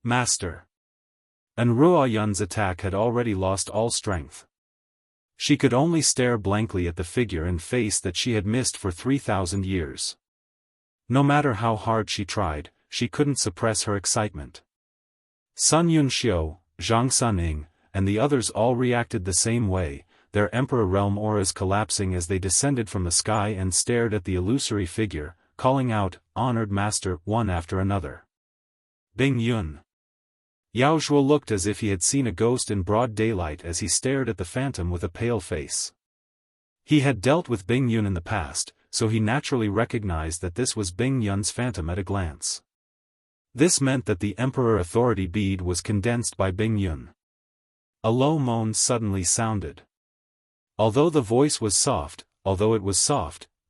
Master! And Ruo Yun's attack had already lost all strength. She could only stare blankly at the figure and face that she had missed for 3,000 years. No matter how hard she tried, she couldn't suppress her excitement. Sun Yunxiu, Zhang Suning, and the others all reacted the same way, their Emperor Realm auras collapsing as they descended from the sky and stared at the illusory figure, calling out, "Honored Master," one after another. Bing Yun. Yao Zhuo looked as if he had seen a ghost in broad daylight as he stared at the phantom with a pale face. He had dealt with Bing Yun in the past, so he naturally recognized that this was Bing Yun's phantom at a glance. This meant that the Emperor Authority bead was condensed by Bing Yun. A low moan suddenly sounded. Although the voice was soft,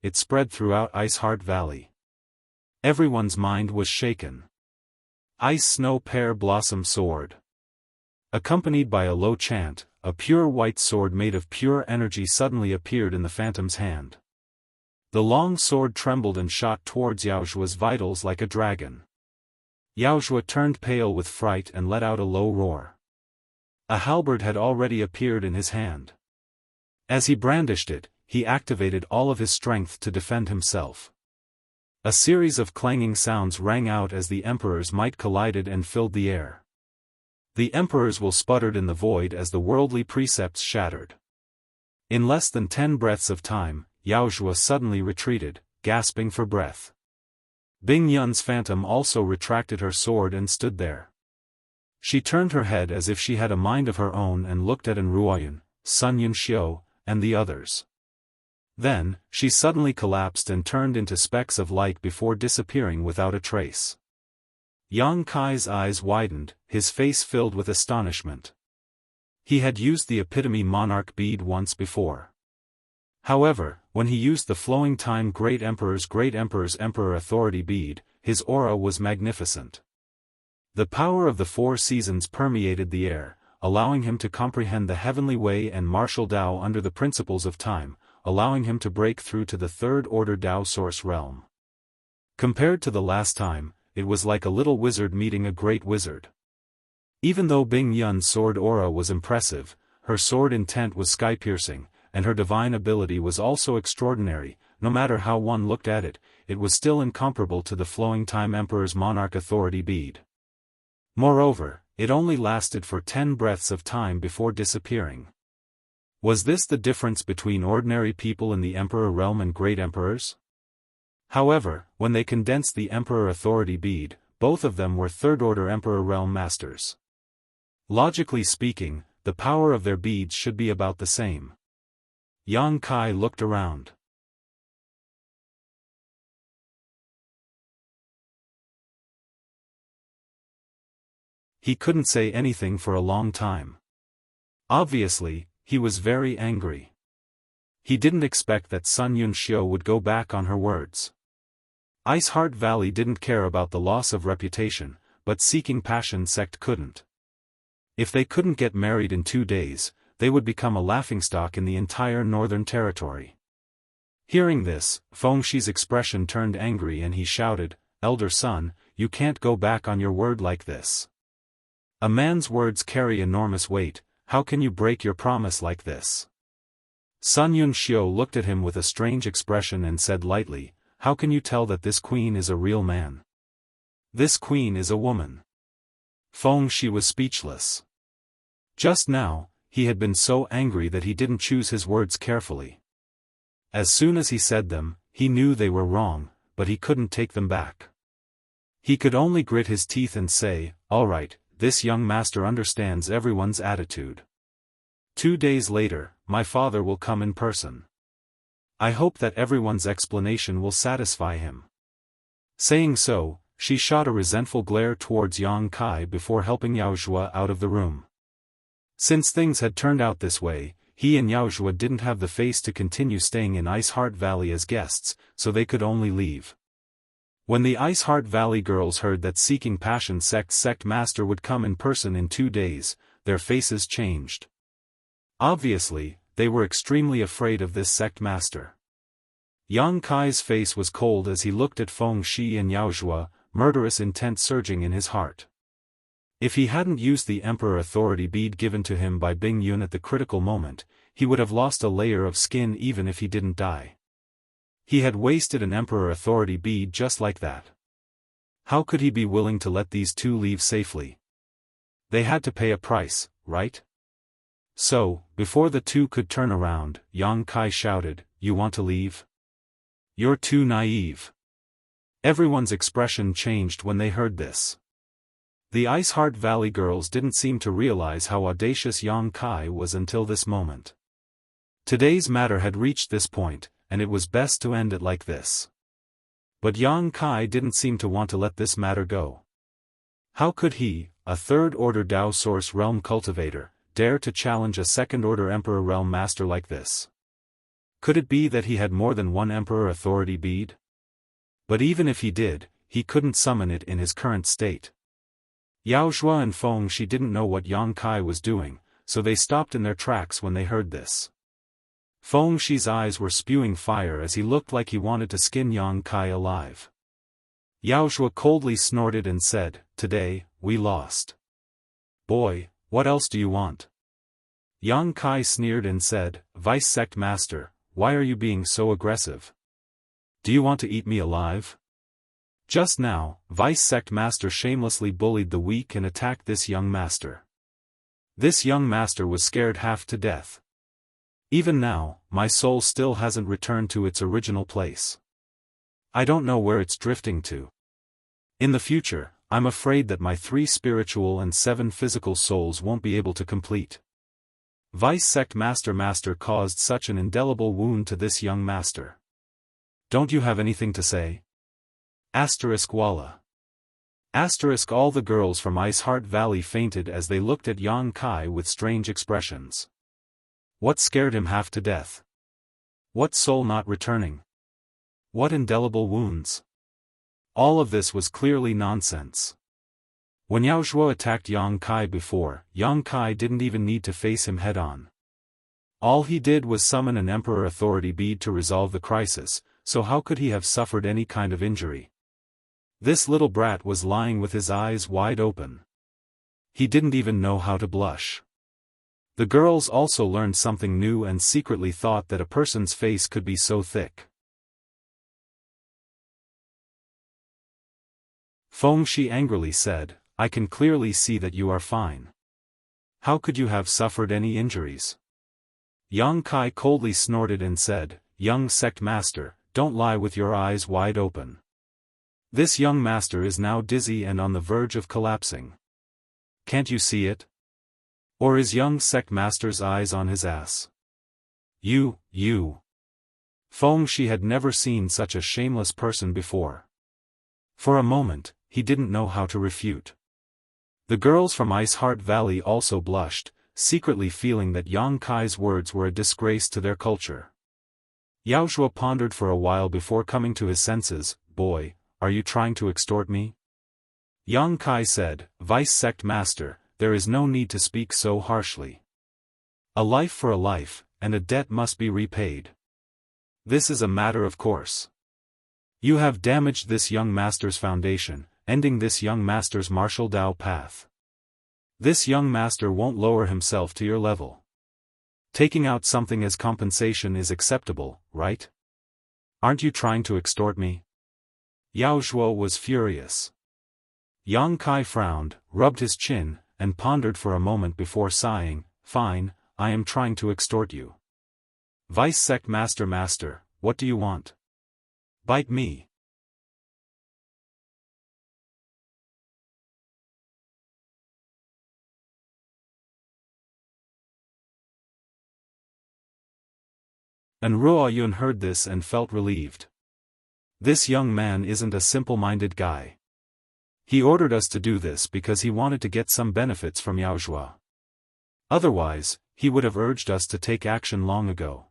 it spread throughout Ice Heart Valley. Everyone's mind was shaken. Ice Snow Pear Blossom Sword. Accompanied by a low chant, a pure white sword made of pure energy suddenly appeared in the phantom's hand. The long sword trembled and shot towards Yao Zhuo's vitals like a dragon. Yao Zhuo turned pale with fright and let out a low roar. A halberd had already appeared in his hand. As he brandished it, he activated all of his strength to defend himself. A series of clanging sounds rang out as the Emperor's might collided and filled the air. The Emperor's will sputtered in the void as the worldly precepts shattered. In less than 10 breaths of time, Yao Zhuo suddenly retreated, gasping for breath. Bing Yun's phantom also retracted her sword and stood there. She turned her head as if she had a mind of her own and looked at Ruoyun, Sun Yunxiu, and the others. Then, she suddenly collapsed and turned into specks of light before disappearing without a trace. Yang Kai's eyes widened, his face filled with astonishment. He had used the epitome monarch bead once before. However, when he used the flowing time Great Emperor's Emperor Authority bead, his aura was magnificent. The power of the 4 seasons permeated the air, allowing him to comprehend the heavenly way and martial Tao under the principles of time, allowing him to break through to the third-order Tao source realm. Compared to the last time, it was like a little wizard meeting a great wizard. Even though Bing Yun's sword aura was impressive, her sword intent was sky-piercing, and her divine ability was also extraordinary. No matter how one looked at it, it was still incomparable to the flowing time Emperor's monarch authority bead. Moreover, it only lasted for 10 breaths of time before disappearing. Was this the difference between ordinary people in the Emperor realm and great emperors? However, when they condensed the Emperor authority bead, both of them were third-order Emperor realm masters. Logically speaking, the power of their beads should be about the same. Yang Kai looked around. He couldn't say anything for a long time. Obviously, he was very angry. He didn't expect that Sun Yunxiu would go back on her words. Ice Heart Valley didn't care about the loss of reputation, but Seeking Passion sect couldn't. If they couldn't get married in 2 days, they would become a laughingstock in the entire Northern Territory. Hearing this, Fengshi's expression turned angry and he shouted, "Elder son, you can't go back on your word like this. A man's words carry enormous weight, how can you break your promise like this?" Sun Yunxiu looked at him with a strange expression and said lightly, how can you tell that this queen is a real man? This queen is a woman. Feng Shi was speechless. Just now, he had been so angry that he didn't choose his words carefully. As soon as he said them, he knew they were wrong, but he couldn't take them back. He could only grit his teeth and say, "All right, this young master understands everyone's attitude. 2 days later, my father will come in person. I hope that everyone's explanation will satisfy him." Saying so, she shot a resentful glare towards Yang Kai before helping Yao Zhua out of the room. Since things had turned out this way, he and Yao Zhua didn't have the face to continue staying in Ice Heart Valley as guests, so they could only leave. When the Ice Heart Valley girls heard that Seeking Passion sect master would come in person in 2 days, their faces changed. Obviously, they were extremely afraid of this sect master. Yang Kai's face was cold as he looked at Feng Shi and Yao Zhua, murderous intent surging in his heart. If he hadn't used the Emperor Authority bead given to him by Bing Yun at the critical moment, he would have lost a layer of skin even if he didn't die. He had wasted an Emperor Authority bead just like that. How could he be willing to let these two leave safely? They had to pay a price, right? So, before the two could turn around, Yang Kai shouted, "You want to leave? You're too naive." Everyone's expression changed when they heard this. The Ice Heart Valley girls didn't seem to realize how audacious Yang Kai was until this moment. Today's matter had reached this point, and it was best to end it like this. But Yang Kai didn't seem to want to let this matter go. How could he, a third-order Dao Source Realm cultivator, dare to challenge a second-order Emperor Realm Master like this? Could it be that he had more than one Emperor Authority bead? But even if he did, he couldn't summon it in his current state. Yao Zhua and Feng Shi didn't know what Yang Kai was doing, so they stopped in their tracks when they heard this. Feng Shi's eyes were spewing fire as he looked like he wanted to skin Yang Kai alive. Yao Zhua coldly snorted and said, "Today, we lost. Boy, what else do you want?" Yang Kai sneered and said, "Vice Sect Master, why are you being so aggressive? Do you want to eat me alive?" Just now, Vice Sect Master shamelessly bullied the weak and attacked this young master. This young master was scared half to death. Even now, my soul still hasn't returned to its original place. I don't know where it's drifting to. In the future, I'm afraid that my 3 spiritual and 7 physical souls won't be able to complete. Vice Sect Master caused such an indelible wound to this young master. Don't you have anything to say? Walla. All the girls from Ice Heart Valley fainted as they looked at Yang Kai with strange expressions. What scared him half to death? What soul not returning? What indelible wounds? All of this was clearly nonsense. When Yao Zhua attacked Yang Kai before, Yang Kai didn't even need to face him head-on. All he did was summon an Emperor Authority bead to resolve the crisis, so how could he have suffered any kind of injury? This little brat was lying with his eyes wide open. He didn't even know how to blush. The girls also learned something new and secretly thought that a person's face could be so thick. Feng Shi angrily said, "I can clearly see that you are fine. How could you have suffered any injuries?" Yang Kai coldly snorted and said, "Young Sect Master, don't lie with your eyes wide open. This young master is now dizzy and on the verge of collapsing. Can't you see it? Or is young Sect Master's eyes on his ass? You. Feng Shi had never seen such a shameless person before. For a moment, he didn't know how to refute. The girls from Ice Heart Valley also blushed, secretly feeling that Yang Kai's words were a disgrace to their culture. Yao Zhua pondered for a while before coming to his senses. "Boy, are you trying to extort me?" Yang Kai said, "Vice Sect Master, there is no need to speak so harshly. A life for a life, and a debt must be repaid. This is a matter of course. You have damaged this young master's foundation, ending this young master's martial Dao path. This young master won't lower himself to your level. Taking out something as compensation is acceptable, right? Aren't you trying to extort me? Yao Zhuo was furious. Yang Kai frowned, rubbed his chin, and pondered for a moment before sighing, "Fine, I am trying to extort you. Vice Sect Master, what do you want? Bite me." And Ruo Yun heard this and felt relieved. This young man isn't a simple-minded guy. He ordered us to do this because he wanted to get some benefits from Yao Zhuo. Otherwise, he would have urged us to take action long ago.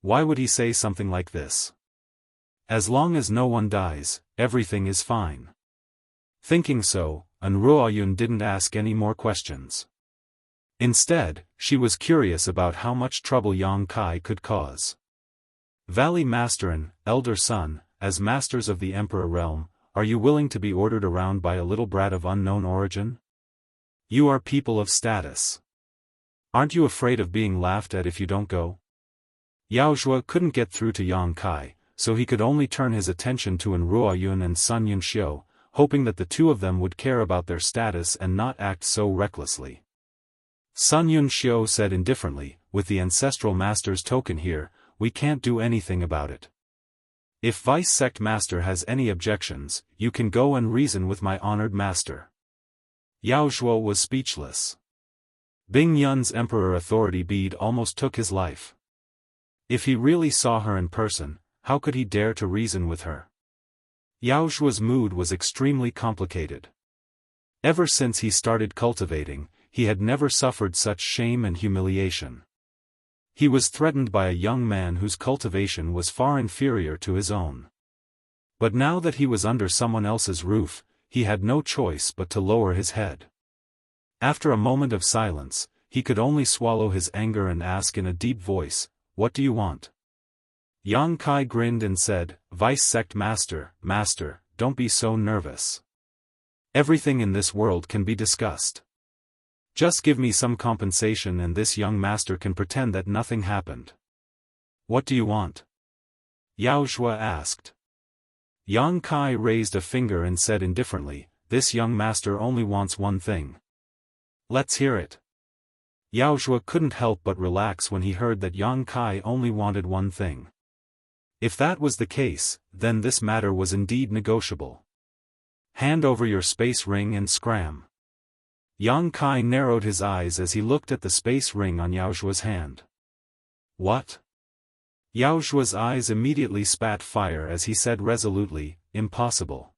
Why would he say something like this? As long as no one dies, everything is fine. Thinking so, and Ruo Yun didn't ask any more questions. Instead, she was curious about how much trouble Yang Kai could cause. Valley Master, elder son, as masters of the Emperor realm, are you willing to be ordered around by a little brat of unknown origin? You are people of status. Aren't you afraid of being laughed at if you don't go? Yao Zhuo couldn't get through to Yang Kai, so he could only turn his attention to Ruo Yun and Sun Yunxiu, hoping that the two of them would care about their status and not act so recklessly. Sun Yunxiu said indifferently, "With the Ancestral Master's token here, we can't do anything about it. If Vice Sect Master has any objections, you can go and reason with my honored master." Yao Zhuo was speechless. Bing Yun's Emperor Authority bead almost took his life. If he really saw her in person, how could he dare to reason with her? Yao Zhuo's mood was extremely complicated. Ever since he started cultivating, he had never suffered such shame and humiliation. He was threatened by a young man whose cultivation was far inferior to his own. But now that he was under someone else's roof, he had no choice but to lower his head. After a moment of silence, he could only swallow his anger and ask in a deep voice, "What do you want?" Yang Kai grinned and said, "Vice Sect Master, don't be so nervous. Everything in this world can be discussed. Just give me some compensation and this young master can pretend that nothing happened." "What do you want?" Yao Zhuo asked. Yang Kai raised a finger and said indifferently, "This young master only wants one thing." "Let's hear it." Yao Zhuo couldn't help but relax when he heard that Yang Kai only wanted one thing. If that was the case, then this matter was indeed negotiable. "Hand over your space ring and scram." Yang Kai narrowed his eyes as he looked at the space ring on Yao Zhuo's hand. "What?" Yao Zhuo's eyes immediately spat fire as he said resolutely, "Impossible."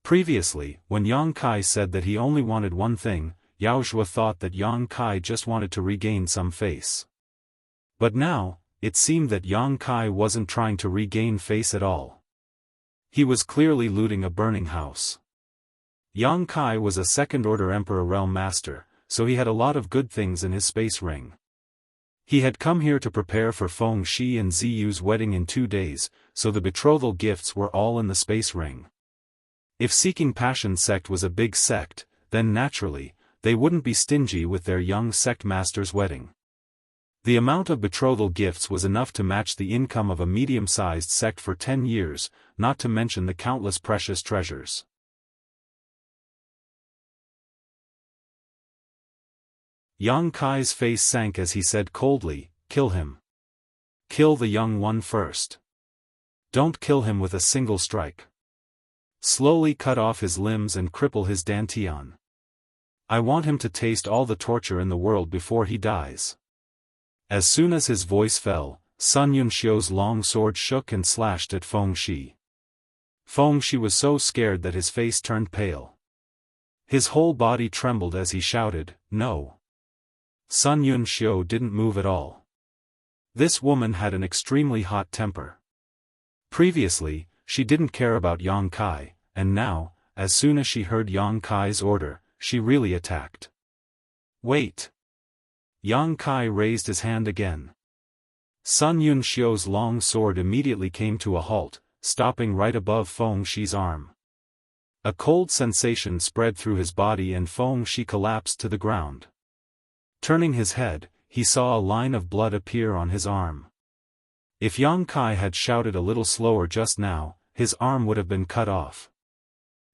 Previously, when Yang Kai said that he only wanted one thing, Yao Zhuo thought that Yang Kai just wanted to regain some face. But now, it seemed that Yang Kai wasn't trying to regain face at all. He was clearly looting a burning house. Yang Kai was a second-order Emperor Realm Master, so he had a lot of good things in his space ring. He had come here to prepare for Feng Shi and Ziyu's wedding in 2 days, so the betrothal gifts were all in the space ring. If Seeking Passion Sect was a big sect, then naturally, they wouldn't be stingy with their young sect master's wedding. The amount of betrothal gifts was enough to match the income of a medium-sized sect for 10 years, not to mention the countless precious treasures. Yang Kai's face sank as he said coldly, "Kill him. Kill the young one first. Don't kill him with a single strike. Slowly cut off his limbs and cripple his dantian. I want him to taste all the torture in the world before he dies." As soon as his voice fell, Sun Yunxiu's long sword shook and slashed at Feng Shi. Feng Shi was so scared that his face turned pale. His whole body trembled as he shouted, "No." Sun Yunxiu didn't move at all. This woman had an extremely hot temper. Previously, she didn't care about Yang Kai, and now, as soon as she heard Yang Kai's order, she really attacked. "Wait." Yang Kai raised his hand again. Sun Yunxiu's long sword immediately came to a halt, stopping right above Feng Shi's arm. A cold sensation spread through his body and Feng Shi collapsed to the ground. Turning his head, he saw a line of blood appear on his arm. If Yang Kai had shouted a little slower just now, his arm would have been cut off.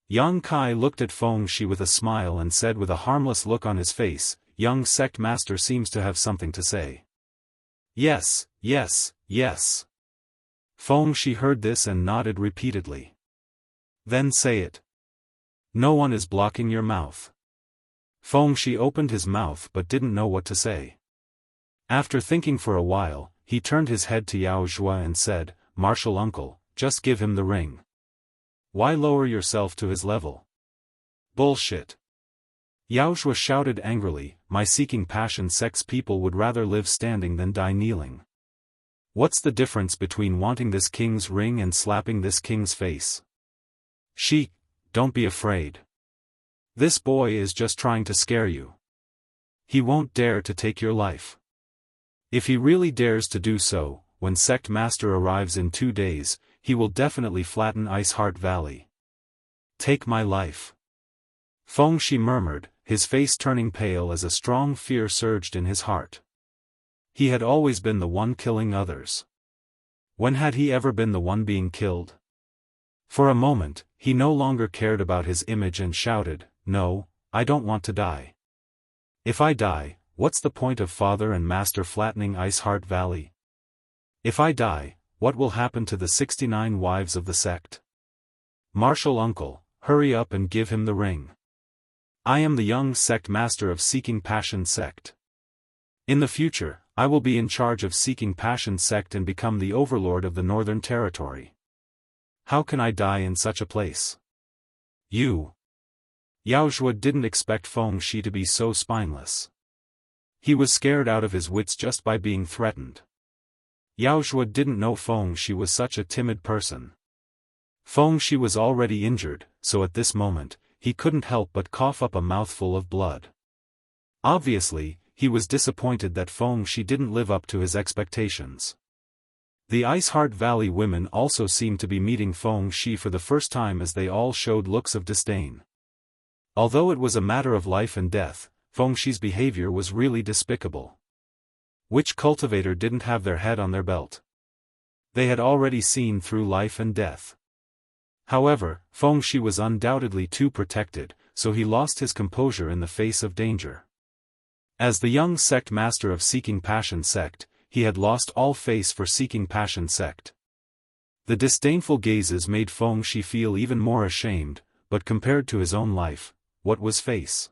Yang Kai looked at Feng Shi with a smile and said with a harmless look on his face, "Young sect master seems to have something to say." "Yes, yes, yes." Feng Shi heard this and nodded repeatedly. "Then say it. No one is blocking your mouth." Feng Shi opened his mouth but didn't know what to say. After thinking for a while, he turned his head to Yao Zhua and said, "Martial uncle, just give him the ring. Why lower yourself to his level?" "Bullshit." Yao Zhua shouted angrily, "My seeking passion sects people would rather live standing than die kneeling. What's the difference between wanting this king's ring and slapping this king's face? She, don't be afraid. This boy is just trying to scare you. He won't dare to take your life. If he really dares to do so, when sect master arrives in 2 days, he will definitely flatten Ice Heart Valley. Take my life." Feng Shi murmured, his face turning pale as a strong fear surged in his heart. He had always been the one killing others. When had he ever been the one being killed? For a moment, he no longer cared about his image and shouted, "No, I don't want to die. If I die, what's the point of father and master flattening Ice Heart Valley? If I die, what will happen to the 69 wives of the sect? Martial uncle, hurry up and give him the ring. I am the young sect master of Seeking Passion sect. In the future, I will be in charge of Seeking Passion sect and become the overlord of the Northern Territory. How can I die in such a place? You." Yao Zhua didn't expect Feng Shi to be so spineless. He was scared out of his wits just by being threatened. Yao Zhua didn't know Feng Shi was such a timid person. Feng Shi was already injured, so at this moment, he couldn't help but cough up a mouthful of blood. Obviously, he was disappointed that Feng Shi didn't live up to his expectations. The Ice Heart Valley women also seemed to be meeting Feng Shi for the first time as they all showed looks of disdain. Although it was a matter of life and death, Feng Shi's behavior was really despicable. Which cultivator didn't have their head on their belt? They had already seen through life and death. However, Feng Shi was undoubtedly too protected, so he lost his composure in the face of danger. As the young sect master of Seeking Passion sect, he had lost all face for Seeking Passion sect. The disdainful gazes made Feng Shi feel even more ashamed, but compared to his own life, what was face?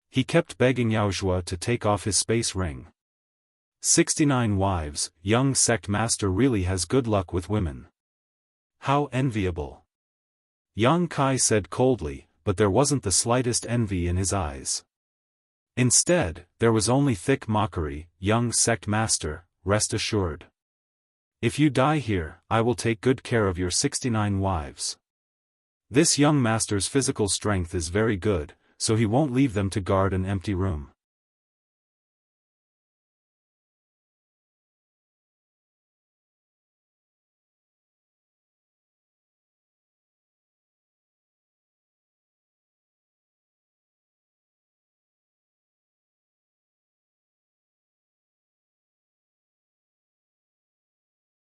He kept begging Yao Zhua to take off his space ring. 69 wives, young sect master really has good luck with women. How enviable. Yang Kai said coldly, but there wasn't the slightest envy in his eyes. Instead, there was only thick mockery. "Young sect master, rest assured. If you die here, I will take good care of your 69 wives. This young master's physical strength is very good, so he won't leave them to guard an empty room."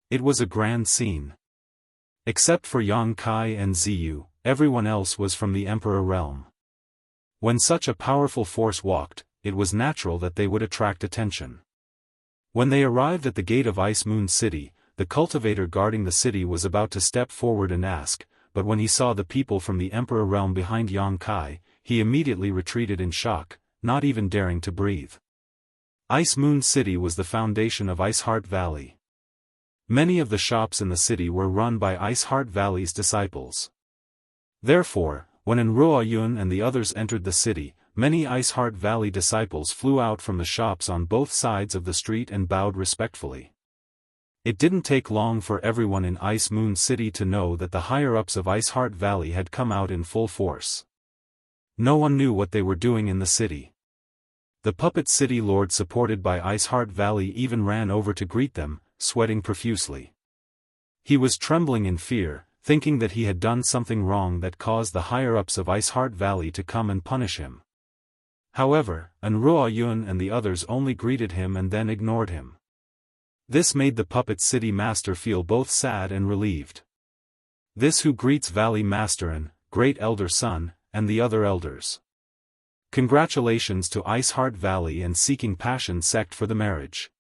It was a grand scene. Except for Yang Kai and Ziyu, everyone else was from the Emperor realm. When such a powerful force walked, it was natural that they would attract attention. When they arrived at the gate of Ice Moon City, the cultivator guarding the city was about to step forward and ask, but when he saw the people from the Emperor realm behind Yang Kai, he immediately retreated in shock, not even daring to breathe. Ice Moon City was the foundation of Ice Heart Valley. Many of the shops in the city were run by Ice Heart Valley's disciples. Therefore, when Enruo Yun and the others entered the city, many Ice Heart Valley disciples flew out from the shops on both sides of the street and bowed respectfully. It didn't take long for everyone in Ice Moon City to know that the higher-ups of Ice Heart Valley had come out in full force. No one knew what they were doing in the city. The puppet city lord supported by Ice Heart Valley even ran over to greet them, sweating profusely. He was trembling in fear, thinking that he had done something wrong that caused the higher-ups of Ice Heart Valley to come and punish him. However, Enruo Yun and the others only greeted him and then ignored him. This made the puppet city master feel both sad and relieved. This who greets Valley Masterin, Great Elder Sun, and the other elders. Congratulations to Iceheart Valley and Seeking Passion sect for the marriage.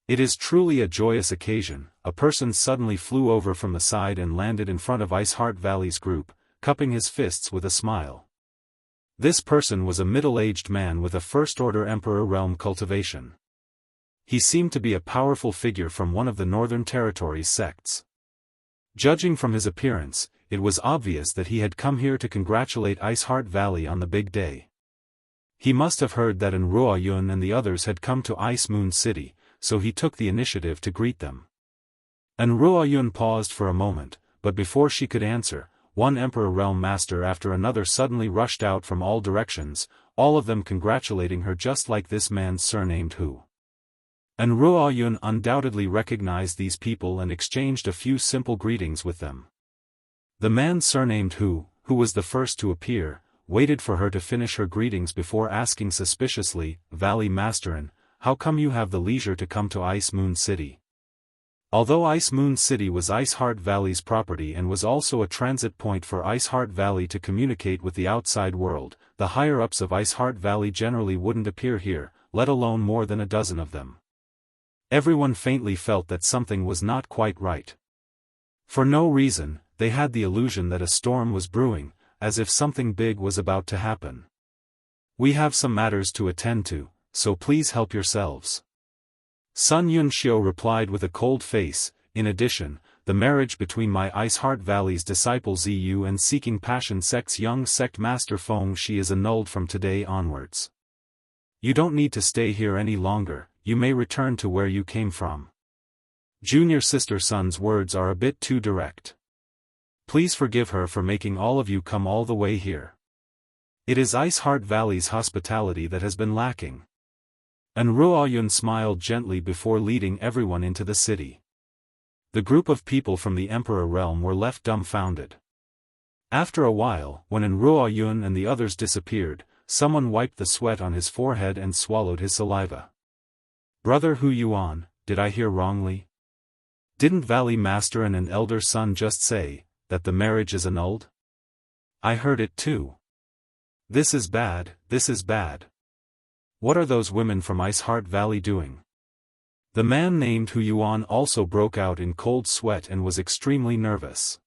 It is truly a joyous occasion. A person suddenly flew over from the side and landed in front of Iceheart Valley's group, cupping his fists with a smile. This person was a middle-aged man with a first-order Emperor realm cultivation. He seemed to be a powerful figure from one of the Northern Territories sects. Judging from his appearance, it was obvious that he had come here to congratulate Iceheart Valley on the big day. He must have heard that Ruoyun and the others had come to Ice Moon City, so he took the initiative to greet them. Ruoyun paused for a moment, but before she could answer, one Emperor Realm Master after another suddenly rushed out from all directions, all of them congratulating her just like this man surnamed Hu. Ruoyun undoubtedly recognized these people and exchanged a few simple greetings with them. The man surnamed Hu, who was the first to appear, waited for her to finish her greetings before asking suspiciously, "Valley Masterin, how come you have the leisure to come to Ice Moon City?" Although Ice Moon City was Iceheart Valley's property and was also a transit point for Iceheart Valley to communicate with the outside world, the higher-ups of Iceheart Valley generally wouldn't appear here, let alone more than a dozen of them. Everyone faintly felt that something was not quite right. For no reason, they had the illusion that a storm was brewing, as if something big was about to happen. "We have some matters to attend to, so please help yourselves." Sun Yunxiu replied with a cold face. "In addition, the marriage between my Iceheart Valley's disciple Ziyu and Seeking Passion sect's young sect master Feng Shi is annulled from today onwards. You don't need to stay here any longer, you may return to where you came from." Junior Sister Sun's words are a bit too direct. Please forgive her for making all of you come all the way here. It is Iceheart Valley's hospitality that has been lacking. Ruoyun smiled gently before leading everyone into the city. The group of people from the Emperor realm were left dumbfounded. After a while, when Ruoyun and the others disappeared, someone wiped the sweat on his forehead and swallowed his saliva. "Brother Hu Yuan, did I hear wrongly? Didn't Valley Master and an elder son just say that the marriage is annulled? I heard it too. This is bad, this is bad. What are those women from Iceheart Valley doing?" The man named Hu Yuan also broke out in cold sweat and was extremely nervous.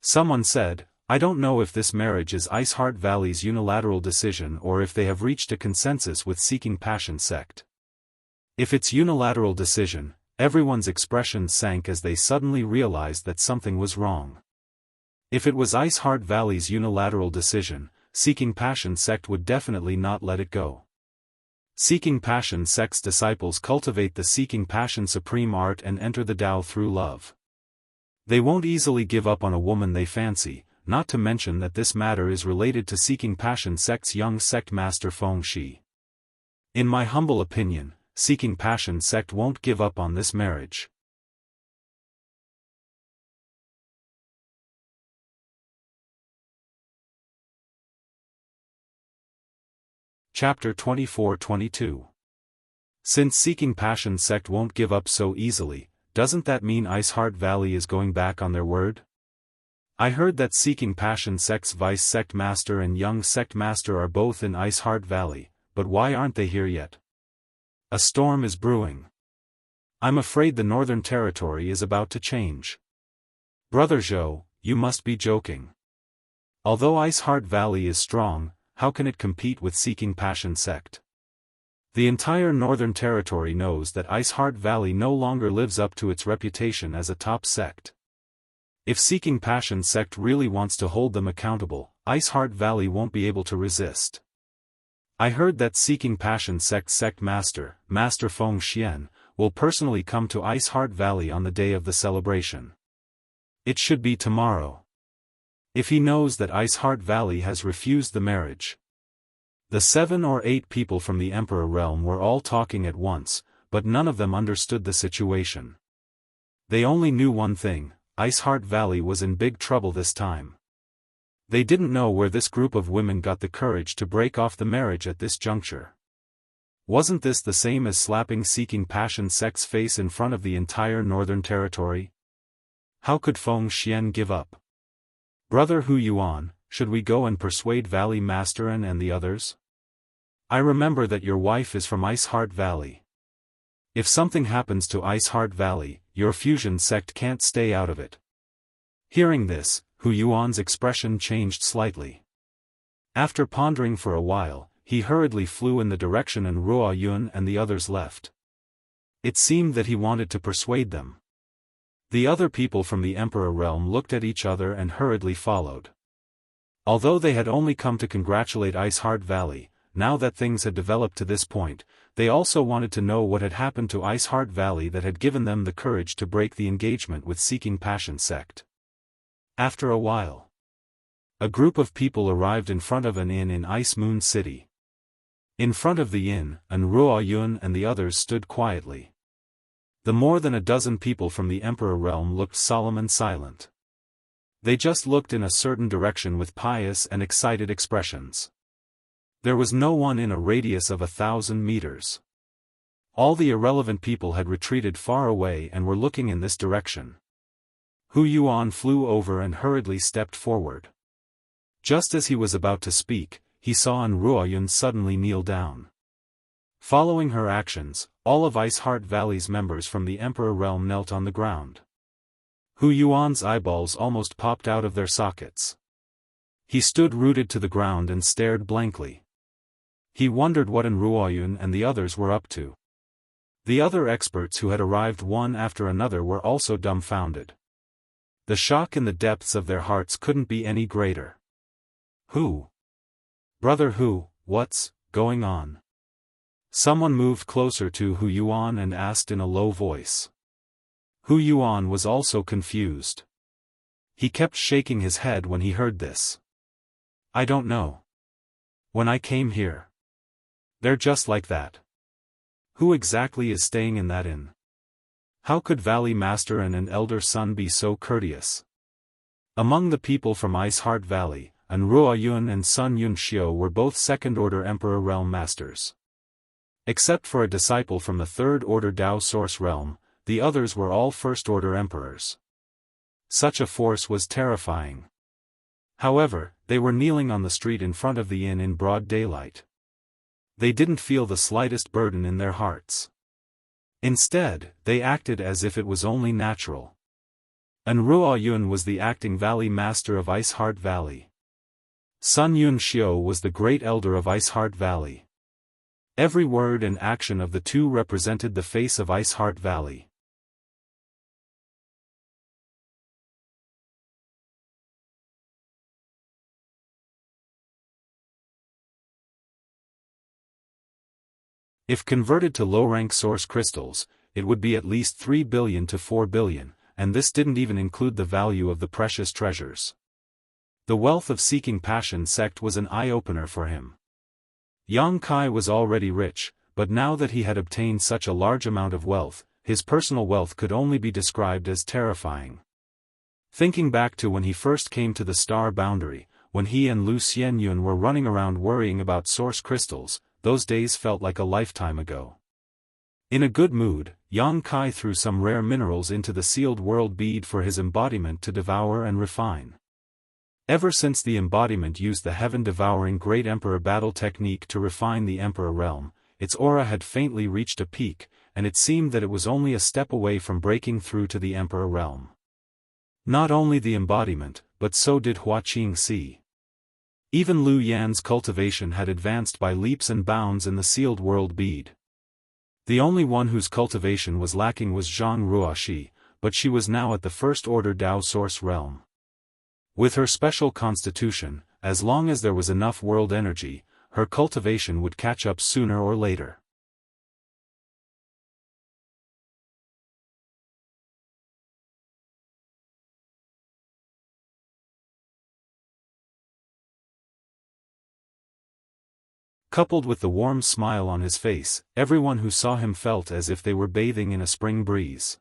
Someone said, "I don't know if this marriage is Iceheart Valley's unilateral decision or if they have reached a consensus with Seeking Passion sect." If it's unilateral decision, everyone's expressions sank as they suddenly realized that something was wrong. If it was Iceheart Valley's unilateral decision, Seeking Passion sect would definitely not let it go. Seeking Passion sect's disciples cultivate the Seeking Passion supreme art and enter the Tao through love. They won't easily give up on a woman they fancy, not to mention that this matter is related to Seeking Passion sect's young sect master Feng Shi. In my humble opinion, Seeking Passion sect won't give up on this marriage. Chapter 24-22. Since Seeking Passion sect won't give up so easily, doesn't that mean Iceheart Valley is going back on their word? I heard that Seeking Passion sect's vice sect master and young sect master are both in Iceheart Valley, but why aren't they here yet? A storm is brewing. I'm afraid the Northern Territory is about to change. Brother Zhou, you must be joking. Although Iceheart Valley is strong, how can it compete with Seeking Passion sect? The entire Northern Territory knows that Iceheart Valley no longer lives up to its reputation as a top sect. If Seeking Passion sect really wants to hold them accountable, Iceheart Valley won't be able to resist. I heard that Seeking Passion sect master, Master Feng Xian, will personally come to Iceheart Valley on the day of the celebration. It should be tomorrow. If he knows that Iceheart Valley has refused the marriage. The 7 or 8 people from the Emperor realm were all talking at once, but none of them understood the situation. They only knew one thing: Iceheart Valley was in big trouble this time. They didn't know where this group of women got the courage to break off the marriage at this juncture. Wasn't this the same as slapping Seeking Passion sect's face in front of the entire Northern Territory? How could Feng Xian give up? Brother Hu Yuan, should we go and persuade Valley Master and the others? I remember that your wife is from Ice Heart Valley. If something happens to Ice Heart Valley, your fusion sect can't stay out of it. Hearing this, Hu Yuan's expression changed slightly. After pondering for a while, he hurriedly flew in the direction Ruo Yun and the others left. It seemed that he wanted to persuade them. The other people from the Emperor realm looked at each other and hurriedly followed. Although they had only come to congratulate Ice Heart Valley, now that things had developed to this point, they also wanted to know what had happened to Ice Heart Valley that had given them the courage to break the engagement with Seeking Passion sect. After a while, a group of people arrived in front of an inn in Ice Moon City. In front of the inn, Ruo Yun and the others stood quietly. The more than a dozen people from the Emperor realm looked solemn and silent. They just looked in a certain direction with pious and excited expressions. There was no one in a radius of 1,000 meters. All the irrelevant people had retreated far away and were looking in this direction. Hu Yuan flew over and hurriedly stepped forward. Just as he was about to speak, he saw Ruo Yun suddenly kneel down. Following her actions, all of Ice Heart Valley's members from the Emperor realm knelt on the ground. Hu Yuan's eyeballs almost popped out of their sockets. He stood rooted to the ground and stared blankly. He wondered what Ruo Yun and the others were up to. The other experts who had arrived one after another were also dumbfounded. The shock in the depths of their hearts couldn't be any greater. Who? Brother Hu, what's going on? Someone moved closer to Hu Yuan and asked in a low voice. Hu Yuan was also confused. He kept shaking his head when he heard this. I don't know. When I came here. They're just like that. Who exactly is staying in that inn? How could Valley Master and an elder son be so courteous? Among the people from Ice Heart Valley, Ruo Yun and Sun Yun Xiu were both second-order Emperor Realm Masters. Except for a disciple from the third-order Dao Source Realm, the others were all first-order Emperors. Such a force was terrifying. However, they were kneeling on the street in front of the inn in broad daylight. They didn't feel the slightest burden in their hearts. Instead, they acted as if it was only natural. Ruo Yun was the acting Valley Master of Ice Heart Valley. Sun Yun Xiu was the Great Elder of Ice Heart Valley. Every word and action of the two represented the face of Ice Heart Valley. If converted to low-rank source crystals, it would be at least 3 billion to 4 billion, and this didn't even include the value of the precious treasures. The wealth of Seeking Passion sect was an eye-opener for him. Yang Kai was already rich, but now that he had obtained such a large amount of wealth, his personal wealth could only be described as terrifying. Thinking back to when he first came to the Star Boundary, when he and Lu Xianyun were running around worrying about source crystals, those days felt like a lifetime ago. In a good mood, Yang Kai threw some rare minerals into the sealed world bead for his embodiment to devour and refine. Ever since the embodiment used the heaven-devouring Great Emperor battle technique to refine the Emperor realm, its aura had faintly reached a peak, and it seemed that it was only a step away from breaking through to the Emperor realm. Not only the embodiment, but so did Hua Qingxi. Even Lu Yan's cultivation had advanced by leaps and bounds in the sealed world bead. The only one whose cultivation was lacking was Zhang Ruoxi, but she was now at the first-order Dao Source realm. With her special constitution, as long as there was enough world energy, her cultivation would catch up sooner or later. Coupled with the warm smile on his face, everyone who saw him felt as if they were bathing in a spring breeze.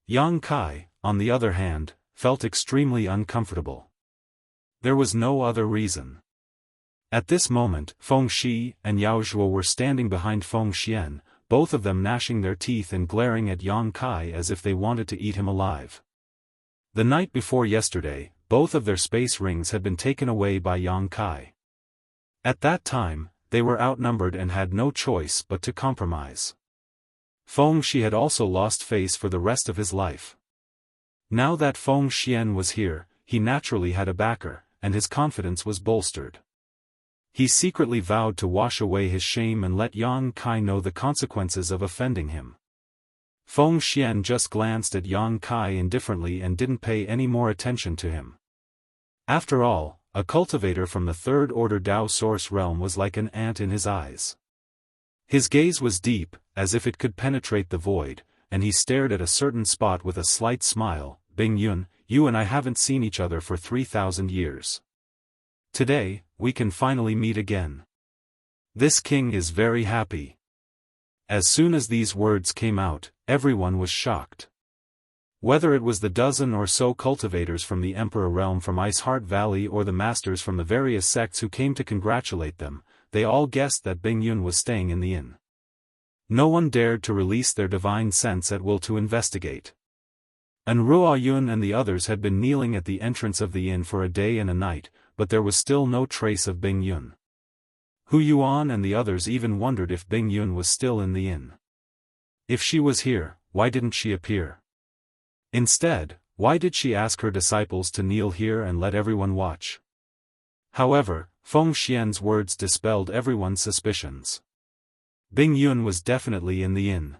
Yang Kai, on the other hand, felt extremely uncomfortable. There was no other reason. At this moment, Feng Shi and Yao Zhuo were standing behind Feng Xian, both of them gnashing their teeth and glaring at Yang Kai as if they wanted to eat him alive. The night before yesterday, both of their space rings had been taken away by Yang Kai. At that time, they were outnumbered and had no choice but to compromise. Feng Shi had also lost face for the rest of his life. Now that Feng Xian was here, he naturally had a backer, and his confidence was bolstered. He secretly vowed to wash away his shame and let Yang Kai know the consequences of offending him. Feng Xian just glanced at Yang Kai indifferently and didn't pay any more attention to him. After all, a cultivator from the third order Dao source realm was like an ant in his eyes. His gaze was deep, as if it could penetrate the void, and he stared at a certain spot with a slight smile. Bing Yun, you and I haven't seen each other for 3,000 years. Today, we can finally meet again. This king is very happy. As soon as these words came out, everyone was shocked. Whether it was the dozen or so cultivators from the Emperor realm from Ice Heart Valley or the masters from the various sects who came to congratulate them, they all guessed that Bing Yun was staying in the inn. No one dared to release their divine sense at will to investigate. And Ruo Yun and the others had been kneeling at the entrance of the inn for a day and a night, but there was still no trace of Bing Yun. Hu Yuan and the others even wondered if Bing Yun was still in the inn. If she was here, why didn't she appear? Instead, why did she ask her disciples to kneel here and let everyone watch? However, Feng Xian's words dispelled everyone's suspicions. Bing Yun was definitely in the inn.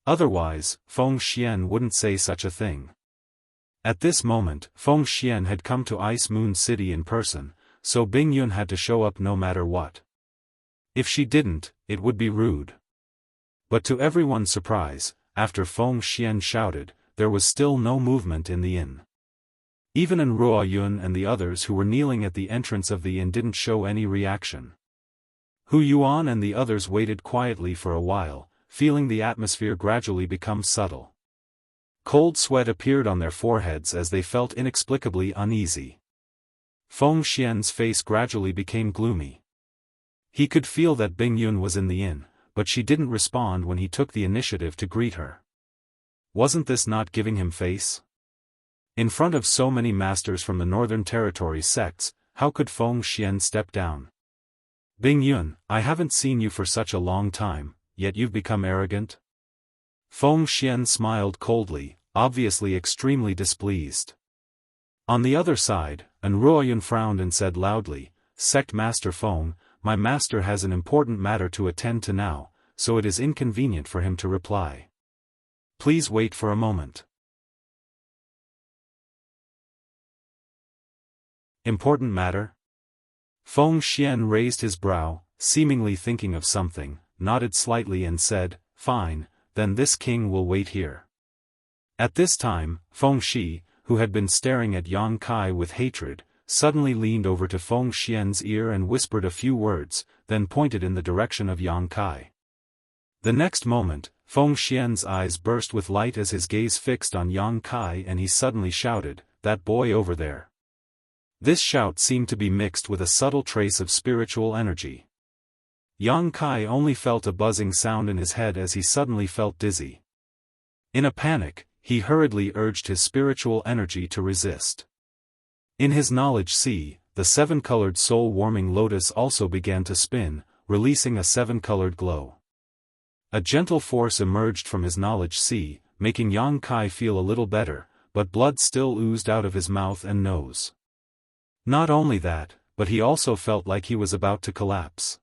Otherwise, Feng Xian wouldn't say such a thing. At this moment, Feng Xian had come to Ice Moon City in person, so Bing Yun had to show up no matter what. If she didn't, it would be rude. But to everyone's surprise, after Feng Xian shouted, there was still no movement in the inn. Even Ruo Yun and the others who were kneeling at the entrance of the inn didn't show any reaction. Hu Yuan and the others waited quietly for a while, feeling the atmosphere gradually become subtle. Cold sweat appeared on their foreheads as they felt inexplicably uneasy. Feng Xian's face gradually became gloomy. He could feel that Bing Yun was in the inn, but she didn't respond when he took the initiative to greet her. Wasn't this not giving him face? In front of so many masters from the Northern Territory sects, how could Feng Xian step down? Bing Yun, I haven't seen you for such a long time, yet you've become arrogant? Feng Xian smiled coldly, obviously extremely displeased. On the other side, Ruo Yun frowned and said loudly, Sect Master Feng, my master has an important matter to attend to now, so it is inconvenient for him to reply. Please wait for a moment. Important matter? Feng Xian raised his brow, seemingly thinking of something, nodded slightly and said, Fine, then this king will wait here. At this time, Feng Shi, who had been staring at Yang Kai with hatred, suddenly leaned over to Feng Xian's ear and whispered a few words, then pointed in the direction of Yang Kai. The next moment, Feng Xian's eyes burst with light as his gaze fixed on Yang Kai and he suddenly shouted, That boy over there. This shout seemed to be mixed with a subtle trace of spiritual energy. Yang Kai only felt a buzzing sound in his head as he suddenly felt dizzy. In a panic, he hurriedly urged his spiritual energy to resist. In his knowledge sea, the seven-colored soul-warming lotus also began to spin, releasing a seven-colored glow. A gentle force emerged from his knowledge sea, making Yang Kai feel a little better, but blood still oozed out of his mouth and nose. Not only that, but he also felt like he was about to collapse.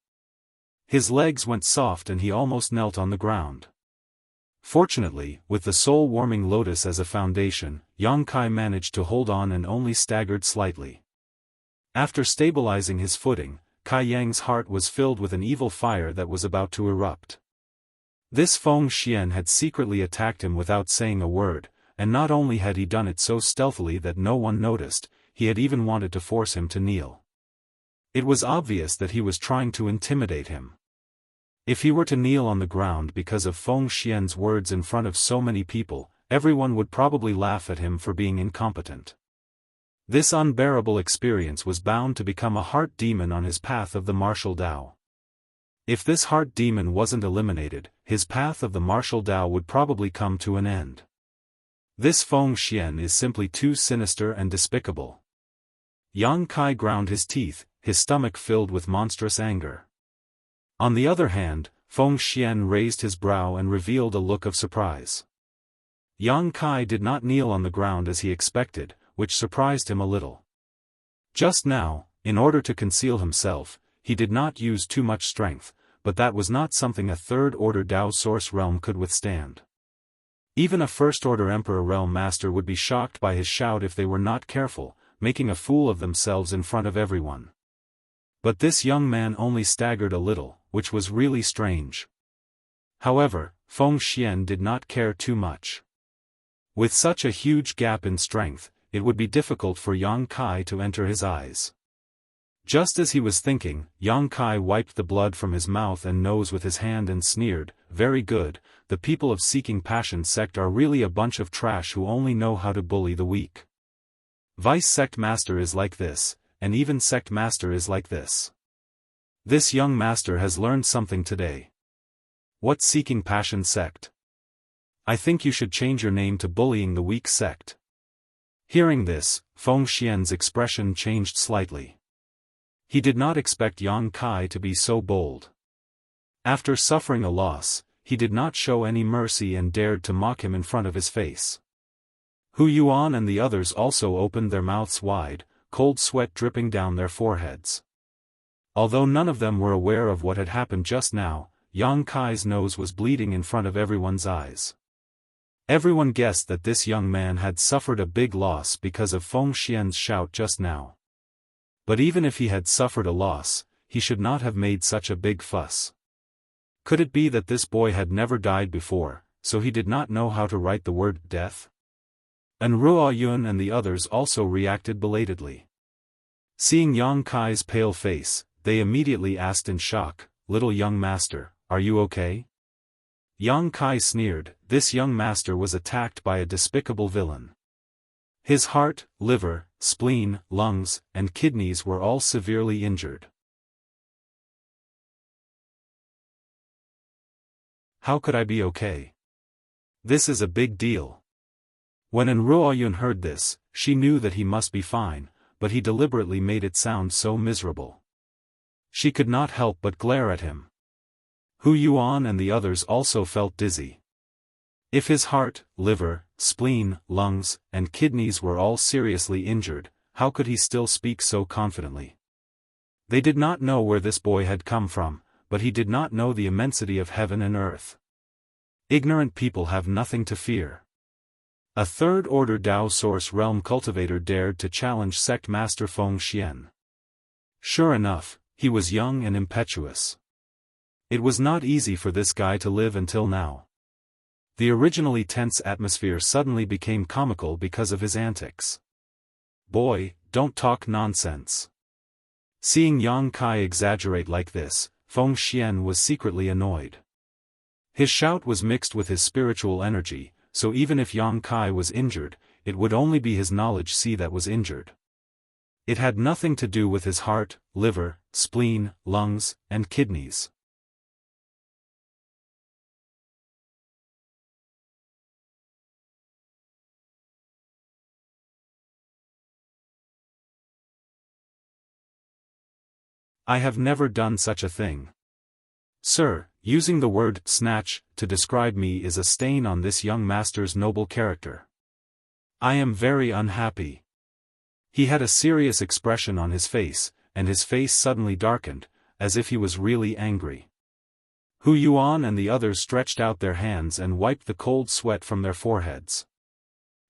His legs went soft and he almost knelt on the ground. Fortunately, with the soul-warming lotus as a foundation, Yang Kai managed to hold on and only staggered slightly. After stabilizing his footing, Kai Yang's heart was filled with an evil fire that was about to erupt. This Feng Xian had secretly attacked him without saying a word, and not only had he done it so stealthily that no one noticed, he had even wanted to force him to kneel. It was obvious that he was trying to intimidate him. If he were to kneel on the ground because of Feng Xian's words in front of so many people, everyone would probably laugh at him for being incompetent. This unbearable experience was bound to become a heart demon on his path of the martial Dao. If this heart demon wasn't eliminated, his path of the martial Dao would probably come to an end. This Feng Xian is simply too sinister and despicable. Yang Kai ground his teeth, his stomach filled with monstrous anger. On the other hand, Feng Xian raised his brow and revealed a look of surprise. Yang Kai did not kneel on the ground as he expected, which surprised him a little. Just now, in order to conceal himself, he did not use too much strength, but that was not something a third-order Dao Source realm could withstand. Even a first-order Emperor realm master would be shocked by his shout if they were not careful, making a fool of themselves in front of everyone. But this young man only staggered a little, which was really strange. However, Feng Xian did not care too much. With such a huge gap in strength, it would be difficult for Yang Kai to enter his eyes. Just as he was thinking, Yang Kai wiped the blood from his mouth and nose with his hand and sneered, "Very good, the people of Seeking Passion sect are really a bunch of trash who only know how to bully the weak. Vice sect master is like this, and even sect master is like this. This young master has learned something today. What Seeking Passion sect? I think you should change your name to Bullying the Weak sect." Hearing this, Feng Xian's expression changed slightly. He did not expect Yang Kai to be so bold. After suffering a loss, he did not show any mercy and dared to mock him in front of his face. Hu Yuan and the others also opened their mouths wide, cold sweat dripping down their foreheads. Although none of them were aware of what had happened just now, Yang Kai's nose was bleeding in front of everyone's eyes. Everyone guessed that this young man had suffered a big loss because of Feng Xian's shout just now. But even if he had suffered a loss, he should not have made such a big fuss. Could it be that this boy had never died before, so he did not know how to write the word death? And Ruo Yun and the others also reacted belatedly. Seeing Yang Kai's pale face, they immediately asked in shock, "Little young master, are you okay?" Yang Kai sneered. This young master was attacked by a despicable villain. His heart, liver, spleen, lungs, and kidneys were all severely injured. How could I be okay? This is a big deal. When Ruoyun heard this, she knew that he must be fine, but he deliberately made it sound so miserable. She could not help but glare at him. Hu Yuan and the others also felt dizzy. If his heart, liver, spleen, lungs, and kidneys were all seriously injured, how could he still speak so confidently? They did not know where this boy had come from, but he did not know the immensity of heaven and earth. Ignorant people have nothing to fear. A third-order Dao Source Realm cultivator dared to challenge sect master Feng Xian. Sure enough, he was young and impetuous. It was not easy for this guy to live until now. The originally tense atmosphere suddenly became comical because of his antics. "Boy, don't talk nonsense." Seeing Yang Kai exaggerate like this, Feng Xian was secretly annoyed. His shout was mixed with his spiritual energy, so even if Yang Kai was injured, it would only be his knowledge that was injured. It had nothing to do with his heart, liver, spleen, lungs, and kidneys. I have never done such a thing. Sir, using the word snatch to describe me is a stain on this young master's noble character. I am very unhappy. He had a serious expression on his face, and his face suddenly darkened, as if he was really angry. Hu Yuan and the others stretched out their hands and wiped the cold sweat from their foreheads.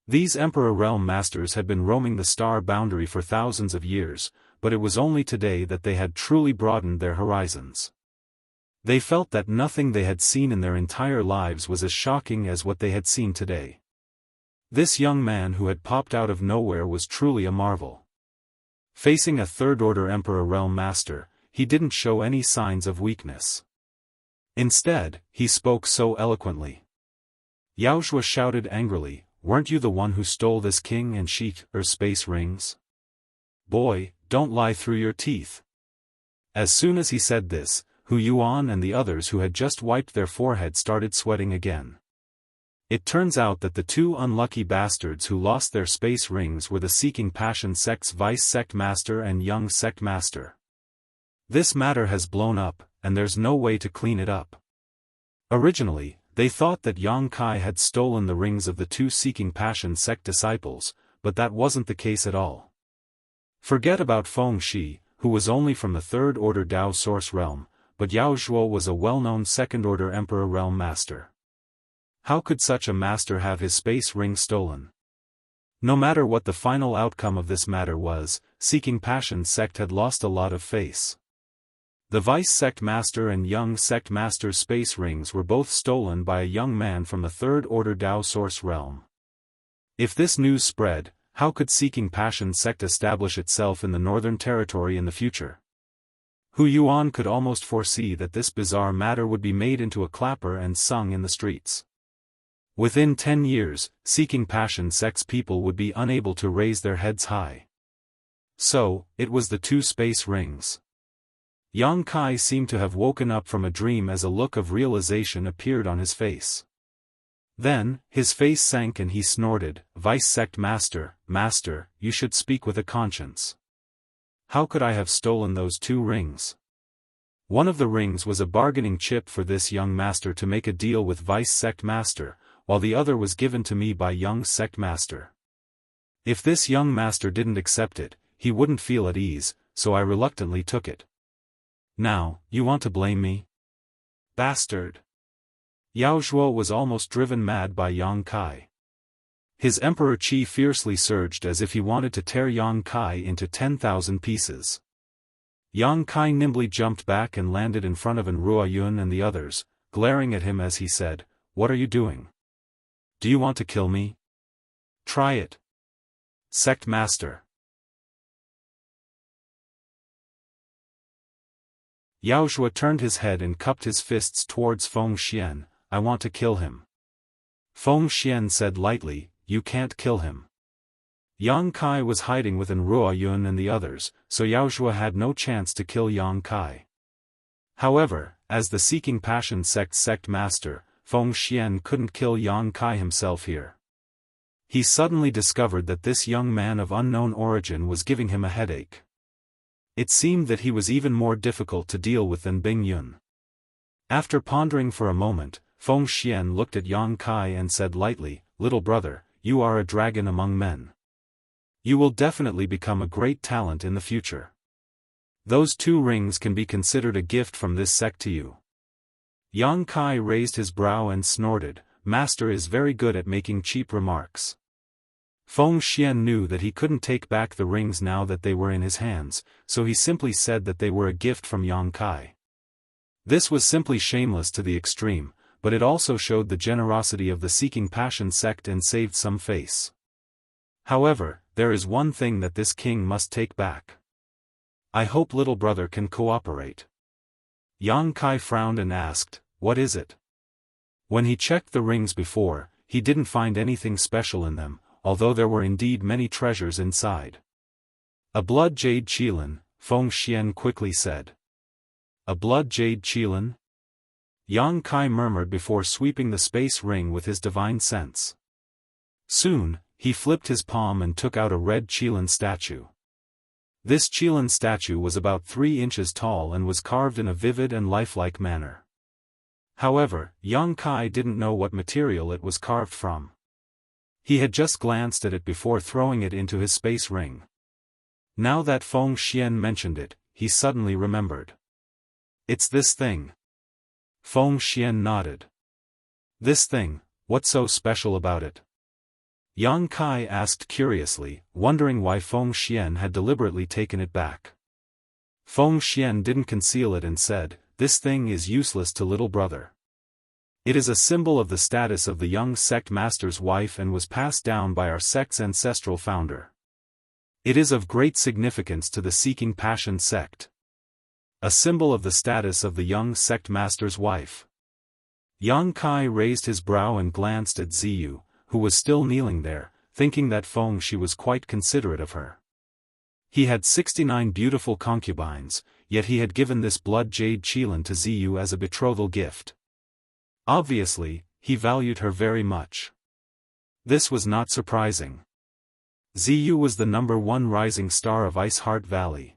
These Emperor Realm Masters had been roaming the star boundary for thousands of years, but it was only today that they had truly broadened their horizons. They felt that nothing they had seen in their entire lives was as shocking as what they had seen today. This young man who had popped out of nowhere was truly a marvel. Facing a third-order Emperor Realm Master, he didn't show any signs of weakness. Instead, he spoke so eloquently. Yaoshua shouted angrily, "Weren't you the one who stole this king and sheik space rings?" boy, don't lie through your teeth." As soon as he said this, Hu Yuan and the others who had just wiped their foreheads started sweating again. It turns out that the two unlucky bastards who lost their space rings were the Seeking Passion sect's Vice Sect Master and Young Sect Master. This matter has blown up, and there's no way to clean it up. Originally, they thought that Yang Kai had stolen the rings of the two Seeking Passion sect disciples, but that wasn't the case at all. Forget about Feng Shi, who was only from the Third Order Dao Source Realm, but Yao Zhuo was a well-known Second Order Emperor Realm Master. How could such a master have his space ring stolen? No matter what the final outcome of this matter was, Seeking Passion sect had lost a lot of face. The Vice Sect Master and Young Sect Master's space rings were both stolen by a young man from the Third Order Dao Source Realm. If this news spread, how could Seeking Passion sect establish itself in the Northern Territory in the future? Hu Yuan could almost foresee that this bizarre matter would be made into a clapper and sung in the streets. Within 10 years, Seeking Passion sect's people would be unable to raise their heads high. So, it was the two space rings. Yang Kai seemed to have woken up from a dream as a look of realization appeared on his face. Then, his face sank and he snorted, "Vice Sect Master, Master, you should speak with a conscience. How could I have stolen those two rings?" One of the rings was a bargaining chip for this young master to make a deal with Vice Sect Master, while the other was given to me by Young Sect Master. If this young master didn't accept it, he wouldn't feel at ease, so I reluctantly took it. Now, you want to blame me? Bastard! Yao Zhuo was almost driven mad by Yang Kai. His Emperor Qi fiercely surged as if he wanted to tear Yang Kai into 10,000 pieces. Yang Kai nimbly jumped back and landed in front of Ruo Yun and the others, glaring at him as he said, "What are you doing? Do you want to kill me? Try it. Sect Master." Yao Zhuo turned his head and cupped his fists towards Feng Xian. "I want to kill him." Feng Xian said lightly, "You can't kill him." Yang Kai was hiding with Ruo Yun and the others, so Yao Zhuo had no chance to kill Yang Kai. However, as the Seeking Passion sect master, Feng Xian couldn't kill Yang Kai himself here. He suddenly discovered that this young man of unknown origin was giving him a headache. It seemed that he was even more difficult to deal with than Bing Yun. After pondering for a moment, Feng Xian looked at Yang Kai and said lightly, "Little brother, you are a dragon among men. You will definitely become a great talent in the future. Those two rings can be considered a gift from this sect to you." Yang Kai raised his brow and snorted, "Master is very good at making cheap remarks." Feng Xian knew that he couldn't take back the rings now that they were in his hands, so he simply said that they were a gift from Yang Kai. This was simply shameless to the extreme, but it also showed the generosity of the Seeking Passion sect and saved some face. However, there is one thing that this king must take back. I hope little brother can cooperate. Yang Kai frowned and asked, "What is it?" When he checked the rings before, he didn't find anything special in them, although there were indeed many treasures inside. "A blood jade qilin," Feng Xian quickly said. "A blood jade qilin?" Yang Kai murmured before sweeping the space ring with his divine sense. Soon, he flipped his palm and took out a red qilin statue. This qilin statue was about 3 inches tall and was carved in a vivid and lifelike manner. However, Yang Kai didn't know what material it was carved from. He had just glanced at it before throwing it into his space ring. Now that Feng Xian mentioned it, he suddenly remembered. "It's this thing." Feng Xian nodded. "This thing, what's so special about it?" Yang Kai asked curiously, wondering why Feng Xian had deliberately taken it back. Feng Xian didn't conceal it and said, "This thing is useless to little brother. It is a symbol of the status of the young sect master's wife and was passed down by our sect's ancestral founder. It is of great significance to the Seeking Passion sect. A symbol of the status of the young sect master's wife." Yang Kai raised his brow and glanced at Ziyu, who was still kneeling there, thinking that Feng Shi was quite considerate of her. He had 69 beautiful concubines, yet he had given this blood jade qilin to Ziyu as a betrothal gift. Obviously, he valued her very much. This was not surprising. Ziyu was the #1 rising star of Ice Heart Valley.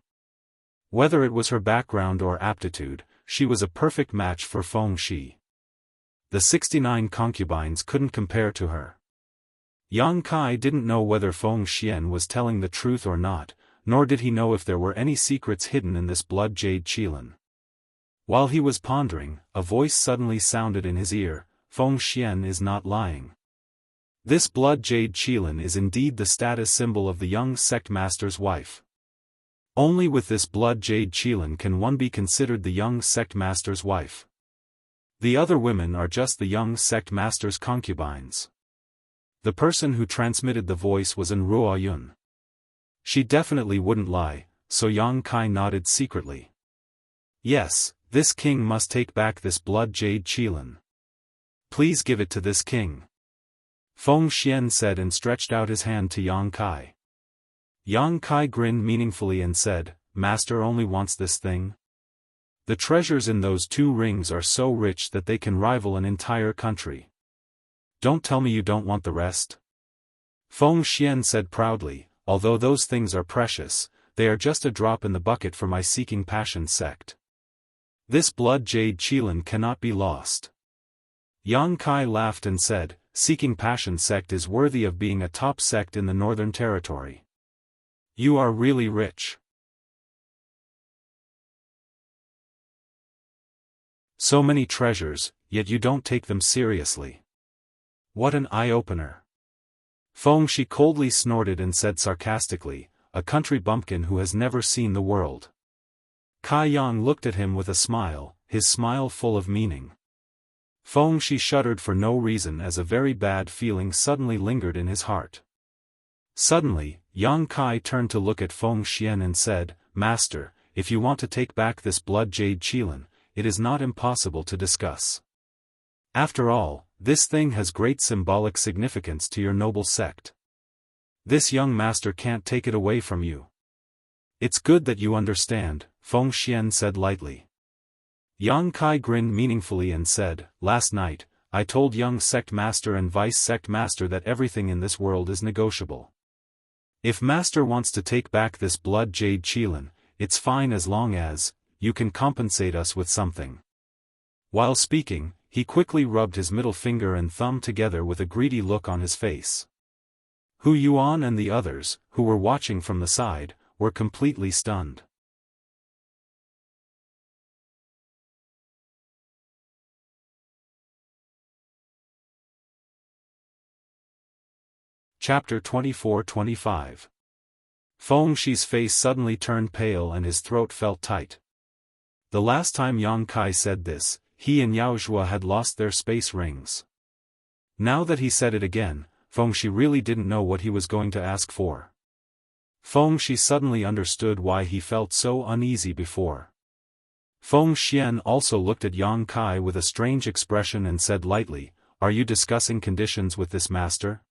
Whether it was her background or aptitude, she was a perfect match for Feng Shi. The 69 concubines couldn't compare to her. Yang Kai didn't know whether Feng Xian was telling the truth or not, nor did he know if there were any secrets hidden in this blood jade qilin. While he was pondering, a voice suddenly sounded in his ear, "Feng Xian is not lying. This blood jade qilin is indeed the status symbol of the young sect master's wife. Only with this blood jade qilin can one be considered the young sect master's wife. The other women are just the young sect master's concubines." The person who transmitted the voice was an Ruo Yun. She definitely wouldn't lie, so Yang Kai nodded secretly. Yes, this king must take back this blood jade qilin. Please give it to this king. Feng Xian said and stretched out his hand to Yang Kai. Yang Kai grinned meaningfully and said, "Master only wants this thing? The treasures in those 2 rings are so rich that they can rival an entire country. Don't tell me you don't want the rest?" Feng Xian said proudly, "Although those things are precious, they are just a drop in the bucket for my Seeking Passion sect. This blood jade qilin cannot be lost." Yang Kai laughed and said, "Seeking Passion sect is worthy of being a top sect in the Northern Territory. You are really rich. So many treasures, yet you don't take them seriously. What an eye-opener." Feng Shi coldly snorted and said sarcastically, "A country bumpkin who has never seen the world." Kai Yang looked at him with a smile, his smile full of meaning. Feng Shi shuddered for no reason as a very bad feeling suddenly lingered in his heart. Suddenly, Yang Kai turned to look at Feng Xian and said, "Master, if you want to take back this blood jade qilin, it is not impossible to discuss. After all, this thing has great symbolic significance to your noble sect. This young master can't take it away from you." "It's good that you understand," Feng Xian said lightly. Yang Kai grinned meaningfully and said, "Last night, I told young sect master and vice sect master that everything in this world is negotiable. If master wants to take back this blood jade qilin, it's fine as long as you can compensate us with something." While speaking, he quickly rubbed his middle finger and thumb together with a greedy look on his face. Hu Yuan and the others, who were watching from the side, were completely stunned. Chapter 24-25. Feng Shi's face suddenly turned pale and his throat felt tight. The last time Yang Kai said this, he and Yao Zhua had lost their space rings. Now that he said it again, Feng Shi really didn't know what he was going to ask for. Feng Shi suddenly understood why he felt so uneasy before. Feng Xian also looked at Yang Kai with a strange expression and said lightly, "Are you discussing conditions with this master?"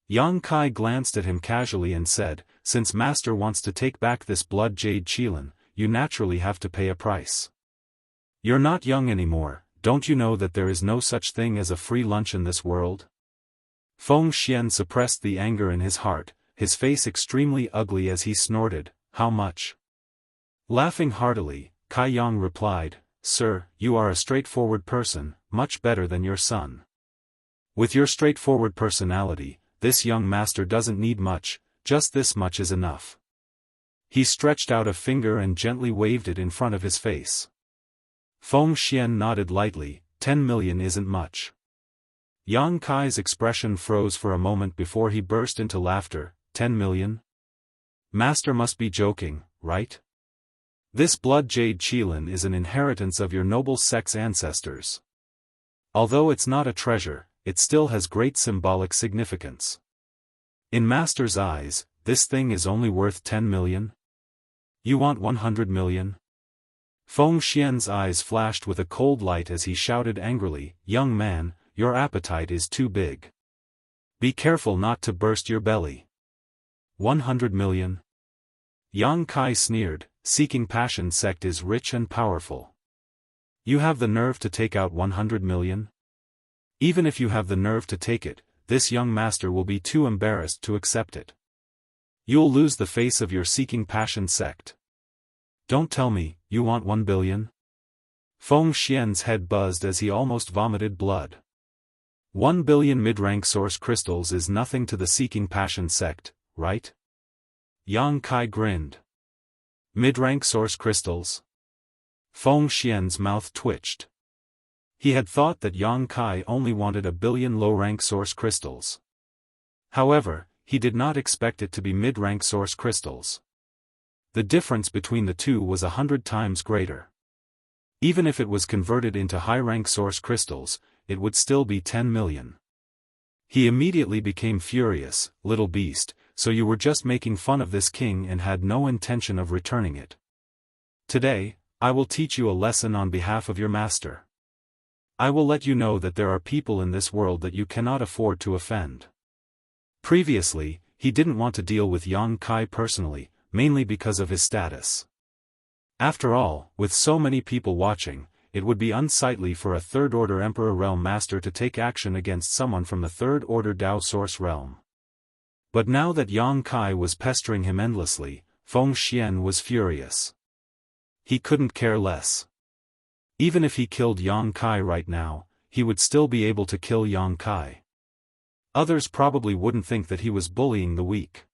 Yang Kai glanced at him casually and said, "Since master wants to take back this blood jade qilin, you naturally have to pay a price. You're not young anymore, don't you know that there is no such thing as a free lunch in this world?" Feng Xian suppressed the anger in his heart, his face extremely ugly as he snorted, "How much?" Laughing heartily, Kai Yang replied, "Sir, you are a straightforward person, much better than your son. With your straightforward personality, this young master doesn't need much, just this much is enough." He stretched out a finger and gently waved it in front of his face. Feng Xian nodded lightly, 10 million isn't much. Yang Kai's expression froze for a moment before he burst into laughter. 10 million? Master must be joking, right? This blood jade qilin is an inheritance of your noble sect's ancestors. Although it's not a treasure, it still has great symbolic significance. In master's eyes, this thing is only worth 10 million? You want 100 million? Feng Xian's eyes flashed with a cold light as he shouted angrily, "Young man, your appetite is too big. Be careful not to burst your belly. 100 million? Yang Kai sneered, Seeking Passion sect is rich and powerful. You have the nerve to take out 100 million? Even if you have the nerve to take it, this young master will be too embarrassed to accept it. You'll lose the face of your Seeking Passion sect. Don't tell me, you want 1 billion? Feng Xian's head buzzed as he almost vomited blood. 1 billion mid-rank source crystals is nothing to the Seeking Passion sect, right? Yang Kai grinned. Mid-rank source crystals? Feng Xian's mouth twitched. He had thought that Yang Kai only wanted 1 billion low-rank source crystals. However, he did not expect it to be mid-rank source crystals. The difference between the two was 100 times greater. Even if it was converted into high-rank source crystals, it would still be 10 million. He immediately became furious. Little beast, so you were just making fun of this king and had no intention of returning it. Today, I will teach you a lesson on behalf of your master. I will let you know that there are people in this world that you cannot afford to offend. Previously, he didn't want to deal with Yang Kai personally, mainly because of his status. After all, with so many people watching, it would be unsightly for a third-order Emperor Realm Master to take action against someone from the third-order Dao Source Realm. But now that Yang Kai was pestering him endlessly, Feng Xian was furious. He couldn't care less. Even if he killed Yang Kai right now, he would still be able to kill Yang Kai. Others probably wouldn't think that he was bullying the weak.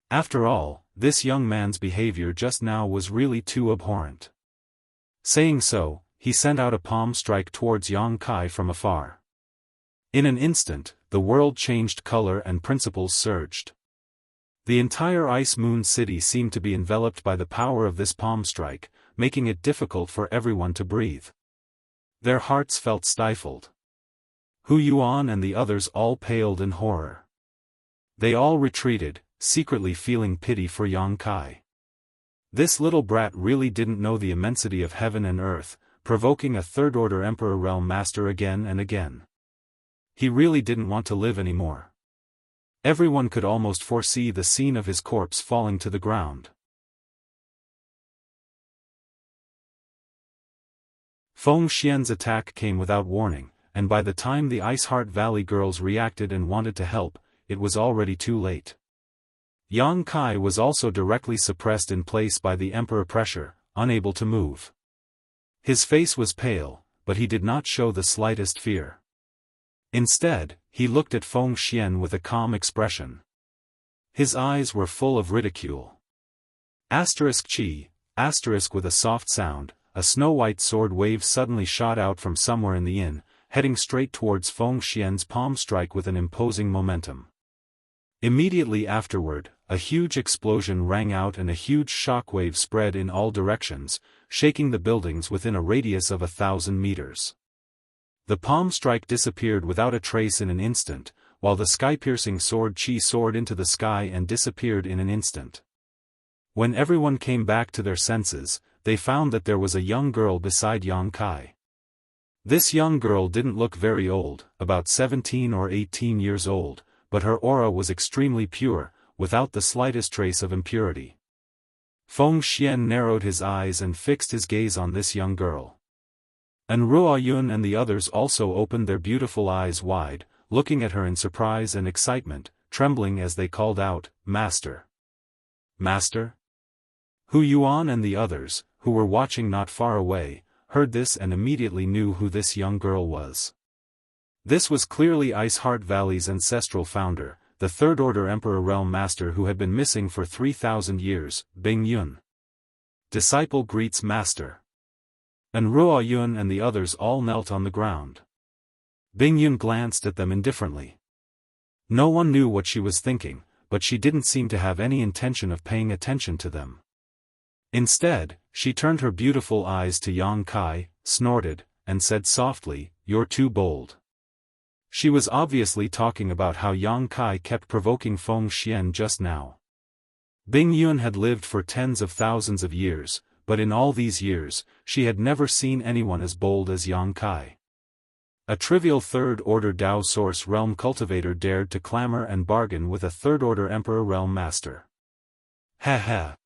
After all, this young man's behavior just now was really too abhorrent. Saying so, he sent out a palm strike towards Yang Kai from afar. In an instant, the world changed color and principles surged. The entire Ice Moon City seemed to be enveloped by the power of this palm strike, making it difficult for everyone to breathe. Their hearts felt stifled. Hu Yuan and the others all paled in horror. They all retreated, secretly feeling pity for Yang Kai. This little brat really didn't know the immensity of heaven and earth, provoking a third-order Emperor Realm Master again and again. He really didn't want to live anymore. Everyone could almost foresee the scene of his corpse falling to the ground. Feng Xian's attack came without warning, and by the time the Ice Heart Valley girls reacted and wanted to help, it was already too late. Yang Kai was also directly suppressed in place by the Emperor pressure, unable to move. His face was pale, but he did not show the slightest fear. Instead, he looked at Feng Xian with a calm expression. His eyes were full of ridicule. Chi, with a soft sound, a snow-white sword wave suddenly shot out from somewhere in the inn, heading straight towards Feng Xian's palm strike with an imposing momentum. Immediately afterward, a huge explosion rang out and a huge shockwave spread in all directions, shaking the buildings within a radius of 1,000 meters. The palm strike disappeared without a trace in an instant, while the sky-piercing sword Qi soared into the sky and disappeared in an instant. When everyone came back to their senses, they found that there was a young girl beside Yang Kai. This young girl didn't look very old, about 17 or 18 years old, but her aura was extremely pure, without the slightest trace of impurity. Feng Xian narrowed his eyes and fixed his gaze on this young girl. And Ruoyun and the others also opened their beautiful eyes wide, looking at her in surprise and excitement, trembling as they called out, "Master! Master?" Hu Yuan and the others, who were watching not far away, heard this and immediately knew who this young girl was. This was clearly Ice Heart Valley's ancestral founder, the third-order Emperor Realm Master who had been missing for 3,000 years, Bing Yun. Disciple greets Master. And Ruo Yun and the others all knelt on the ground. Bing Yun glanced at them indifferently. No one knew what she was thinking, but she didn't seem to have any intention of paying attention to them. Instead, she turned her beautiful eyes to Yang Kai, snorted, and said softly, "You're too bold." She was obviously talking about how Yang Kai kept provoking Feng Xian just now. Bing Yun had lived for tens of thousands of years, but in all these years, she had never seen anyone as bold as Yang Kai. A trivial third-order Dao Source Realm cultivator dared to clamor and bargain with a third-order Emperor Realm Master. Ha ha!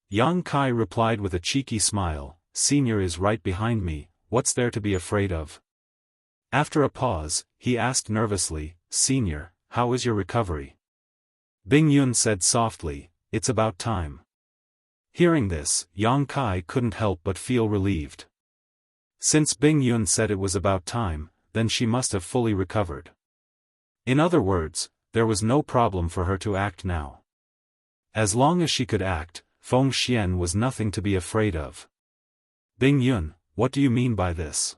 Yang Kai replied with a cheeky smile, "Senior is right behind me, what's there to be afraid of?" After a pause, he asked nervously, "Senior, how is your recovery?" Bing Yun said softly, "It's about time." Hearing this, Yang Kai couldn't help but feel relieved. Since Bing Yun said it was about time, then she must have fully recovered. In other words, there was no problem for her to act now. As long as she could act, Feng Xian was nothing to be afraid of. "Bing Yun, what do you mean by this?"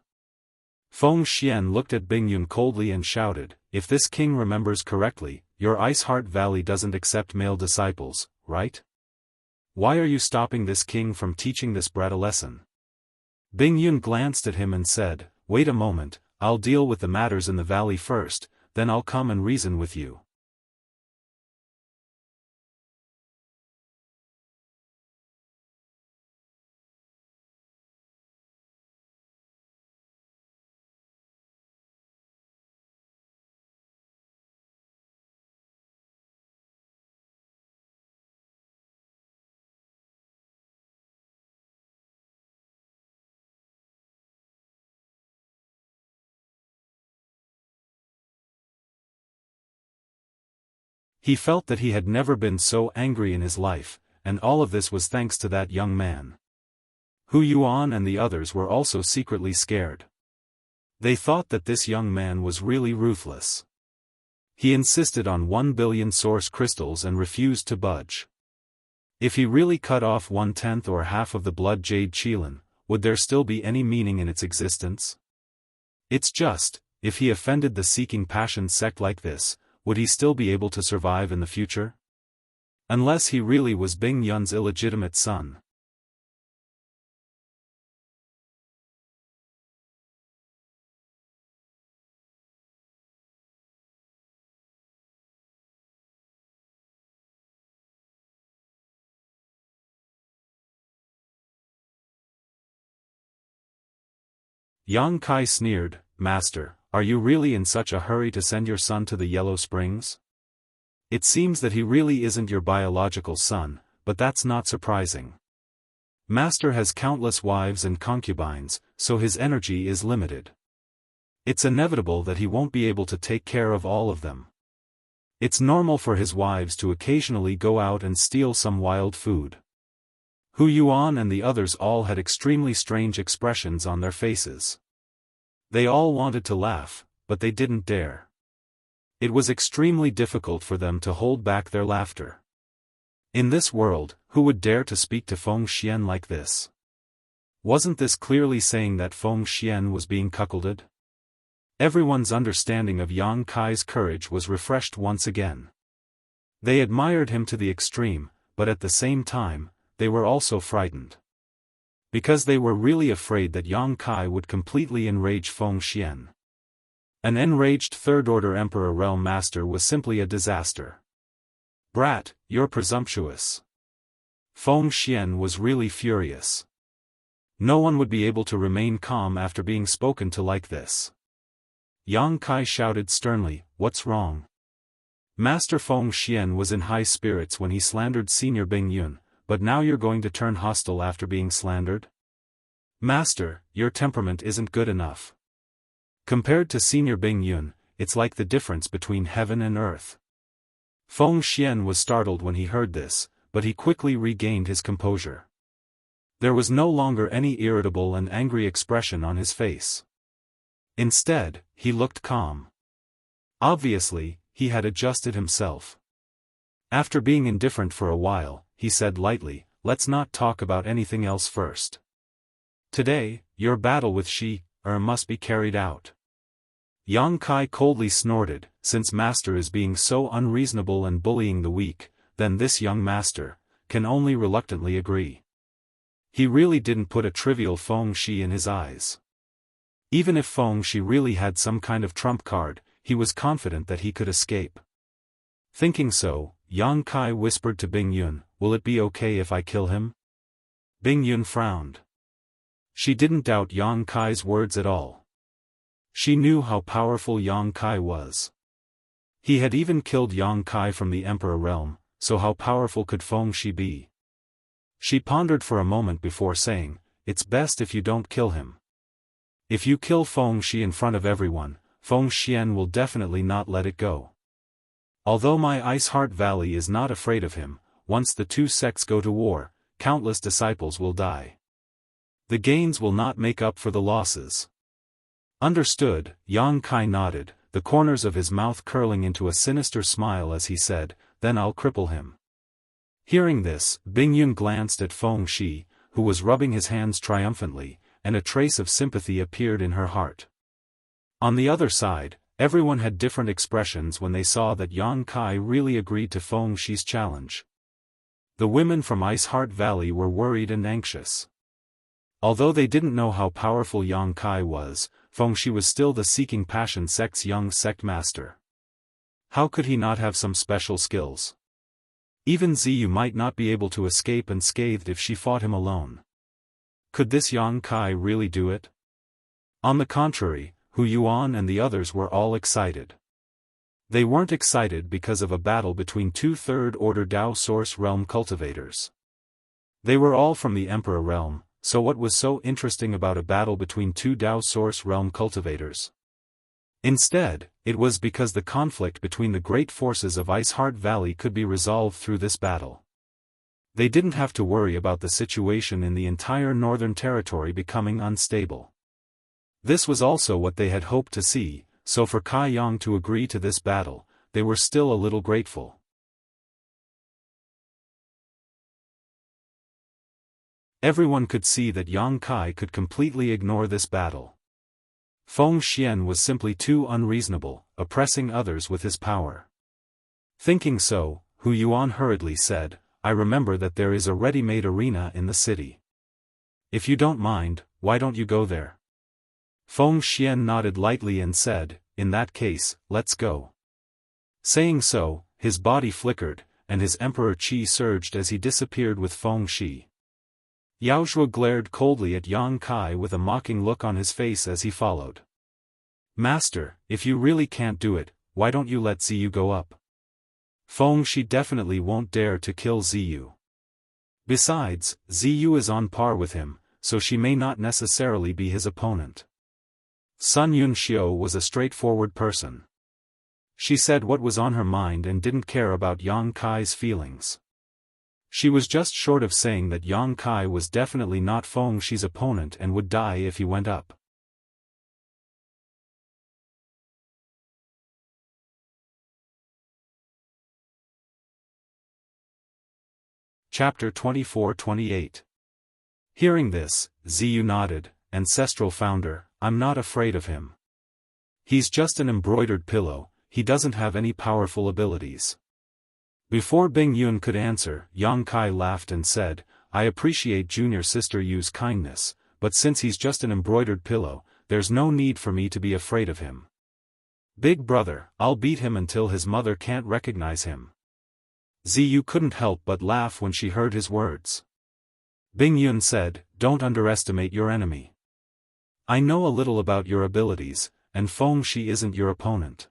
Feng Xian looked at Bing Yun coldly and shouted, "If this king remembers correctly, your Ice Heart Valley doesn't accept male disciples, right? Why are you stopping this king from teaching this brat a lesson?" Bing Yun glanced at him and said, "Wait a moment, I'll deal with the matters in the valley first, then I'll come and reason with you." He felt that he had never been so angry in his life, and all of this was thanks to that young man. Hu Yuan and the others were also secretly scared. They thought that this young man was really ruthless. He insisted on 1 billion source crystals and refused to budge. If he really cut off 1/10 or half of the blood jade Qilin, would there still be any meaning in its existence? It's just, if he offended the Seeking Passion sect like this, would he still be able to survive in the future? Unless he really was Bing Yun's illegitimate son. Yang Kai sneered, "Master, are you really in such a hurry to send your son to the Yellow Springs? It seems that he really isn't your biological son, but that's not surprising. Master has countless wives and concubines, so his energy is limited. It's inevitable that he won't be able to take care of all of them. It's normal for his wives to occasionally go out and steal some wild food." Hu Yuan and the others all had extremely strange expressions on their faces. They all wanted to laugh, but they didn't dare. It was extremely difficult for them to hold back their laughter. In this world, who would dare to speak to Feng Xian like this? Wasn't this clearly saying that Feng Xian was being cuckolded? Everyone's understanding of Yang Kai's courage was refreshed once again. They admired him to the extreme, but at the same time, they were also frightened. Because they were really afraid that Yang Kai would completely enrage Feng Xian. An enraged Third-Order Emperor Realm Master was simply a disaster. "Brat, you're presumptuous." Feng Xian was really furious. No one would be able to remain calm after being spoken to like this. Yang Kai shouted sternly, "What's wrong?" Master Feng Xian was in high spirits when he slandered Senior Bing Yun, but now you're going to turn hostile after being slandered? Master, your temperament isn't good enough. Compared to Senior Bing Yun, it's like the difference between heaven and earth. Feng Xian was startled when he heard this, but he quickly regained his composure. There was no longer any irritable and angry expression on his face. Instead, he looked calm. Obviously, he had adjusted himself. After being indifferent for a while, he said lightly, "Let's not talk about anything else first. Today, your battle with must be carried out." Yang Kai coldly snorted, "Since Master is being so unreasonable and bullying the weak, then this young Master can only reluctantly agree." He really didn't put a trivial Feng Shi in his eyes. Even if Feng Shi really had some kind of trump card, he was confident that he could escape. Thinking so, Yang Kai whispered to Bing Yun, "Will it be okay if I kill him?" Bing Yun frowned. She didn't doubt Yang Kai's words at all. She knew how powerful Yang Kai was. He had even killed Yang Kai from the Emperor realm, so how powerful could Feng Shi be? She pondered for a moment before saying, "It's best if you don't kill him. If you kill Feng Shi in front of everyone, Feng Xian will definitely not let it go. Although my Ice Heart Valley is not afraid of him, once the two sects go to war, countless disciples will die. The gains will not make up for the losses." Understood, Yang Kai nodded, the corners of his mouth curling into a sinister smile as he said, "Then I'll cripple him." Hearing this, Bingyun glanced at Feng Shi, who was rubbing his hands triumphantly, and a trace of sympathy appeared in her heart. On the other side, everyone had different expressions when they saw that Yang Kai really agreed to Feng Shi's challenge. The women from Ice Heart Valley were worried and anxious. Although they didn't know how powerful Yang Kai was, Feng Shi was still the Seeking Passion sect's young sect master. How could he not have some special skills? Even Ziyu might not be able to escape unscathed if she fought him alone. Could this Yang Kai really do it? On the contrary, Hu Yuan and the others were all excited. They weren't excited because of a battle between two third-order Dao Source Realm cultivators. They were all from the Emperor Realm, so what was so interesting about a battle between two Dao Source Realm cultivators? Instead, it was because the conflict between the great forces of Ice Heart Valley could be resolved through this battle. They didn't have to worry about the situation in the entire Northern Territory becoming unstable. This was also what they had hoped to see, so for Kai Yang to agree to this battle, they were still a little grateful. Everyone could see that Yang Kai could completely ignore this battle. Feng Xian was simply too unreasonable, oppressing others with his power. Thinking so, Hu Yuan hurriedly said, "I remember that there is a ready-made arena in the city. If you don't mind, why don't you go there?" Feng Xian nodded lightly and said, "In that case, let's go." Saying so, his body flickered, and his Emperor Qi surged as he disappeared with Feng Shi. Yao Zhuo glared coldly at Yang Kai with a mocking look on his face as he followed. "Master, if you really can't do it, why don't you let Ziyu go up? Feng Shi definitely won't dare to kill Ziyu. Besides, Ziyu is on par with him, so she may not necessarily be his opponent." Sun Yunxiu was a straightforward person. She said what was on her mind and didn't care about Yang Kai's feelings. She was just short of saying that Yang Kai was definitely not Feng Shi's opponent and would die if he went up. Chapter 24-28. Hearing this, Ziyu nodded, "Ancestral Founder, I'm not afraid of him. He's just an embroidered pillow, he doesn't have any powerful abilities." Before Bing Yun could answer, Yang Kai laughed and said, "I appreciate junior sister Yu's kindness, but since he's just an embroidered pillow, there's no need for me to be afraid of him. Big brother, I'll beat him until his mother can't recognize him." Ziyu couldn't help but laugh when she heard his words. Bing Yun said, "Don't underestimate your enemy. I know a little about your abilities, and Feng Shi isn't your opponent.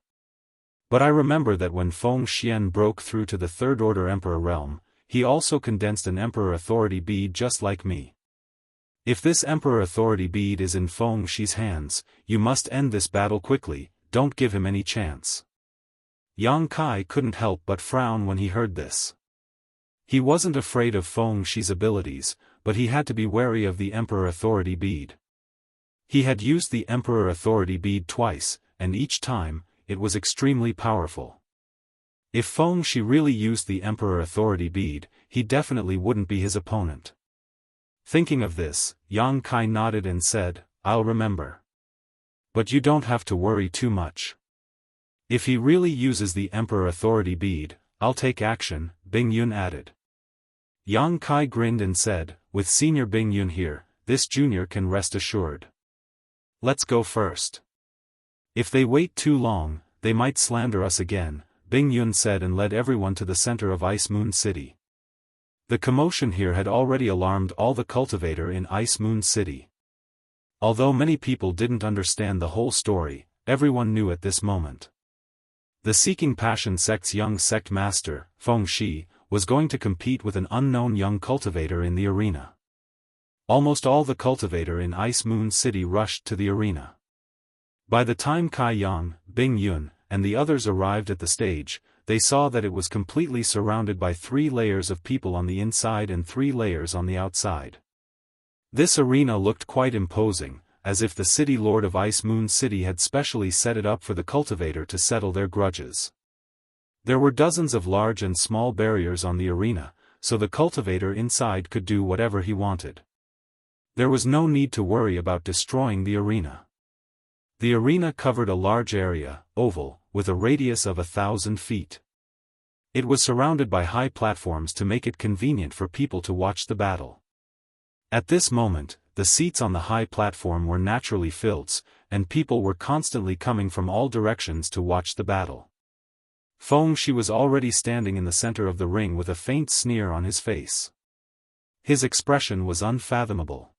But I remember that when Feng Xian broke through to the Third Order Emperor realm, he also condensed an Emperor Authority bead just like me. If this Emperor Authority bead is in Feng Shi's hands, you must end this battle quickly, don't give him any chance." Yang Kai couldn't help but frown when he heard this. He wasn't afraid of Feng Shi's abilities, but he had to be wary of the Emperor Authority bead. He had used the Emperor Authority bead twice, and each time, it was extremely powerful. If Feng Shi really used the Emperor Authority bead, he definitely wouldn't be his opponent. Thinking of this, Yang Kai nodded and said, "I'll remember. But you don't have to worry too much. If he really uses the Emperor Authority bead, I'll take action," Bing Yun added. Yang Kai grinned and said, "With Senior Bing Yun here, this junior can rest assured. Let's go first. If they wait too long, they might slander us again," Bing Yun said and led everyone to the center of Ice Moon City. The commotion here had already alarmed all the cultivator in Ice Moon City. Although many people didn't understand the whole story, everyone knew at this moment. The Seeking Passion sect's young sect master, Feng Shi, was going to compete with an unknown young cultivator in the arena. Almost all the cultivator in Ice Moon City rushed to the arena. By the time Kai Yang, Bing Yun, and the others arrived at the stage, they saw that it was completely surrounded by 3 layers of people on the inside and 3 layers on the outside. This arena looked quite imposing, as if the city lord of Ice Moon City had specially set it up for the cultivator to settle their grudges. There were dozens of large and small barriers on the arena, so the cultivator inside could do whatever he wanted. There was no need to worry about destroying the arena. The arena covered a large area, oval, with a radius of 1,000 feet. It was surrounded by high platforms to make it convenient for people to watch the battle. At this moment, the seats on the high platform were naturally filled, and people were constantly coming from all directions to watch the battle. Feng Shi was already standing in the center of the ring with a faint sneer on his face. His expression was unfathomable.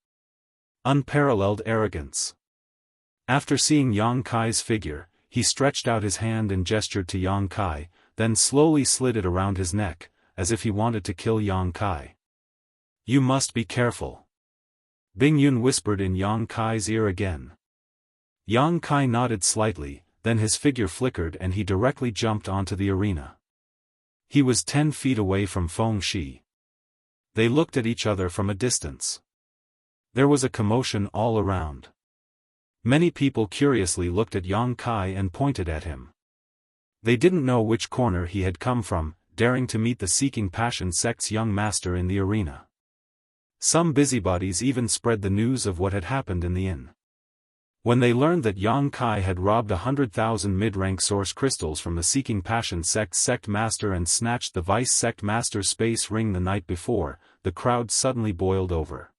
Unparalleled arrogance. After seeing Yang Kai's figure, he stretched out his hand and gestured to Yang Kai, then slowly slid it around his neck, as if he wanted to kill Yang Kai. "You must be careful." Bing Yun whispered in Yang Kai's ear again. Yang Kai nodded slightly, then his figure flickered and he directly jumped onto the arena. He was 10 feet away from Feng Shi. They looked at each other from a distance. There was a commotion all around. Many people curiously looked at Yang Kai and pointed at him. They didn't know which corner he had come from, daring to meet the Seeking Passion sect's young master in the arena. Some busybodies even spread the news of what had happened in the inn. When they learned that Yang Kai had robbed 100,000 mid-rank source crystals from the Seeking Passion sect master and snatched the vice sect master's space ring the night before, the crowd suddenly boiled over.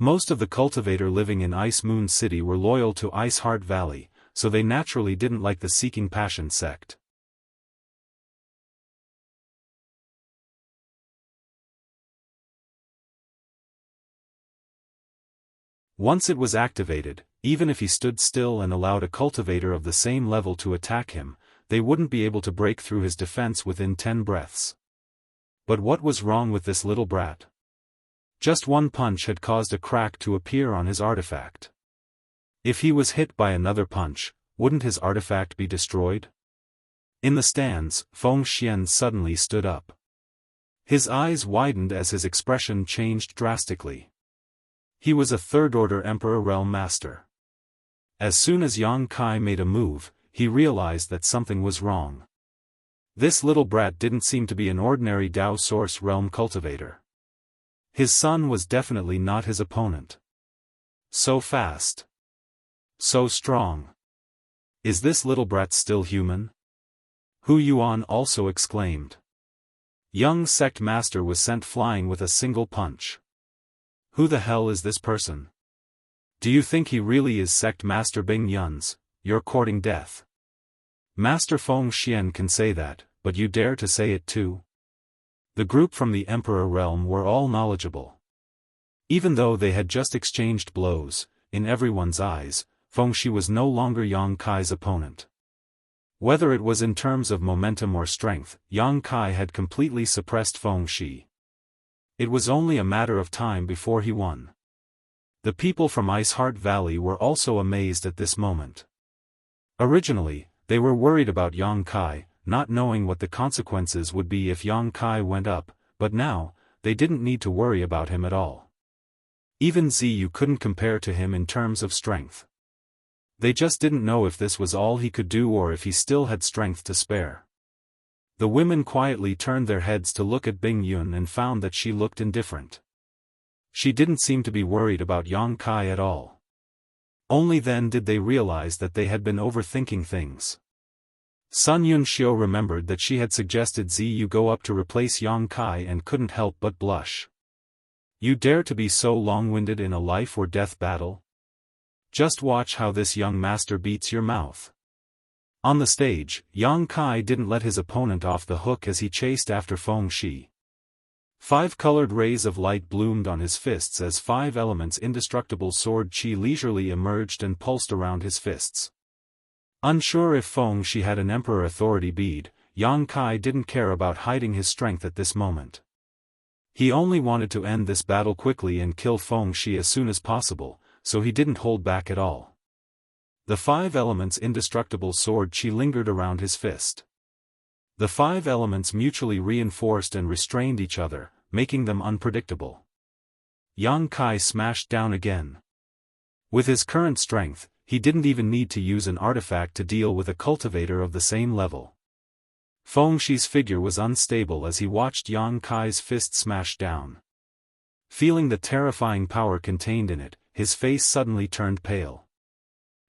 Most of the cultivator living in Ice Moon City were loyal to Ice Heart Valley, so they naturally didn't like the Seeking Passion sect. Once it was activated, even if he stood still and allowed a cultivator of the same level to attack him, they wouldn't be able to break through his defense within 10 breaths. But what was wrong with this little brat? Just one punch had caused a crack to appear on his artifact. If he was hit by another punch, wouldn't his artifact be destroyed? In the stands, Feng Xian suddenly stood up. His eyes widened as his expression changed drastically. He was a third-order Emperor Realm Master. As soon as Yang Kai made a move, he realized that something was wrong. This little brat didn't seem to be an ordinary Dao Source Realm cultivator. His son was definitely not his opponent. So fast. So strong. Is this little brat still human? Hu Yuan also exclaimed. Young sect master was sent flying with a single punch. Who the hell is this person? Do you think he really is sect master Bing Yun's? You're courting death. Master Feng Xian can say that, but you dare to say it too? The group from the Emperor realm were all knowledgeable. Even though they had just exchanged blows, in everyone's eyes, Feng Shi was no longer Yang Kai's opponent. Whether it was in terms of momentum or strength, Yang Kai had completely suppressed Feng Shi. It was only a matter of time before he won. The people from Ice Heart Valley were also amazed at this moment. Originally, they were worried about Yang Kai, not knowing what the consequences would be if Yang Kai went up, but now, they didn't need to worry about him at all. Even Ziyu couldn't compare to him in terms of strength. They just didn't know if this was all he could do or if he still had strength to spare. The women quietly turned their heads to look at Bing Yun and found that she looked indifferent. She didn't seem to be worried about Yang Kai at all. Only then did they realize that they had been overthinking things. Sun Yunxiu remembered that she had suggested Ziyu go up to replace Yang Kai and couldn't help but blush. You dare to be so long-winded in a life-or-death battle? Just watch how this young master beats your mouth. On the stage, Yang Kai didn't let his opponent off the hook as he chased after Feng Shi. 5 colored rays of light bloomed on his fists as 5 elements indestructible sword qi leisurely emerged and pulsed around his fists. Unsure if Feng Shi had an Emperor Authority bead, Yang Kai didn't care about hiding his strength at this moment. He only wanted to end this battle quickly and kill Feng Shi as soon as possible, so he didn't hold back at all. The 5 elements' indestructible sword Qi lingered around his fist. The 5 elements mutually reinforced and restrained each other, making them unpredictable. Yang Kai smashed down again. With his current strength, he didn't even need to use an artifact to deal with a cultivator of the same level. Feng Shi's figure was unstable as he watched Yang Kai's fist smash down. Feeling the terrifying power contained in it, his face suddenly turned pale.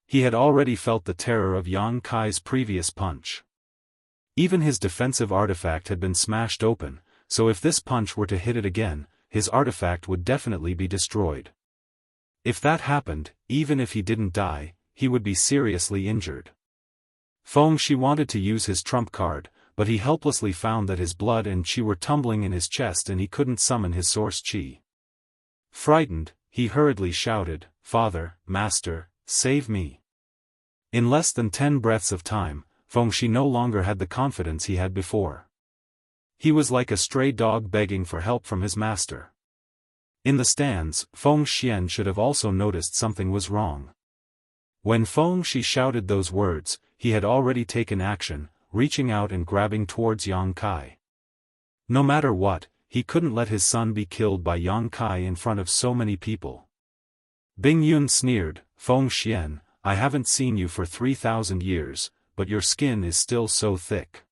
He had already felt the terror of Yang Kai's previous punch. Even his defensive artifact had been smashed open, so if this punch were to hit it again, his artifact would definitely be destroyed. If that happened, even if he didn't die, he would be seriously injured. Feng Shi wanted to use his trump card, but he helplessly found that his blood and qi were tumbling in his chest and he couldn't summon his source qi. Frightened, he hurriedly shouted, "Father, Master, save me." In less than 10 breaths of time, Feng Shi no longer had the confidence he had before. He was like a stray dog begging for help from his master. In the stands, Feng Xian should have also noticed something was wrong. When Feng Shi shouted those words, he had already taken action, reaching out and grabbing towards Yang Kai. No matter what, he couldn't let his son be killed by Yang Kai in front of so many people. Bing Yun sneered, "Feng Xian, I haven't seen you for 3,000 years, but your skin is still so thick."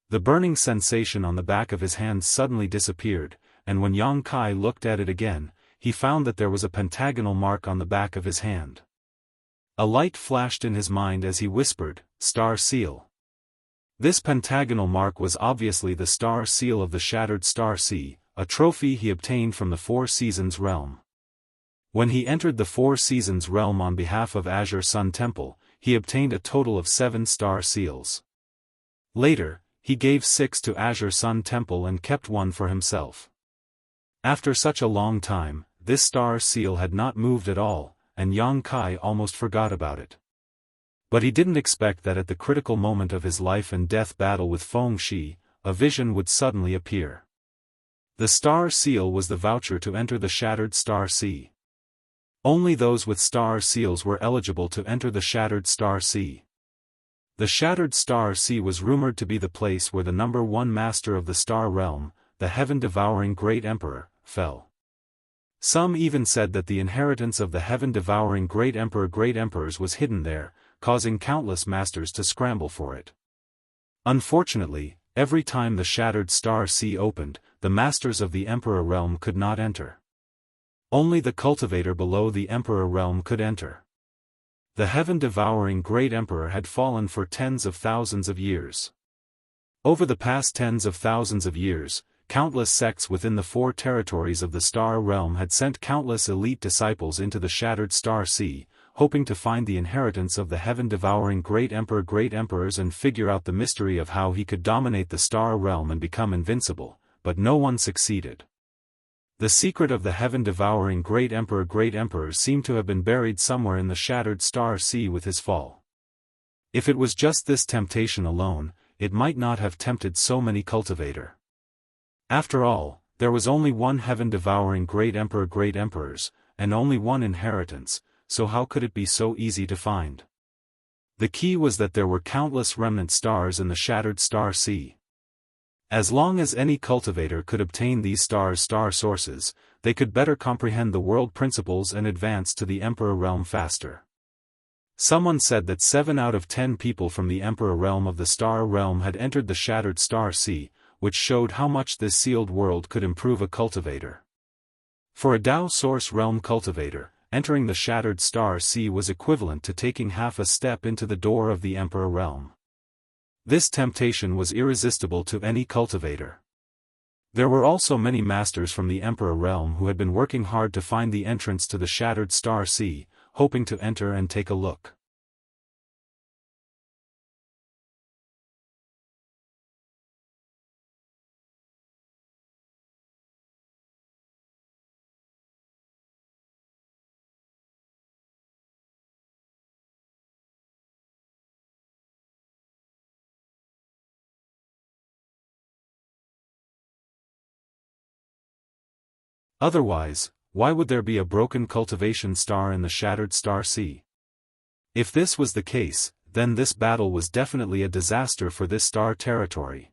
The burning sensation on the back of his hand suddenly disappeared, and when Yang Kai looked at it again, he found that there was a pentagonal mark on the back of his hand. A light flashed in his mind as he whispered, "Star Seal." This pentagonal mark was obviously the star seal of the Shattered Star Sea, a trophy he obtained from the Four Seasons realm. When he entered the Four Seasons realm on behalf of Azure Sun Temple, he obtained a total of 7 star seals. Later, he gave 6 to Azure Sun Temple and kept 1 for himself. After such a long time, this star seal had not moved at all, and Yang Kai almost forgot about it. But he didn't expect that at the critical moment of his life and death battle with Feng Shi, a vision would suddenly appear. The star seal was the voucher to enter the Shattered Star Sea. Only those with star seals were eligible to enter the Shattered Star Sea. The Shattered Star Sea was rumored to be the place where the #1 master of the Star Realm, the heaven-devouring Great Emperor, fell. Some even said that the inheritance of the heaven-devouring Great Emperors was hidden there, causing countless masters to scramble for it. Unfortunately, every time the Shattered Star Sea opened, the masters of the Emperor Realm could not enter. Only the cultivator below the Emperor Realm could enter. The heaven-devouring Great Emperor had fallen for tens of thousands of years. Over the past tens of thousands of years, countless sects within the 4 territories of the Star Realm had sent countless elite disciples into the Shattered Star Sea, hoping to find the inheritance of the heaven-devouring Great Emperors and figure out the mystery of how he could dominate the Star Realm and become invincible, but no one succeeded. The secret of the heaven-devouring Great Emperor seemed to have been buried somewhere in the Shattered Star Sea with his fall. If it was just this temptation alone, it might not have tempted so many cultivator. After all, there was only one heaven-devouring Great Emperors, and only one inheritance, so how could it be so easy to find? The key was that there were countless remnant stars in the Shattered Star Sea. As long as any cultivator could obtain these star sources, they could better comprehend the world principles and advance to the Emperor Realm faster. Someone said that 7 out of 10 people from the Emperor Realm of the Star Realm had entered the Shattered Star Sea, which showed how much this sealed world could improve a cultivator. For a Dao Source Realm cultivator, entering the Shattered Star Sea was equivalent to taking half a step into the door of the Emperor Realm. This temptation was irresistible to any cultivator. There were also many masters from the Emperor Realm who had been working hard to find the entrance to the Shattered Star Sea, hoping to enter and take a look. Otherwise, why would there be a broken cultivation star in the shattered star sea? If this was the case, then this battle was definitely a disaster for this star territory.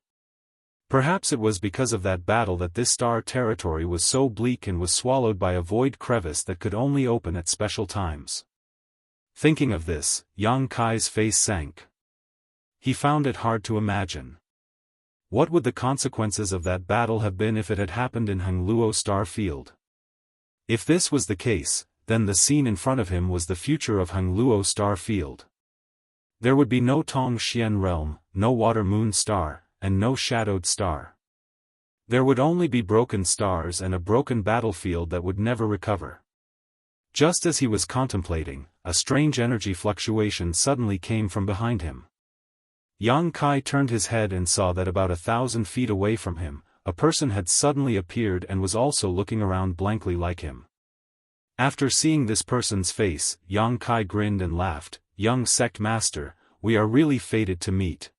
Perhaps it was because of that battle that this star territory was so bleak and was swallowed by a void crevice that could only open at special times. Thinking of this, Yang Kai's face sank. He found it hard to imagine. What would the consequences of that battle have been if it had happened in Hengluo Star Field? If this was the case, then the scene in front of him was the future of Hengluo Star Field. There would be no Tong Xian realm, no water moon star, and no shadowed star. There would only be broken stars and a broken battlefield that would never recover. Just as he was contemplating, a strange energy fluctuation suddenly came from behind him. Yang Kai turned his head and saw that about 1,000 feet away from him, a person had suddenly appeared and was also looking around blankly like him. After seeing this person's face, Yang Kai grinned and laughed. "Young sect master, we are really fated to meet."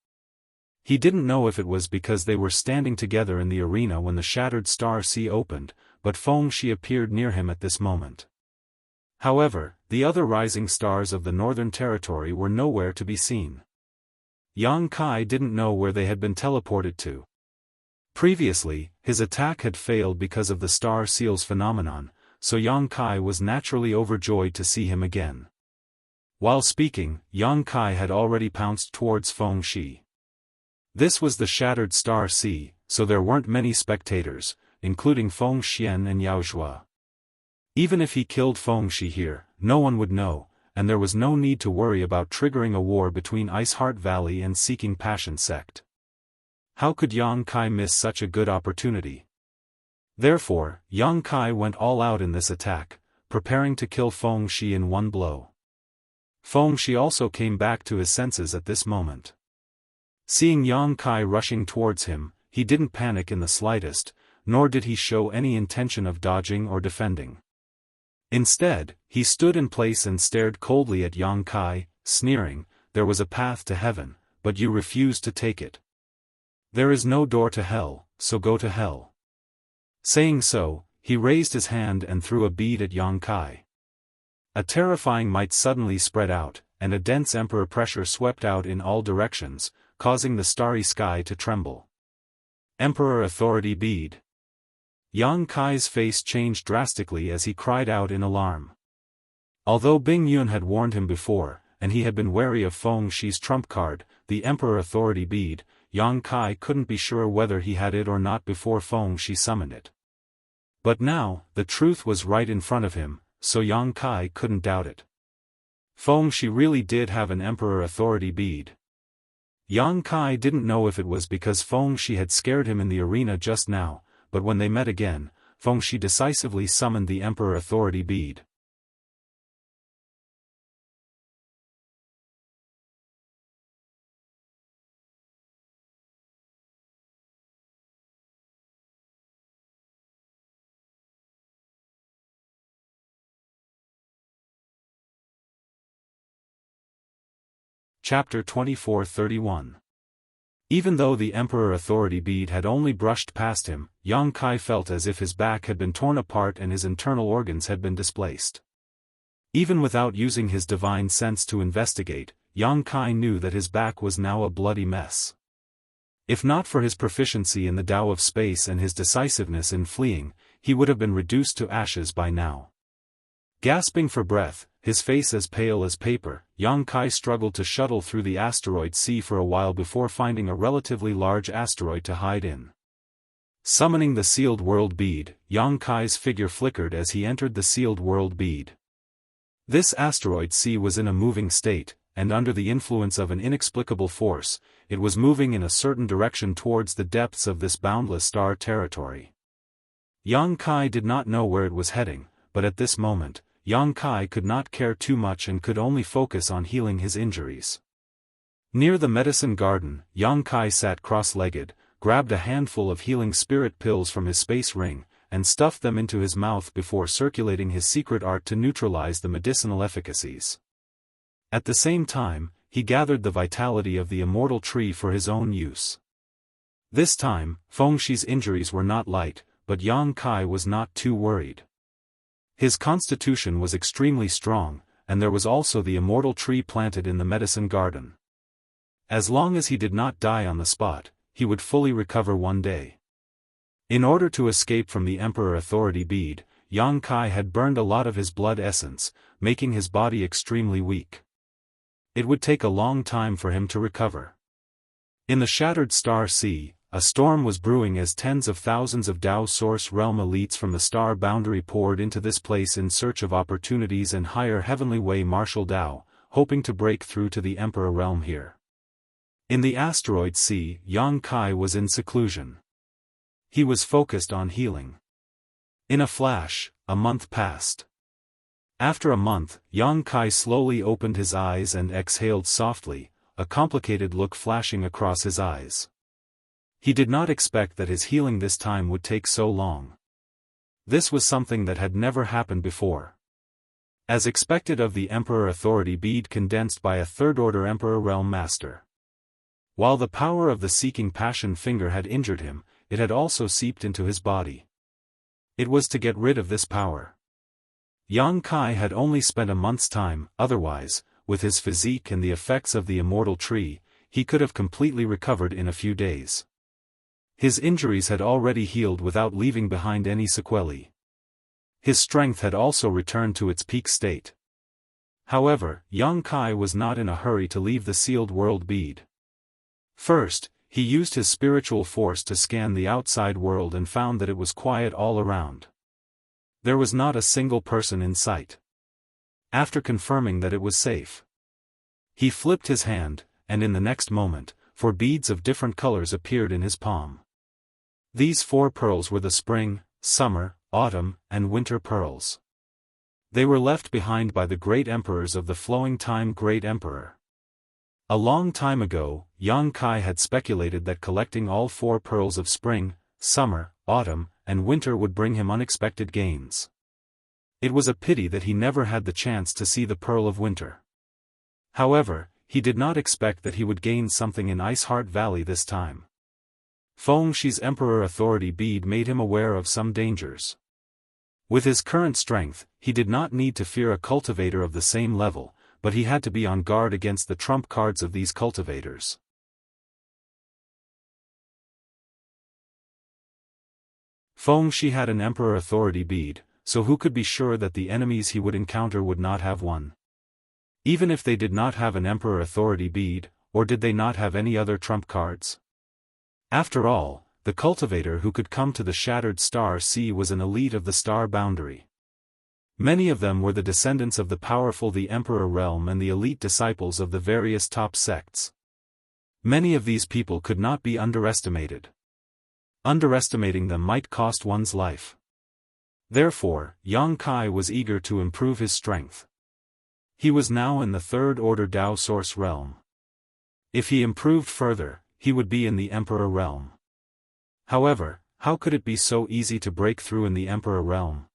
He didn't know if it was because they were standing together in the arena when the shattered star sea opened, but Feng Shi appeared near him at this moment. However, the other rising stars of the Northern Territory were nowhere to be seen. Yang Kai didn't know where they had been teleported to. Previously, his attack had failed because of the star seals phenomenon, so Yang Kai was naturally overjoyed to see him again. While speaking, Yang Kai had already pounced towards Feng Shi. This was the shattered star sea, so there weren't many spectators, including Feng Xian and Yao Zhua. Even if he killed Feng Shi here, no one would know, and there was no need to worry about triggering a war between Ice Heart Valley and Seeking Passion sect. How could Yang Kai miss such a good opportunity? Therefore, Yang Kai went all out in this attack, preparing to kill Feng Shi in one blow. Feng Shi also came back to his senses at this moment. Seeing Yang Kai rushing towards him, he didn't panic in the slightest, nor did he show any intention of dodging or defending. Instead, he stood in place and stared coldly at Yang Kai, sneering, "There was a path to heaven, but you refused to take it. There is no door to hell, so go to hell." Saying so, he raised his hand and threw a bead at Yang Kai. A terrifying might suddenly spread out, and a dense emperor pressure swept out in all directions, causing the starry sky to tremble. Emperor Authority Bead. Yang Kai's face changed drastically as he cried out in alarm. Although Bing Yun had warned him before, and he had been wary of Feng Shi's trump card, the Emperor Authority Bead, Yang Kai couldn't be sure whether he had it or not before Feng Shi summoned it. But now, the truth was right in front of him, so Yang Kai couldn't doubt it. Feng Shi really did have an Emperor Authority Bead. Yang Kai didn't know if it was because Feng Shi had scared him in the arena just now, but when they met again, Feng Shi decisively summoned the Emperor Authority Bead. Chapter 24-31. Even though the Emperor Authority Bead had only brushed past him, Yang Kai felt as if his back had been torn apart and his internal organs had been displaced. Even without using his divine sense to investigate, Yang Kai knew that his back was now a bloody mess. If not for his proficiency in the Tao of space and his decisiveness in fleeing, he would have been reduced to ashes by now. Gasping for breath, his face as pale as paper, Yang Kai struggled to shuttle through the asteroid sea for a while before finding a relatively large asteroid to hide in. Summoning the Sealed World Bead, Yang Kai's figure flickered as he entered the Sealed World Bead. This asteroid sea was in a moving state, and under the influence of an inexplicable force, it was moving in a certain direction towards the depths of this boundless star territory. Yang Kai did not know where it was heading, but at this moment, Yang Kai could not care too much and could only focus on healing his injuries. Near the medicine garden, Yang Kai sat cross-legged, grabbed a handful of healing spirit pills from his space ring, and stuffed them into his mouth before circulating his secret art to neutralize the medicinal efficacies. At the same time, he gathered the vitality of the immortal tree for his own use. This time, Feng Shi's injuries were not light, but Yang Kai was not too worried. His constitution was extremely strong, and there was also the immortal tree planted in the medicine garden. As long as he did not die on the spot, he would fully recover one day. In order to escape from the Emperor Authority Bead, Yang Kai had burned a lot of his blood essence, making his body extremely weak. It would take a long time for him to recover. In the Shattered Star Sea, a storm was brewing as tens of thousands of Dao Source Realm elites from the star boundary poured into this place in search of opportunities and higher heavenly way martial Dao, hoping to break through to the Emperor Realm here. In the Asteroid Sea, Yang Kai was in seclusion. He was focused on healing. In a flash, a month passed. After a month, Yang Kai slowly opened his eyes and exhaled softly, a complicated look flashing across his eyes. He did not expect that his healing this time would take so long. This was something that had never happened before. As expected of the Emperor Authority Bead condensed by a third-order Emperor Realm Master. While the power of the Seeking Passion Finger had injured him, it had also seeped into his body. It was to get rid of this power. Yang Kai had only spent a month's time, otherwise, with his physique and the effects of the immortal tree, he could have completely recovered in a few days. His injuries had already healed without leaving behind any sequelae. His strength had also returned to its peak state. However, Yang Kai was not in a hurry to leave the sealed world bead. First, he used his spiritual force to scan the outside world and found that it was quiet all around. There was not a single person in sight. After confirming that it was safe, he flipped his hand, and in the next moment, 4 beads of different colors appeared in his palm. These 4 pearls were the spring, summer, autumn, and winter pearls. They were left behind by the great emperors of the flowing time Great Emperor. A long time ago, Yang Kai had speculated that collecting all 4 pearls of spring, summer, autumn, and winter would bring him unexpected gains. It was a pity that he never had the chance to see the Pearl of Winter. However, he did not expect that he would gain something in Ice Heart Valley this time. Feng Shi's Emperor Authority Bead made him aware of some dangers. With his current strength, he did not need to fear a cultivator of the same level, but he had to be on guard against the trump cards of these cultivators. Feng Shi had an Emperor Authority Bead, so who could be sure that the enemies he would encounter would not have one? Even if they did not have an Emperor Authority Bead, or did they not have any other trump cards? After all, the cultivator who could come to the Shattered Star Sea was an elite of the star boundary. Many of them were the descendants of the powerful the Emperor Realm and the elite disciples of the various top sects. Many of these people could not be underestimated. Underestimating them might cost one's life. Therefore, Yang Kai was eager to improve his strength. He was now in the third-order Dao Source Realm. If he improved further, he would be in the Emperor Realm. However, how could it be so easy to break through in the Emperor Realm?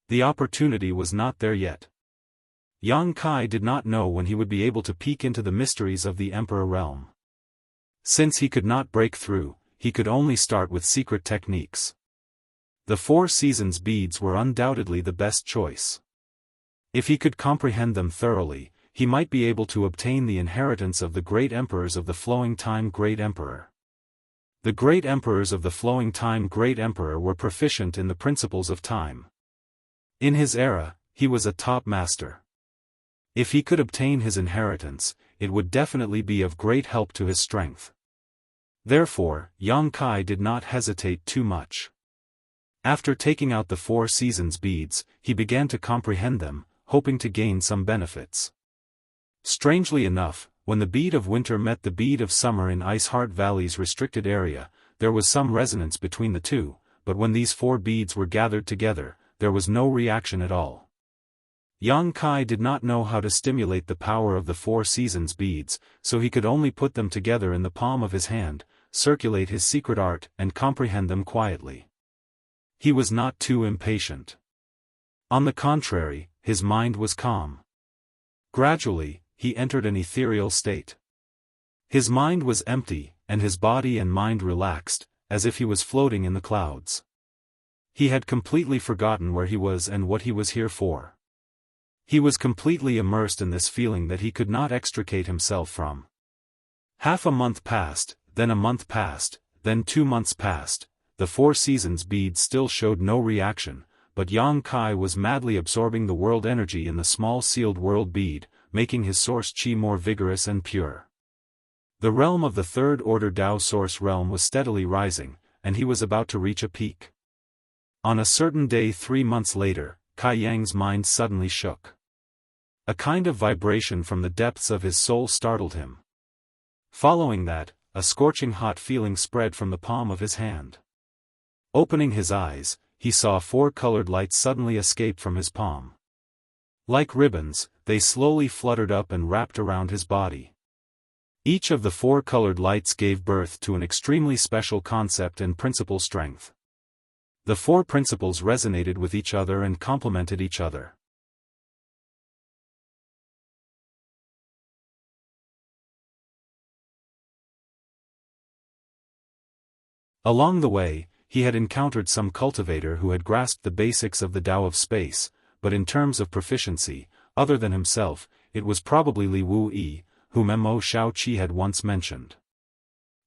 The opportunity was not there yet. Yang Kai did not know when he would be able to peek into the mysteries of the Emperor Realm. Since he could not break through, he could only start with secret techniques. The 4 seasons beads were undoubtedly the best choice. If he could comprehend them thoroughly, he might be able to obtain the inheritance of the great emperors of the flowing time Great Emperor. The great emperors of the flowing time Great Emperor were proficient in the principles of time. In his era, he was a top master. If he could obtain his inheritance, it would definitely be of great help to his strength. Therefore, Yang Kai did not hesitate too much. After taking out the 4 seasons beads, he began to comprehend them, hoping to gain some benefits. Strangely enough, when the bead of winter met the bead of summer in Ice Heart Valley's restricted area, there was some resonance between the two, but when these 4 beads were gathered together, there was no reaction at all. Yang Kai did not know how to stimulate the power of the 4 seasons beads, so he could only put them together in the palm of his hand, circulate his secret art and comprehend them quietly. He was not too impatient. On the contrary, his mind was calm. Gradually, he entered an ethereal state. His mind was empty, and his body and mind relaxed, as if he was floating in the clouds. He had completely forgotten where he was and what he was here for. He was completely immersed in this feeling that he could not extricate himself from. Half a month passed, then a month passed, then 2 months passed. The 4 seasons bead still showed no reaction, but Yang Kai was madly absorbing the world energy in the small sealed world bead, making his source chi more vigorous and pure. The realm of the third order Dao source realm was steadily rising, and he was about to reach a peak. On a certain day 3 months later, Kai Yang's mind suddenly shook. A kind of vibration from the depths of his soul startled him. Following that, a scorching hot feeling spread from the palm of his hand. Opening his eyes, he saw 4 colored lights suddenly escape from his palm. Like ribbons, they slowly fluttered up and wrapped around his body. Each of the 4 colored lights gave birth to an extremely special concept and principle strength. The 4 principles resonated with each other and complemented each other. Along the way, he had encountered some cultivator who had grasped the basics of the Tao of space, but in terms of proficiency, other than himself, it was probably Li Wu-yi, whom Mo Shao-chi had once mentioned.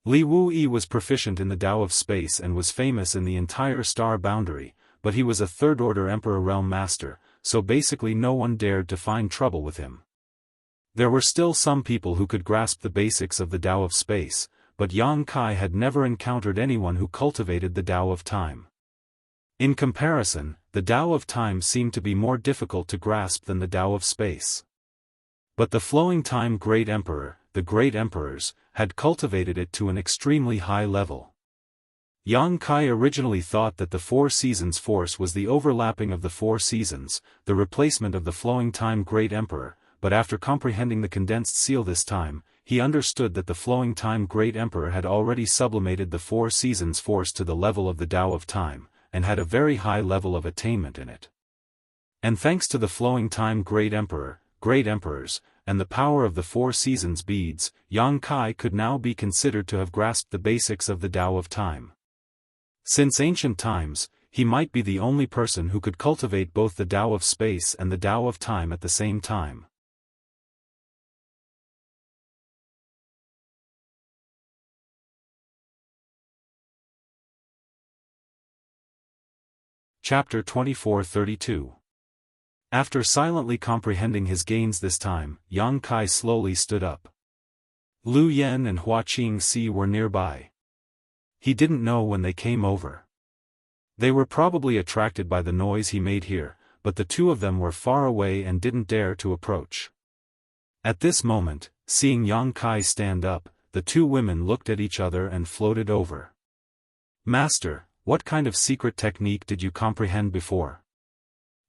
Li Wu-yi was proficient in the Tao of space and was famous in the entire star boundary, but he was a third-order Emperor Realm Master, so basically no one dared to find trouble with him. There were still some people who could grasp the basics of the Tao of space, but Yang Kai had never encountered anyone who cultivated the Tao of time. In comparison, the Tao of time seemed to be more difficult to grasp than the Tao of space. But the flowing time Great Emperor, the Great Emperors, had cultivated it to an extremely high level. Yang Kai originally thought that the 4 seasons force was the overlapping of the 4 seasons, the replacement of the flowing time Great Emperor, but after comprehending the condensed seal this time, he understood that the flowing time Great Emperor had already sublimated the 4 seasons force to the level of the Tao of time, and had a very high level of attainment in it. And thanks to the flowing time Great Emperor, Great Emperors, and the power of the 4 seasons beads, Yang Kai could now be considered to have grasped the basics of the Tao of time. Since ancient times, he might be the only person who could cultivate both the Tao of space and the Tao of time at the same time. Chapter 24-32. After silently comprehending his gains this time, Yang Kai slowly stood up. Lu Yen and Hua Qingxi were nearby. He didn't know when they came over. They were probably attracted by the noise he made here, but the 2 of them were far away and didn't dare to approach. At this moment, seeing Yang Kai stand up, the 2 women looked at each other and floated over. Master, what kind of secret technique did you comprehend before?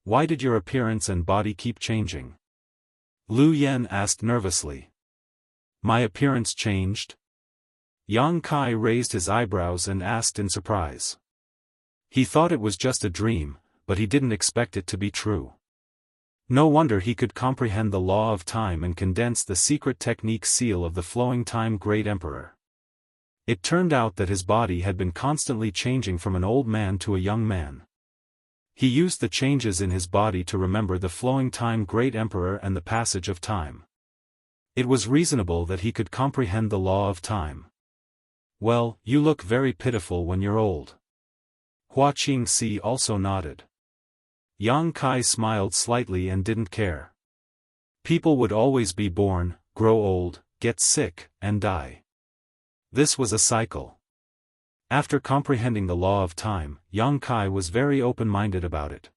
Why did your appearance and body keep changing? Lu Yen asked nervously. My appearance changed? Yang Kai raised his eyebrows and asked in surprise. He thought it was just a dream, but he didn't expect it to be true. No wonder he could comprehend the law of time and condense the secret technique seal of the flowing time Great Emperor. It turned out that his body had been constantly changing from an old man to a young man. He used the changes in his body to remember the flowing time Great Emperor and the passage of time. It was reasonable that he could comprehend the law of time. Well, you look very pitiful when you're old. Hua Qingxi also nodded. Yang Kai smiled slightly and didn't care. People would always be born, grow old, get sick, and die. This was a cycle. After comprehending the law of time, Yang Kai was very open-minded about it.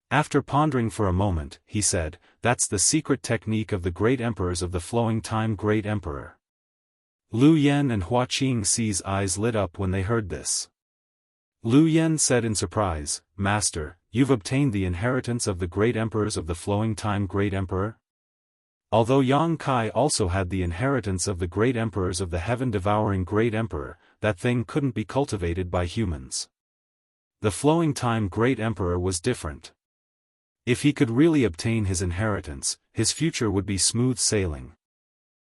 After pondering for a moment, he said, that's the secret technique of the great emperors of the flowing time Great Emperor. Lu Yen and Hua Qingxi's eyes lit up when they heard this. Lu Yen said in surprise, Master, you've obtained the inheritance of the great emperors of the flowing time Great Emperor? Although Yang Kai also had the inheritance of the great emperors of the heaven-devouring Great Emperor, that thing couldn't be cultivated by humans. The flowing time Great Emperor was different. If he could really obtain his inheritance, his future would be smooth sailing.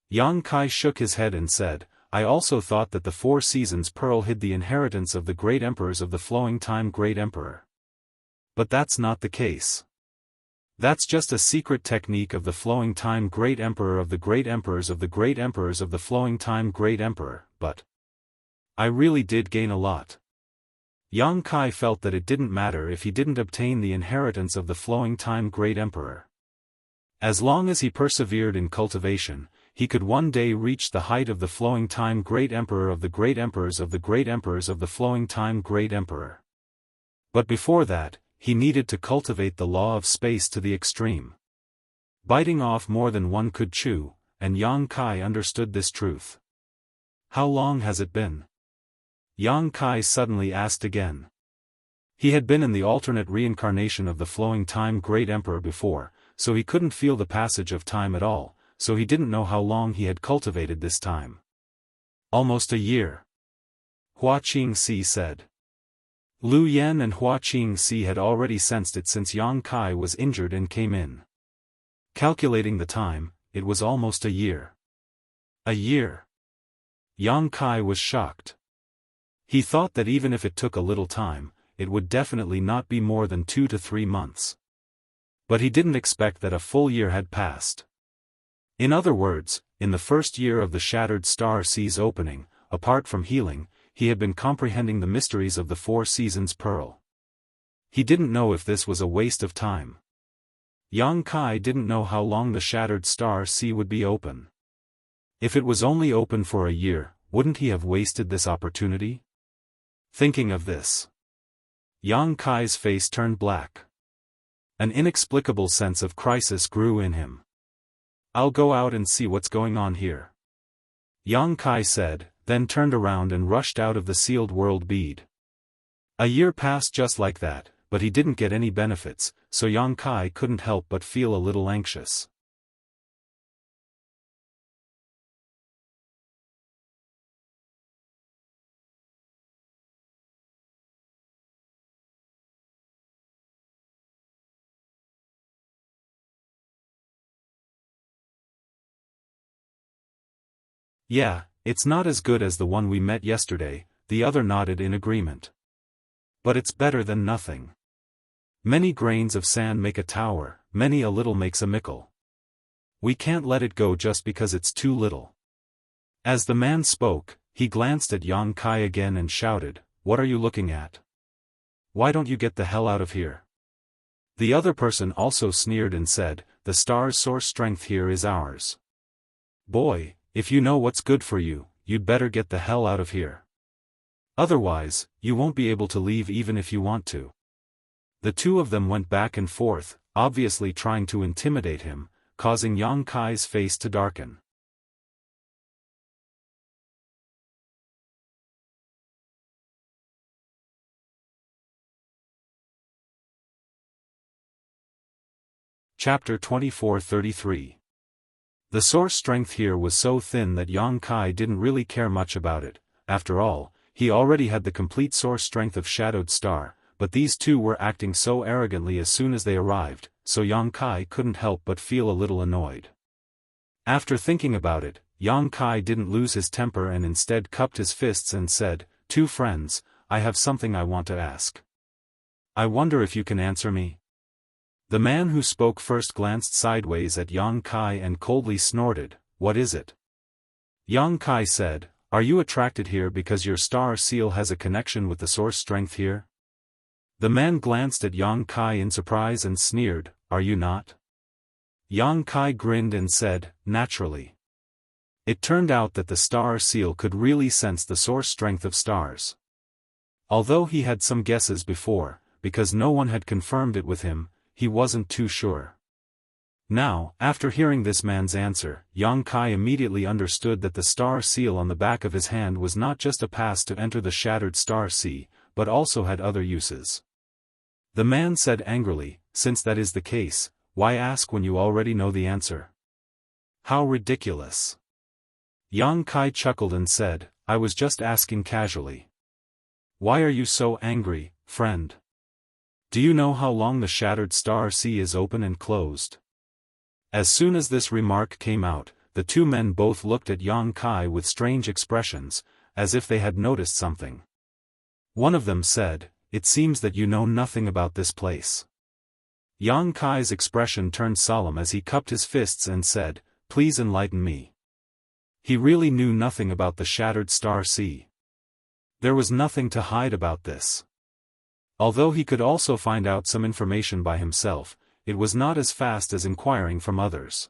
Yang Kai shook his head and said, I also thought that the 4 Seasons Pearl hid the inheritance of the great emperors of the flowing time Great Emperor. But that's not the case. That's just a secret technique of the flowing time Great Emperor of the Great Emperors of the Great Emperors of the flowing time Great Emperor, but I really did gain a lot. Yang Kai felt that it didn't matter if he didn't obtain the inheritance of the flowing time Great Emperor. As long as he persevered in cultivation, he could one day reach the height of the flowing time Great Emperor of the Great Emperors of the Great Emperors of the flowing time Great Emperor. But before that, he needed to cultivate the law of space to the extreme. Biting off more than one could chew, and Yang Kai understood this truth. How long has it been? Yang Kai suddenly asked again. He had been in the alternate reincarnation of the flowing time Great Emperor before, so he couldn't feel the passage of time at all, so he didn't know how long he had cultivated this time. Almost a year. Hua Qingxi said. Lu Yan and Hua Qingxi had already sensed it since Yang Kai was injured and came in. Calculating the time, it was almost a year. A year. Yang Kai was shocked. He thought that even if it took a little time, it would definitely not be more than 2 to 3 months. But he didn't expect that a full year had passed. In other words, in the first year of the Shattered Star Sea's opening, apart from healing, he had been comprehending the mysteries of the 4 Seasons Pearl. He didn't know if this was a waste of time. Yang Kai didn't know how long the Shattered Star Sea would be open. If it was only open for a year, wouldn't he have wasted this opportunity? Thinking of this, Yang Kai's face turned black. An inexplicable sense of crisis grew in him. I'll go out and see what's going on here, Yang Kai said, then turned around and rushed out of the sealed world bead. A year passed just like that, but he didn't get any benefits, so Yang Kai couldn't help but feel a little anxious. Yeah, it's not as good as the one we met yesterday, the other nodded in agreement. But it's better than nothing. Many grains of sand make a tower, many a little makes a mickle. We can't let it go just because it's too little. As the man spoke, he glanced at Yang Kai again and shouted, "What are you looking at? Why don't you get the hell out of here?" The other person also sneered and said, "The star's source strength here is ours. Boy, if you know what's good for you, you'd better get the hell out of here. Otherwise, you won't be able to leave even if you want to." The two of them went back and forth, obviously trying to intimidate him, causing Yang Kai's face to darken. Chapter 24:33. The source strength here was so thin that Yang Kai didn't really care much about it. After all, he already had the complete source strength of Shadowed Star, but these two were acting so arrogantly as soon as they arrived, so Yang Kai couldn't help but feel a little annoyed. After thinking about it, Yang Kai didn't lose his temper and instead cupped his fists and said, "Two friends, I have something I want to ask. I wonder if you can answer me." The man who spoke first glanced sideways at Yang Kai and coldly snorted, "What is it?" Yang Kai said, "Are you attracted here because your star seal has a connection with the source strength here?" The man glanced at Yang Kai in surprise and sneered, "Are you not?" Yang Kai grinned and said, "Naturally." It turned out that the star seal could really sense the source strength of stars. Although he had some guesses before, because no one had confirmed it with him, he wasn't too sure. Now, after hearing this man's answer, Yang Kai immediately understood that the star seal on the back of his hand was not just a pass to enter the Shattered Star Sea, but also had other uses. The man said angrily, "Since that is the case, why ask when you already know the answer? How ridiculous." Yang Kai chuckled and said, "I was just asking casually. Why are you so angry, friend? Do you know how long the Shattered Star Sea is open and closed?" As soon as this remark came out, the two men both looked at Yang Kai with strange expressions, as if they had noticed something. One of them said, "It seems that you know nothing about this place." Yang Kai's expression turned solemn as he cupped his fists and said, "Please enlighten me." He really knew nothing about the Shattered Star Sea. There was nothing to hide about this. Although he could also find out some information by himself, it was not as fast as inquiring from others.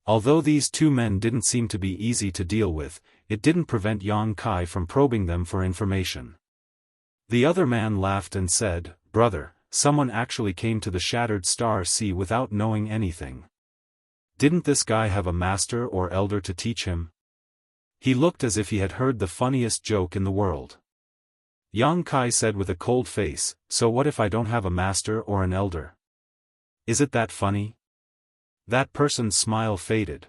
Although these two men didn't seem to be easy to deal with, it didn't prevent Yang Kai from probing them for information. The other man laughed and said, "Brother, someone actually came to the Shattered Star Sea without knowing anything. Didn't this guy have a master or elder to teach him?" He looked as if he had heard the funniest joke in the world. Yang Kai said with a cold face, "So what if I don't have a master or an elder? Is it that funny?" That person's smile faded.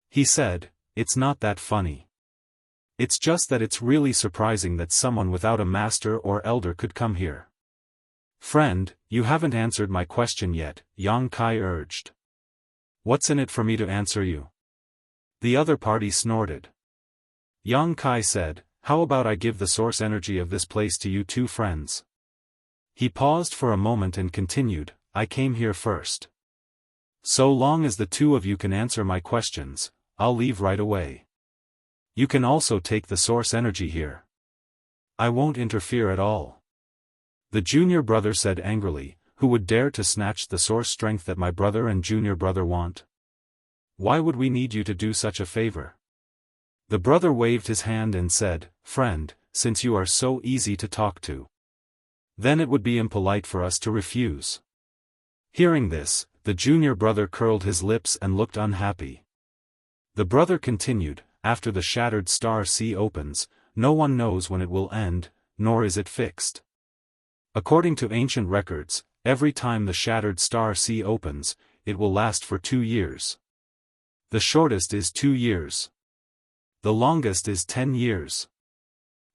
He said, "It's not that funny. It's just that it's really surprising that someone without a master or elder could come here." "Friend, you haven't answered my question yet," Yang Kai urged. "What's in it for me to answer you?" The other party snorted. Yang Kai said, "How about I give the source energy of this place to you two friends?" He paused for a moment and continued, "I came here first. So long as the two of you can answer my questions, I'll leave right away. You can also take the source energy here. I won't interfere at all." The junior brother said angrily, "Who would dare to snatch the source strength that my brother and junior brother want? Why would we need you to do such a favor?" The brother waved his hand and said, "Friend, since you are so easy to talk to, then it would be impolite for us to refuse." Hearing this, the junior brother curled his lips and looked unhappy. The brother continued, "After the Shattered Star Sea opens, no one knows when it will end, nor is it fixed. According to ancient records, every time the Shattered Star Sea opens, it will last for 2 years. The shortest is 2 years. The longest is 10 years.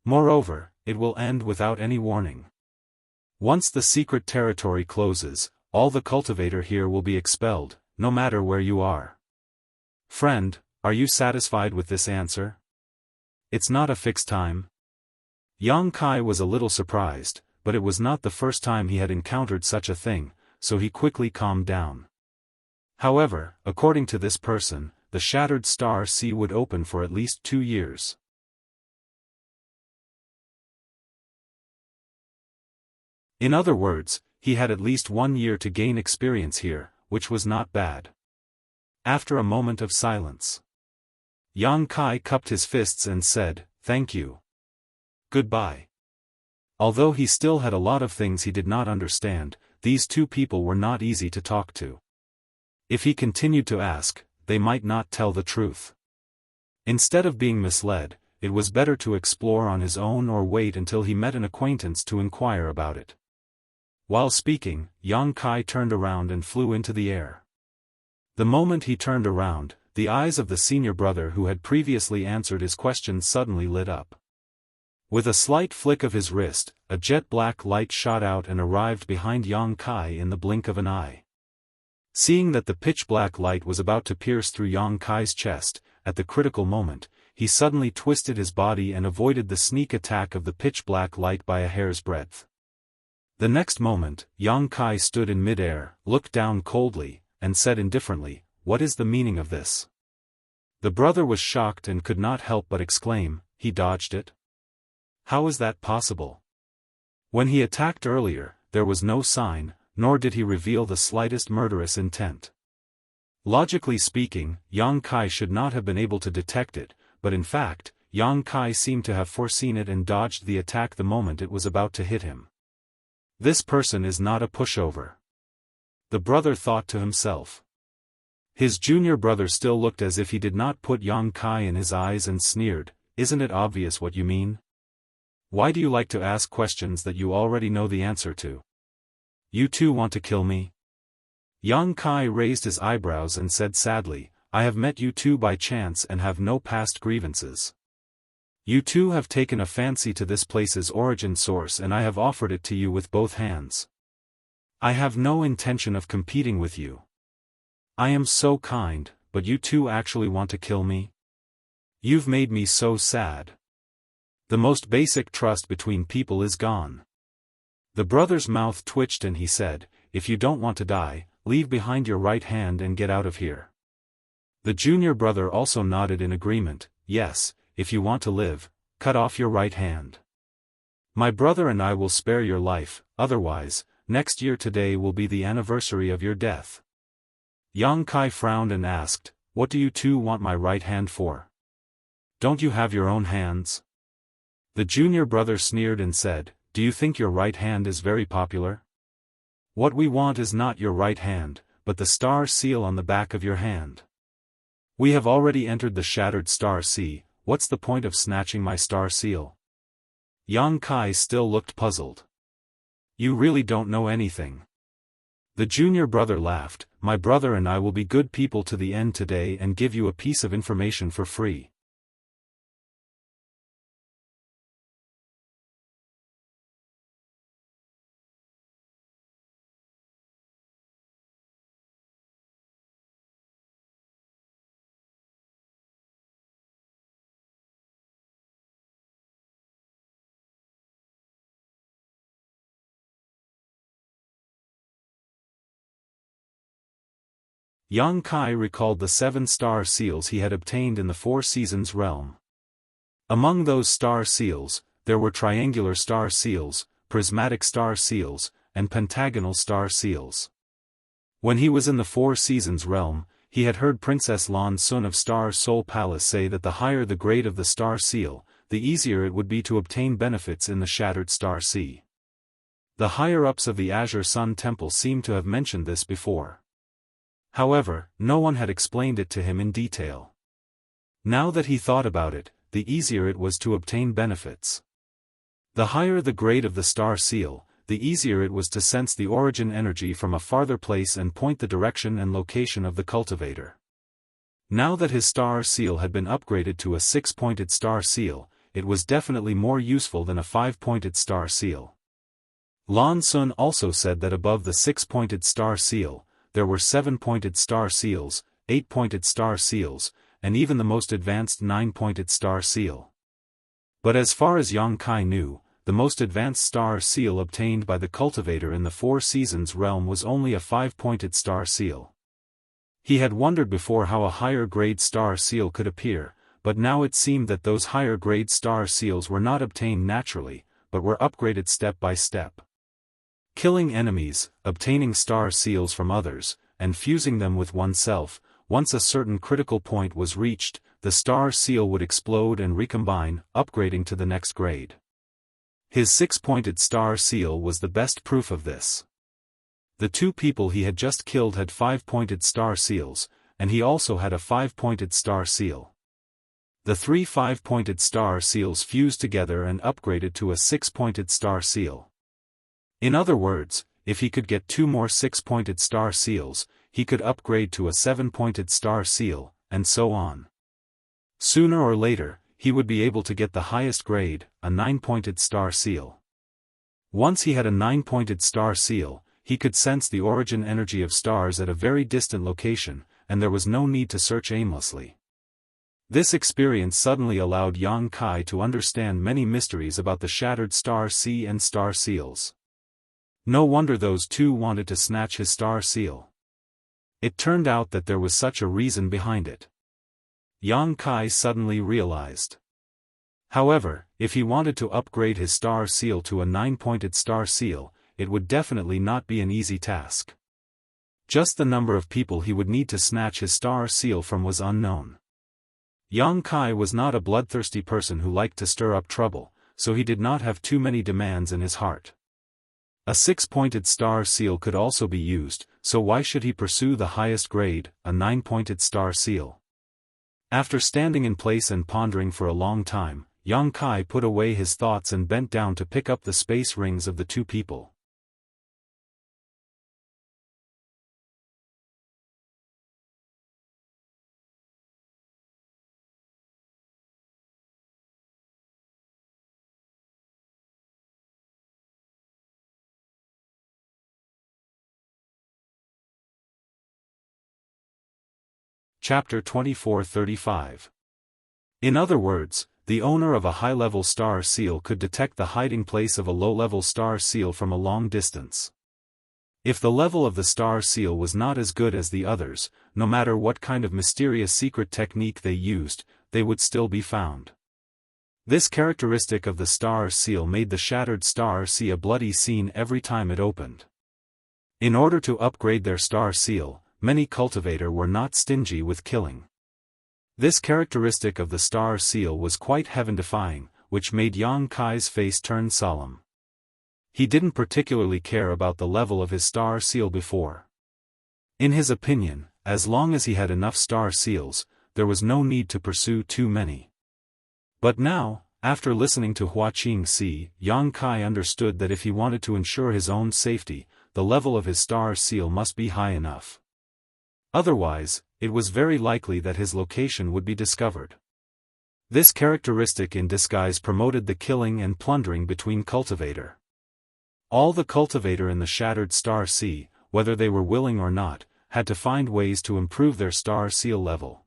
Moreover, it will end without any warning. Once the secret territory closes, all the cultivator here will be expelled, no matter where you are. Friend, are you satisfied with this answer? It's not a fixed time." Yang Kai was a little surprised, but it was not the first time he had encountered such a thing, so he quickly calmed down. However, according to this person, the Shattered Star Sea would open for at least 2 years. In other words, he had at least 1 year to gain experience here, which was not bad. After a moment of silence, Yang Kai cupped his fists and said, "Thank you. Goodbye." Although he still had a lot of things he did not understand, these two people were not easy to talk to. If he continued to ask, they might not tell the truth. Instead of being misled, it was better to explore on his own or wait until he met an acquaintance to inquire about it. While speaking, Yang Kai turned around and flew into the air. The moment he turned around, the eyes of the senior brother who had previously answered his questions suddenly lit up. With a slight flick of his wrist, a jet-black light shot out and arrived behind Yang Kai in the blink of an eye. Seeing that the pitch-black light was about to pierce through Yang Kai's chest, at the critical moment, he suddenly twisted his body and avoided the sneak attack of the pitch-black light by a hair's breadth. The next moment, Yang Kai stood in mid-air, looked down coldly, and said indifferently, "What is the meaning of this?" The brother was shocked and could not help but exclaim, "He dodged it? How is that possible? When he attacked earlier, there was no sign, nor did he reveal the slightest murderous intent. Logically speaking, Yang Kai should not have been able to detect it, but in fact, Yang Kai seemed to have foreseen it and dodged the attack the moment it was about to hit him. This person is not a pushover. The brother thought to himself. His junior brother still looked as if he did not put Yang Kai in his eyes and sneered, "Isn't it obvious what you mean? Why do you like to ask questions that you already know the answer to? You two want to kill me?" Yang Kai raised his eyebrows and said sadly, "I have met you two by chance and have no past grievances. You two have taken a fancy to this place's origin source and I have offered it to you with both hands. I have no intention of competing with you. I am so kind, but you two actually want to kill me? You've made me so sad. The most basic trust between people is gone. The brother's mouth twitched and he said, if you don't want to die, leave behind your right hand and get out of here. The junior brother also nodded in agreement, yes, if you want to live, cut off your right hand. My brother and I will spare your life, otherwise, next year today will be the anniversary of your death. Yang Kai frowned and asked, what do you two want my right hand for? Don't you have your own hands? The junior brother sneered and said, do you think your right hand is very popular? What we want is not your right hand, but the star seal on the back of your hand. We have already entered the shattered star sea, what's the point of snatching my star seal? Yang Kai still looked puzzled. You really don't know anything. The junior brother laughed, my brother and I will be good people to the end today and give you a piece of information for free. Yang Kai recalled the 7 star seals he had obtained in the 4 Seasons realm. Among those star seals, there were triangular star seals, prismatic star seals, and pentagonal star seals. When he was in the 4 Seasons realm, he had heard Princess Lan Sun of Star Soul Palace say that the higher the grade of the star seal, the easier it would be to obtain benefits in the Shattered Star Sea. The higher-ups of the Azure Sun Temple seemed to have mentioned this before. However, no one had explained it to him in detail. Now that he thought about it, the easier it was to obtain benefits. The higher the grade of the star seal, the easier it was to sense the origin energy from a farther place and point the direction and location of the cultivator. Now that his star seal had been upgraded to a 6-pointed star seal, it was definitely more useful than a 5-pointed star seal. Lan Sun also said that above the 6-pointed star seal, there were 7-pointed star seals, 8-pointed star seals, and even the most advanced 9-pointed star seal. But as far as Yang Kai knew, the most advanced star seal obtained by the cultivator in the 4 Seasons realm was only a 5-pointed star seal. He had wondered before how a higher-grade star seal could appear, but now it seemed that those higher-grade star seals were not obtained naturally, but were upgraded step by step. Killing enemies, obtaining star seals from others, and fusing them with oneself, once a certain critical point was reached, the star seal would explode and recombine, upgrading to the next grade. His 6-pointed star seal was the best proof of this. The 2 people he had just killed had 5-pointed star seals, and he also had a 5-pointed star seal. The 3 5-pointed star seals fused together and upgraded to a 6-pointed star seal. In other words, if he could get 2 more 6-pointed star seals, he could upgrade to a 7-pointed star seal, and so on. Sooner or later, he would be able to get the highest grade, a 9-pointed star seal. Once he had a 9-pointed star seal, he could sense the origin energy of stars at a very distant location, and there was no need to search aimlessly. This experience suddenly allowed Yang Kai to understand many mysteries about the Shattered Star Sea and star seals. No wonder those 2 wanted to snatch his star seal. It turned out that there was such a reason behind it. Yang Kai suddenly realized. However, if he wanted to upgrade his star seal to a 9-pointed star seal, it would definitely not be an easy task. Just the number of people he would need to snatch his star seal from was unknown. Yang Kai was not a bloodthirsty person who liked to stir up trouble, so he did not have too many demands in his heart. A 6-pointed star seal could also be used, so why should he pursue the highest grade, a 9-pointed star seal? After standing in place and pondering for a long time, Yang Kai put away his thoughts and bent down to pick up the space rings of the 2 people. Chapter 2435. In other words, the owner of a high-level star seal could detect the hiding place of a low-level star seal from a long distance. If the level of the star seal was not as good as the others, no matter what kind of mysterious secret technique they used, they would still be found. This characteristic of the star seal made the shattered star see a bloody scene every time it opened. In order to upgrade their star seal, many cultivators were not stingy with killing. This characteristic of the star seal was quite heaven-defying, which made Yang Kai's face turn solemn. He didn't particularly care about the level of his star seal before. In his opinion, as long as he had enough star seals, there was no need to pursue too many. But now, after listening to Hua Qingxi, Yang Kai understood that if he wanted to ensure his own safety, the level of his star seal must be high enough. Otherwise, it was very likely that his location would be discovered. This characteristic in disguise promoted the killing and plundering between cultivators. All the cultivators in the shattered star sea, whether they were willing or not, had to find ways to improve their star seal level.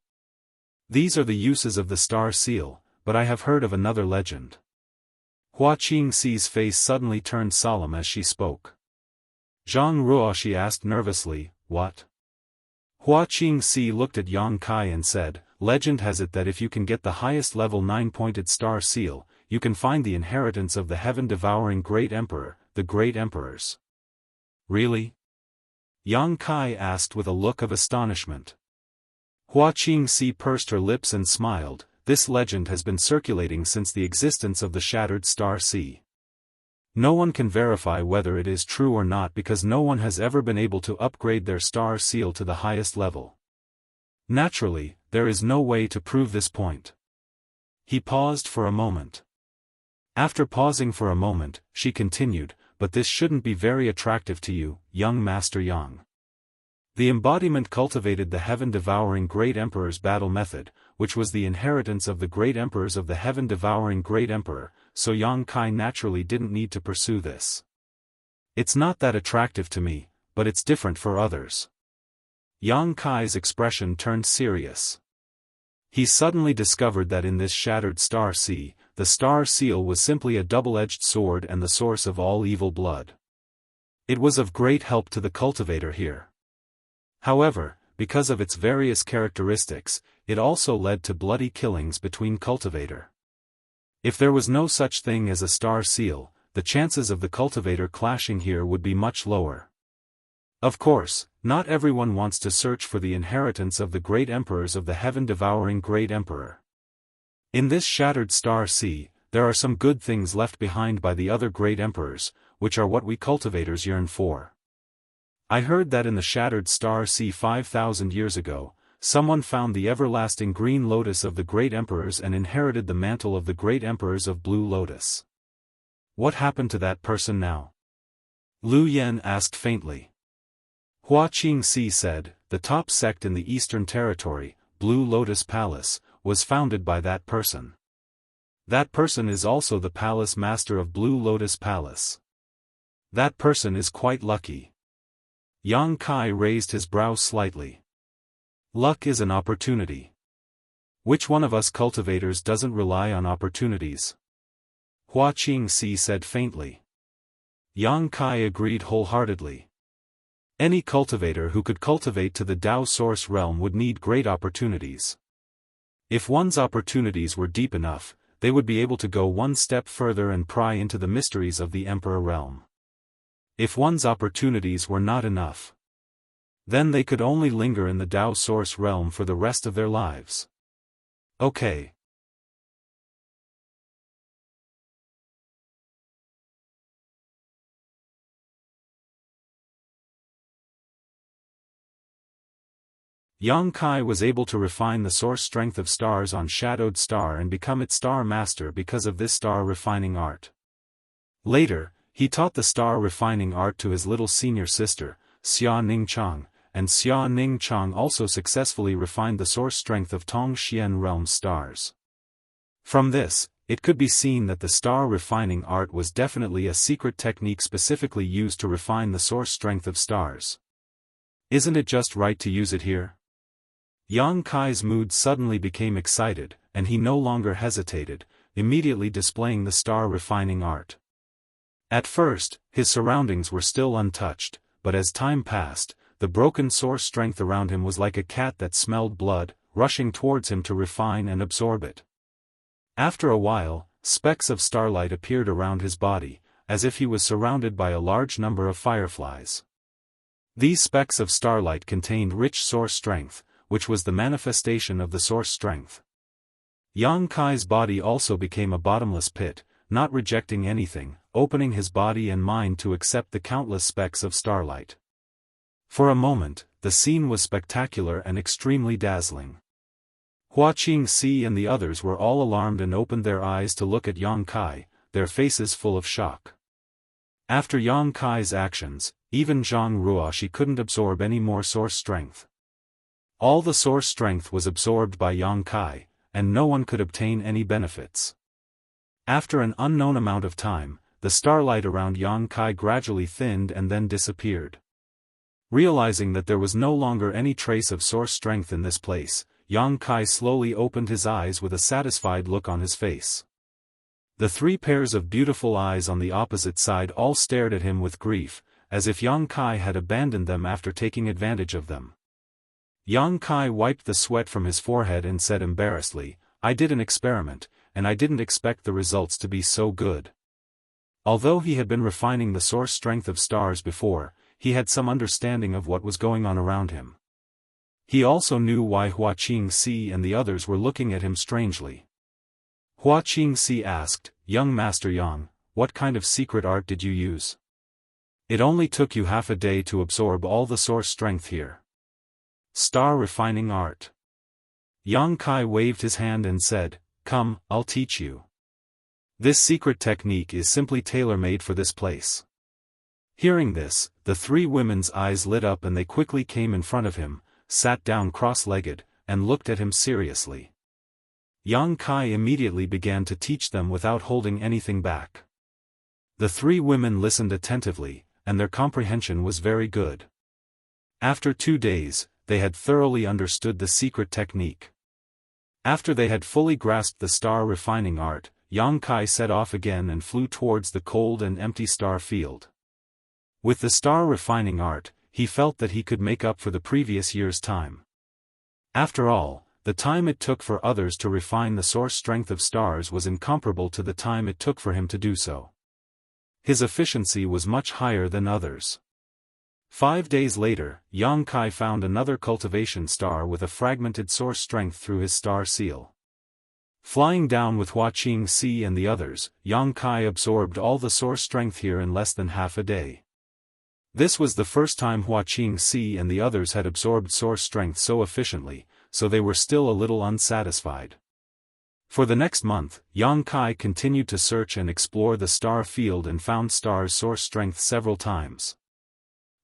These are the uses of the star seal, but I have heard of another legend. Hua Qingxi's face suddenly turned solemn as she spoke. Zhang Ruoxi asked nervously, "What?" Hua Qingxi looked at Yang Kai and said, "Legend has it that if you can get the highest level 9-pointed star seal, you can find the inheritance of the heaven-devouring Great Emperor, the Great Emperors." "Really?" Yang Kai asked with a look of astonishment. Hua Qingxi pursed her lips and smiled. "This legend has been circulating since the existence of the shattered star sea. No one can verify whether it is true or not because no one has ever been able to upgrade their star seal to the highest level. Naturally, there is no way to prove this point." He paused for a moment. After pausing for a moment, she continued, "But this shouldn't be very attractive to you, young Master Yang." The embodiment cultivated the heaven-devouring Great Emperor's battle method, which was the inheritance of the Great Emperors of the heaven-devouring Great Emperor, so Yang Kai naturally didn't need to pursue this. "It's not that attractive to me, but it's different for others." Yang Kai's expression turned serious. He suddenly discovered that in this shattered star sea, the star seal was simply a double-edged sword and the source of all evil blood. It was of great help to the cultivator here. However, because of its various characteristics, it also led to bloody killings between cultivators. If there was no such thing as a star seal, the chances of the cultivator clashing here would be much lower. Of course, not everyone wants to search for the inheritance of the great emperors of the heaven-devouring Great Emperor. In this shattered star sea, there are some good things left behind by the other great emperors, which are what we cultivators yearn for. I heard that in the shattered star sea 5,000 years ago, someone found the everlasting green lotus of the great emperors and inherited the mantle of the great emperors of Blue Lotus. What happened to that person now? Lu Yen asked faintly. Hua Qingxi said, "The top sect in the Eastern Territory, Blue Lotus Palace, was founded by that person. That person is also the palace master of Blue Lotus Palace. That person is quite lucky." Yang Kai raised his brow slightly. Luck is an opportunity. Which one of us cultivators doesn't rely on opportunities? Hua Qingxi said faintly. Yang Kai agreed wholeheartedly. Any cultivator who could cultivate to the Dao source realm would need great opportunities. If one's opportunities were deep enough, they would be able to go one step further and pry into the mysteries of the Emperor realm. If one's opportunities were not enough, then they could only linger in the Dao source realm for the rest of their lives. Okay. Yang Kai was able to refine the source strength of stars on Shadowed Star and become its star master because of this star refining art. Later, he taught the star refining art to his little senior sister, Xia Ningchang, and Xia Ningchang also successfully refined the source strength of Tongxian realm stars. From this, it could be seen that the star refining art was definitely a secret technique specifically used to refine the source strength of stars. Isn't it just right to use it here? Yang Kai's mood suddenly became excited, and he no longer hesitated, immediately displaying the star-refining art. At first, his surroundings were still untouched, but as time passed, the broken source strength around him was like a cat that smelled blood, rushing towards him to refine and absorb it. After a while, specks of starlight appeared around his body, as if he was surrounded by a large number of fireflies. These specks of starlight contained rich source strength, which was the manifestation of the source strength. Yang Kai's body also became a bottomless pit, not rejecting anything, opening his body and mind to accept the countless specks of starlight. For a moment, the scene was spectacular and extremely dazzling. Wuxia Xianxia and the others were all alarmed and opened their eyes to look at Yang Kai, their faces full of shock. After Yang Kai's actions, even Jianghu couldn't absorb any more source strength. All the source strength was absorbed by Yang Kai, and no one could obtain any benefits. After an unknown amount of time, the starlight around Yang Kai gradually thinned and then disappeared. Realizing that there was no longer any trace of source strength in this place, Yang Kai slowly opened his eyes with a satisfied look on his face. The three pairs of beautiful eyes on the opposite side all stared at him with grief, as if Yang Kai had abandoned them after taking advantage of them. Yang Kai wiped the sweat from his forehead and said embarrassedly, "I did an experiment, and I didn't expect the results to be so good." Although he had been refining the source strength of stars before, he had some understanding of what was going on around him. He also knew why Wuxia Xianxia and the others were looking at him strangely. Wuxia Xianxia asked, "Young Master Yang, what kind of secret art did you use? It only took you half a day to absorb all the source strength here." "Star refining art." Yang Kai waved his hand and said, "Come, I'll teach you. This secret technique is simply tailor-made for this place." Hearing this, the three women's eyes lit up and they quickly came in front of him, sat down cross-legged, and looked at him seriously. Yang Kai immediately began to teach them without holding anything back. The three women listened attentively, and their comprehension was very good. After 2 days, they had thoroughly understood the secret technique. After they had fully grasped the star refining art, Yang Kai set off again and flew towards the cold and empty star field. With the star refining art, he felt that he could make up for the previous year's time. After all, the time it took for others to refine the source strength of stars was incomparable to the time it took for him to do so. His efficiency was much higher than others. 5 days later, Yang Kai found another cultivation star with a fragmented source strength through his star seal. Flying down with Wuxia Xianxia and the others, Yang Kai absorbed all the source strength here in less than half a day. This was the first time Wuxia Xianxia and the others had absorbed source strength so efficiently, so they were still a little unsatisfied. For the next month, Yang Kai continued to search and explore the star field and found stars' source strength several times.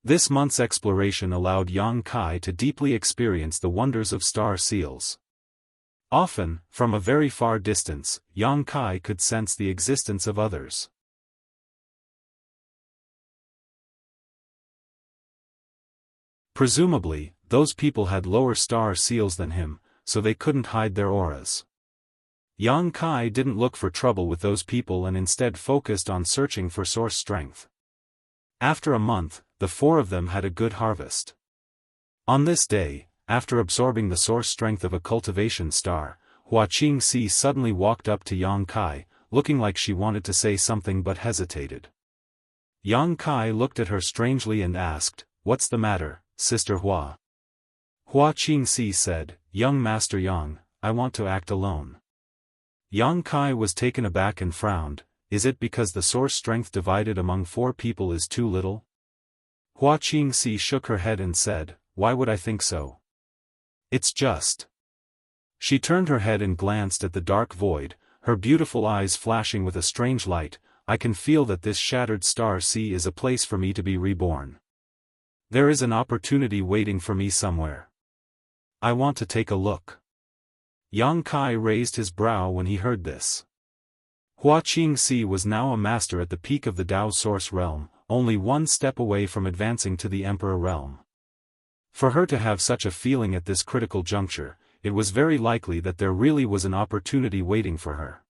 This month's exploration allowed Yang Kai to deeply experience the wonders of star seals. Often, from a very far distance, Yang Kai could sense the existence of others. Presumably, those people had lower star seals than him, so they couldn't hide their auras. Yang Kai didn't look for trouble with those people and instead focused on searching for source strength. After a month, the 4 of them had a good harvest. On this day, after absorbing the source strength of a cultivation star, Wuxia Xianxia suddenly walked up to Yang Kai, looking like she wanted to say something but hesitated. Yang Kai looked at her strangely and asked, "What's the matter, Sister Hua?" Wuxia Xianxia said, "Young Master Yang, I want to act alone." Yang Kai was taken aback and frowned. "Is it because the source strength divided among 4 people is too little?" Wuxia Xianxia shook her head and said, "Why would I think so? It's just..." She turned her head and glanced at the dark void, her beautiful eyes flashing with a strange light. "I can feel that this shattered star sea is a place for me to be reborn. There is an opportunity waiting for me somewhere. I want to take a look." Yang Kai raised his brow when he heard this. Wuxia Xianxia was now a master at the peak of the Dao Source realm, only 1 step away from advancing to the Emperor realm. For her to have such a feeling at this critical juncture, it was very likely that there really was an opportunity waiting for her.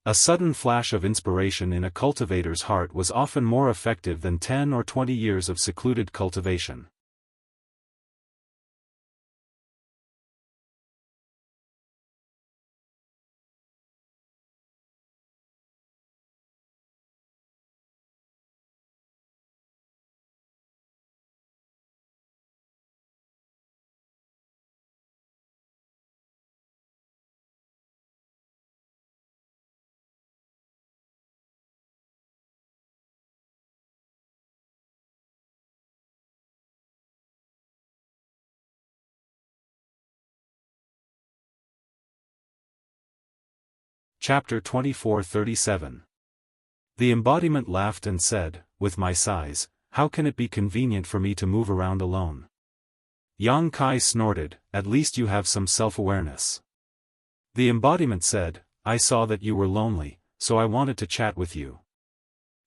A sudden flash of inspiration in a cultivator's heart was often more effective than 10 or 20 years of secluded cultivation. Chapter 24:37. The embodiment laughed and said, "With my size, how can it be convenient for me to move around alone?" Yang Kai snorted, "At least you have some self-awareness." The embodiment said, "I saw that you were lonely, so I wanted to chat with you."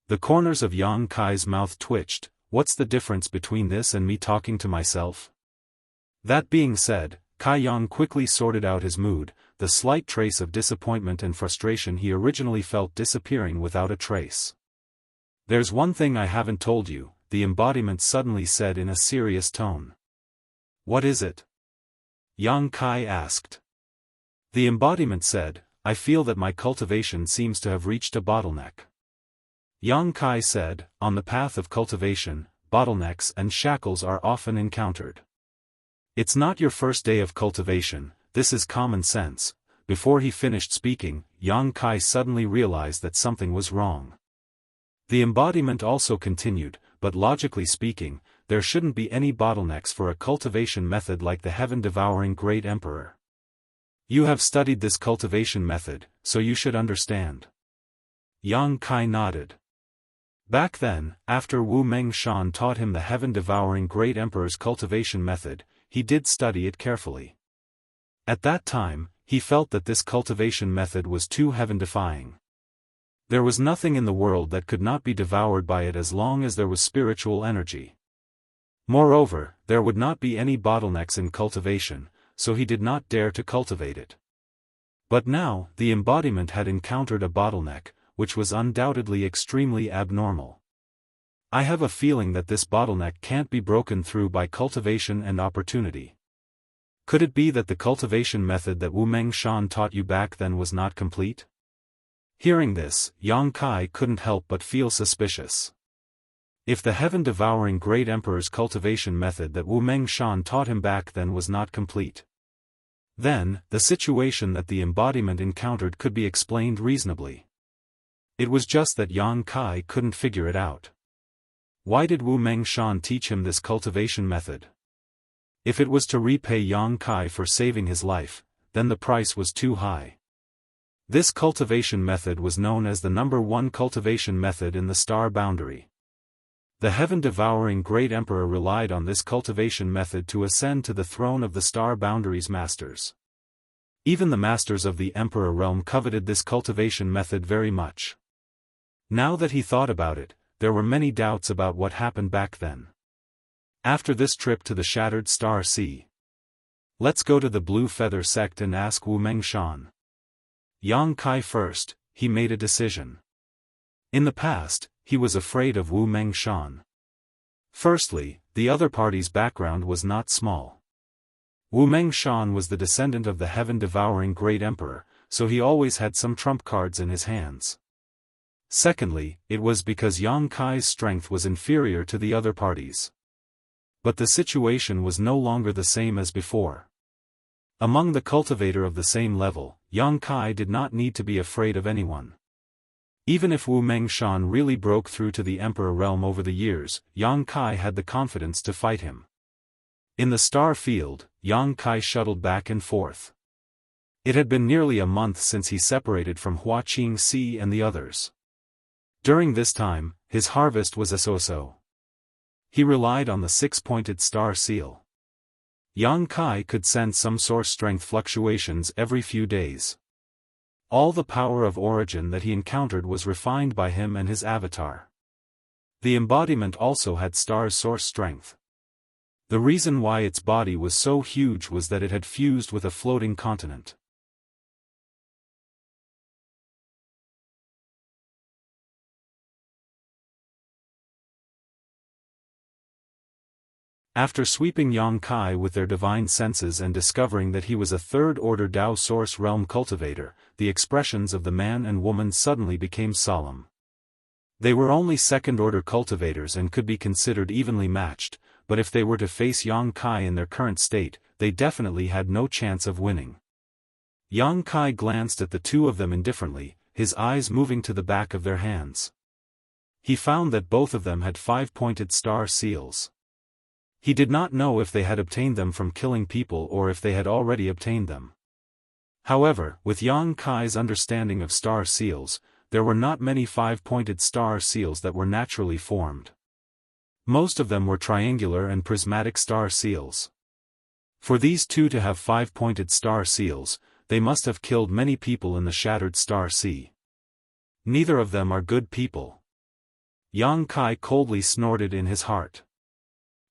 The corners of Yang Kai's mouth twitched. "What's the difference between this and me talking to myself?" That being said, Kai Yang quickly sorted out his mood, the slight trace of disappointment and frustration he originally felt disappearing without a trace. "There's one thing I haven't told you," the embodiment suddenly said in a serious tone. "What is it?" Yang Kai asked. The embodiment said, "I feel that my cultivation seems to have reached a bottleneck." Yang Kai said, "On the path of cultivation, bottlenecks and shackles are often encountered. It's not your first day of cultivation, this is common sense." Before he finished speaking, Yang Kai suddenly realized that something was wrong. The embodiment also continued, "But logically speaking, there shouldn't be any bottlenecks for a cultivation method like the heaven-devouring Great Emperor. You have studied this cultivation method, so you should understand." Yang Kai nodded. Back then, after Wu Mengshan taught him the heaven-devouring Great Emperor's cultivation method, he did study it carefully. At that time, he felt that this cultivation method was too heaven-defying. There was nothing in the world that could not be devoured by it as long as there was spiritual energy. Moreover, there would not be any bottlenecks in cultivation, so he did not dare to cultivate it. But now, the embodiment had encountered a bottleneck, which was undoubtedly extremely abnormal. "I have a feeling that this bottleneck can't be broken through by cultivation and opportunity. Could it be that the cultivation method that Wu Mengshan taught you back then was not complete?" Hearing this, Yang Kai couldn't help but feel suspicious. If the heaven-devouring Great Emperor's cultivation method that Wu Mengshan taught him back then was not complete, then, the situation that the embodiment encountered could be explained reasonably. It was just that Yang Kai couldn't figure it out. Why did Wu Mengshan teach him this cultivation method? If it was to repay Yang Kai for saving his life, then the price was too high. This cultivation method was known as the #1 cultivation method in the star boundary. The heaven-devouring Great Emperor relied on this cultivation method to ascend to the throne of the star boundary's masters. Even the masters of the Emperor realm coveted this cultivation method very much. Now that he thought about it, there were many doubts about what happened back then. After this trip to the Shattered Star Sea, let's go to the Blue Feather sect and ask Wu Mengshan. Yang Kai first, he made a decision. In the past, he was afraid of Wu Mengshan. Firstly, the other party's background was not small. Wu Mengshan was the descendant of the heaven-devouring Great Emperor, so he always had some trump cards in his hands. Secondly, it was because Yang Kai's strength was inferior to the other parties. But the situation was no longer the same as before. Among the cultivator of the same level, Yang Kai did not need to be afraid of anyone. Even if Wu Mengshan really broke through to the Emperor realm over the years, Yang Kai had the confidence to fight him. In the star field, Yang Kai shuttled back and forth. It had been nearly a month since he separated from Hua Qingxi and the others. During this time, his harvest was a so-so. He relied on the 6-pointed star seal. Yang Kai could sense some source strength fluctuations every few days. All the power of origin that he encountered was refined by him and his avatar. The embodiment also had star's source strength. The reason why its body was so huge was that it had fused with a floating continent. After sweeping Yang Kai with their divine senses and discovering that he was a third-order Dao Source Realm cultivator, the expressions of the man and woman suddenly became solemn. They were only second-order cultivators and could be considered evenly matched, but if they were to face Yang Kai in their current state, they definitely had no chance of winning. Yang Kai glanced at the two of them indifferently, his eyes moving to the back of their hands. He found that both of them had 5-pointed star seals. He did not know if they had obtained them from killing people or if they had already obtained them. However, with Yang Kai's understanding of star seals, there were not many 5-pointed star seals that were naturally formed. Most of them were triangular and prismatic star seals. For these two to have 5-pointed star seals, they must have killed many people in the Shattered Star Sea. Neither of them are good people. Yang Kai coldly snorted in his heart.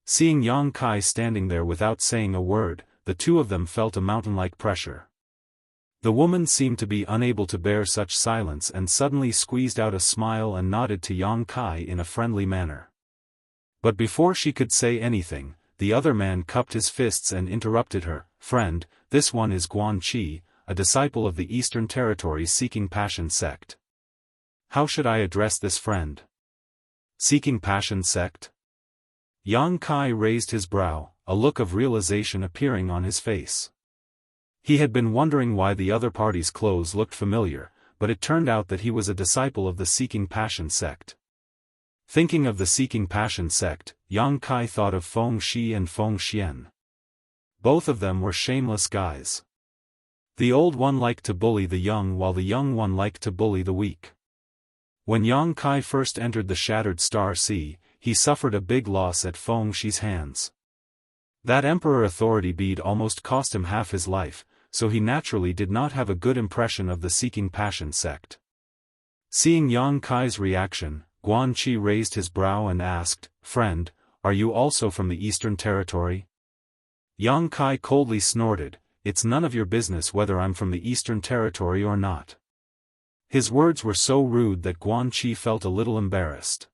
Seeing Yang Kai standing there without saying a word, the two of them felt a mountain-like pressure. The woman seemed to be unable to bear such silence and suddenly squeezed out a smile and nodded to Yang Kai in a friendly manner. But before she could say anything, the other man cupped his fists and interrupted her. "Friend, this one is Guan Qi, a disciple of the Eastern Territory's Seeking Passion sect." "How should I address this friend?" "Seeking Passion sect?" Yang Kai raised his brow, a look of realization appearing on his face. He had been wondering why the other party's clothes looked familiar, but it turned out that he was a disciple of the Seeking Passion sect. Thinking of the Seeking Passion sect, Yang Kai thought of Feng Shi and Feng Xian. Both of them were shameless guys. The old one liked to bully the young while the young one liked to bully the weak. When Yang Kai first entered the Shattered Star Sea, he suffered a big loss at Feng Shi's hands. That Emperor Authority bead almost cost him half his life, so he naturally did not have a good impression of the Seeking Passion sect. Seeing Yang Kai's reaction, Guan Qi raised his brow and asked, "Friend, are you also from the Eastern Territory?" Yang Kai coldly snorted, "It's none of your business whether I'm from the Eastern Territory or not." His words were so rude that Guan Qi felt a little embarrassed.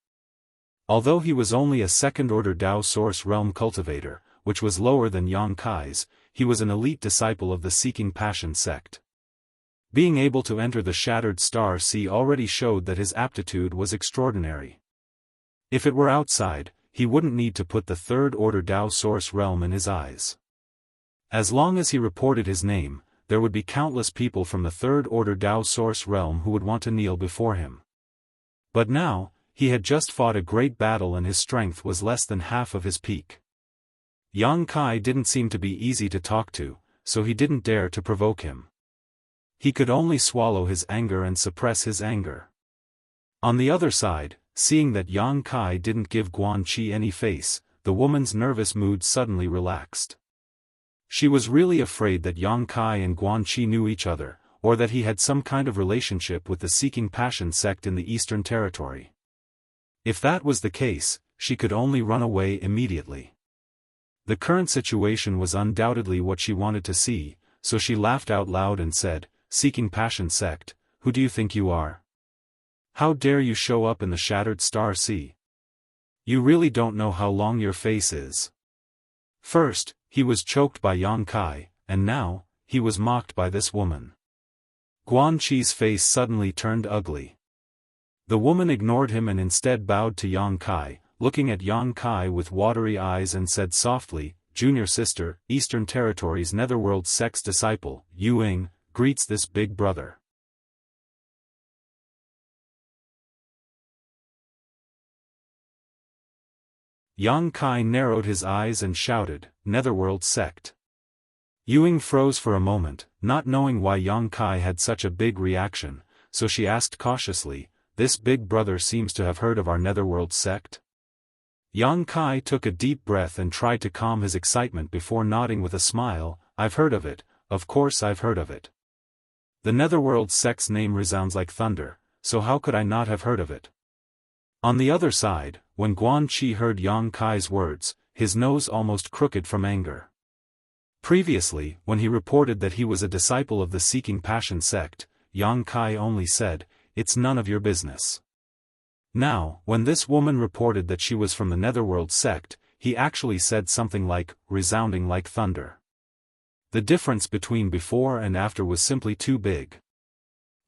Although he was only a second-order Dao Source Realm cultivator, which was lower than Yang Kai's, he was an elite disciple of the Seeking Passion sect. Being able to enter the Shattered Star Sea already showed that his aptitude was extraordinary. If it were outside, he wouldn't need to put the third-order Dao Source Realm in his eyes. As long as he reported his name, there would be countless people from the third-order Dao Source Realm who would want to kneel before him. But now, he had just fought a great battle and his strength was less than half of his peak. Yang Kai didn't seem to be easy to talk to, so he didn't dare to provoke him. He could only swallow his anger and suppress his anger. On the other side, seeing that Yang Kai didn't give Guan Qi any face, the woman's nervous mood suddenly relaxed. She was really afraid that Yang Kai and Guan Qi knew each other, or that he had some kind of relationship with the Seeking Passion sect in the Eastern Territory. If that was the case, she could only run away immediately. The current situation was undoubtedly what she wanted to see, so she laughed out loud and said, "Seeking Passion sect, who do you think you are? How dare you show up in the Shattered Star Sea? You really don't know how long your face is." First, he was choked by Yang Kai, and now, he was mocked by this woman. Guan Qi's face suddenly turned ugly. The woman ignored him and instead bowed to Yang Kai, looking at Yang Kai with watery eyes and said softly, "Junior sister, Eastern Territory's Netherworld sect's disciple, Yu Ying, greets this big brother." Yang Kai narrowed his eyes and shouted, "Netherworld sect." Yu Ying froze for a moment, not knowing why Yang Kai had such a big reaction, so she asked cautiously, "This big brother seems to have heard of our Netherworld sect?" Yang Kai took a deep breath and tried to calm his excitement before nodding with a smile, "I've heard of it, of course I've heard of it. The Netherworld sect's name resounds like thunder, so how could I not have heard of it?" On the other side, when Guan Qi heard Yang Kai's words, his nose almost crooked from anger. Previously, when he reported that he was a disciple of the Seeking Passion sect, Yang Kai only said, "It's none of your business." Now, when this woman reported that she was from the Netherworld sect, he actually said something like, resounding like thunder. The difference between before and after was simply too big.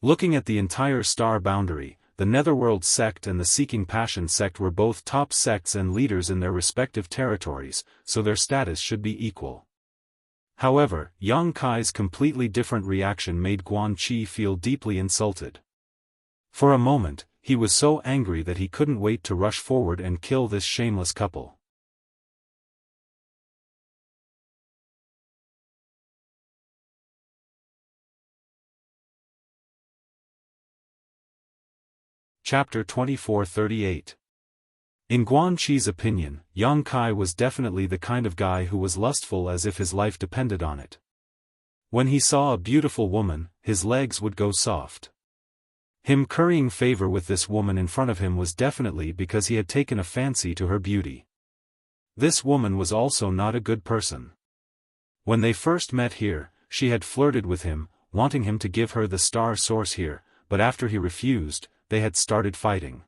Looking at the entire star boundary, the Netherworld sect and the Seeking Passion sect were both top sects and leaders in their respective territories, so their status should be equal. However, Yang Kai's completely different reaction made Guan Qi feel deeply insulted. For a moment, he was so angry that he couldn't wait to rush forward and kill this shameless couple. Chapter 2438. In Guan Qi's opinion, Yang Kai was definitely the kind of guy who was lustful as if his life depended on it. When he saw a beautiful woman, his legs would go soft. Him currying favor with this woman in front of him was definitely because he had taken a fancy to her beauty. This woman was also not a good person. When they first met here, she had flirted with him, wanting him to give her the star source here, but after he refused, they had started fighting.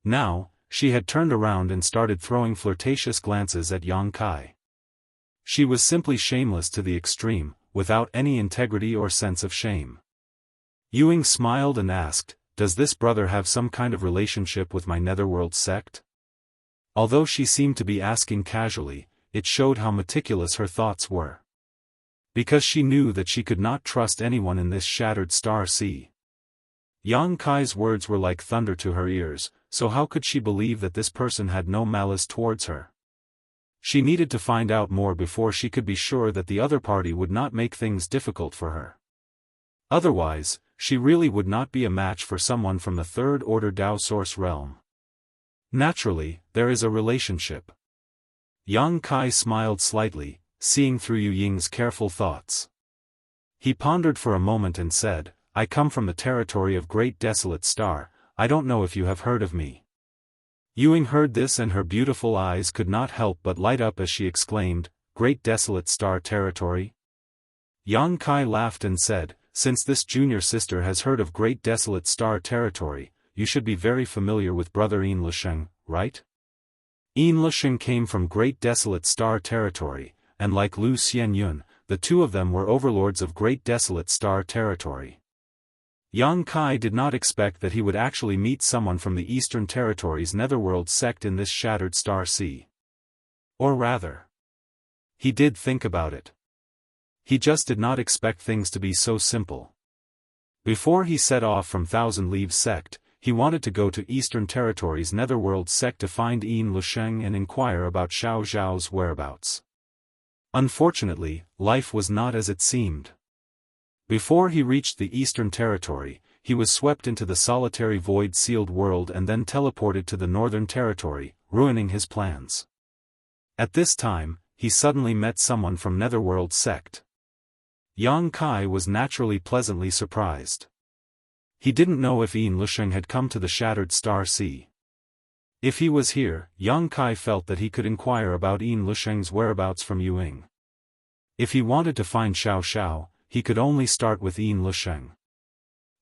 Now, she had turned around and started throwing flirtatious glances at Yang Kai. She was simply shameless to the extreme, without any integrity or sense of shame. Ewing smiled and asked, "Does this brother have some kind of relationship with my Netherworld sect?" Although she seemed to be asking casually, it showed how meticulous her thoughts were. Because she knew that she could not trust anyone in this shattered star sea. Yang Kai's words were like thunder to her ears, so how could she believe that this person had no malice towards her? She needed to find out more before she could be sure that the other party would not make things difficult for her. Otherwise, she really would not be a match for someone from the third order Dao source realm. Naturally, there is a relationship. Yang Kai smiled slightly, seeing through Yu Ying's careful thoughts. He pondered for a moment and said, "I come from the territory of Great Desolate Star, I don't know if you have heard of me." Ewing heard this and her beautiful eyes could not help but light up as she exclaimed, "Great Desolate Star territory?" Yang Kai laughed and said, "Since this junior sister has heard of Great Desolate Star territory, you should be very familiar with brother Yin Lusheng, right? Yin Lusheng came from Great Desolate Star territory, and like Lu Xianyun, the two of them were overlords of Great Desolate Star territory." Yang Kai did not expect that he would actually meet someone from the Eastern Territories Netherworld sect in this shattered star sea. Or rather, he did think about it. He just did not expect things to be so simple. Before he set off from Thousand Leaves sect, he wanted to go to Eastern Territories Netherworld sect to find Yin Lusheng and inquire about Xiao Zhao's whereabouts. Unfortunately, life was not as it seemed. Before he reached the Eastern Territory, he was swept into the solitary void-sealed world and then teleported to the Northern Territory, ruining his plans. At this time, he suddenly met someone from Netherworld sect. Yang Kai was naturally pleasantly surprised. He didn't know if Yin Lusheng had come to the shattered star sea. If he was here, Yang Kai felt that he could inquire about Yin Lusheng's whereabouts from Ewing. If he wanted to find Xiao Xiao, he could only start with Yin Lusheng.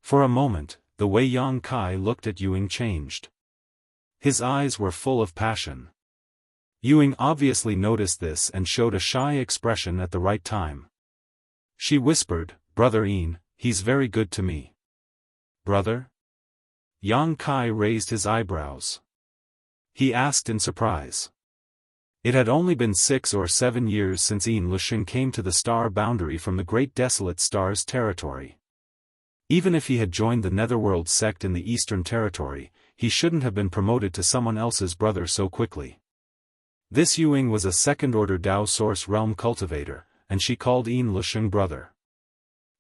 For a moment, the way Yang Kai looked at Ewing changed. His eyes were full of passion. Ewing obviously noticed this and showed a shy expression at the right time. She whispered, "Brother Yin, he's very good to me." "Brother?" Yang Kai raised his eyebrows. He asked in surprise. It had only been 6 or 7 years since Yin Lusheng came to the star boundary from the Great Desolate Star's territory. Even if he had joined the Netherworld sect in the Eastern Territory, he shouldn't have been promoted to someone else's brother so quickly. This Ewing was a second-order Dao Source Realm cultivator, and she called Yin Lusheng brother.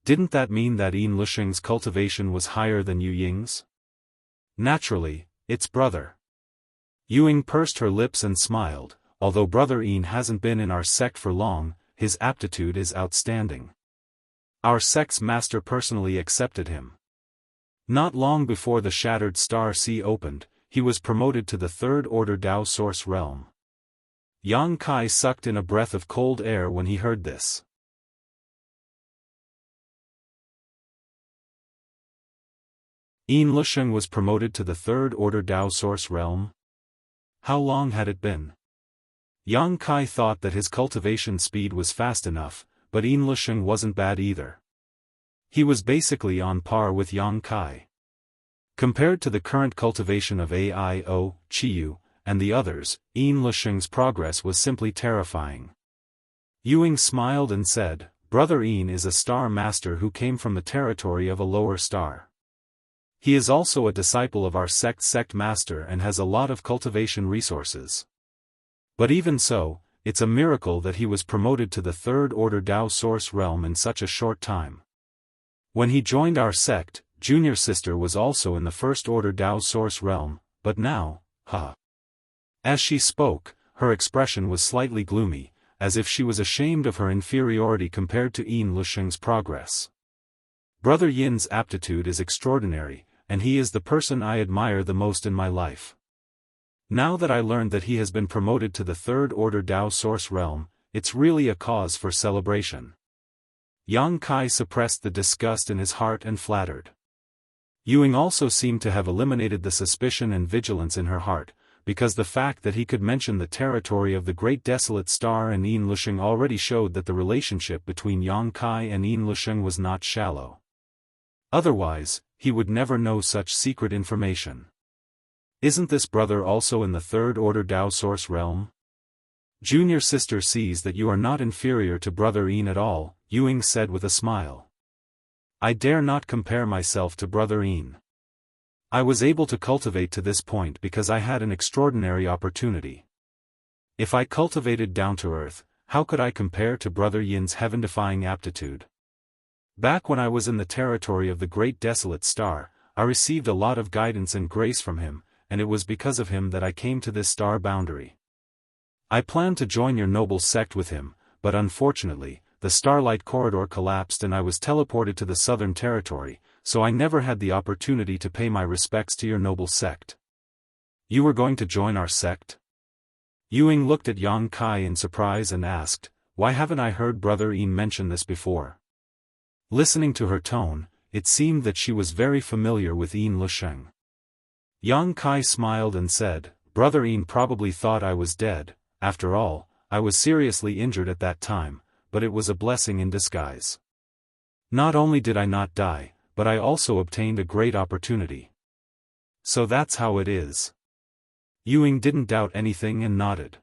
Didn't that mean that Yin Lusheng's cultivation was higher than Yu Ying's? Naturally, it's brother. Ewing pursed her lips and smiled. Although brother Yin hasn't been in our sect for long, his aptitude is outstanding. Our sect's master personally accepted him. Not long before the shattered star sea opened, he was promoted to the third order Dao Source realm. Yang Kai sucked in a breath of cold air when he heard this. Yin Lusheng was promoted to the third order Dao Source realm? How long had it been? Yang Kai thought that his cultivation speed was fast enough, but Yin Lusheng wasn't bad either. He was basically on par with Yang Kai. Compared to the current cultivation of Aio, Chiyu, and the others, Yin Lusheng's progress was simply terrifying. Yuing smiled and said, Brother Yin is a star master who came from the territory of a lower star. He is also a disciple of our sect master and has a lot of cultivation resources. But even so, it's a miracle that he was promoted to the third order Dao Source realm in such a short time. When he joined our sect, junior sister was also in the first order Dao Source realm, but now, As she spoke, her expression was slightly gloomy, as if she was ashamed of her inferiority compared to Yin Lusheng's progress. Brother Yin's aptitude is extraordinary, and he is the person I admire the most in my life. Now that I learned that he has been promoted to the third order Dao Source realm, it's really a cause for celebration. Yang Kai suppressed the disgust in his heart and flattered. Yuing also seemed to have eliminated the suspicion and vigilance in her heart, because the fact that he could mention the territory of the Great Desolate Star and Yin Lusheng already showed that the relationship between Yang Kai and Yin Lusheng was not shallow. Otherwise, he would never know such secret information. Isn't this brother also in the third order Dao Source realm? Junior sister sees that you are not inferior to Brother Yin at all, Yuing said with a smile. I dare not compare myself to Brother Yin. I was able to cultivate to this point because I had an extraordinary opportunity. If I cultivated down to earth, how could I compare to Brother Yin's heaven-defying aptitude? Back when I was in the territory of the Great Desolate Star, I received a lot of guidance and grace from him, and it was because of him that I came to this star boundary. I planned to join your noble sect with him, but unfortunately, the Starlight Corridor collapsed and I was teleported to the Southern Territory, so I never had the opportunity to pay my respects to your noble sect. You were going to join our sect? Yuing looked at Yang Kai in surprise and asked, why haven't I heard Brother Yin mention this before? Listening to her tone, it seemed that she was very familiar with Yin Lusheng. Yang Kai smiled and said, Brother Yin probably thought I was dead. After all, I was seriously injured at that time, but it was a blessing in disguise. Not only did I not die, but I also obtained a great opportunity. So that's how it is. Yuing didn't doubt anything and nodded.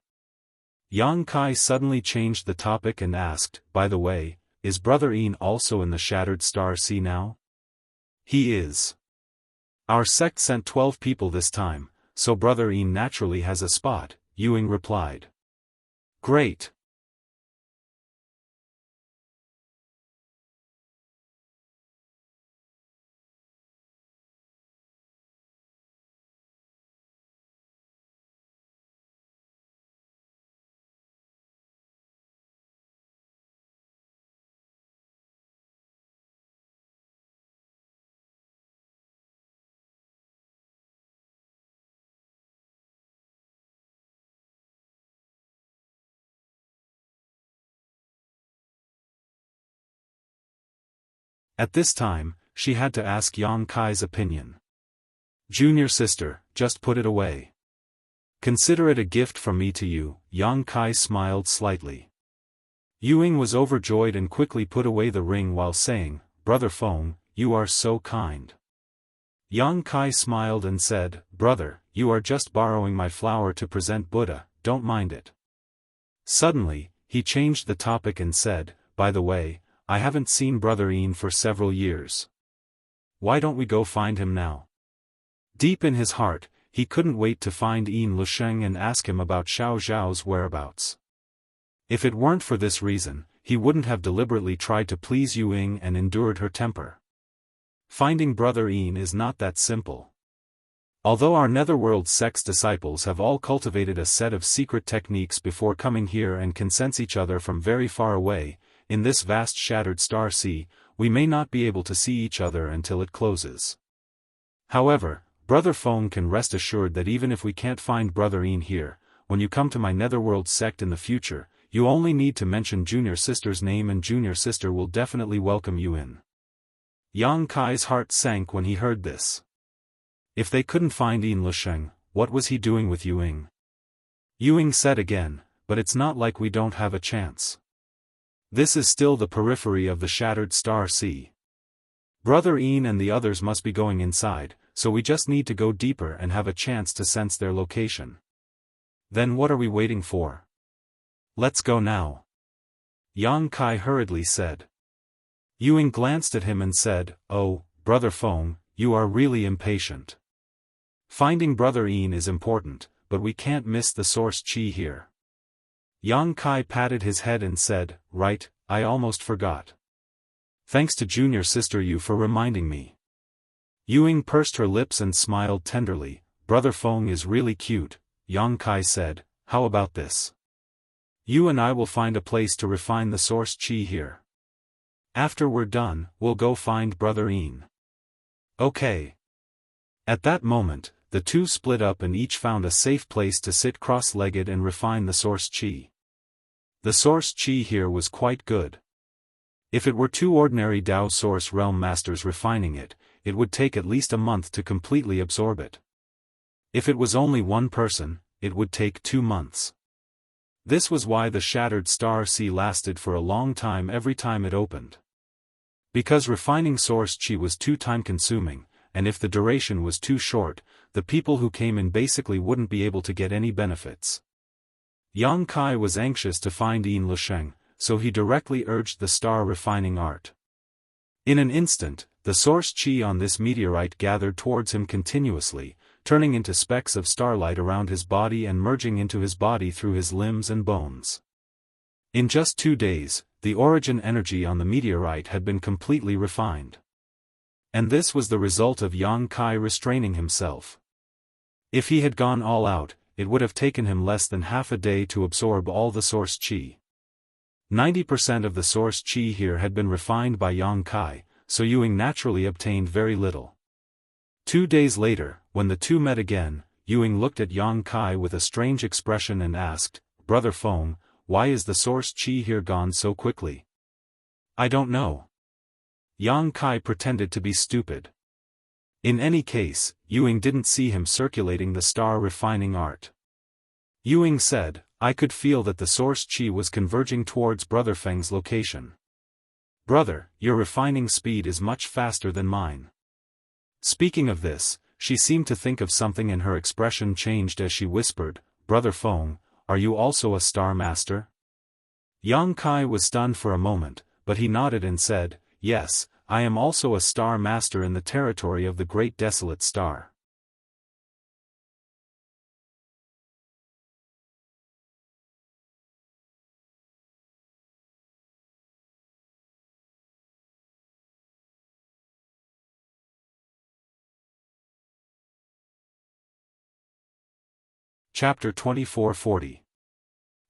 Yang Kai suddenly changed the topic and asked, by the way, is Brother Yin also in the Shattered Star Sea now? He is. Our sect sent 12 people this time, so Brother Yin naturally has a spot, Yuing replied. Great. At this time, she had to ask Yang Kai's opinion. Junior sister, just put it away. Consider it a gift from me to you, Yang Kai smiled slightly. Yuing was overjoyed and quickly put away the ring while saying, Brother Feng, you are so kind. Yang Kai smiled and said, Brother, you are just borrowing my flower to present Buddha, don't mind it. Suddenly, he changed the topic and said, by the way, I haven't seen Brother Yin for several years. Why don't we go find him now? Deep in his heart, he couldn't wait to find Yin Lusheng and ask him about Xiao Zhao's whereabouts. If it weren't for this reason, he wouldn't have deliberately tried to please Yuing and endured her temper. Finding Brother Yin is not that simple. Although our Netherworld sect's disciples have all cultivated a set of secret techniques before coming here and can sense each other from very far away, in this vast shattered star sea, we may not be able to see each other until it closes. However, Brother Feng can rest assured that even if we can't find Brother Yin here, when you come to my netherworld sect in the future, you only need to mention Junior Sister's name and Junior Sister will definitely welcome you in. Yang Kai's heart sank when he heard this. If they couldn't find Yin Lusheng, what was he doing with Yuing? Yuing said again, but it's not like we don't have a chance. This is still the periphery of the Shattered Star Sea. Brother Yin and the others must be going inside, so we just need to go deeper and have a chance to sense their location. Then what are we waiting for? Let's go now. Yang Kai hurriedly said. Yuing glanced at him and said, "Oh, Brother Feng, you are really impatient. Finding Brother Yin is important, but we can't miss the source chi here." Yang Kai patted his head and said, "Right, I almost forgot. Thanks to Junior Sister Yu for reminding me." Yuing pursed her lips and smiled tenderly. "Brother Feng is really cute," Yang Kai said. "How about this? You and I will find a place to refine the source chi here. After we're done, we'll go find Brother Yin." Okay. At that moment, the two split up and each found a safe place to sit cross-legged and refine the source chi. The source chi here was quite good. If it were two ordinary Dao Source Realm Masters refining it, it would take at least a month to completely absorb it. If it was only one person, it would take 2 months. This was why the Shattered Star Sea lasted for a long time every time it opened. Because refining source chi was too time-consuming, and if the duration was too short, the people who came in basically wouldn't be able to get any benefits. Yang Kai was anxious to find Yin Lusheng, so he directly urged the star refining art. In an instant, the source chi on this meteorite gathered towards him continuously, turning into specks of starlight around his body and merging into his body through his limbs and bones. In just 2 days, the origin energy on the meteorite had been completely refined. And this was the result of Yang Kai restraining himself. If he had gone all out, it would have taken him less than half a day to absorb all the source chi. 90% of the source chi here had been refined by Yang Kai, so Yuing naturally obtained very little. 2 days later, when the two met again, Yuing looked at Yang Kai with a strange expression and asked, "Brother Feng, why is the source chi here gone so quickly?" "I don't know." Yang Kai pretended to be stupid. In any case, Yuing didn't see him circulating the star refining art. Yuing said, "I could feel that the source chi was converging towards Brother Feng's location. Brother, your refining speed is much faster than mine." Speaking of this, she seemed to think of something and her expression changed as she whispered, "Brother Feng, are you also a star master?" Yang Kai was stunned for a moment, but he nodded and said, "Yes, I am also a star master in the territory of the Great Desolate Star." Chapter 2440.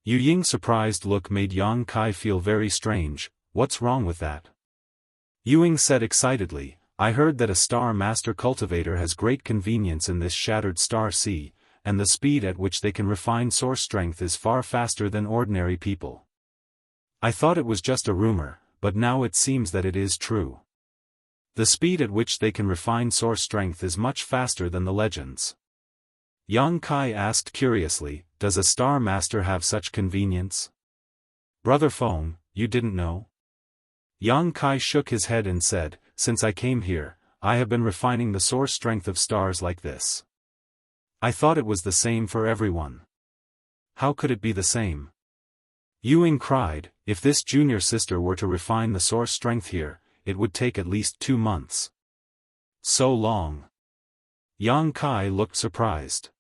Yu Ying's surprised look made Yang Kai feel very strange. "What's wrong with that?" Yuing said excitedly, "I heard that a Star Master cultivator has great convenience in this Shattered Star Sea, and the speed at which they can refine source strength is far faster than ordinary people. I thought it was just a rumor, but now it seems that it is true. The speed at which they can refine source strength is much faster than the legends." Yang Kai asked curiously, "Does a Star Master have such convenience?" "Brother Feng, you didn't know?" Yang Kai shook his head and said, "Since I came here, I have been refining the source strength of stars like this. I thought it was the same for everyone." "How could it be the same?" Yuing cried, "If this junior sister were to refine the source strength here, it would take at least 2 months. So long." Yang Kai looked surprised.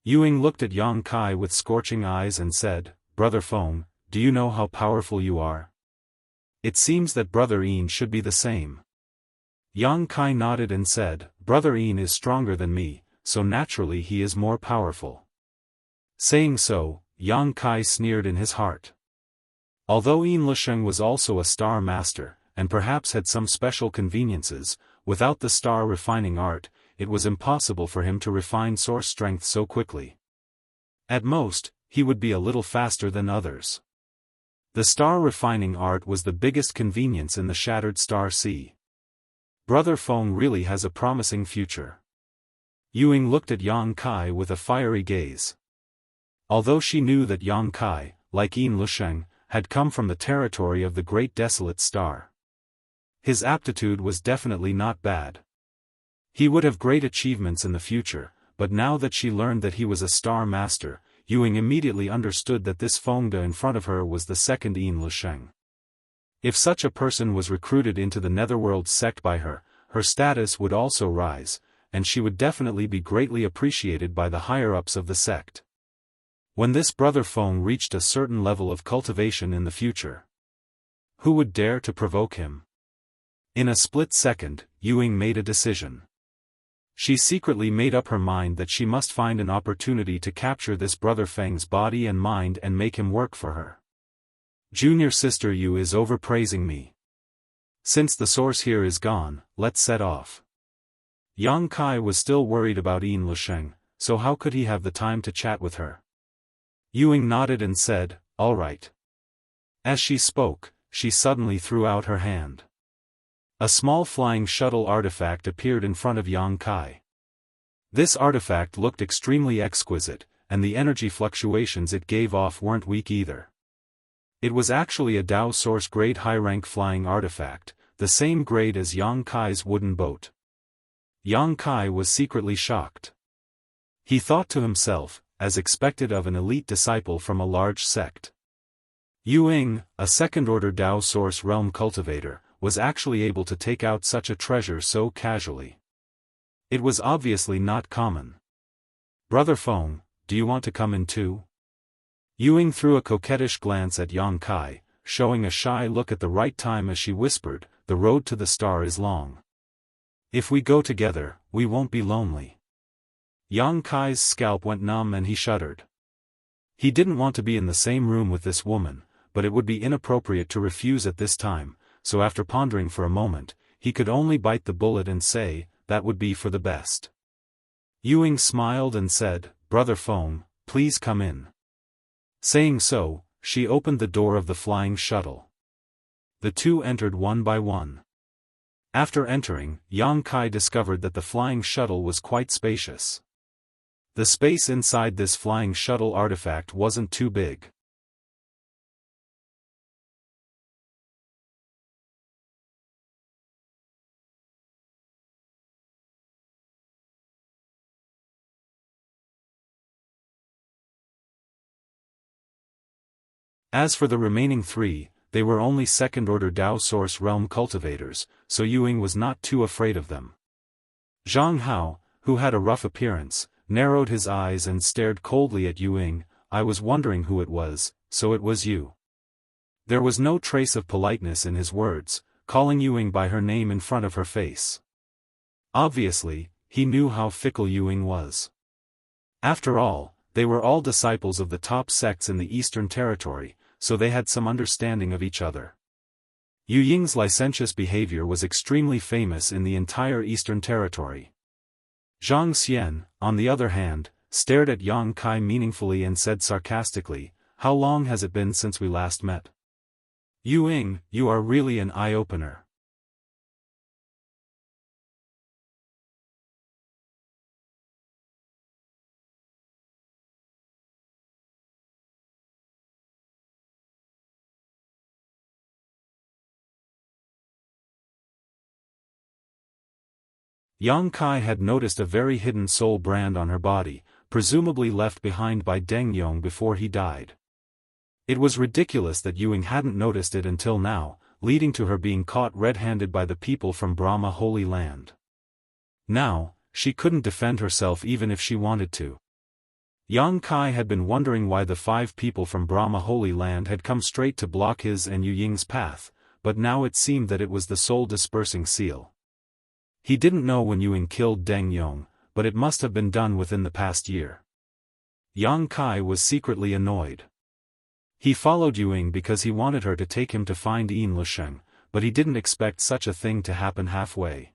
Yuing looked at Yang Kai with scorching eyes and said, "Brother Feng, do you know how powerful you are? It seems that Brother Yin should be the same." Yang Kai nodded and said, "Brother Yin is stronger than me, so naturally he is more powerful." Saying so, Yang Kai sneered in his heart. Although Yin Lusheng was also a star master, and perhaps had some special conveniences, without the star refining art, it was impossible for him to refine source strength so quickly. At most, he would be a little faster than others. The star refining art was the biggest convenience in the shattered star sea. Brother Feng really has a promising future. Ying looked at Yang Kai with a fiery gaze. Although she knew that Yang Kai, like Yin Lusheng, had come from the territory of the Great Desolate Star. His aptitude was definitely not bad. He would have great achievements in the future, but now that she learned that he was a star master, Ying immediately understood that this Feng De in front of her was the second Yin Lusheng. If such a person was recruited into the Netherworld sect by her, her status would also rise, and she would definitely be greatly appreciated by the higher-ups of the sect. When this brother Feng reached a certain level of cultivation in the future, who would dare to provoke him? In a split second, Ying made a decision. She secretly made up her mind that she must find an opportunity to capture this brother Feng's body and mind and make him work for her. Junior sister Yu is overpraising me. Since the source here is gone, let's set off. Yang Kai was still worried about Yin Lusheng, so how could he have the time to chat with her? Ying nodded and said, "All right." As she spoke, she suddenly threw out her hand. A small flying shuttle artifact appeared in front of Yang Kai. This artifact looked extremely exquisite, and the energy fluctuations it gave off weren't weak either. It was actually a Dao Source grade high-rank flying artifact, the same grade as Yang Kai's wooden boat. Yang Kai was secretly shocked. He thought to himself, as expected of an elite disciple from a large sect. Ying, a second-order Dao Source realm cultivator, was actually able to take out such a treasure so casually. It was obviously not common. "Brother Feng, do you want to come in too?" Ying threw a coquettish glance at Yang Kai, showing a shy look at the right time as she whispered, "The road to the star is long. If we go together, we won't be lonely." Yang Kai's scalp went numb and he shuddered. He didn't want to be in the same room with this woman, but it would be inappropriate to refuse at this time, so after pondering for a moment, he could only bite the bullet and say, that would be for the best. Ying smiled and said, "Brother Feng, please come in." Saying so, she opened the door of the flying shuttle. The two entered one by one. After entering, Yang Kai discovered that the flying shuttle was quite spacious. The space inside this flying shuttle artifact wasn't too big. As for the remaining three, they were only second-order Dao Source realm cultivators, so Ying was not too afraid of them. Zhang Hao, who had a rough appearance, narrowed his eyes and stared coldly at Ying. "I was wondering who it was, so it was you." There was no trace of politeness in his words, calling Ying by her name in front of her face. Obviously, he knew how fickle Ying was. After all, they were all disciples of the top sects in the Eastern Territory, so they had some understanding of each other. Ying's licentious behavior was extremely famous in the entire Eastern Territory. Zhang Xian, on the other hand, stared at Yang Kai meaningfully and said sarcastically, "How long has it been since we last met? Ying, you are really an eye-opener." Yang Kai had noticed a very hidden soul brand on her body, presumably left behind by Deng Yong before he died. It was ridiculous that Ying hadn't noticed it until now, leading to her being caught red-handed by the people from Brahma Holy Land. Now, she couldn't defend herself even if she wanted to. Yang Kai had been wondering why the 5 people from Brahma Holy Land had come straight to block his and Ying's path, but now it seemed that it was the soul-dispersing seal. He didn't know when Ying killed Deng Yong, but it must have been done within the past year. Yang Kai was secretly annoyed. He followed Ying because he wanted her to take him to find Yin Lusheng, but he didn't expect such a thing to happen halfway.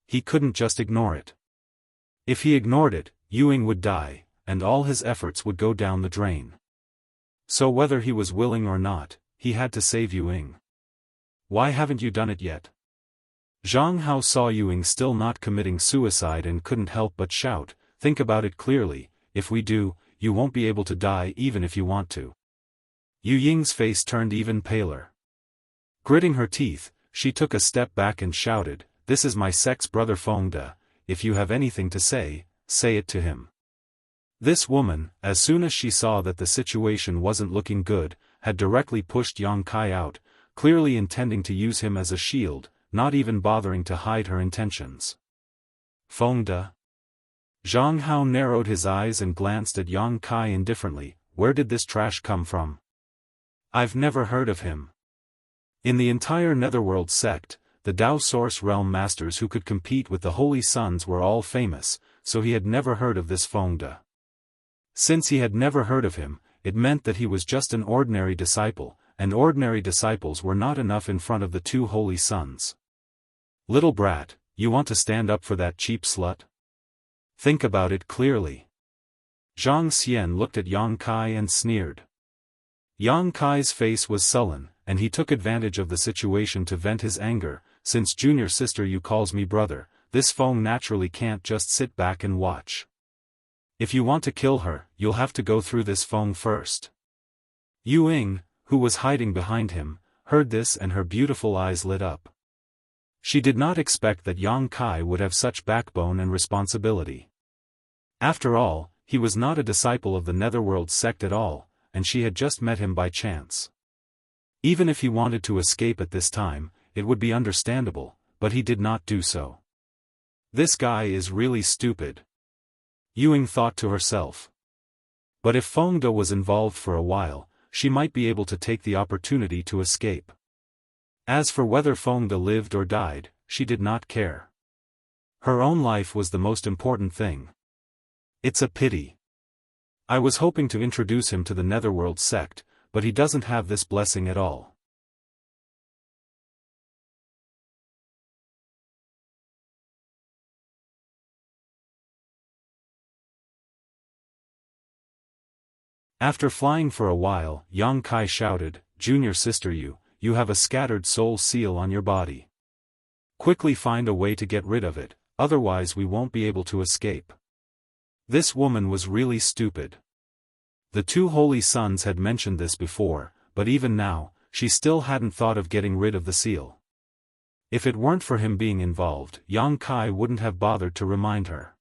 He couldn't just ignore it. If he ignored it, Ying would die, and all his efforts would go down the drain. So whether he was willing or not, he had to save Ying. Why haven't you done it yet? Jianghu saw Ying still not committing suicide and couldn't help but shout, think about it clearly, if we do, you won't be able to die even if you want to. Ying's face turned even paler. Gritting her teeth, she took a step back and shouted, this is my sect's brother Fengde, if you have anything to say, say it to him. This woman, as soon as she saw that the situation wasn't looking good, had directly pushed Yang Kai out, clearly intending to use him as a shield, not even bothering to hide her intentions. Fengde? Jianghu narrowed his eyes and glanced at Yang Kai indifferently, where did this trash come from? I've never heard of him. In the entire Netherworld sect, the Dao Source Realm Masters who could compete with the Holy Sons were all famous, so he had never heard of this Fengde. Since he had never heard of him, it meant that he was just an ordinary disciple, and ordinary disciples were not enough in front of the two Holy Sons. Little brat, you want to stand up for that cheap slut? Think about it clearly. Zhang Xian looked at Yang Kai and sneered. Yang Kai's face was sullen, and he took advantage of the situation to vent his anger, since junior sister you calls me brother, this Feng naturally can't just sit back and watch. If you want to kill her, you'll have to go through this Feng first. Ying, who was hiding behind him, heard this and her beautiful eyes lit up. She did not expect that Yang Kai would have such backbone and responsibility. After all, he was not a disciple of the Netherworld sect at all, and she had just met him by chance. Even if he wanted to escape at this time, it would be understandable, but he did not do so. This guy is really stupid. Ying thought to herself. But if Fengde was involved for a while, she might be able to take the opportunity to escape. As for whether Fengde lived or died, she did not care. Her own life was the most important thing. It's a pity. I was hoping to introduce him to the Netherworld sect, but he doesn't have this blessing at all. After flying for a while, Yang Kai shouted, Junior sister you have a scattered soul seal on your body. Quickly find a way to get rid of it, otherwise we won't be able to escape. This woman was really stupid. The two Holy Sons had mentioned this before, but even now, she still hadn't thought of getting rid of the seal. If it weren't for him being involved, Yang Kai wouldn't have bothered to remind her.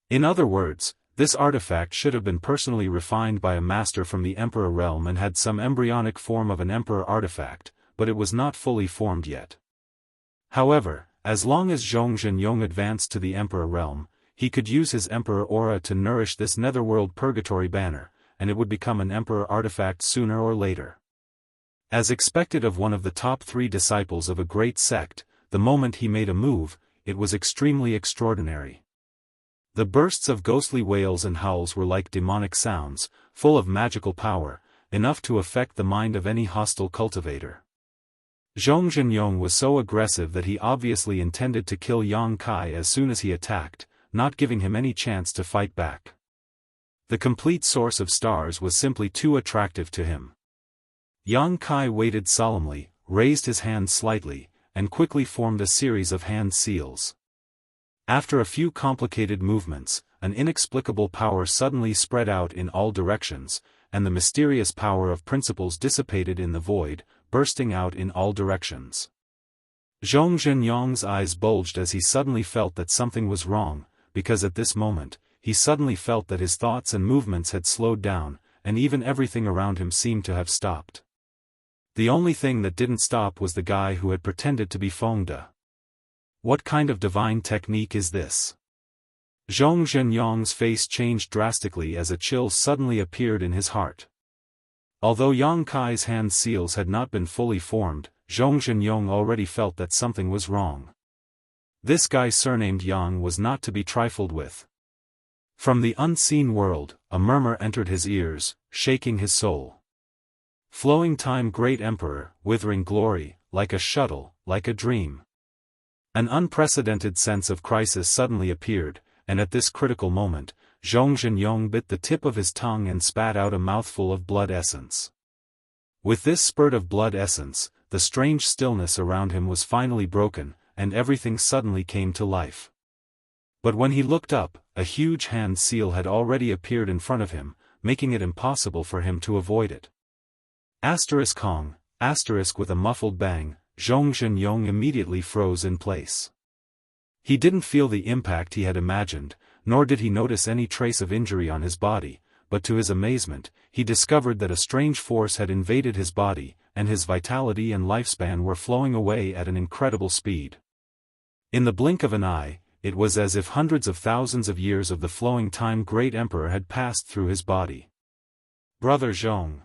In other words, this artifact should have been personally refined by a master from the Emperor realm and had some embryonic form of an Emperor artifact, but it was not fully formed yet. However, as long as Zhongzhen advanced to the Emperor realm, he could use his Emperor aura to nourish this Netherworld Purgatory banner, and it would become an Emperor artifact sooner or later. As expected of one of the top 3 disciples of a great sect, the moment he made a move, it was extremely extraordinary. The bursts of ghostly wails and howls were like demonic sounds, full of magical power, enough to affect the mind of any hostile cultivator. Zhongzhen was so aggressive that he obviously intended to kill Yang Kai as soon as he attacked, not giving him any chance to fight back. The complete source of stars was simply too attractive to him. Yang Kai waited solemnly, raised his hand slightly, and quickly formed a series of hand seals. After a few complicated movements, an inexplicable power suddenly spread out in all directions, and the mysterious power of principles dissipated in the void, bursting out in all directions. Zhong Zhenyong's eyes bulged as he suddenly felt that something was wrong, because at this moment, he suddenly felt that his thoughts and movements had slowed down, and even everything around him seemed to have stopped. The only thing that didn't stop was the guy who had pretended to be Feng De. What kind of divine technique is this? Zhong Zhenyong's face changed drastically as a chill suddenly appeared in his heart. Although Yang Kai's hand seals had not been fully formed, Zhong Zhenyong already felt that something was wrong. This guy surnamed Yang was not to be trifled with. From the unseen world, a murmur entered his ears, shaking his soul. Flowing time, great emperor, withering glory, like a shuttle, like a dream. An unprecedented sense of crisis suddenly appeared, and at this critical moment, Zhong Zhenyong bit the tip of his tongue and spat out a mouthful of blood essence. With this spurt of blood essence, the strange stillness around him was finally broken, and everything suddenly came to life. But when he looked up, a huge hand seal had already appeared in front of him, making it impossible for him to avoid it. Hong, with a muffled bang, Zhong Zhenyong immediately froze in place. He didn't feel the impact he had imagined, nor did he notice any trace of injury on his body, but to his amazement, he discovered that a strange force had invaded his body, and his vitality and lifespan were flowing away at an incredible speed. In the blink of an eye, it was as if hundreds of thousands of years of the flowing time great emperor had passed through his body. Brother Zhong!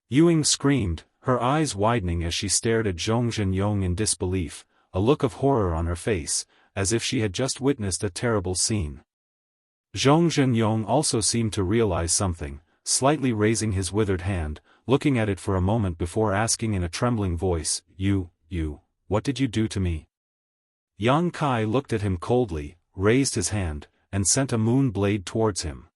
Yuying screamed, her eyes widening as she stared at Zhong Zhenyong in disbelief, a look of horror on her face, as if she had just witnessed a terrible scene. Zhong Zhenyong also seemed to realize something, slightly raising his withered hand, looking at it for a moment before asking in a trembling voice, You, what did you do to me? Yang Kai looked at him coldly, raised his hand, and sent a moon blade towards him.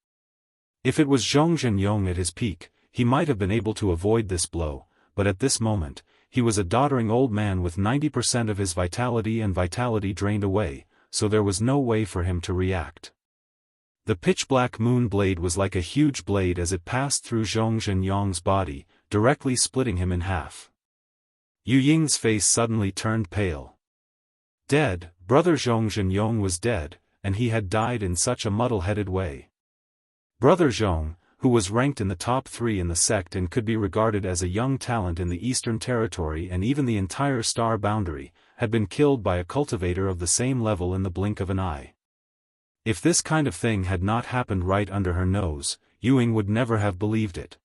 If it was Zhong Zhenyong at his peak, he might have been able to avoid this blow, but at this moment, he was a doddering old man with 90% of his vitality drained away, so there was no way for him to react. The pitch-black moon blade was like a huge blade as it passed through Zhong Zhenyong's body, directly splitting him in half. Yu Ying's face suddenly turned pale. Dead, brother Zhong Zhenyong was dead, and he had died in such a muddle-headed way. Brother Zhong, who was ranked in the top 3 in the sect and could be regarded as a young talent in the Eastern Territory and even the entire star boundary, had been killed by a cultivator of the same level in the blink of an eye. If this kind of thing had not happened right under her nose, Yuying would never have believed it.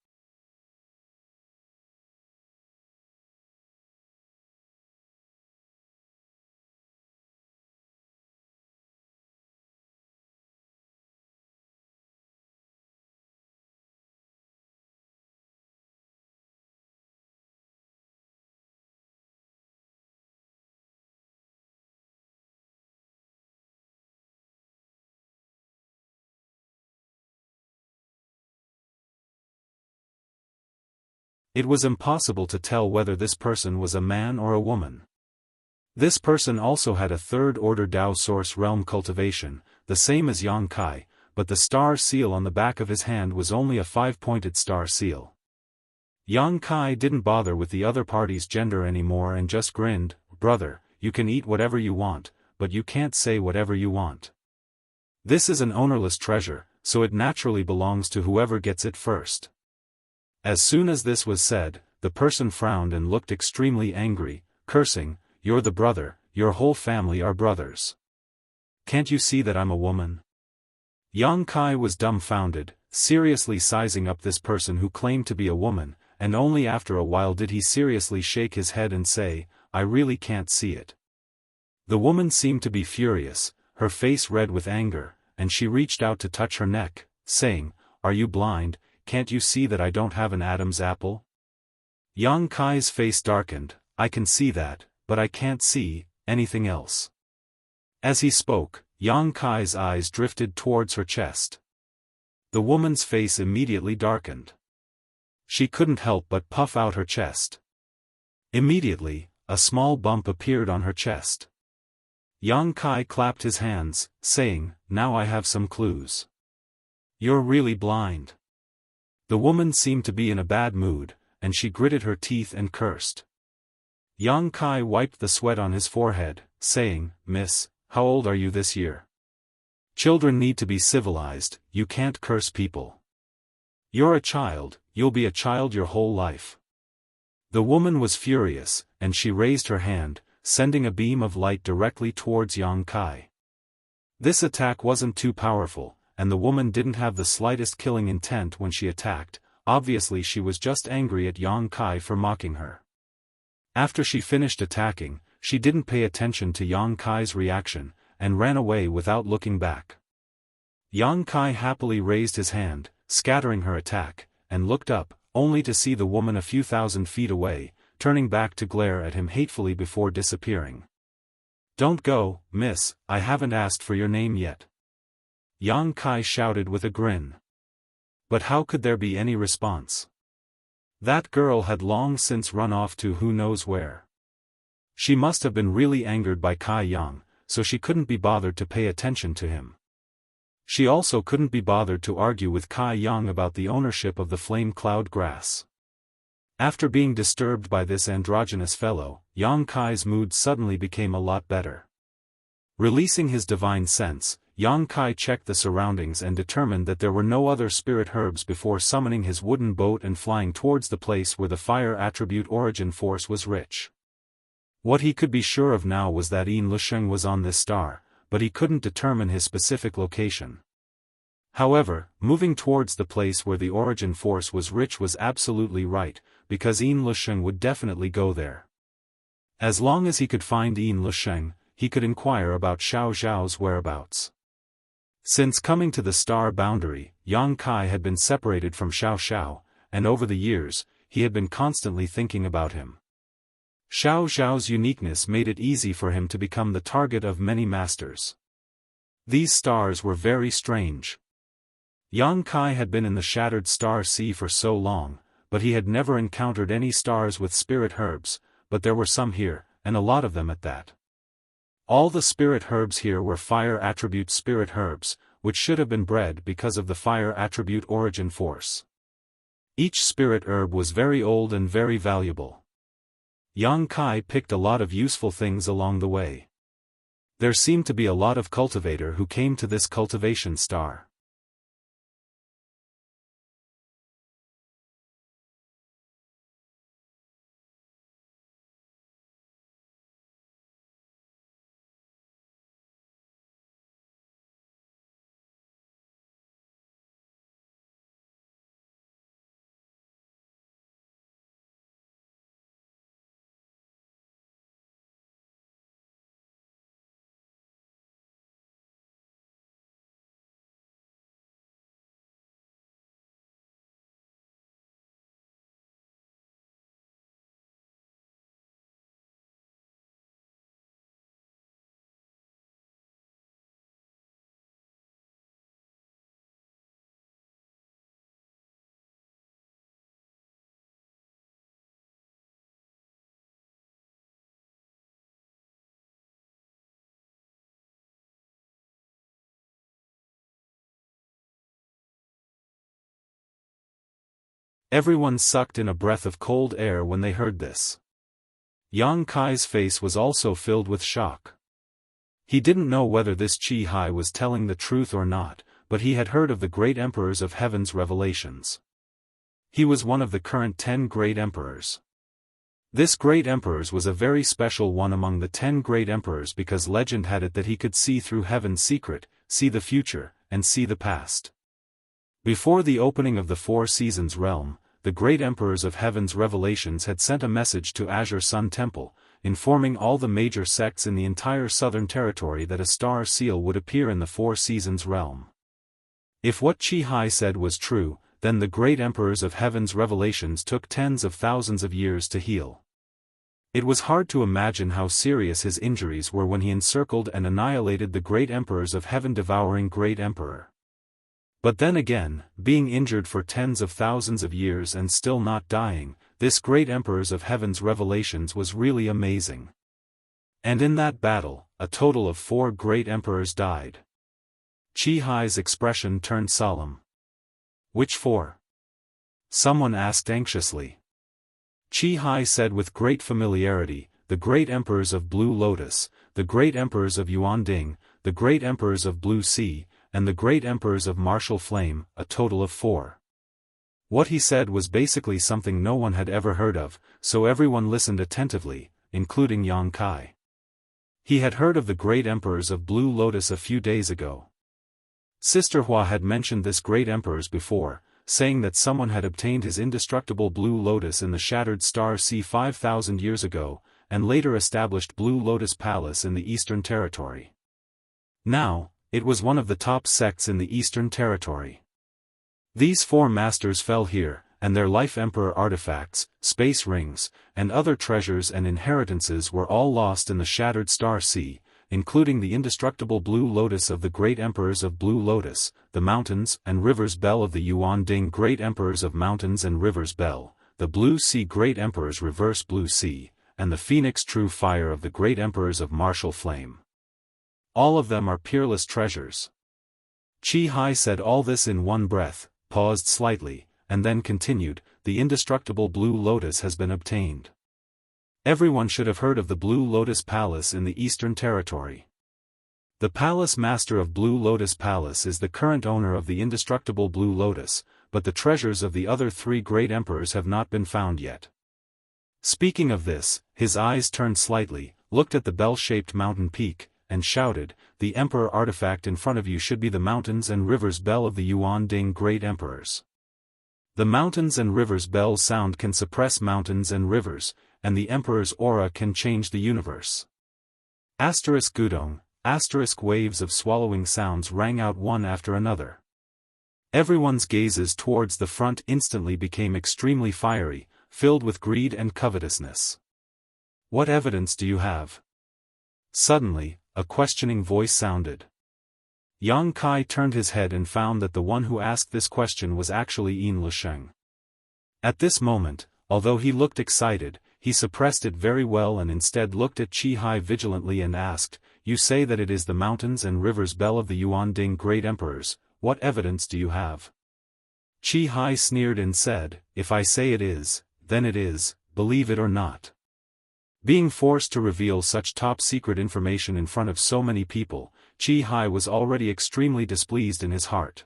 It was impossible to tell whether this person was a man or a woman. This person also had a third-order Dao source realm cultivation, the same as Yang Kai, but the star seal on the back of his hand was only a 5-pointed star seal. Yang Kai didn't bother with the other party's gender anymore and just grinned, Brother, you can eat whatever you want, but you can't say whatever you want. This is an ownerless treasure, so it naturally belongs to whoever gets it first. As soon as this was said, the person frowned and looked extremely angry, cursing, You're the brother, your whole family are brothers. Can't you see that I'm a woman? Yang Kai was dumbfounded, seriously sizing up this person who claimed to be a woman, and only after a while did he seriously shake his head and say, I really can't see it. The woman seemed to be furious, her face red with anger, and she reached out to touch her neck, saying, Are you blind? Can't you see that I don't have an Adam's apple? Yang Kai's face darkened, I can see that, but I can't see anything else. As he spoke, Yang Kai's eyes drifted towards her chest. The woman's face immediately darkened. She couldn't help but puff out her chest. Immediately, a small bump appeared on her chest. Yang Kai clapped his hands, saying, Now I have some clues. You're really blind. The woman seemed to be in a bad mood, and she gritted her teeth and cursed. Yang Kai wiped the sweat on his forehead, saying, "Miss, how old are you this year? Children need to be civilized, you can't curse people. You're a child, you'll be a child your whole life." The woman was furious, and she raised her hand, sending a beam of light directly towards Yang Kai. This attack wasn't too powerful, and the woman didn't have the slightest killing intent when she attacked. Obviously she was just angry at Yang Kai for mocking her. After she finished attacking, she didn't pay attention to Yang Kai's reaction, and ran away without looking back. Yang Kai happily raised his hand, scattering her attack, and looked up, only to see the woman a few thousand feet away, turning back to glare at him hatefully before disappearing. "Don't go, miss, I haven't asked for your name yet," Yang Kai shouted with a grin. But how could there be any response? That girl had long since run off to who knows where. She must have been really angered by Kai Yang, so she couldn't be bothered to pay attention to him. She also couldn't be bothered to argue with Kai Yang about the ownership of the flame cloud grass. After being disturbed by this androgynous fellow, Yang Kai's mood suddenly became a lot better. Releasing his divine sense, Yang Kai checked the surroundings and determined that there were no other spirit herbs before summoning his wooden boat and flying towards the place where the fire attribute origin force was rich. What he could be sure of now was that Yin Lusheng was on this star, but he couldn't determine his specific location. However, moving towards the place where the origin force was rich was absolutely right, because Yin Lusheng would definitely go there. As long as he could find Yin Lusheng, he could inquire about Xiao Zhao's whereabouts. Since coming to the star boundary, Yang Kai had been separated from Xiao Xiao, and over the years, he had been constantly thinking about him. Xiao Zhao's uniqueness made it easy for him to become the target of many masters. These stars were very strange. Yang Kai had been in the Shattered Star Sea for so long, but he had never encountered any stars with spirit herbs, but there were some here, and a lot of them at that. All the spirit herbs here were fire attribute spirit herbs, which should have been bred because of the fire attribute origin force. Each spirit herb was very old and very valuable. Yang Kai picked a lot of useful things along the way. There seemed to be a lot of cultivator who came to this cultivation star. Everyone sucked in a breath of cold air when they heard this. Yang Kai's face was also filled with shock. He didn't know whether this Chi Hai was telling the truth or not, but he had heard of the great emperors of heaven's revelations. He was one of the current 10 great emperors. This great emperors was a very special one among the 10 great emperors because legend had it that he could see through heaven's secret, see the future, and see the past. Before the opening of the Four Seasons realm, the great emperors of heaven's revelations had sent a message to Azure Sun Temple, informing all the major sects in the entire southern territory that a star seal would appear in the Four Seasons realm. If what Chi Hai said was true, then the great emperors of heaven's revelations took tens of thousands of years to heal. It was hard to imagine how serious his injuries were when he encircled and annihilated the great emperors of heaven, devouring great emperor. But then again, being injured for tens of thousands of years and still not dying, this great emperors of heaven's revelations was really amazing. And in that battle, a total of 4 great emperors died. Chi Hai's expression turned solemn. Which 4? Someone asked anxiously. Qi Hai said with great familiarity, the great emperors of Blue Lotus, the great emperors of Yuanding, the great emperors of Blue Sea, and the great emperors of Martial Flame, a total of 4. What he said was basically something no one had ever heard of, so everyone listened attentively, including Yang Kai. He had heard of the great emperors of Blue Lotus a few days ago. Sister Hua had mentioned this great emperors before, saying that someone had obtained his indestructible Blue Lotus in the Shattered Star Sea 5,000 years ago, and later established Blue Lotus Palace in the Eastern Territory. Now, it was one of the top sects in the Eastern Territory. These 4 masters fell here, and their life emperor artifacts, space rings, and other treasures and inheritances were all lost in the Shattered Star Sea, including the indestructible Blue Lotus of the great emperors of Blue Lotus, the mountains and rivers Bell of the Yuanding great emperors of mountains and rivers Bell, the Blue Sea great emperors Reverse Blue Sea, and the Phoenix True Fire of the great emperors of Martial Flame. All of them are peerless treasures. Qi Hai said all this in one breath, paused slightly, and then continued, the indestructible Blue Lotus has been obtained. Everyone should have heard of the Blue Lotus Palace in the Eastern Territory. The Palace Master of Blue Lotus Palace is the current owner of the indestructible Blue Lotus, but the treasures of the other 3 great emperors have not been found yet. Speaking of this, his eyes turned slightly, looked at the bell-shaped mountain peak, and shouted, the Emperor artifact in front of you should be the mountains and rivers Bell of the Yuanding great emperors. The mountains and rivers Bell sound can suppress mountains and rivers, and the Emperor's aura can change the universe. Asterisk Gudong, asterisk waves of swallowing sounds rang out one after another. Everyone's gazes towards the front instantly became extremely fiery, filled with greed and covetousness. What evidence do you have? Suddenly, a questioning voice sounded. Yang Kai turned his head and found that the one who asked this question was actually Yin Lisheng. At this moment, although he looked excited, he suppressed it very well and instead looked at Qi Hai vigilantly and asked, you say that it is the mountains and rivers Bell of the Yuanding great emperors, what evidence do you have? Qi Hai sneered and said, if I say it is, then it is, believe it or not. Being forced to reveal such top-secret information in front of so many people, Qi Hai was already extremely displeased in his heart.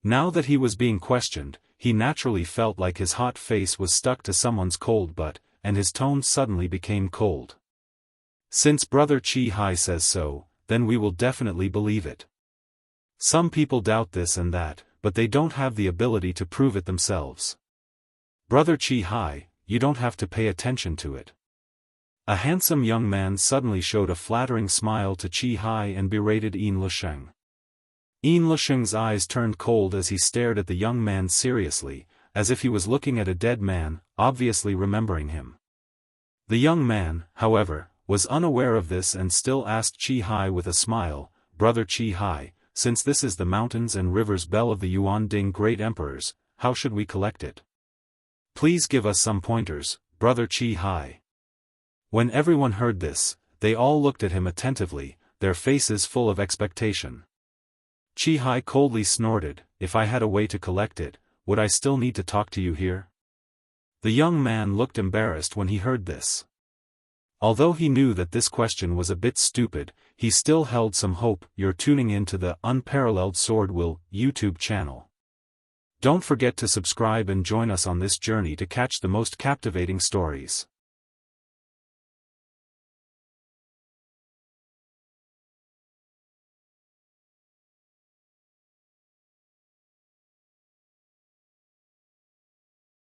Now that he was being questioned, he naturally felt like his hot face was stuck to someone's cold butt, and his tone suddenly became cold. Since Brother Qi Hai says so, then we will definitely believe it. Some people doubt this and that, but they don't have the ability to prove it themselves. Brother Qi Hai, you don't have to pay attention to it. A handsome young man suddenly showed a flattering smile to Qi Hai and berated Yin Lisheng. Yin Lisheng's eyes turned cold as he stared at the young man seriously, as if he was looking at a dead man, obviously remembering him. The young man, however, was unaware of this and still asked Qi Hai with a smile, Brother Qi Hai, since this is the mountains and rivers Bell of the Yuanding great emperors, how should we collect it? Please give us some pointers, Brother Qi Hai. When everyone heard this, they all looked at him attentively, their faces full of expectation. Qi Hai coldly snorted, if I had a way to collect it, would I still need to talk to you here? The young man looked embarrassed when he heard this. Although he knew that this question was a bit stupid, he still held some hope. You're tuning in to the UnparalleledSwordWill YouTube channel. Don't forget to subscribe and join us on this journey to catch the most captivating stories.